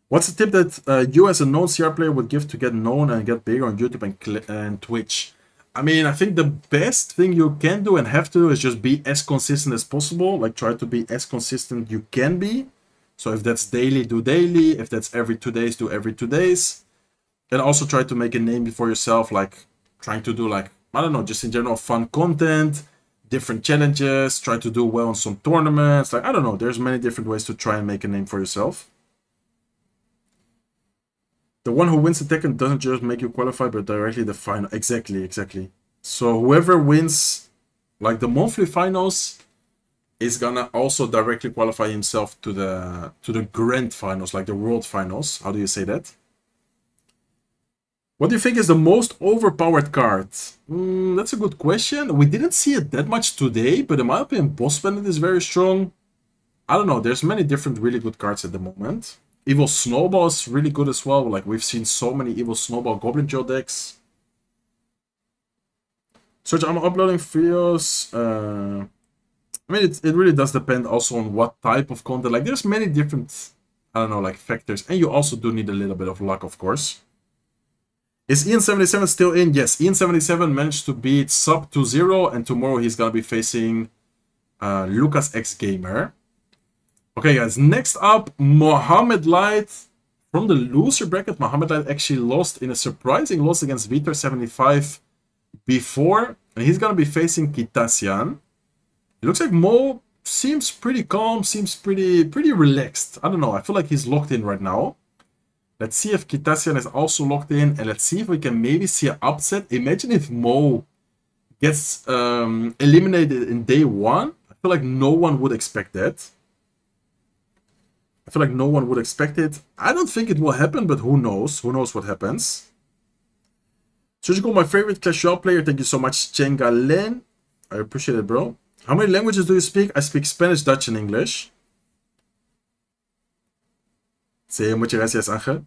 What's the tip that you as a known CR player would give to get known and get bigger on YouTube and Twitch? I mean, I think the best thing you can do and have to do is just be as consistent as possible. Like, try to be as consistent you can be. So if that's daily, do daily. If that's every 2 days, do every 2 days. And also try to make a name for yourself, like trying to do, like, I don't know, just in general fun content, different challenges, try to do well in some tournaments. Like, I don't know, there's many different ways to try and make a name for yourself. The one who wins the Tekken doesn't just make you qualify, but directly the final. Exactly. So whoever wins, like, the monthly finals is gonna also directly qualify himself to the grand finals, like the world finals. How do you say that? What do you think is the most overpowered card? That's a good question. We didn't see it that much today, but in my opinion, Boss Bandit is very strong. I don't know, there's many different really good cards at the moment. Evil Snowball is really good as well. Like, we've seen so many Evil Snowball Goblin Joe decks. Search, I'm uploading videos. I mean, it really does depend also on what type of content. Like, there's many different, I don't know, like, factors. And you also do need a little bit of luck, of course. Is Ian77 still in? Yes, Ian77 managed to beat sub 2-0, and tomorrow he's gonna be facing Lucas X Gamer. Okay, guys, next up, Mohamed Light. From the loser bracket, Mohamed Light actually lost in a surprising loss against Vitor75 before, and he's gonna be facing Kitasian. It looks like Mo seems pretty calm, seems pretty relaxed. I don't know, I feel like he's locked in right now. Let's see if Kitasian is also locked in, and let's see if we can maybe see an upset. Imagine if Mo gets eliminated in day 1. I feel like no one would expect that. I feel like no one would expect it. I don't think it will happen, but who knows? Who knows what happens? Surgical, my favorite Clash Royale player. Thank you so much, Chengalen. I appreciate it, bro. How many languages do you speak? I speak Spanish, Dutch, and English. Sí, muchas gracias, Angel.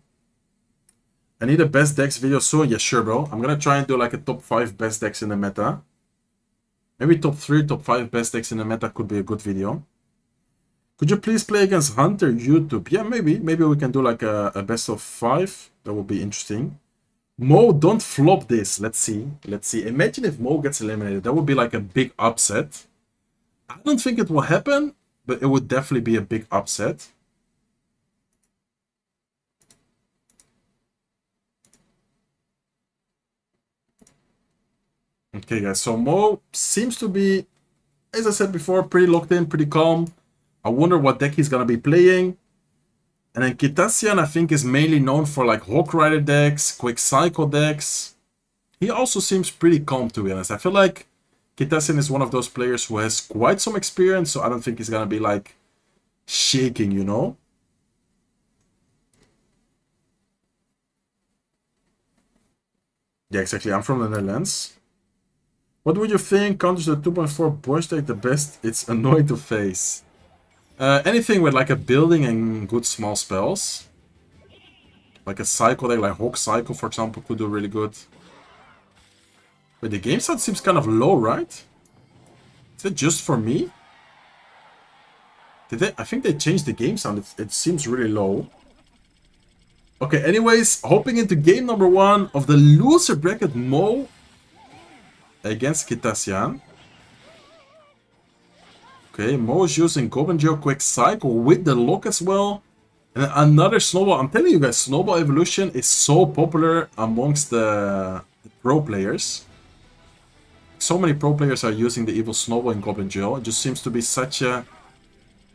I need a best decks video soon. Yeah, sure, bro. I'm gonna try and do like a top 5 best decks in the meta. Maybe top 3, top 5 best decks in the meta could be a good video. Could you please play against Hunter YouTube? Yeah, maybe. Maybe we can do like a best of 5. That would be interesting. Mo, don't flop this. Let's see. Let's see. Imagine if Mo gets eliminated. That would be like a big upset. I don't think it will happen, but it would definitely be a big upset. Okay, guys, so Mo seems to be, as I said before, pretty locked in, pretty calm. I wonder what deck he's going to be playing. And then Kitasian, I think, is mainly known for like Hawk Rider decks, Quick Cycle decks. He also seems pretty calm, to be honest. I feel like Kitasian is one of those players who has quite some experience, so I don't think he's going to be like shaking, you know? Yeah, exactly. I'm from the Netherlands. What would you think counters the 2.4 Bosch deck the best? It's annoying to face. Anything with like a building and good small spells. Like a cycle deck, like Hawk Cycle, for example, could do really good. But the game sound seems kind of low, right? Is it just for me? Did they? I think they changed the game sound. It seems really low. Okay, anyways, hopping into game number 1 of the loser bracket, Mo against Kitasian. Okay, Mo is using Goblin Geo Quick Cycle with the lock as well. And another Snowball. I'm telling you guys, Snowball Evolution is so popular amongst the pro players. So many pro players are using the Evil Snowball in Goblin Geo. It just seems to be such a...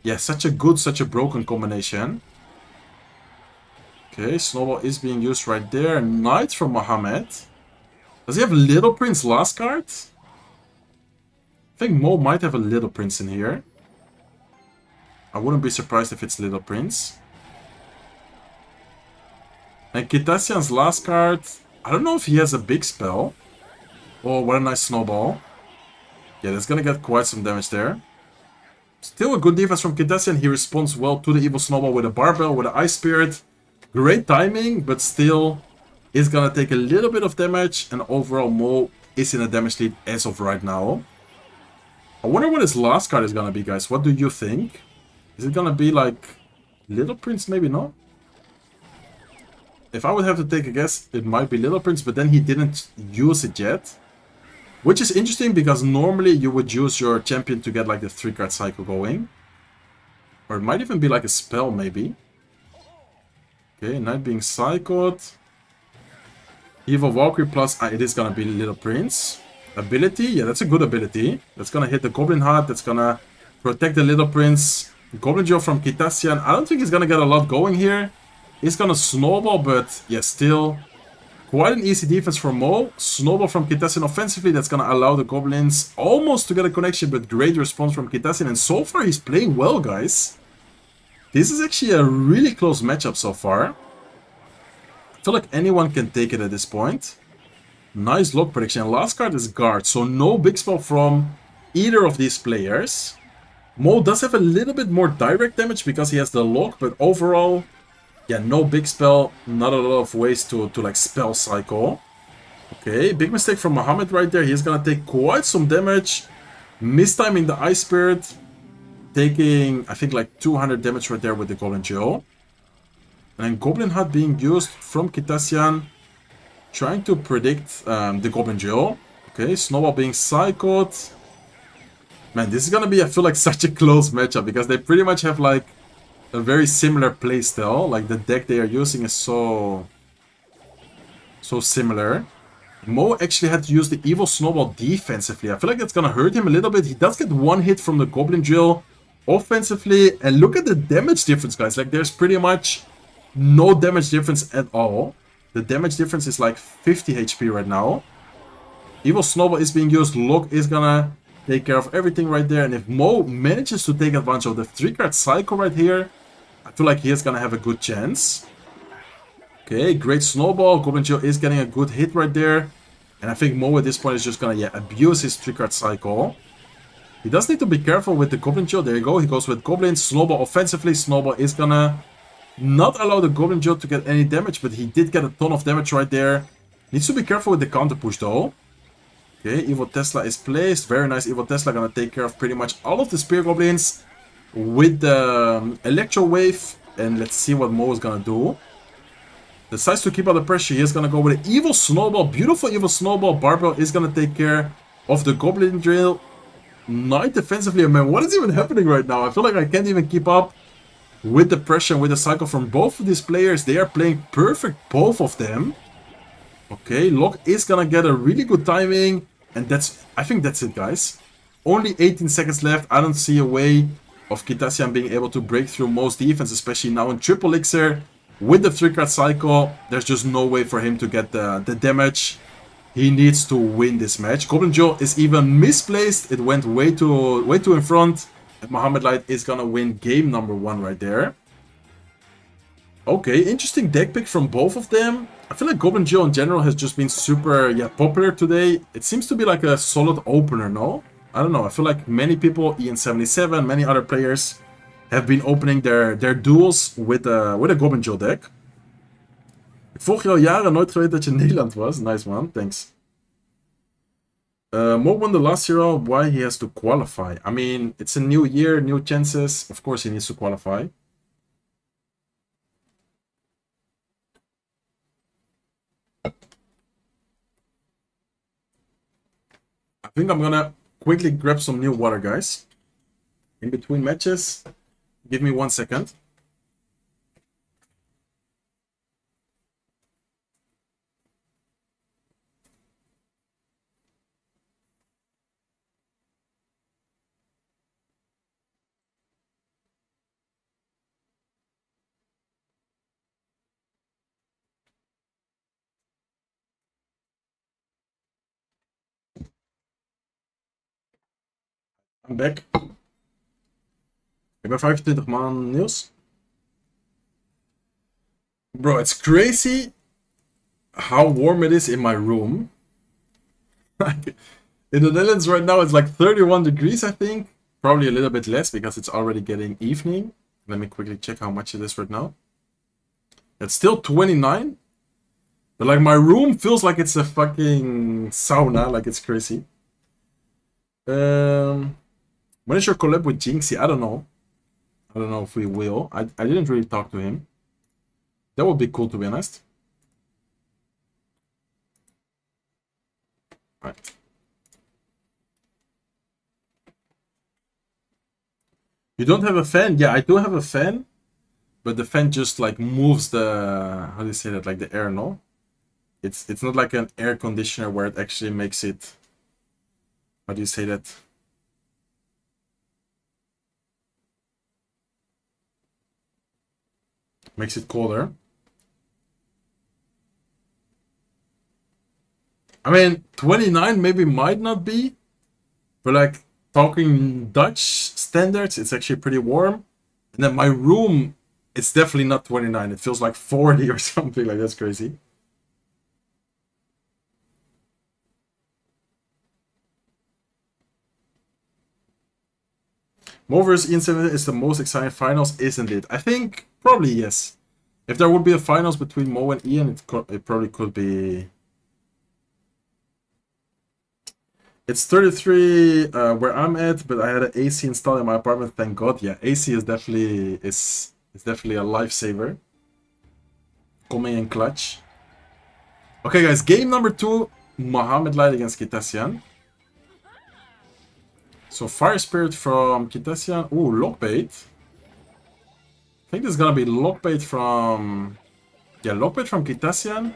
yeah, such a good, such a broken combination. Okay, Snowball is being used right there. Knight from Mohamed. Does he have Little Prince last card? I think Mo might have a Little Prince in here. I wouldn't be surprised if it's Little Prince. And Kitasian's last card, I don't know if he has a big spell. Oh, what a nice snowball. Yeah, that's gonna get quite some damage there. Still a good defense from Kitasian. He responds well to the Evil Snowball with a Barbell, with an Ice Spirit. Great timing, but still is gonna take a little bit of damage. And overall, Mo is in a damage lead as of right now. I wonder what his last card is gonna be, guys. What do you think? Is it gonna be like Little Prince? Maybe not. If I would have to take a guess, it might be Little Prince, but then he didn't use it yet. Which is interesting, because normally you would use your champion to get like the 3-card cycle going. Or it might even be like a spell, maybe. Okay, Knight being cycled. Evil Valkyrie plus, it is gonna be Little Prince. Ability, yeah, that's a good ability. That's gonna hit the Goblin Heart, that's gonna protect the Little Prince. Goblin Joe from Kitasian, I don't think he's gonna get a lot going here. He's gonna snowball, but yeah, still quite an easy defense from Mo. Snowball from Kitasian offensively, that's gonna allow the Goblins almost to get a connection, but great response from Kitasian. And so far, he's playing well, guys. This is actually a really close matchup so far. I feel like anyone can take it at this point. Nice lock prediction. Last card is Guard, so no big spell from either of these players. Mo does have a little bit more direct damage because he has the lock, but overall, yeah, no big spell, not a lot of ways to like spell cycle. Okay, big mistake from Mohammed right there. He's gonna take quite some damage. Mistiming the Ice Spirit. Taking, I think, like 200 damage right there with the Goblin Joe. And then Goblin Hut being used from Kitasian. Trying to predict the Goblin Joe. Okay, Snowball being cycled. Man, this is gonna be, I feel like, such a close matchup. Because they pretty much have like a very similar playstyle. Like the deck they are using is so similar. Mo actually had to use the Evil Snowball defensively. I feel like that's gonna hurt him a little bit. He does get one hit from the Goblin Drill offensively. And look at the damage difference, guys. Like there's pretty much no damage difference at all. The damage difference is like 50 HP right now. Evil Snowball is being used. Lock is gonna take care of everything right there. And if Mo manages to take advantage of the 3-card cycle right here, I feel like he is gonna have a good chance. Okay, great Snowball. Goblin Joe is getting a good hit right there. And I think Mo at this point is just gonna, yeah, abuse his 3-card cycle. He does need to be careful with the Goblin Joe. There you go. He goes with Goblin. Snowball offensively. Snowball is gonna not allow the Goblin Joe to get any damage, but he did get a ton of damage right there. Needs to be careful with the counter push though. Okay, Evil Tesla is placed. Very nice. Evil Tesla gonna take care of pretty much all of the Spear Goblins with the Electro Wave. And let's see what Mo is gonna do. Decides to keep out the pressure. He is gonna go with an Evil Snowball. Beautiful Evil Snowball. Barbell is gonna take care of the Goblin Drill. Knight defensively. Man, what is even happening right now? I feel like I can't even keep up with the pressure and with the cycle from both of these players. They are playing perfect, both of them. Okay, Lock is gonna get a really good timing. And I think that's it, guys. Only 18 seconds left. I don't see a way of Kitasian being able to break through most defense, especially now in Triple Elixir. With the 3-card cycle, there's just no way for him to get the damage. He needs to win this match. Goblin Joe is even misplaced. It went way too in front. And Mohammed Light is gonna win game number 1 right there. Okay, interesting deck pick from both of them. I feel like Goblin Joe in general has just been super, yeah, popular today. It seems to be like a solid opener, no? I don't know. I feel like many people, Ian77, many other players, have been opening their duels with a Goblin Joe deck. Ik volg je al jaren, nooit geweten dat je in Nederland was. Nice man, thanks. Mo won the last CRL, why he has to qualify? I mean, it's a new year, new chances. Of course he needs to qualify. I think I'm gonna quickly grab some new water, guys. In between matches. Give me 1 second. I'm back. Ik ben 25 man, Niels. Bro, it's crazy how warm it is in my room. In the Netherlands right now, it's like 31 degrees, I think. Probably a little bit less because it's already getting evening. Let me quickly check how much it is right now. It's still 29. But like my room feels like it's a fucking sauna. Like it's crazy. When is your collab with Jinxie? I don't know. I don't know if we will. I didn't really talk to him. That would be cool, to be honest. Right. You don't have a fan? Yeah, I do have a fan. But the fan just like moves the... How do you say that? Like the air, no? It's not like an air conditioner where it actually makes it... How do you say that? Makes it colder. I mean, 29 maybe might not be, but like talking Dutch standards, it's actually pretty warm. And then my room, it's definitely not 29. It feels like 40 or something. Like that's crazy. Mo vs Ian 7 is the most exciting finals, isn't it? I think probably yes. If there would be a finals between Mo and Ian, it probably could be. It's 33 where I'm at, but I had an AC installed in my apartment. Thank God. Yeah, AC is definitely definitely a lifesaver. Coming in clutch. Okay, guys, game number 2, Mohamed Light against Kitasian. So Fire Spirit from Kitasian. Ooh, Lockbait. I think this is gonna be Lockbait from... Yeah, Lockbait from Kitasian.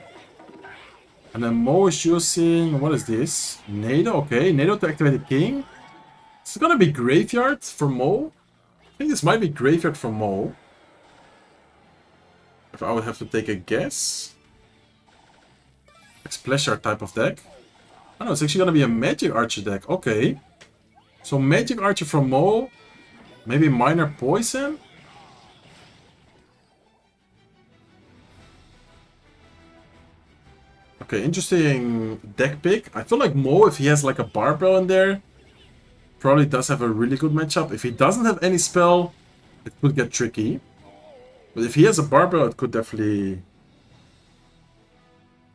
And then Mo is using... What is this? Nado, okay. Nado to activate the king. This is gonna be Graveyard for Mo. I think this might be Graveyard for Mo. If I would have to take a guess. Like Splash Art type of deck. Oh no, it's actually gonna be a Magic Archer deck. Okay. So Magic Archer from Mo. Maybe Minor Poison. Okay, interesting deck pick. I feel like Mo, if he has like a Barbell in there, probably does have a really good matchup. If he doesn't have any spell, it could get tricky. But if he has a Barbell, it could definitely...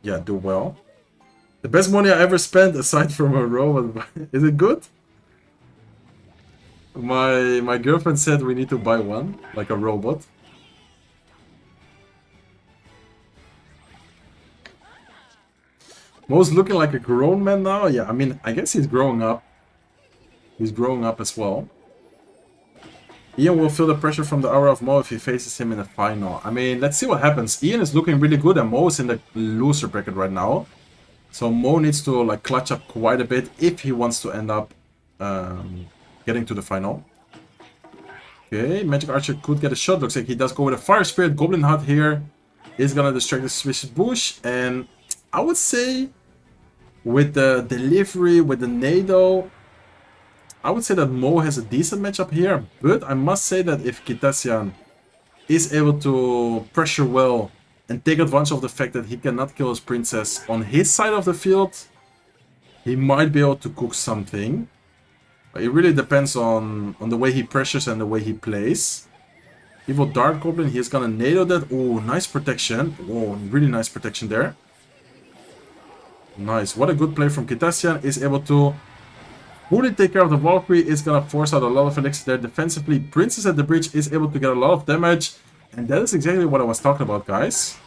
Yeah, do well. The best money I ever spent, aside from a robot. Is it good? My girlfriend said we need to buy one, like a robot. Mo's looking like a grown man now. Yeah, I mean, I guess he's growing up. He's growing up as well. Ian will feel the pressure from the aura of Mo if he faces him in the final. I mean, let's see what happens. Ian is looking really good and Mo is in the loser bracket right now. So Mo needs to like clutch up quite a bit if he wants to end up getting to the final. Okay, Magic Archer could get a shot. Looks like he does go with a Fire Spirit. Goblin Hut here is gonna distract the Swiss Bush. And I would say with the delivery, with the Nado, I would say that Mo has a decent matchup here. But I must say that if Kitasian is able to pressure well and take advantage of the fact that he cannot kill his princess on his side of the field, he might be able to cook something. It really depends on the way he pressures and the way he plays. Evil Dark Goblin, he's gonna Nado that. Oh, nice protection. Oh, really nice protection there. Nice. What a good play from Kitasian. Is able to fully take care of the Valkyrie. Is gonna force out a lot of elixir there defensively. Princess at the bridge is able to get a lot of damage. And that is exactly what I was talking about, guys.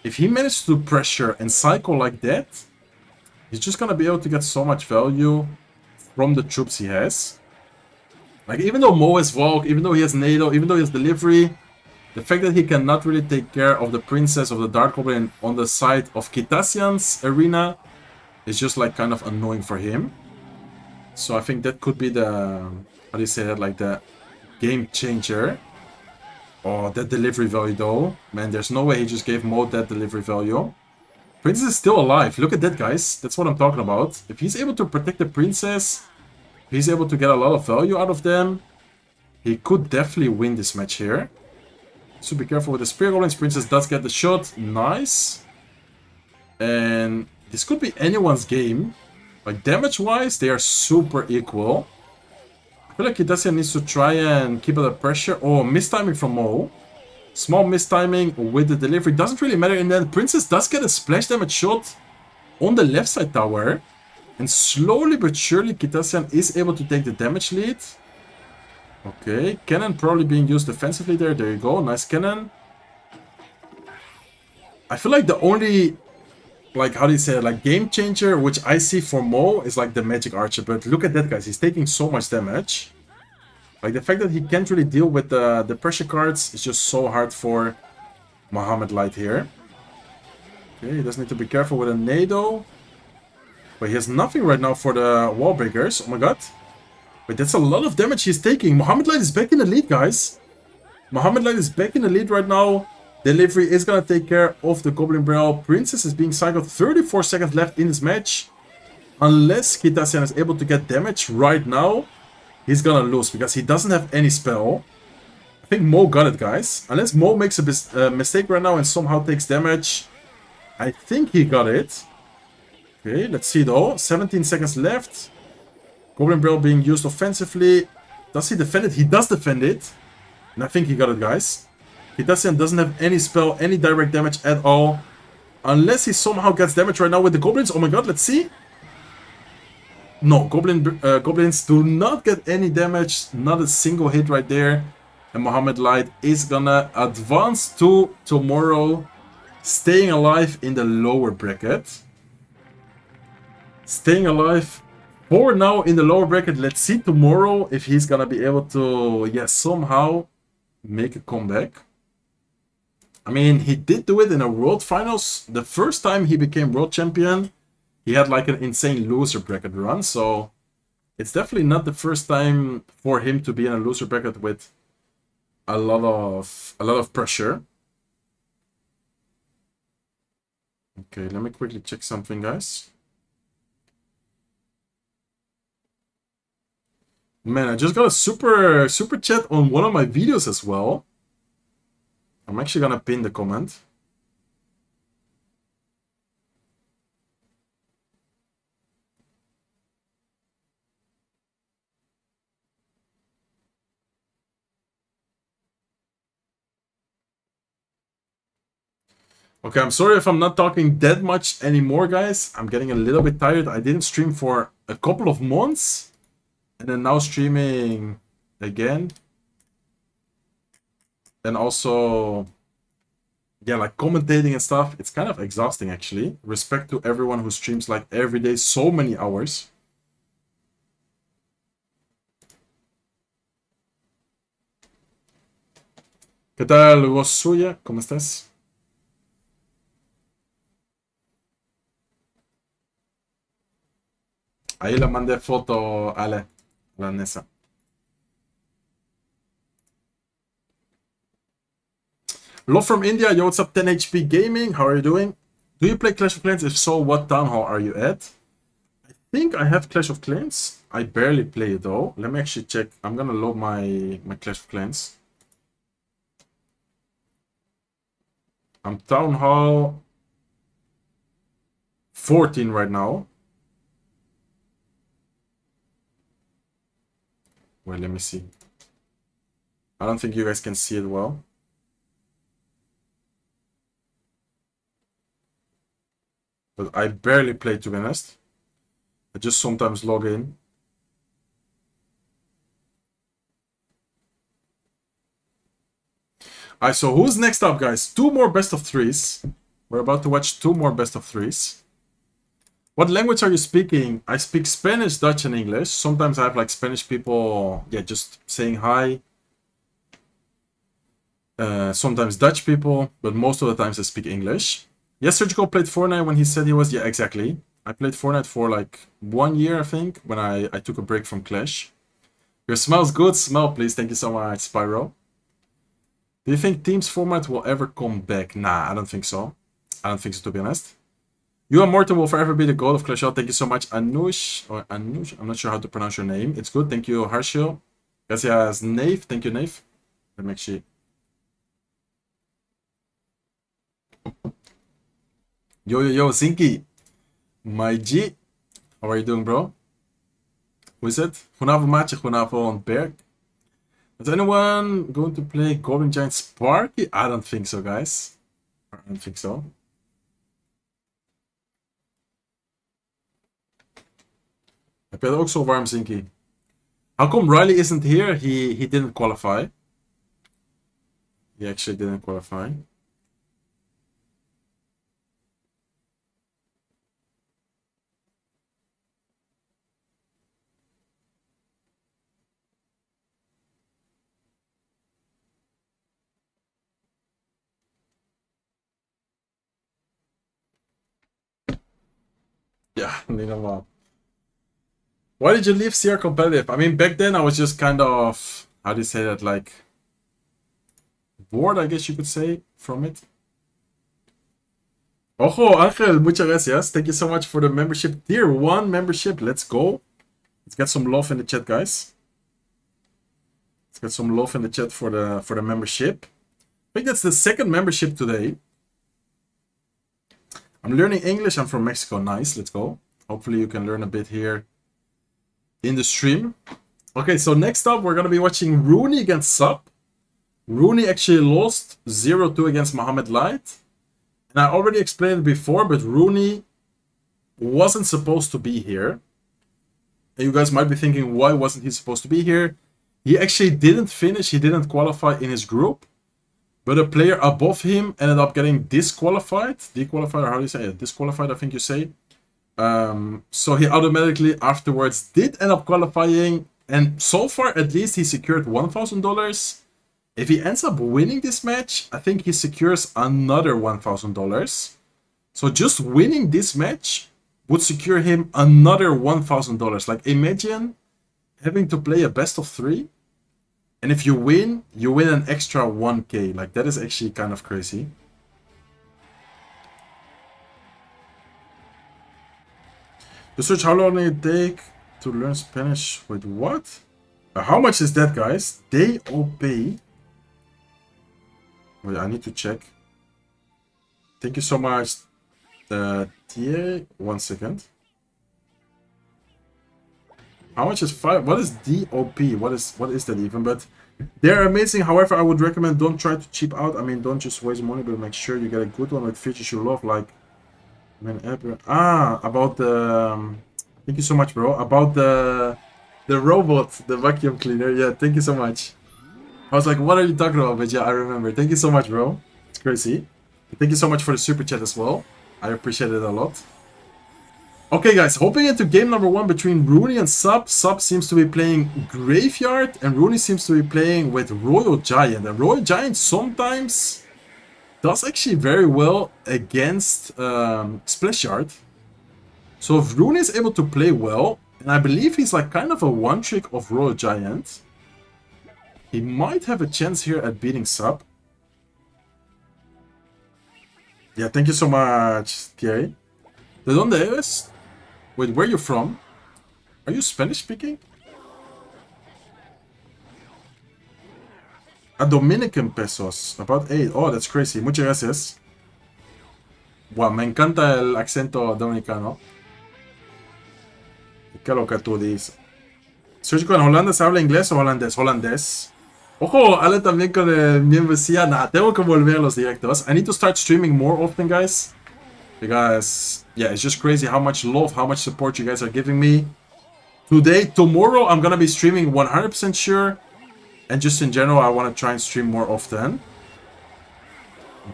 If he manages to pressure and cycle like that, he's just gonna be able to get so much value from the troops he has. Like, even though Mo has Valk, even though he has Nado, even though he has delivery, the fact that he cannot really take care of the princess of the Dark Goblin on the side of Kitasian's arena is just like kind of annoying for him. So I think that could be the, how do you say that, like the game changer. Oh, that delivery value though. Man, there's no way he just gave Mo that delivery value. Princess is still alive. Look at that, guys. That's what I'm talking about. If he's able to protect the princess He's able to get a lot of value out of them. He could definitely win this match here. So be careful with the Spear Goblins. Princess does get the shot. Nice. And this could be anyone's game. Like, damage-wise, they are super equal. I feel like Hidasian needs to try and keep under pressure. Oh, mistiming from Mo. Small mistiming with the delivery. Doesn't really matter. And then Princess does get a splash damage shot on the left side tower. And slowly but surely, Kitasian is able to take the damage lead. Okay, cannon probably being used defensively there. There you go. Nice cannon. I feel like the only, like, how do you say it, like, game changer which I see for Mo is like the Magic Archer. But look at that, guys. He's taking so much damage. Like, the fact that he can't really deal with the pressure cards is just so hard for Mohammed Light here. Okay, he does need to be careful with a Nado. But he has nothing right now for the wall breakers. Oh my god. Wait, that's a lot of damage he's taking. Mohammed Light is back in the lead, guys. Mohammed Light is back in the lead right now. Delivery is going to take care of the Goblin Barrel. Princess is being cycled. 34 seconds left in this match. Unless Kitasian is able to get damage right now, he's going to lose because he doesn't have any spell. I think Mo got it, guys. Unless Mo makes a mistake right now and somehow takes damage. I think he got it. Okay, let's see though. 17 seconds left. Goblin Barrel being used offensively. Does he defend it? He does defend it. And I think he got it, guys. Hidasian doesn't have any spell, any direct damage at all. Unless he somehow gets damage right now with the Goblins. Oh my god, let's see. No, Goblins do not get any damage. Not a single hit right there. And Mohammed Light is gonna advance to tomorrow. Staying alive in the lower bracket. Staying alive for now in the lower bracket. Let's see tomorrow if he's gonna be able to, yeah, somehow make a comeback. I mean, he did do it in a World Finals. The first time he became World Champion, he had like an insane loser bracket run. So it's definitely not the first time for him to be in a loser bracket with a lot of pressure. Okay, let me quickly check something, guys. Man, I just got a super chat on one of my videos as well. I'm actually gonna pin the comment. Okay, I'm sorry if I'm not talking that much anymore, guys. I'm getting a little bit tired. I didn't stream for a couple of months. And then now streaming again. And also, yeah, like commentating and stuff. It's kind of exhausting, actually. Respect to everyone who streams like every day, so many hours. ¿Qué tal, Hugo Suya? ¿Cómo estás? Ahí le mandé foto a la Nessa. Love from India. Yo, what's up, 10 HP Gaming? How are you doing? Do you play Clash of Clans? If so, what town hall are you at? I think I have Clash of Clans. I barely play it though. Let me actually check. I'm gonna load my Clash of Clans. I'm town hall 14 right now. Wait, let me see. I don't think you guys can see it well. But I barely play, to be honest. I just sometimes log in. Alright, so who's next up, guys? 2 more best of 3s. We're about to watch 2 more best of 3s. What language are you speaking? I speak Spanish, Dutch, and English. Sometimes I have like Spanish people, yeah, just saying hi. Sometimes Dutch people, but most of the times I speak English. Yes, Surgical played Fortnite when he said he was. Yeah, exactly. I played Fortnite for like 1 year, I think, when I took a break from Clash. Your smell's good. Smell, please. Thank you so much, Spyro. Do you think Teams format will ever come back? Nah, I don't think so. I don't think so, to be honest. You and Morton will forever be the goal of Clash Royale. Thank you so much, Anush. Or Anush. I'm not sure how to pronounce your name. It's good. Thank you, Harshil. Gracias, Nave. Thank you, Nave. Let me actually... Yo, Zinky. My G. How are you doing, bro? Hoe is het? Goedenavond, maatje. Goedenavond, Berg. Is anyone going to play Goblin Giant Sparky? I don't think so, guys. I don't think so. Heb jij het ook zo warm, Zinky? How come Riley isn't here? He didn't qualify. He actually didn't qualify. Yeah, niet normaal. Why did you leave CR competitive? I mean, back then I was just kind of, how do you say that, like, bored, I guess you could say, from it. Ojo, Angel, muchas gracias. Thank you so much for the membership. Tier 1 membership, let's go. Let's get some love in the chat, guys. Let's get some love in the chat for the membership. I think that's the second membership today. I'm learning English. I'm from Mexico. Nice, let's go. Hopefully you can learn a bit here in the stream. Okay, so next up we're going to be watching Rooney against Sub. Rooney actually lost 0-2 against Mohamed Light. And I already explained it before, but Rooney wasn't supposed to be here. And you guys might be thinking, why wasn't he supposed to be here? He actually didn't finish, he didn't qualify in his group. But a player above him ended up getting disqualified. Dequalified, or how do you say it? Disqualified, I think you say. So he automatically afterwards did end up qualifying. And so far, at least, he secured $1,000. If he ends up winning this match, I think he secures another $1,000. So just winning this match would secure him another $1,000. Like, imagine having to play a best of 3. And if you win an extra 1K. Like, that is actually kind of crazy. To search how long it take to learn Spanish. Wait, what? How much is that, guys? DOP. Wait, I need to check. Thank you so much, TA. 1 second. How much is 5? What is DOP? What is that even? But they're amazing. However, I would recommend don't try to cheap out. I mean, don't just waste money, but make sure you get a good one with features you love, like about the thank you so much, bro. About the robot, the vacuum cleaner. Yeah, thank you so much. I was like, what are you talking about? But yeah, I remember. Thank you so much, bro. It's crazy. Thank you so much for the super chat as well. I appreciate it a lot. Okay, guys, hopping into game number 1 between Rooney and Sub. Sub seems to be playing Graveyard, and Rooney seems to be playing with Royal Giant. And Royal Giant sometimes does actually very well against Splash Yard. So if Rooney is able to play well, and I believe he's like kind of a one-trick of Royal Giant, he might have a chance here at beating Sub. Yeah, thank you so much, Thierry. ¿De dónde eres? Wait, where are you from? Are you Spanish speaking? A Dominican pesos. About 8. Oh, that's crazy. Muchas gracias. Wow, me encanta el acento dominicano. ¿Qué es lo que tú dices? Sergio, ¿en Holanda se habla inglés o holandés? Holandés. Ojo, habla también con el miembro. Nah, tengo que volver a los directos. I need to start streaming more often, guys. Because, yeah, it's just crazy how much love, how much support you guys are giving me. Today, tomorrow, I'm gonna be streaming 100% sure. And just in general, I want to try and stream more often.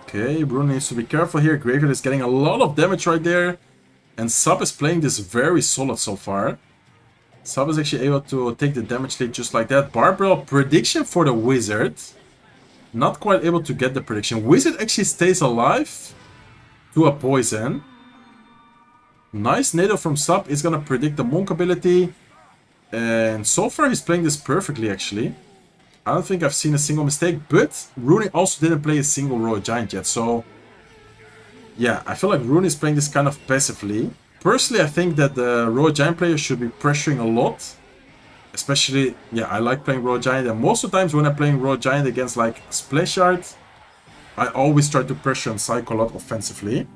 Okay, Bruno needs to be careful here. Graveyard is getting a lot of damage right there. And Sub is playing this very solid so far. Sub is actually able to take the damage lead just like that. Barbell prediction for the Wizard. Not quite able to get the prediction. Wizard actually stays alive to a poison. Nice NATO from Sub is gonna predict the Monk ability. And so far he's playing this perfectly actually. I don't think I've seen a single mistake, but Rooney also didn't play a single Royal Giant yet, so Yeah, I feel like Rune is playing this kind of passively. Personally, I think that the Royal Giant player should be pressuring a lot. Especially, yeah, I like playing Royal Giant. And most of the times when I'm playing Royal Giant against like Splash Art, I always try to pressure and cycle a lot offensively.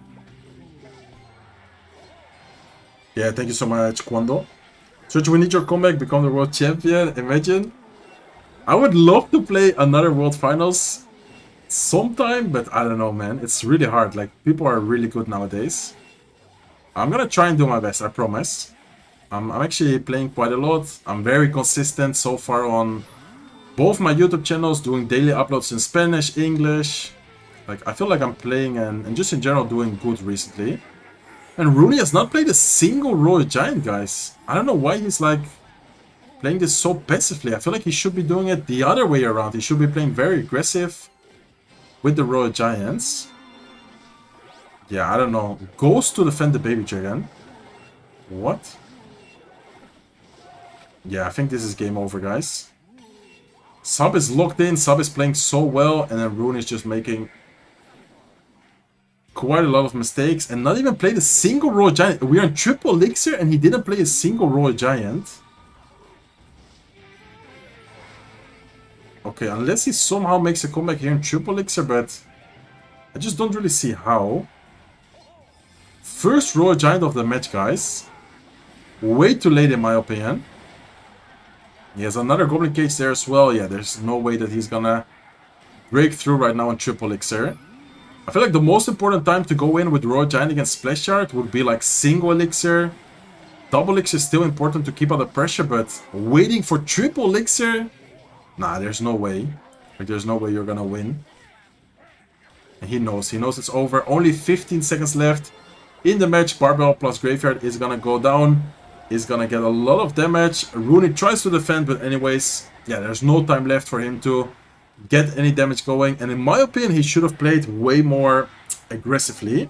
Yeah, thank you so much, Kwando. Sergio, we need your comeback, become the world champion. Imagine. I would love to play another World Finals sometime, but I don't know, man. It's really hard. Like, people are really good nowadays. I'm gonna try and do my best, I promise. I'm actually playing quite a lot. I'm very consistent so far on both my YouTube channels, doing daily uploads in Spanish, English. Like, I feel like I'm playing and just in general doing good recently. And Rooney has not played a single Royal Giant, guys. I don't know why he's like playing this so passively. I feel like he should be doing it the other way around. He should be playing very aggressive with the Royal Giants. Yeah, I don't know. Goes to defend the baby dragon. What? Yeah, I think this is game over, guys. Sub is locked in. Sub is playing so well. And then Rune is just making quite a lot of mistakes. And not even played a single Royal Giant. We are in triple elixir and he didn't play a single Royal Giant. Okay, unless he somehow makes a comeback here in triple elixir, but I just don't really see how. First Royal Giant of the match, guys. Way too late in my opinion. He has another Goblin Cage there as well. Yeah, there's no way that he's gonna break through right now in triple elixir. I feel like the most important time to go in with Royal Giant against Splash Shard would be like single elixir. Double elixir is still important to keep out the pressure, but waiting for triple elixir? Nah, there's no way. Like, there's no way you're gonna win. And he knows it's over. Only 15 seconds left in the match. Barbell plus Graveyard is gonna go down. Is gonna get a lot of damage. Rooney tries to defend, but anyways, yeah, there's no time left for him to get any damage going. And in my opinion, he should have played way more aggressively.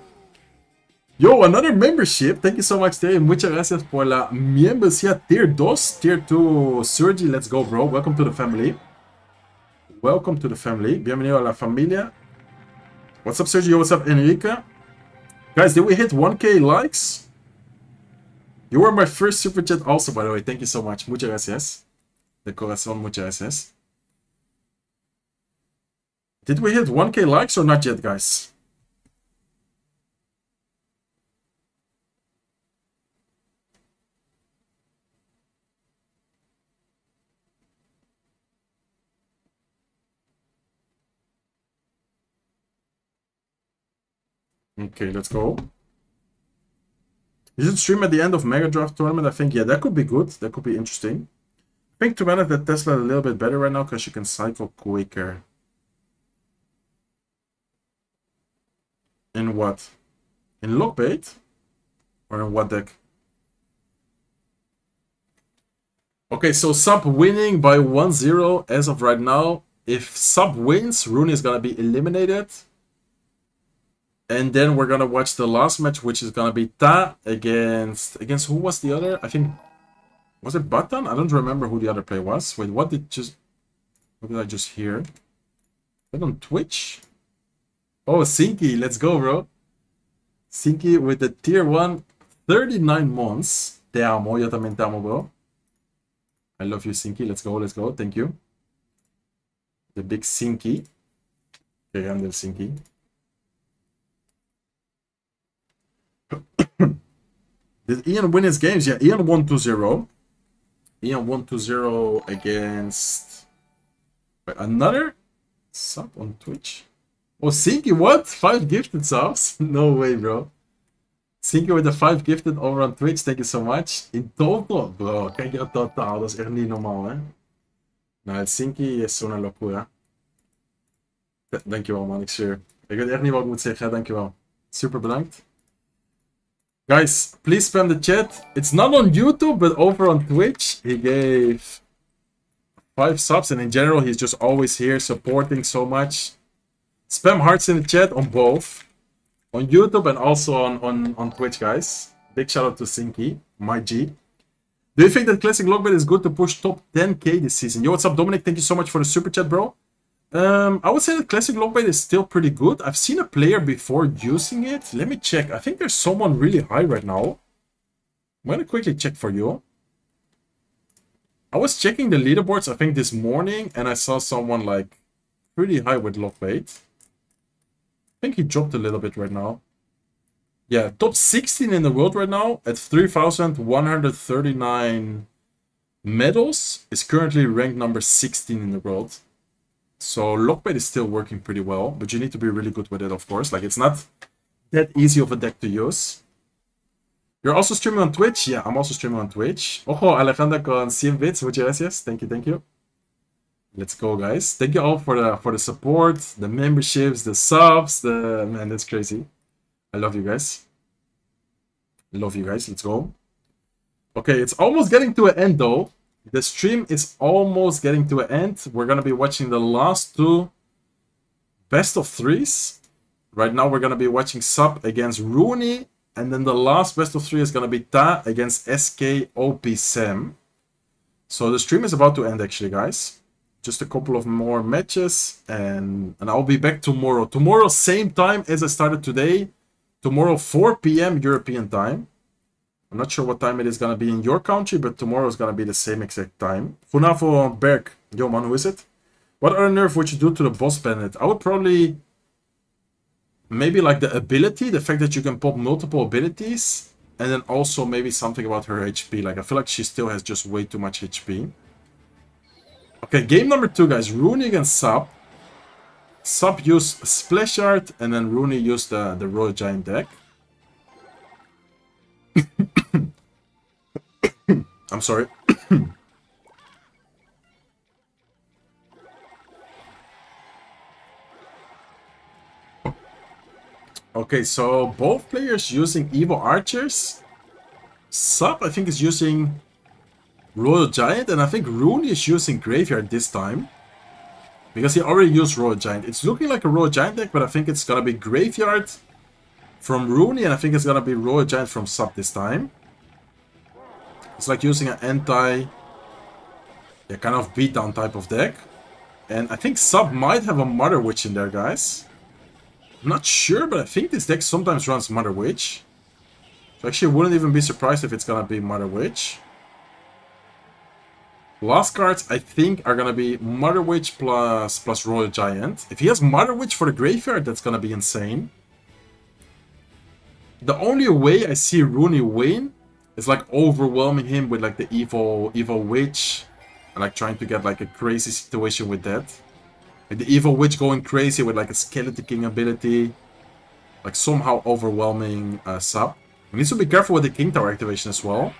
Yo, another membership. Thank you so much, Terry. Muchas gracias por la membresía Tier 2. Tier 2, Sergi. Let's go, bro. Welcome to the family. Welcome to the family. Bienvenido a la familia. What's up, Sergio? What's up, Enrique? Guys, did we hit 1K likes? You were my first super chat also, by the way. Thank you so much. Muchas gracias. De corazón, muchas gracias. Did we hit 1K likes or not yet, guys? Okay, let's go. You should stream at the end of Mega Draft tournament. I think, yeah, that could be good. That could be interesting. I think, to be honest, that Tesla is a little bit better right now because you can cycle quicker. In what? In Lockbait? Or in what deck? Okay, so Sub winning by 1-0 as of right now. If Sub wins, Rune is going to be eliminated. And then we're going to watch the last match, which is going to be Ta against who was the other? I think, was it Batan? I don't remember who the other player was. Wait, what did I just hear? Is that on Twitch? Oh, Sinky, let's go, bro. Sinky with the tier 1, 39 months. Te amo, yo también te amo, bro. I love you, Sinky. Let's go, let's go. Thank you. The big Sinky. Okay, I'm the Sinky. Did Ian win his games? Yeah, Ian won 2-0. Ian won 2-0 against... Wait, another sub on Twitch? Oh, Sinky, what? 5 gifted subs? No way, bro. Sinky with the 5 gifted over on Twitch. Thank you so much. In total, bro. Kijk je totaal. Dat is echt niet normaal, hè? Nou, het Sinky is zo'n locura. Dankjewel, man. Ik zweer. Ik weet echt niet wat ik moet zeggen. Dankjewel. Super bedankt. Guys, please spam the chat. It's not on YouTube, but over on Twitch, he gave 5 subs. And in general, he's just always here supporting so much. Spam hearts in the chat on both. On YouTube and also on Twitch, guys. Big shout out to Sinky, my G. Do you think that Classic Lockbait is good to push top 10k this season? Yo, what's up, Dominic? Thank you so much for the super chat, bro. I would say the classic lockbait is still pretty good. I've seen a player before using it. Let me check. I think there's someone really high right now. I'm gonna quickly check for you. I was checking the leaderboards, I think, this morning, and I saw someone like pretty high with lockbait. I think he dropped a little bit right now. Yeah, top 16 in the world right now at 3,139 medals. Is currently ranked number 16 in the world. So lockbait is still working pretty well, but you need to be really good with it, of course. Like, it's not that easy of a deck to use. You're also streaming on Twitch? Yeah, I'm also streaming on Twitch. Ojo, Alejandra con 100 bits. Muchas gracias. Thank you, thank you. Let's go, guys. Thank you all for the support, the memberships, the subs. Man, that's crazy. I love you guys. I love you guys. Let's go. Okay, it's almost getting to an end, though. The stream is almost getting to an end. We're going to be watching the last two best of threes. Right now, we're going to be watching Sub against Rooney. And then the last best of three is going to be Ta against SK OP Sam. So the stream is about to end, actually, guys. Just a couple of more matches. And I'll be back tomorrow. Tomorrow, same time as I started today. Tomorrow, 4 p.m. European time. I'm not sure what time it is going to be in your country, but tomorrow is going to be the same exact time. Funavo Berg. Yo, man, who is it? What other nerf would you do to the boss planet? I would probably... Maybe like the ability, the fact that you can pop multiple abilities. And then also maybe something about her HP. Like, I feel like she still has just way too much HP. Okay, game number 2, guys. Rooney against Sub. Sub used Splash Art, and then Rooney used the Royal Giant deck. I'm sorry. Okay, so both players using Evil Archers. Sub, I think, is using Royal Giant, and I think Rooney is using Graveyard this time. Because he already used Royal Giant. It's looking like a Royal Giant deck, but I think it's gonna be Graveyard from Rooney, and I think it's gonna be Royal Giant from Sub this time. It's like using an anti... Yeah, kind of beatdown type of deck. And I think Sub might have a Mother Witch in there, guys. I'm not sure, but I think this deck sometimes runs Mother Witch. So actually, wouldn't even be surprised if it's gonna be Mother Witch. Last cards, I think, are gonna be Mother Witch plus Royal Giant. If he has Mother Witch for the graveyard, that's gonna be insane. The only way I see Rooney win is like overwhelming him with like the evil witch. And like trying to get like a crazy situation with that. Like the Evil Witch going crazy with like a Skeleton King ability. Like somehow overwhelming Sub. He needs to be careful with the King Tower activation as well.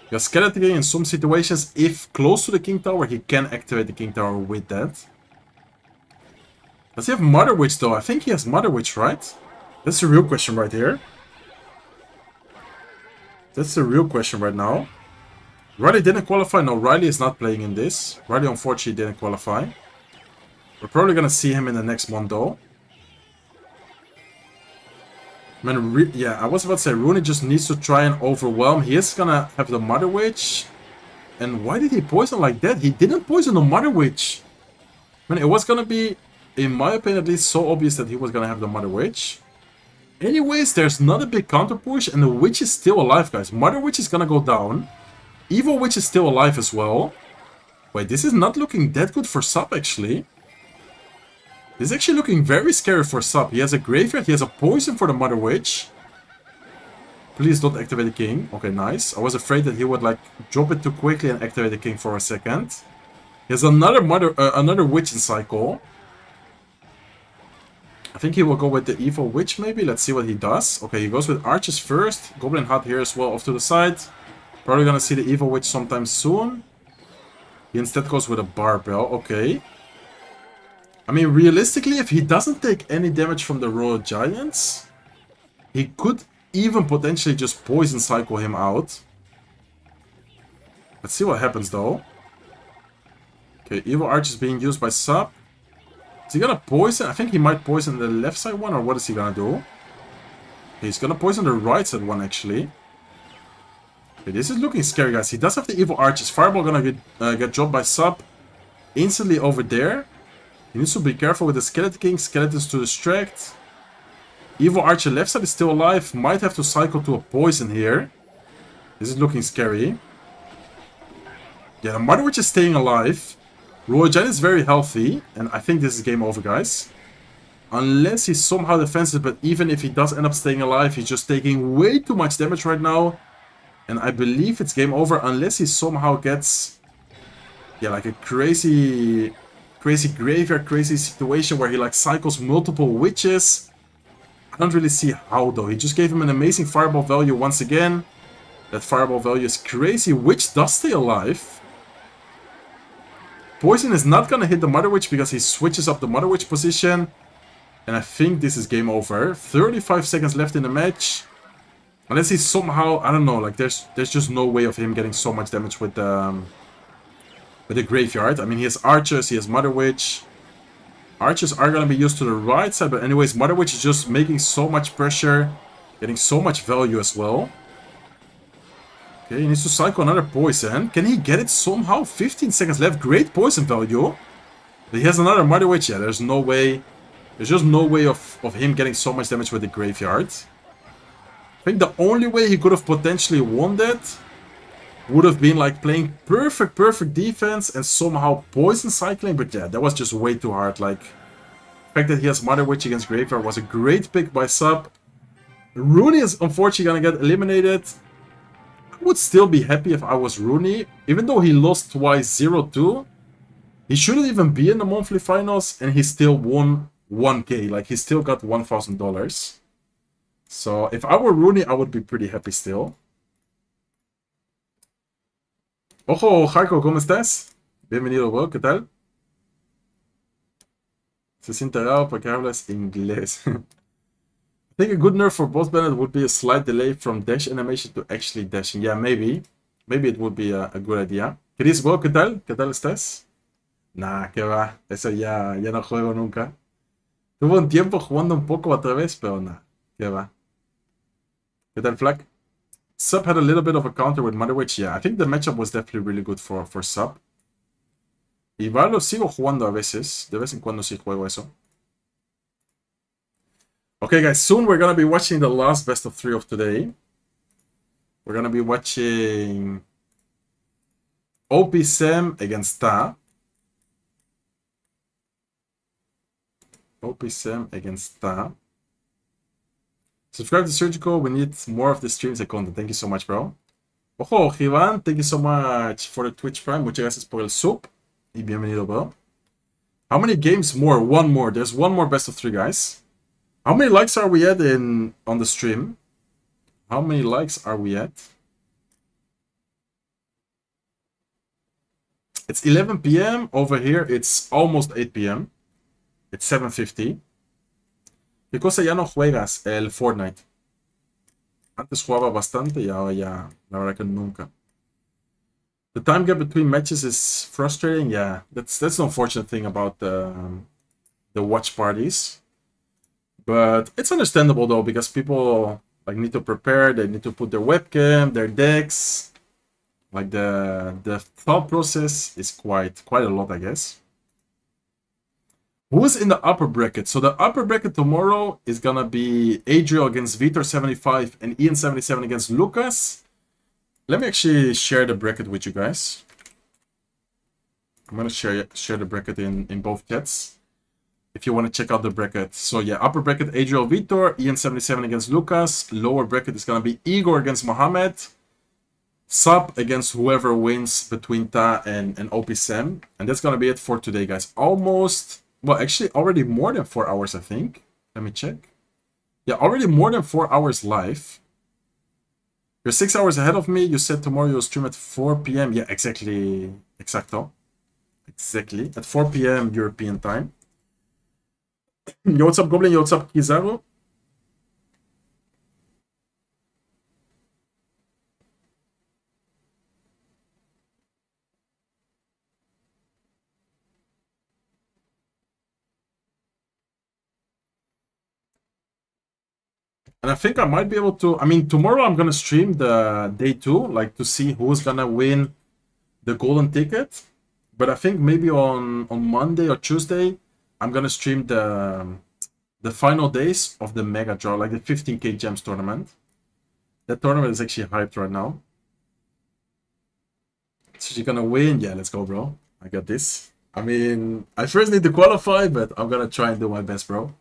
Because Skeleton King in some situations, if close to the King Tower, he can activate the King Tower with that. Does he have Mother Witch though? I think he has Mother Witch, right? That's the real question right here. That's the real question right now. Riley didn't qualify. No, Riley is not playing in this. Riley unfortunately didn't qualify. We're probably gonna see him in the next one though. Man, yeah, I was about to say Rooney just needs to try and overwhelm. He is gonna have the Mother Witch. And why did he poison like that? He didn't poison the Mother Witch. Man, it was gonna be, in my opinion at least, so obvious that he was gonna have the Mother Witch. Anyways, there's not a big counter push, and the Witch is still alive, guys. Mother Witch is gonna go down. Evil Witch is still alive as well. Wait, this is not looking that good for Sub, actually. This is actually looking very scary for Sub. He has a graveyard, he has a poison for the Mother Witch. Please don't activate the King. Okay, nice. I was afraid that he would like drop it too quickly and activate the King for a second. He has another Witch in cycle. I think he will go with the Evil Witch maybe. Let's see what he does. Okay, he goes with Archers first. Goblin Hut here as well off to the side. Probably gonna see the Evil Witch sometime soon. He instead goes with a Barbell. Okay. I mean, realistically, if he doesn't take any damage from the Royal Giants, he could even potentially just poison cycle him out. Let's see what happens though. Okay, Evil Arch is being used by Sub. Is he gonna poison? I think he might poison the left side one, or what is he gonna do? Okay, he's gonna poison the right side one actually. Okay, this is looking scary, guys. He does have the Evil Arches. Fireball gonna get dropped by Sub instantly over there. He needs to be careful with the Skeleton King. Skeletons to distract. Evil Archer left side is still alive. Might have to cycle to a poison here. This is looking scary. Yeah, the Mother Witch is staying alive. Royal Giant is very healthy. And I think this is game over, guys. Unless he's somehow defensive. But even if he does end up staying alive, he's just taking way too much damage right now. And I believe it's game over. Unless he somehow gets... yeah, like a crazy graveyard, crazy situation where he like cycles multiple witches. I don't really see how though. He just gave him an amazing fireball value once again. That fireball value is crazy. Witch does stay alive. Poison is not gonna hit the Mother Witch because he switches up the Mother Witch position. And I think this is game over. 35 seconds left in the match. Unless he somehow, I don't know, like there's just no way of him getting so much damage with the graveyard. I mean, he has archers, he has Mother Witch. Archers are gonna be used to the right side, but anyways, Mother Witch is just making so much pressure, getting so much value as well. Okay, he needs to cycle another poison. Can he get it somehow? 15 seconds left, great poison value. But he has another Mother Witch. Yeah, there's no way. There's just no way of him getting so much damage with the graveyard. I think the only way he could have potentially won that would have been like playing perfect defense and somehow poison cycling. But yeah, that was just way too hard. Like, the fact that he has Mother Witch against Graveyard was a great pick by Sub. Rooney is unfortunately gonna get eliminated. I would still be happy if I was Rooney. Even though he lost twice 0-2. He shouldn't even be in the monthly finals and he still won 1k. Like, he still got $1,000. So if I were Rooney, I would be pretty happy still. Ojo, Jaco, ¿cómo estás? Bienvenido, bro, ¿qué tal? Se siente raro porque hablas inglés. I think a good nerf for boss Bennett would be a slight delay from dash animation to actually dashing. Yeah, maybe. Maybe it would be a good idea. Chris, bro, ¿qué tal? ¿Qué tal estás? Nah, que va. Eso ya no juego nunca. Tuve un tiempo jugando un poco otra vez, pero nah, que va. ¿Qué tal, Flag? Sub had a little bit of a counter with Mother Witch. Yeah, I think the matchup was definitely really good for Sub. Igual lo sigo jugando a veces. De vez en cuando sí juego eso. Okay, guys, soon we're gonna be watching the last best of 3 of today. We're gonna be watching OP Sam against Ta. OP Sam against Ta. Subscribe to Surgical. We need more of the streams and content. Thank you so much, bro. Ojo, Jivan, thank you so much for the Twitch Prime. Muchas gracias por el sub. Y bienvenido, bro. How many games more? One more. There's one more best of 3, guys. How many likes are we at on the stream? How many likes are we at? It's 11 p.m. Over here, it's almost 8 p.m. It's 7:50. ¿Qué cosa ya no juegas? El Fortnite. Antes jugaba bastante y ahora ya, la verdad que nunca. The time gap between matches is frustrating. Yeah, that's the unfortunate thing about the watch parties. But it's understandable though, because people like need to prepare. They need to put their webcam, their decks. Like the thought process is quite a lot, I guess. Who's in the upper bracket? So the upper bracket tomorrow is gonna be Adriel against Vitor75 and Ian77 against Lucas. Let me actually share the bracket with you guys. I'm gonna share the bracket in both chats if you want to check out the bracket. So yeah, upper bracket Adriel Vitor, Ian77 against Lucas. Lower bracket is gonna be Igor against Mohammed. Sub against whoever wins between Ta and OP Sam. And that's gonna be it for today, guys. Almost. Well, actually, already more than 4 hours, I think. Let me check. Yeah, already more than 4 hours live. You're 6 hours ahead of me. You said tomorrow you'll stream at 4 p.m. Yeah, exactly. Exacto. Exactly. At 4 p.m. European time. Yo, what's up, Goblin? Yo, what's up, Kizaru? And I think I might be able to... I mean, tomorrow I'm going to stream the day 2, like to see who's going to win the golden ticket. But I think maybe on Monday or Tuesday, I'm gonna stream the final days of the Mega Draw, like the 15k gems tournament. That tournament is actually hyped right now. So you're gonna win? Yeah, let's go, bro. I got this. I mean, I first need to qualify, but I'm gonna try and do my best, bro.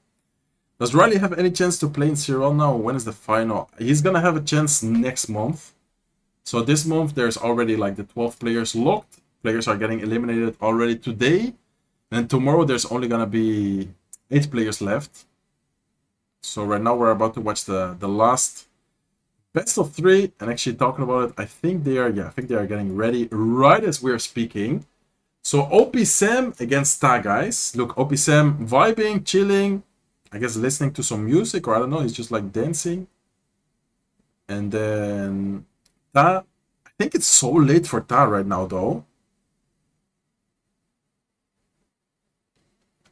Does Riley have any chance to play in CRL now? When is the final? He's gonna have a chance next month. So this month, there's already like the 12 players locked. Players are getting eliminated already today. And tomorrow, there's only gonna be 8 players left. So right now, we're about to watch the last best of 3. And actually talking about it, I think they are getting ready right as we're speaking. So OP Sam against Ta, guys. Look, OP Sam vibing, chilling. I guess listening to some music, or I don't know, he's just like dancing. And then Ta, I think it's so late for Ta right now, though.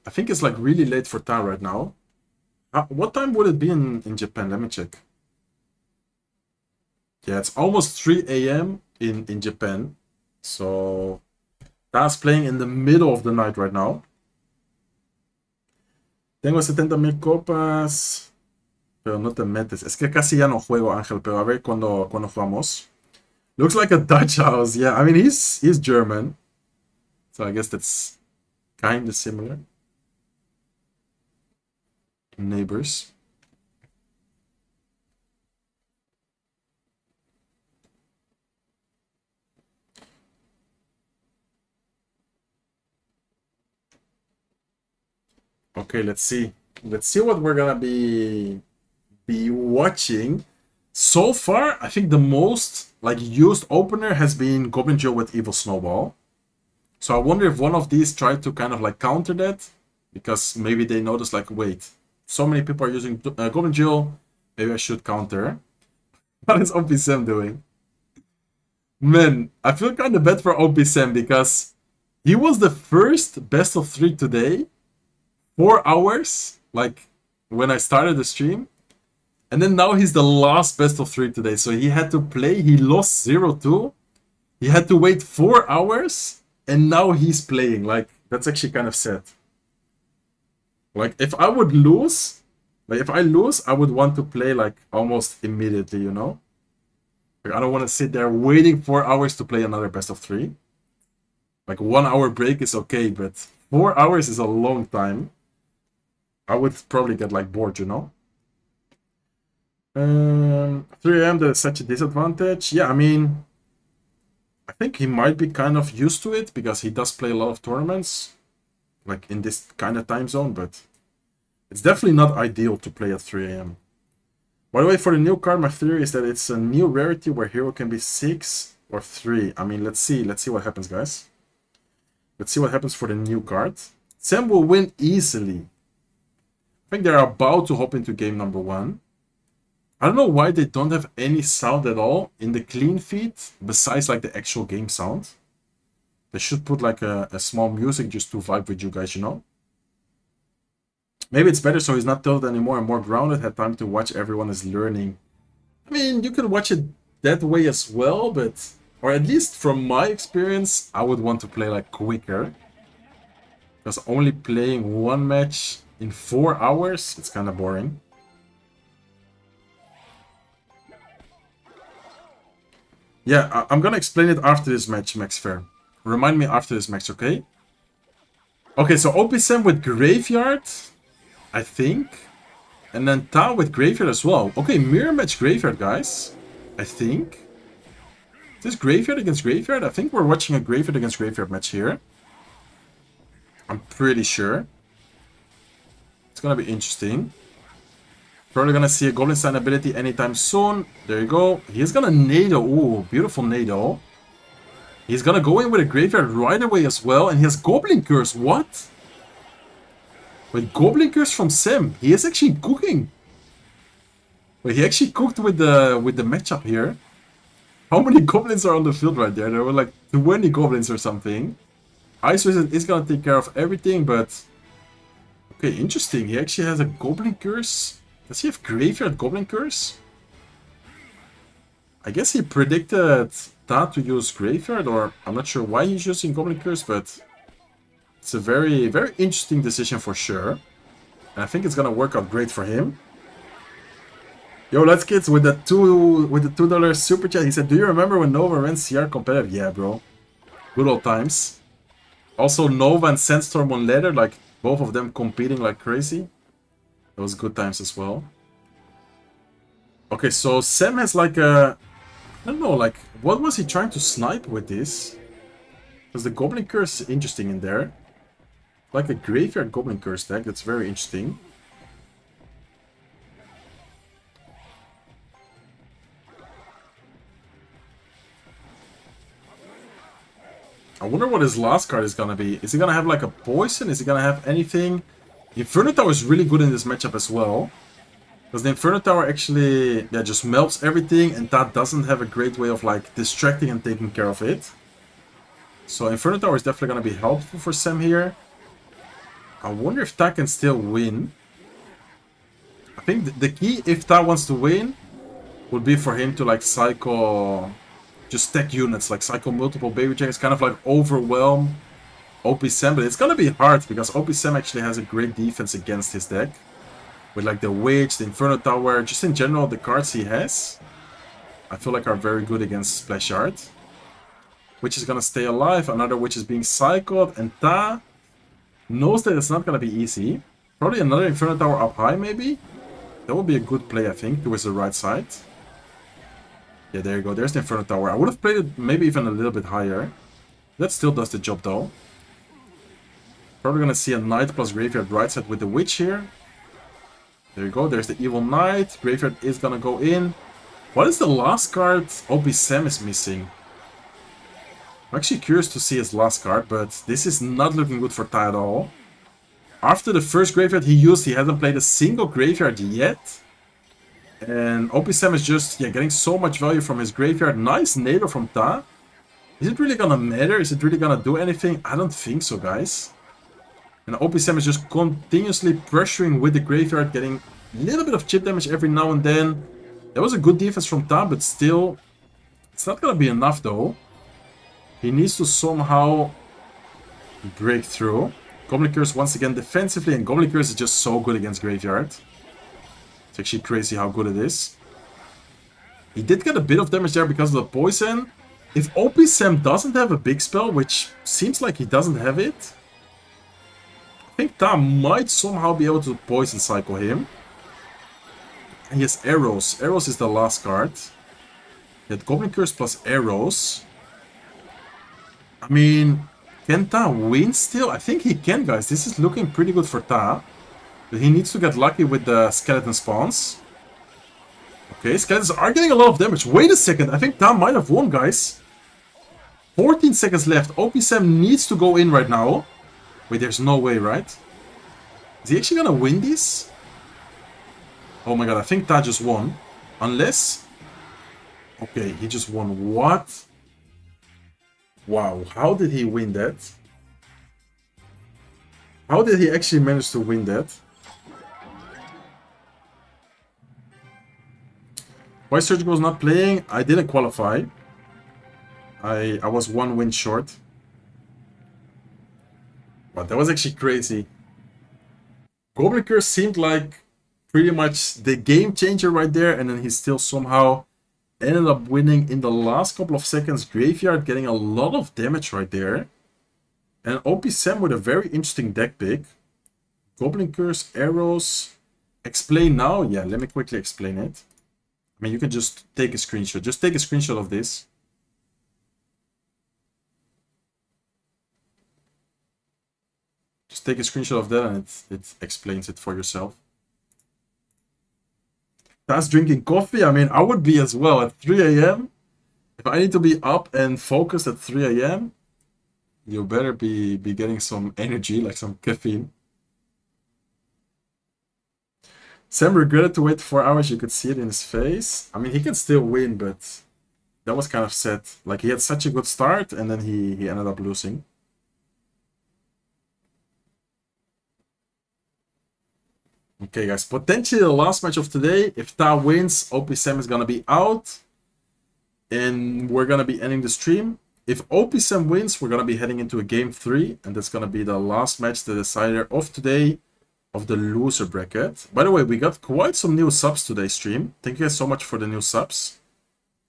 I think it's like really late for Ta right now. What time would it be in Japan? Let me check. Yeah, it's almost 3 a.m. in Japan. So Ta's playing in the middle of the night right now. Tengo 70,000 copas, pero no te metes. Es que casi ya no juego, Ángel, pero a ver cuando jugamos. Looks like a Dutch house. Yeah, I mean, he's German. So I guess that's kind of similar. Neighbors. Okay, let's see. Let's see what we're gonna be watching. So far, I think the most like used opener has been Goblin Joe with Evil Snowball. So I wonder if one of these tried to kind of like counter that, because maybe they noticed like, wait, so many people are using Goblin Joe, maybe I should counter. What is OP Sam doing? Man, I feel kind of bad for OP Sam because he was the first best of 3 today. 4 hours, like when I started the stream. And then now he's the last best of 3 today. So he had to play. He lost 0-2. He had to wait 4 hours. And now he's playing. Like, that's actually kind of sad. Like, if I would lose, like if I lose, I would want to play like almost immediately, you know? Like, I don't want to sit there waiting 4 hours to play another best of 3. Like 1 hour break is okay, but 4 hours is a long time. I would probably get like bored, you know. 3 a.m. That is such a disadvantage. Yeah, I mean, I think he might be kind of used to it because he does play a lot of tournaments, like in this kind of time zone. But it's definitely not ideal to play at 3 a.m. By the way, for the new card, my theory is that it's a new rarity where hero can be 6 or 3. I mean, let's see what happens, guys. Let's see what happens for the new card. Sam will win easily. I think they're about to hop into game number 1. I don't know why they don't have any sound at all in the clean feed, besides like the actual game sound. They should put like a small music just to vibe with you guys, you know? Maybe it's better so he's not tilted anymore and more grounded, had time to watch everyone is learning. I mean, you could watch it that way as well, but... Or at least from my experience, I would want to play like quicker. Because only playing 1 match in 4 hours, it's kind of boring. Yeah, I'm gonna explain it after this match, Max Fair. Remind me after this match, okay? Okay, so OP Sam with Graveyard, I think. And then Ta with Graveyard as well. Okay, mirror match Graveyard, guys. I think. Is this Graveyard against Graveyard? I think we're watching a Graveyard against Graveyard match here. I'm pretty sure. It's gonna be interesting. Probably gonna see a Goblin Sign ability anytime soon. There you go. He's gonna Nado. Ooh, beautiful Nado. He's gonna go in with a Graveyard right away as well. And he has Goblin Curse. What? Wait, Goblin Curse from Sim. He is actually cooking. Wait, he actually cooked with the matchup here. How many Goblins are on the field right there? There were like 20 Goblins or something. Ice Wizard is gonna take care of everything, but... Okay, interesting. He actually has a Goblin Curse. Does he have Graveyard Goblin Curse? I guess he predicted Ta to use Graveyard, or I'm not sure why he's using Goblin Curse, but... It's a very, very interesting decision for sure. And I think it's gonna work out great for him. Yo, Let's Kids with the $2 super chat. He said, "Do you remember when Nova ran CR competitive?" Yeah, bro. Good old times. Also, Nova and Sandstorm on ladder, like both of them competing like crazy. That was good times as well. Okay, so Sam has like a... I don't know, like, what was he trying to snipe with this? Because the Goblin Curse is interesting in there. Like a Graveyard Goblin Curse deck, that's very interesting. I wonder what his last card is gonna be. Is he gonna have like a poison? Is he gonna have anything? Inferno Tower is really good in this matchup as well. Because the Inferno Tower actually, yeah, just melts everything, and that doesn't have a great way of like distracting and taking care of it. So Inferno Tower is definitely going to be helpful for Sam here. I wonder if Ta can still win. I think the key, if Ta wants to win, would be for him to like cycle, just stack units, like cycle multiple Baby Dragons, kind of like overwhelm OP Sam. But it's going to be hard because OP Sam actually has a great defense against his deck. With like the Witch, the Inferno Tower, just in general the cards he has, I feel like are very good against Splash Art. Witch is gonna stay alive, another Witch is being cycled, and Ta knows that it's not gonna be easy. Probably another Inferno Tower up high maybe? That would be a good play, I think, towards the right side. Yeah, there you go, there's the Inferno Tower. I would have played it maybe even a little bit higher. That still does the job though. Probably gonna see a Knight plus Graveyard right side with the Witch here. There you go, there's the Evil Knight. Graveyard is gonna go in. What is the last card OP Sam is missing? I'm actually curious to see his last card, but this is not looking good for Ta at all. After the first Graveyard he used, he hasn't played a single Graveyard yet. And OP Sam is just, yeah, getting so much value from his Graveyard. Nice Nado from Ta. Is it really gonna matter? Is it really gonna do anything? I don't think so, guys. And OP Sam is just continuously pressuring with the Graveyard, getting a little bit of chip damage every now and then. That was a good defense from Ta, but still, it's not gonna be enough though. He needs to somehow break through. Goblin Curse once again defensively, and Goblin Curse is just so good against Graveyard. It's actually crazy how good it is. He did get a bit of damage there because of the poison. If OP Sam doesn't have a big spell, which seems like he doesn't have it, I think Ta might somehow be able to poison cycle him. And he has arrows. Arrows is the last card. He had Goblin Curse plus arrows. I mean, can Ta win still? I think he can, guys. This is looking pretty good for Ta. But he needs to get lucky with the skeleton spawns. Okay, skeletons are getting a lot of damage. Wait a second. I think Ta might have won, guys. 14 seconds left. OP Sam needs to go in right now. Wait, there's no way, right? Is he actually gonna win this? Oh my god, I think Ta just won. Unless... Okay, he just won. What? Wow, how did he win that? How did he actually manage to win that? Why Surgical was not playing? I didn't qualify. I was 1 win short. But that was actually crazy. Goblin Curse seemed like pretty much the game changer right there, and then he still somehow ended up winning in the last couple of seconds. Graveyard getting a lot of damage right there. And OP Sam with a very interesting deck pick. Goblin Curse, arrows. Explain now? Yeah, let me quickly explain it. I mean, you can just take a screenshot. Just take a screenshot of this. Just take a screenshot of that and it explains it for yourself. That's drinking coffee. I mean, I would be as well at 3 a.m. If I need to be up and focused at 3 a.m., you better be getting some energy, like some caffeine. Sam regretted to wait 4 hours. You could see it in his face. I mean, he can still win, but that was kind of sad. Like, he had such a good start, and then he ended up losing. Okay, guys, potentially the last match of today. If Ta wins, OP Sam is gonna be out. And we're gonna be ending the stream. If OPSM wins, we're going to be heading into a game 3. And that's going to be the last match, the decider of today of the loser bracket. By the way, we got quite some new subs today, stream. Thank you guys so much for the new subs.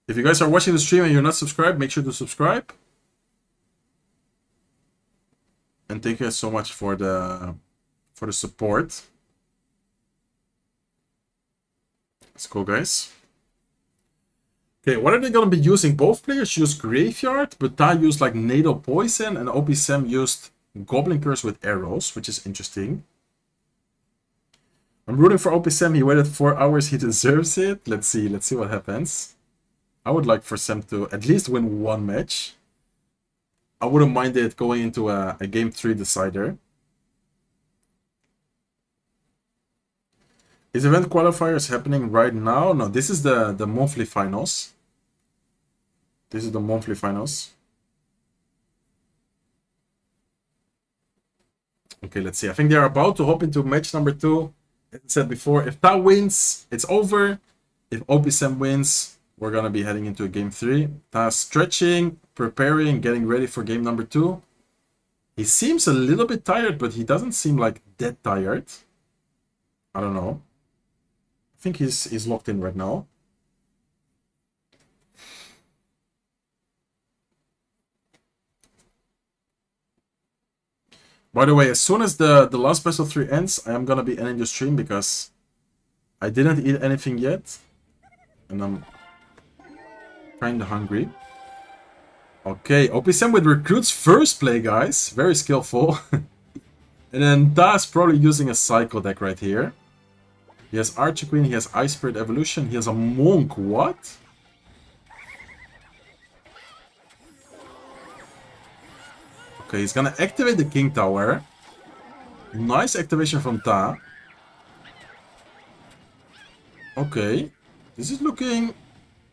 If you guys are watching the stream and you're not subscribed, make sure to subscribe. And thank you guys so much for the support. Let's go, guys. Okay, what are they going to be using? Both players use Graveyard, but Ta used like Natal Poison, and OPSM used Goblin Curse with arrows, which is interesting. I'm rooting for OPSM. He waited 4 hours. He deserves it. Let's see what happens. I would like for Sam to at least win 1 match. I wouldn't mind it going into a game 3 decider. Is event qualifiers happening right now? No, this is the monthly finals. This is the monthly finals. Okay, let's see. I think they're about to hop into match number 2. As I said before, if Ta wins, it's over. If OPSM wins, we're going to be heading into a game 3. Ta stretching, preparing, getting ready for game number 2. He seems a little bit tired, but he doesn't seem like that tired. I don't know. I think he's locked in right now. By the way, as soon as the last best of 3 ends, I am gonna be ending the stream because I didn't eat anything yet. And I'm kinda hungry. Okay, OPSM with recruits first play, guys. Very skillful. And then Ta's probably using a cycle deck right here. He has Archer Queen, he has Ice Spirit Evolution, he has a Monk, what? Okay, he's gonna activate the King Tower. Nice activation from Ta. Okay, this is looking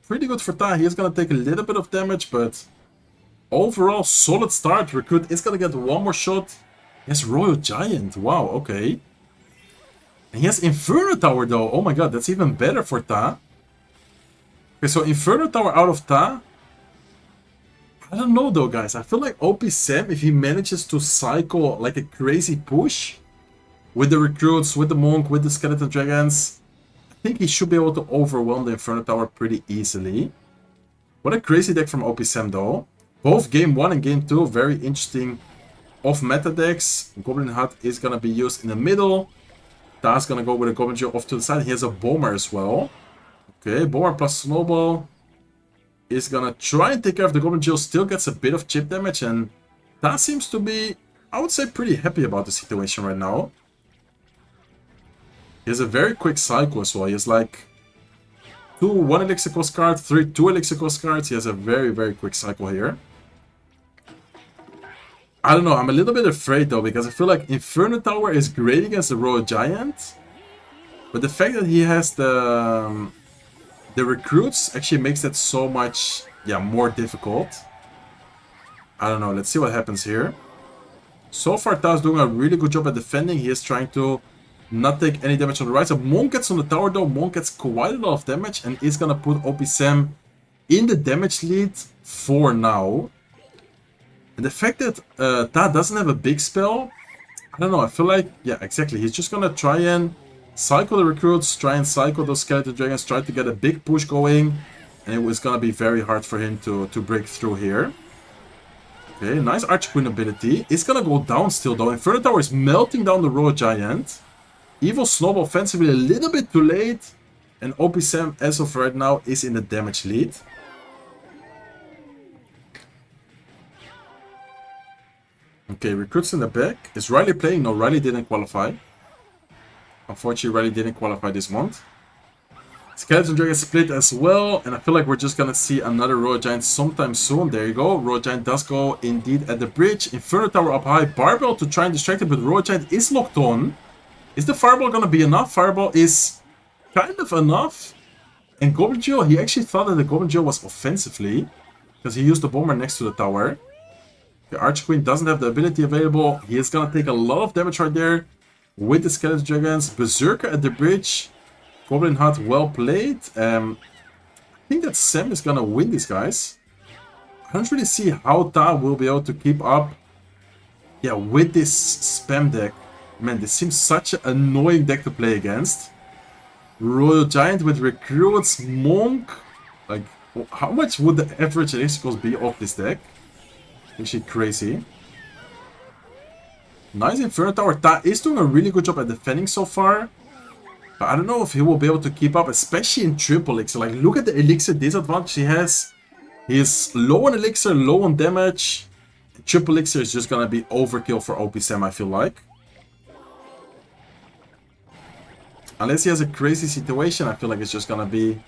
pretty good for Ta. He is gonna take a little bit of damage, but overall, solid start. Recruit is gonna get 1 more shot. He has Royal Giant, wow, okay. And he has Inferno Tower though. Oh my god, that's even better for Ta. Okay, so Inferno Tower out of Ta. I don't know though, guys. I feel like OPSM, if he manages to cycle like a crazy push with the recruits, with the Monk, with the Skeleton Dragons, I think he should be able to overwhelm the Inferno Tower pretty easily. What a crazy deck from OPSM though. Both game 1 and game 2, very interesting off-meta decks. Goblin Hut is going to be used in the middle. Ta's gonna go with a Goblin Drill off to the side. He has a Bomber as well. Okay, Bomber plus Snowball is gonna try and take care of the Goblin Drill. Still gets a bit of chip damage, and Ta seems to be, I would say, pretty happy about the situation right now. He has a very quick cycle as well. He has like 2 1 elixir cost cards, 3 2 elixir cost cards. He has a very, very quick cycle here. I don't know, I'm a little bit afraid though, because I feel like Inferno Tower is great against the Royal Giant. But the fact that he has the recruits actually makes that so much, yeah, more difficult. I don't know, let's see what happens here. So far, Ta's doing a really good job at defending. He is trying to not take any damage on the right side. Monk gets on the tower though, Monk gets quite a lot of damage and is gonna put OPSM in the damage lead for now. And the fact that Ta doesn't have a big spell, I don't know, I feel like, yeah, exactly. He's just gonna try and cycle the recruits, try and cycle those Skeleton Dragons, try to get a big push going. And it was gonna be very hard for him to break through here. Okay, nice Archer Queen ability. It's gonna go down still though. Inferno Tower is melting down the Royal Giant. Evil Snowball offensively a little bit too late. And OPSM, as of right now, is in the damage lead. Okay, recruits in the back. Is Riley playing? No, Riley didn't qualify. Unfortunately, Riley didn't qualify this month. Skeleton Dragon split as well. And I feel like we're just going to see another Royal Giant sometime soon. There you go. Royal Giant does go indeed at the bridge. Inferno Tower up high. Barbell to try and distract it, but Royal Giant is locked on. Is the Fireball going to be enough? Fireball is kind of enough. And Goblin Geo, he actually thought that the Goblin Geo was offensively, because he used the Bomber next to the tower. The Archer Queen doesn't have the ability available. He is going to take a lot of damage right there with the Skeleton Dragons. Berserker at the bridge. Goblin Hut, well played. I think that Sam is going to win these guys. I don't really see how Ta will be able to keep up, yeah, with this spam deck. Man, this seems such an annoying deck to play against. Royal Giant with Recruits, Monk. Like, how much would the average elixir cost be off this deck? Actually crazy. Nice Inferno Tower. Ta is doing a really good job at defending so far. But I don't know if he will be able to keep up, especially in triple elixir. Like, look at the elixir disadvantage he has. He is low on elixir, low on damage. Triple elixir is just gonna be overkill for OP Sam, I feel like. Unless he has a crazy situation, I feel like it's just gonna be,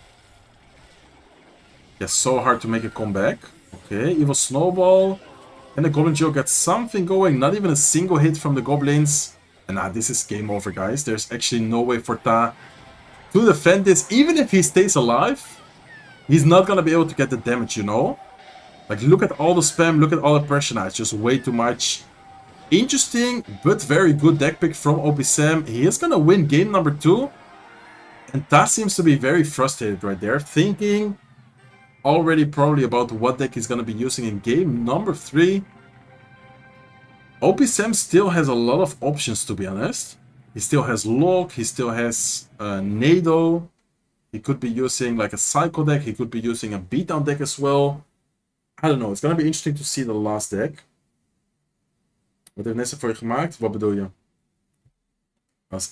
yeah, so hard to make a comeback. Okay, Evil Snowball. And the Goblin Geo gets something going. Not even a single hit from the Goblins. And this is game over, guys. There's actually no way for Ta to defend this. Even if he stays alive, he's not gonna be able to get the damage, you know? Like, look at all the spam, look at all the pressure now. It's just way too much. Interesting, but very good deck pick from OP Sam. He is gonna win game number 2. And Ta seems to be very frustrated right there. Thinking already probably about what deck he's gonna be using in game number 3. OP Sam still has a lot of options, to be honest. He still has Lock, he still has Nado. He could be using like a Psycho deck, he could be using a Beatdown deck as well. I don't know, it's gonna be interesting to see the last deck. Wat heeft Nessa voor je gemaakt? Wat bedoel je?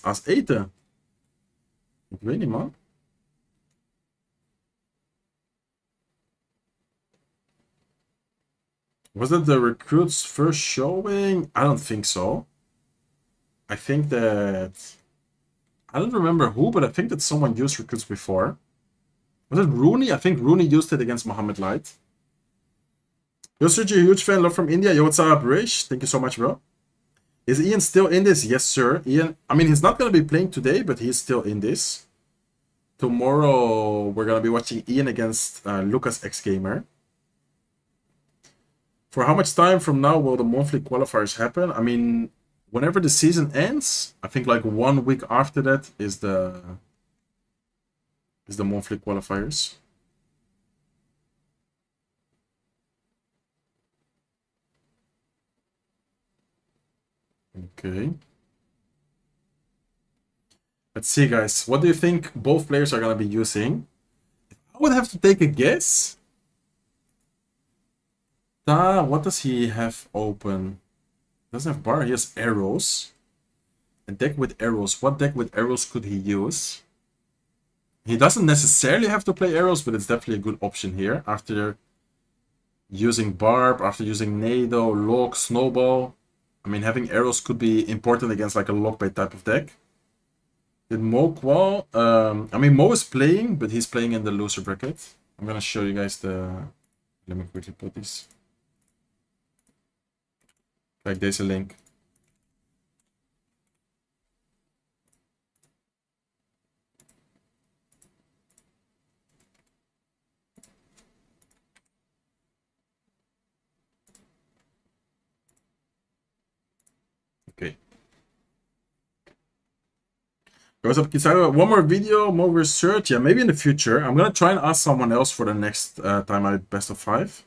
Als eten? Ik weet niet, man. Was that the recruits first showing? I don't think so. I think that... I don't remember who, but I think that someone used recruits before. Was it Rooney? I think Rooney used it against Mohammed Light. Yo, Sergio, huge fan, love from India. Yo, what's up, Rish? Thank you so much, bro. Is Ian still in this? Yes, sir. Ian, I mean, he's not going to be playing today, but he's still in this. Tomorrow, we're going to be watching Ian against Lucas X Gamer. For how much time from now will the monthly qualifiers happen? I mean, whenever the season ends, I think like 1 week after that is the monthly qualifiers. Okay. Let's see, guys. What do you think both players are going to be using? I would have to take a guess. What does he have open? He doesn't have bar, he has arrows. A deck with arrows. What deck with arrows could he use? He doesn't necessarily have to play arrows, but it's definitely a good option here. After using Barb, after using Nado, Lock, Snowball. I mean, having arrows could be important against like a Lockbait type of deck. Did Mo qual? I mean, Mo is playing, but he's playing in the loser bracket. I'm gonna show you guys the... Let me quickly put this. Like, there's a link. Okay. Goes up Kizaru. One more video, more research. Yeah, maybe in the future. I'm gonna try and ask someone else for the next time I best of 5.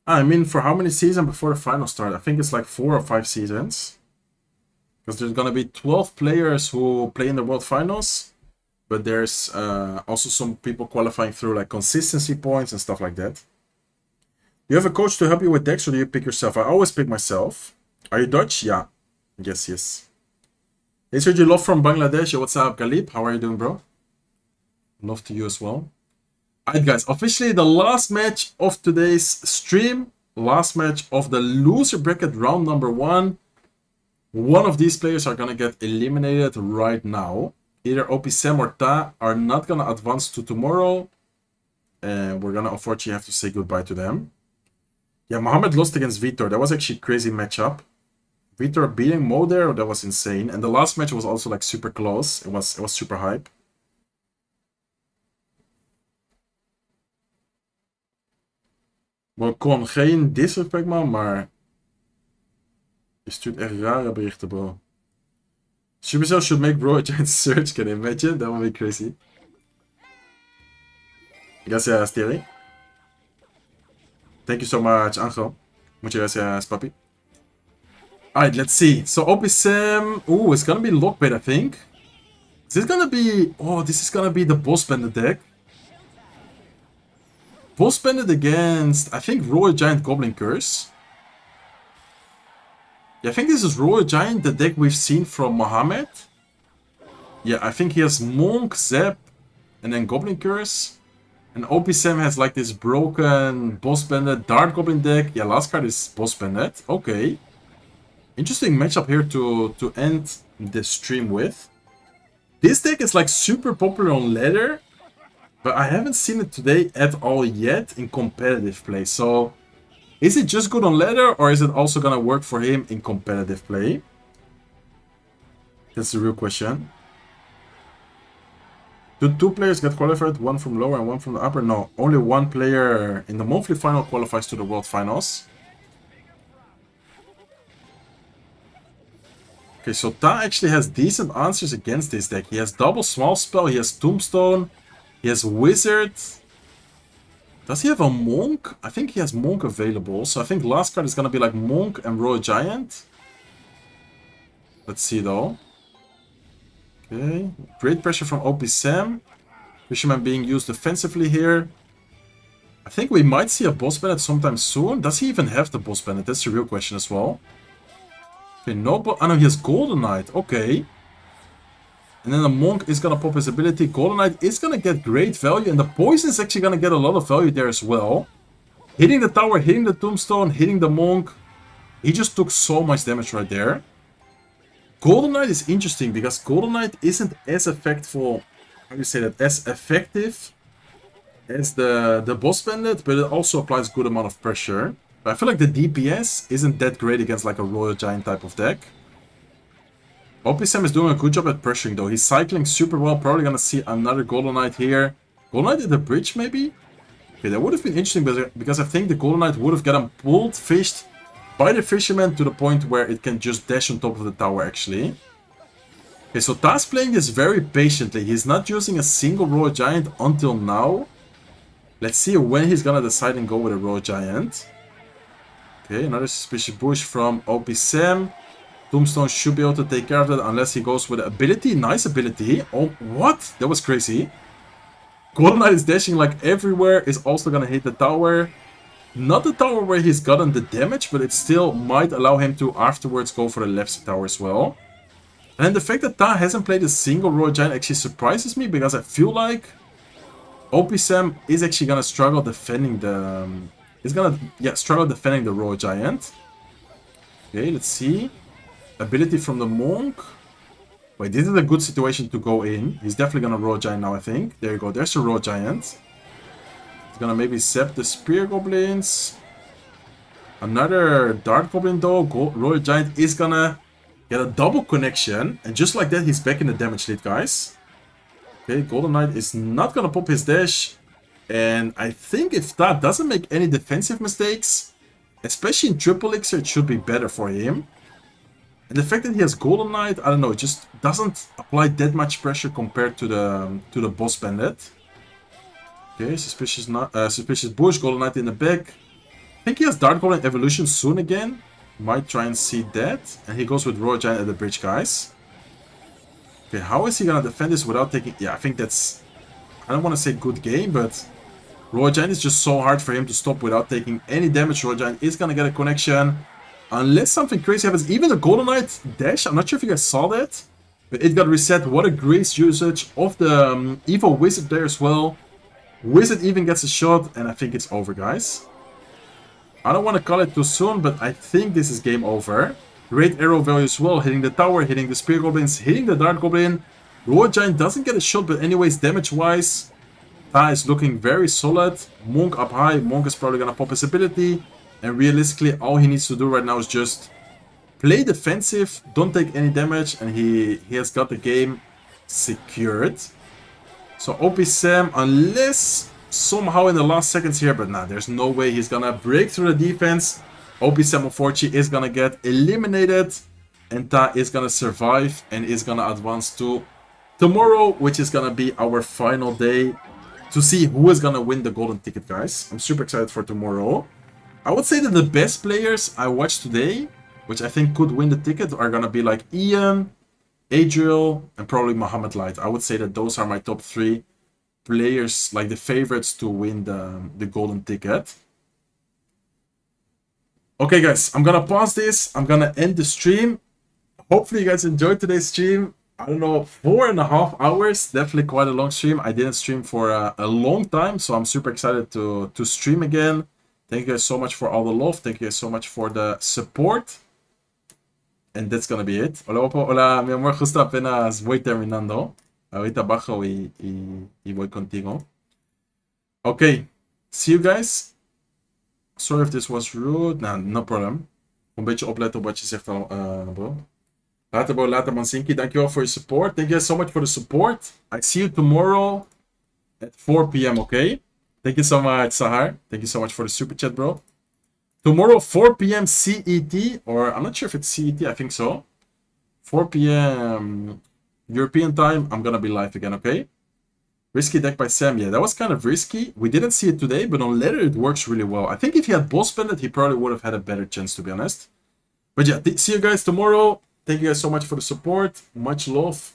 I mean, for how many seasons before the final start? I think it's like 4 or 5 seasons. Because there's gonna be 12 players who play in the World Finals. But there's also some people qualifying through like consistency points and stuff like that. Do you have a coach to help you with decks, or do you pick yourself? I always pick myself. Are you Dutch? Yeah. Yes, yes. Hey, Sergio, love from Bangladesh. Yo, what's up, Galib? How are you doing, bro? Love to you as well. Alright, guys. Officially, the last match of today's stream. Last match of the loser bracket, round number 1. One of these players are going to get eliminated right now. Either OP Sam or Ta are not going to advance to tomorrow. And we're going to unfortunately have to say goodbye to them. Yeah, Mohammed lost against Vitor. That was actually a crazy matchup. Vitor beating Mo there, that was insane. And the last match was also like super close. It was super hype. Kon geen disrespect, man, maar je stuurt echt rare berichten, bro. Supercell should make bro a giant search, can you imagine? That would be crazy. Gracias, Thierry. Thank you so much, Angel. Muchas gracias, papi. Alright, let's see. So OP7... Ooh, it's gonna be Lockbait, I think. Is this gonna be... Oh, this is gonna be the Boss Bandit deck. Boss Bandit against, I think, Royal Giant Goblin Curse. Yeah, I think this is Royal Giant, the deck we've seen from Mohammed. Yeah, I think he has Monk, Zap, and then Goblin Curse. And OP7 has like this broken Boss Bandit Dart Goblin deck. Yeah, last card is Boss Bandit. Okay. Interesting matchup here to end the stream with. This deck is like super popular on ladder, but I haven't seen it today at all yet in competitive play. So, is it just good on ladder, or is it also gonna work for him in competitive play? That's the real question. Do two players get qualified, one from lower and one from the upper? No, only one player in the monthly final qualifies to the World Finals. Okay, so Ta actually has decent answers against this deck. He has double small spell, he has Tombstone, he has Wizard. Does he have a Monk? I think he has Monk available, so I think last card is gonna be like Monk and Royal Giant. Let's see though. Okay, great pressure from OP Sam. Fisherman being used defensively here. I think we might see a Boss Bandit sometime soon. Does he even have the Boss Bandit? That's the real question as well. Okay, no, but I know he has Golden Knight. Okay. And then the Monk is gonna pop his ability. Golden Knight is gonna get great value, and the Poison is actually gonna get a lot of value there as well. Hitting the tower, hitting the Tombstone, hitting the Monk. He just took so much damage right there. Golden Knight is interesting because Golden Knight isn't as effective, how do you say that, as effective as the Boss Bandit, but it also applies good amount of pressure. But I feel like the DPS isn't that great against like a Royal Giant type of deck. OP7 is doing a good job at pressuring though. He's cycling super well, probably gonna see another Golden Knight here. Golden Knight at the bridge maybe? Okay, that would have been interesting because I think the Golden Knight would have gotten pulled, fished by the Fisherman to the point where it can just dash on top of the tower actually. Okay, so Ta's playing this very patiently. He's not using a single Royal Giant until now. Let's see when he's gonna decide and go with a Royal Giant. Okay, another Suspicious Bush from OP Sam. Tombstone should be able to take care of that unless he goes with ability. Nice ability. Oh, what? That was crazy. Golden Knight is dashing like everywhere. Is also gonna hit the tower. Not the tower where he's gotten the damage, but it still might allow him to afterwards go for the left tower as well. And the fact that Ta hasn't played a single Royal Giant actually surprises me, because I feel like OP Sam is actually gonna struggle defending the... struggle defending the Royal Giant. Okay, let's see. Ability from the Monk. Wait, this is a good situation to go in. He's definitely gonna Royal Giant now, I think. There you go, there's a Royal Giant. Gonna maybe zap the Spear Goblins. Another Dart Goblin though. Royal Giant is gonna get a double connection. And just like that, he's back in the damage lead, guys. Okay, Golden Knight is not gonna pop his dash. And I think if that doesn't make any defensive mistakes, especially in Triple Elixir, it should be better for him. And the fact that he has Golden Knight, I don't know, it just doesn't apply that much pressure compared to the Boss Bandit. Okay, Suspicious Bush, Golden Knight in the back. I think he has Dart Goblin Evolution soon again. Might try and see that. And he goes with Royal Giant at the bridge, guys. Okay, how is he gonna defend this without taking... Yeah, I think that's... I don't want to say good game, but... Royal Giant is just so hard for him to stop without taking any damage. Royal Giant is gonna get a connection. Unless something crazy happens. Even the Golden Knight dash, I'm not sure if you guys saw that. But it got reset. What a great usage of the Evo Wizard there as well. Wizard even gets a shot, and I think it's over, guys. I don't want to call it too soon, but I think this is game over. Great arrow value as well, hitting the tower, hitting the Spear Goblins, hitting the Dart Goblin. Royal Giant doesn't get a shot, but anyways, damage-wise, Ta is looking very solid. Monk up high, Monk is probably going to pop his ability. And realistically, all he needs to do right now is just play defensive, don't take any damage, and he has got the game secured. So OP Sam, unless somehow in the last seconds here, but nah, there's no way he's gonna break through the defense. OP Sam unfortunately is gonna get eliminated, and Ta is gonna survive and is gonna advance to tomorrow, which is gonna be our final day to see who is gonna win the golden ticket, guys. I'm super excited for tomorrow. I would say that the best players I watched today, which I think could win the ticket, are gonna be like Ian, Adriel, and probably Mohamed Light. I would say that those are my top 3 players, like the favorites to win the golden ticket. Okay, guys, I'm gonna pause this. I'm gonna end the stream. Hopefully, you guys enjoyed today's stream. I don't know, 4.5 hours. Definitely quite a long stream. I didn't stream for a long time, so I'm super excited to stream again. Thank you guys so much for all the love. Thank you guys so much for the support. And that's gonna be it. Hola, Opo. Hola, mi amor. Justo apenas voy terminando. Ahorita bajo y voy contigo. Okay. See you guys. Sorry if this was rude. Nah, no problem. Een beetje opletten op wat je zegt, bro. Later, bro. Later, Mansinki. Dankjewel for your support. Thank you guys so much for the support. I see you tomorrow at 4 p.m., okay? Thank you so much, Sahar. Thank you so much for the super chat, bro. Tomorrow, 4 p.m. CET, or I'm not sure if it's CET, I think so. 4 p.m. European time, I'm gonna be live again, okay? Risky deck by Sam. Yeah, that was kind of risky. We didn't see it today, but on ladder it works really well. I think if he had boss pendant, he probably would have had a better chance, to be honest. But yeah, see you guys tomorrow. Thank you guys so much for the support. Much love.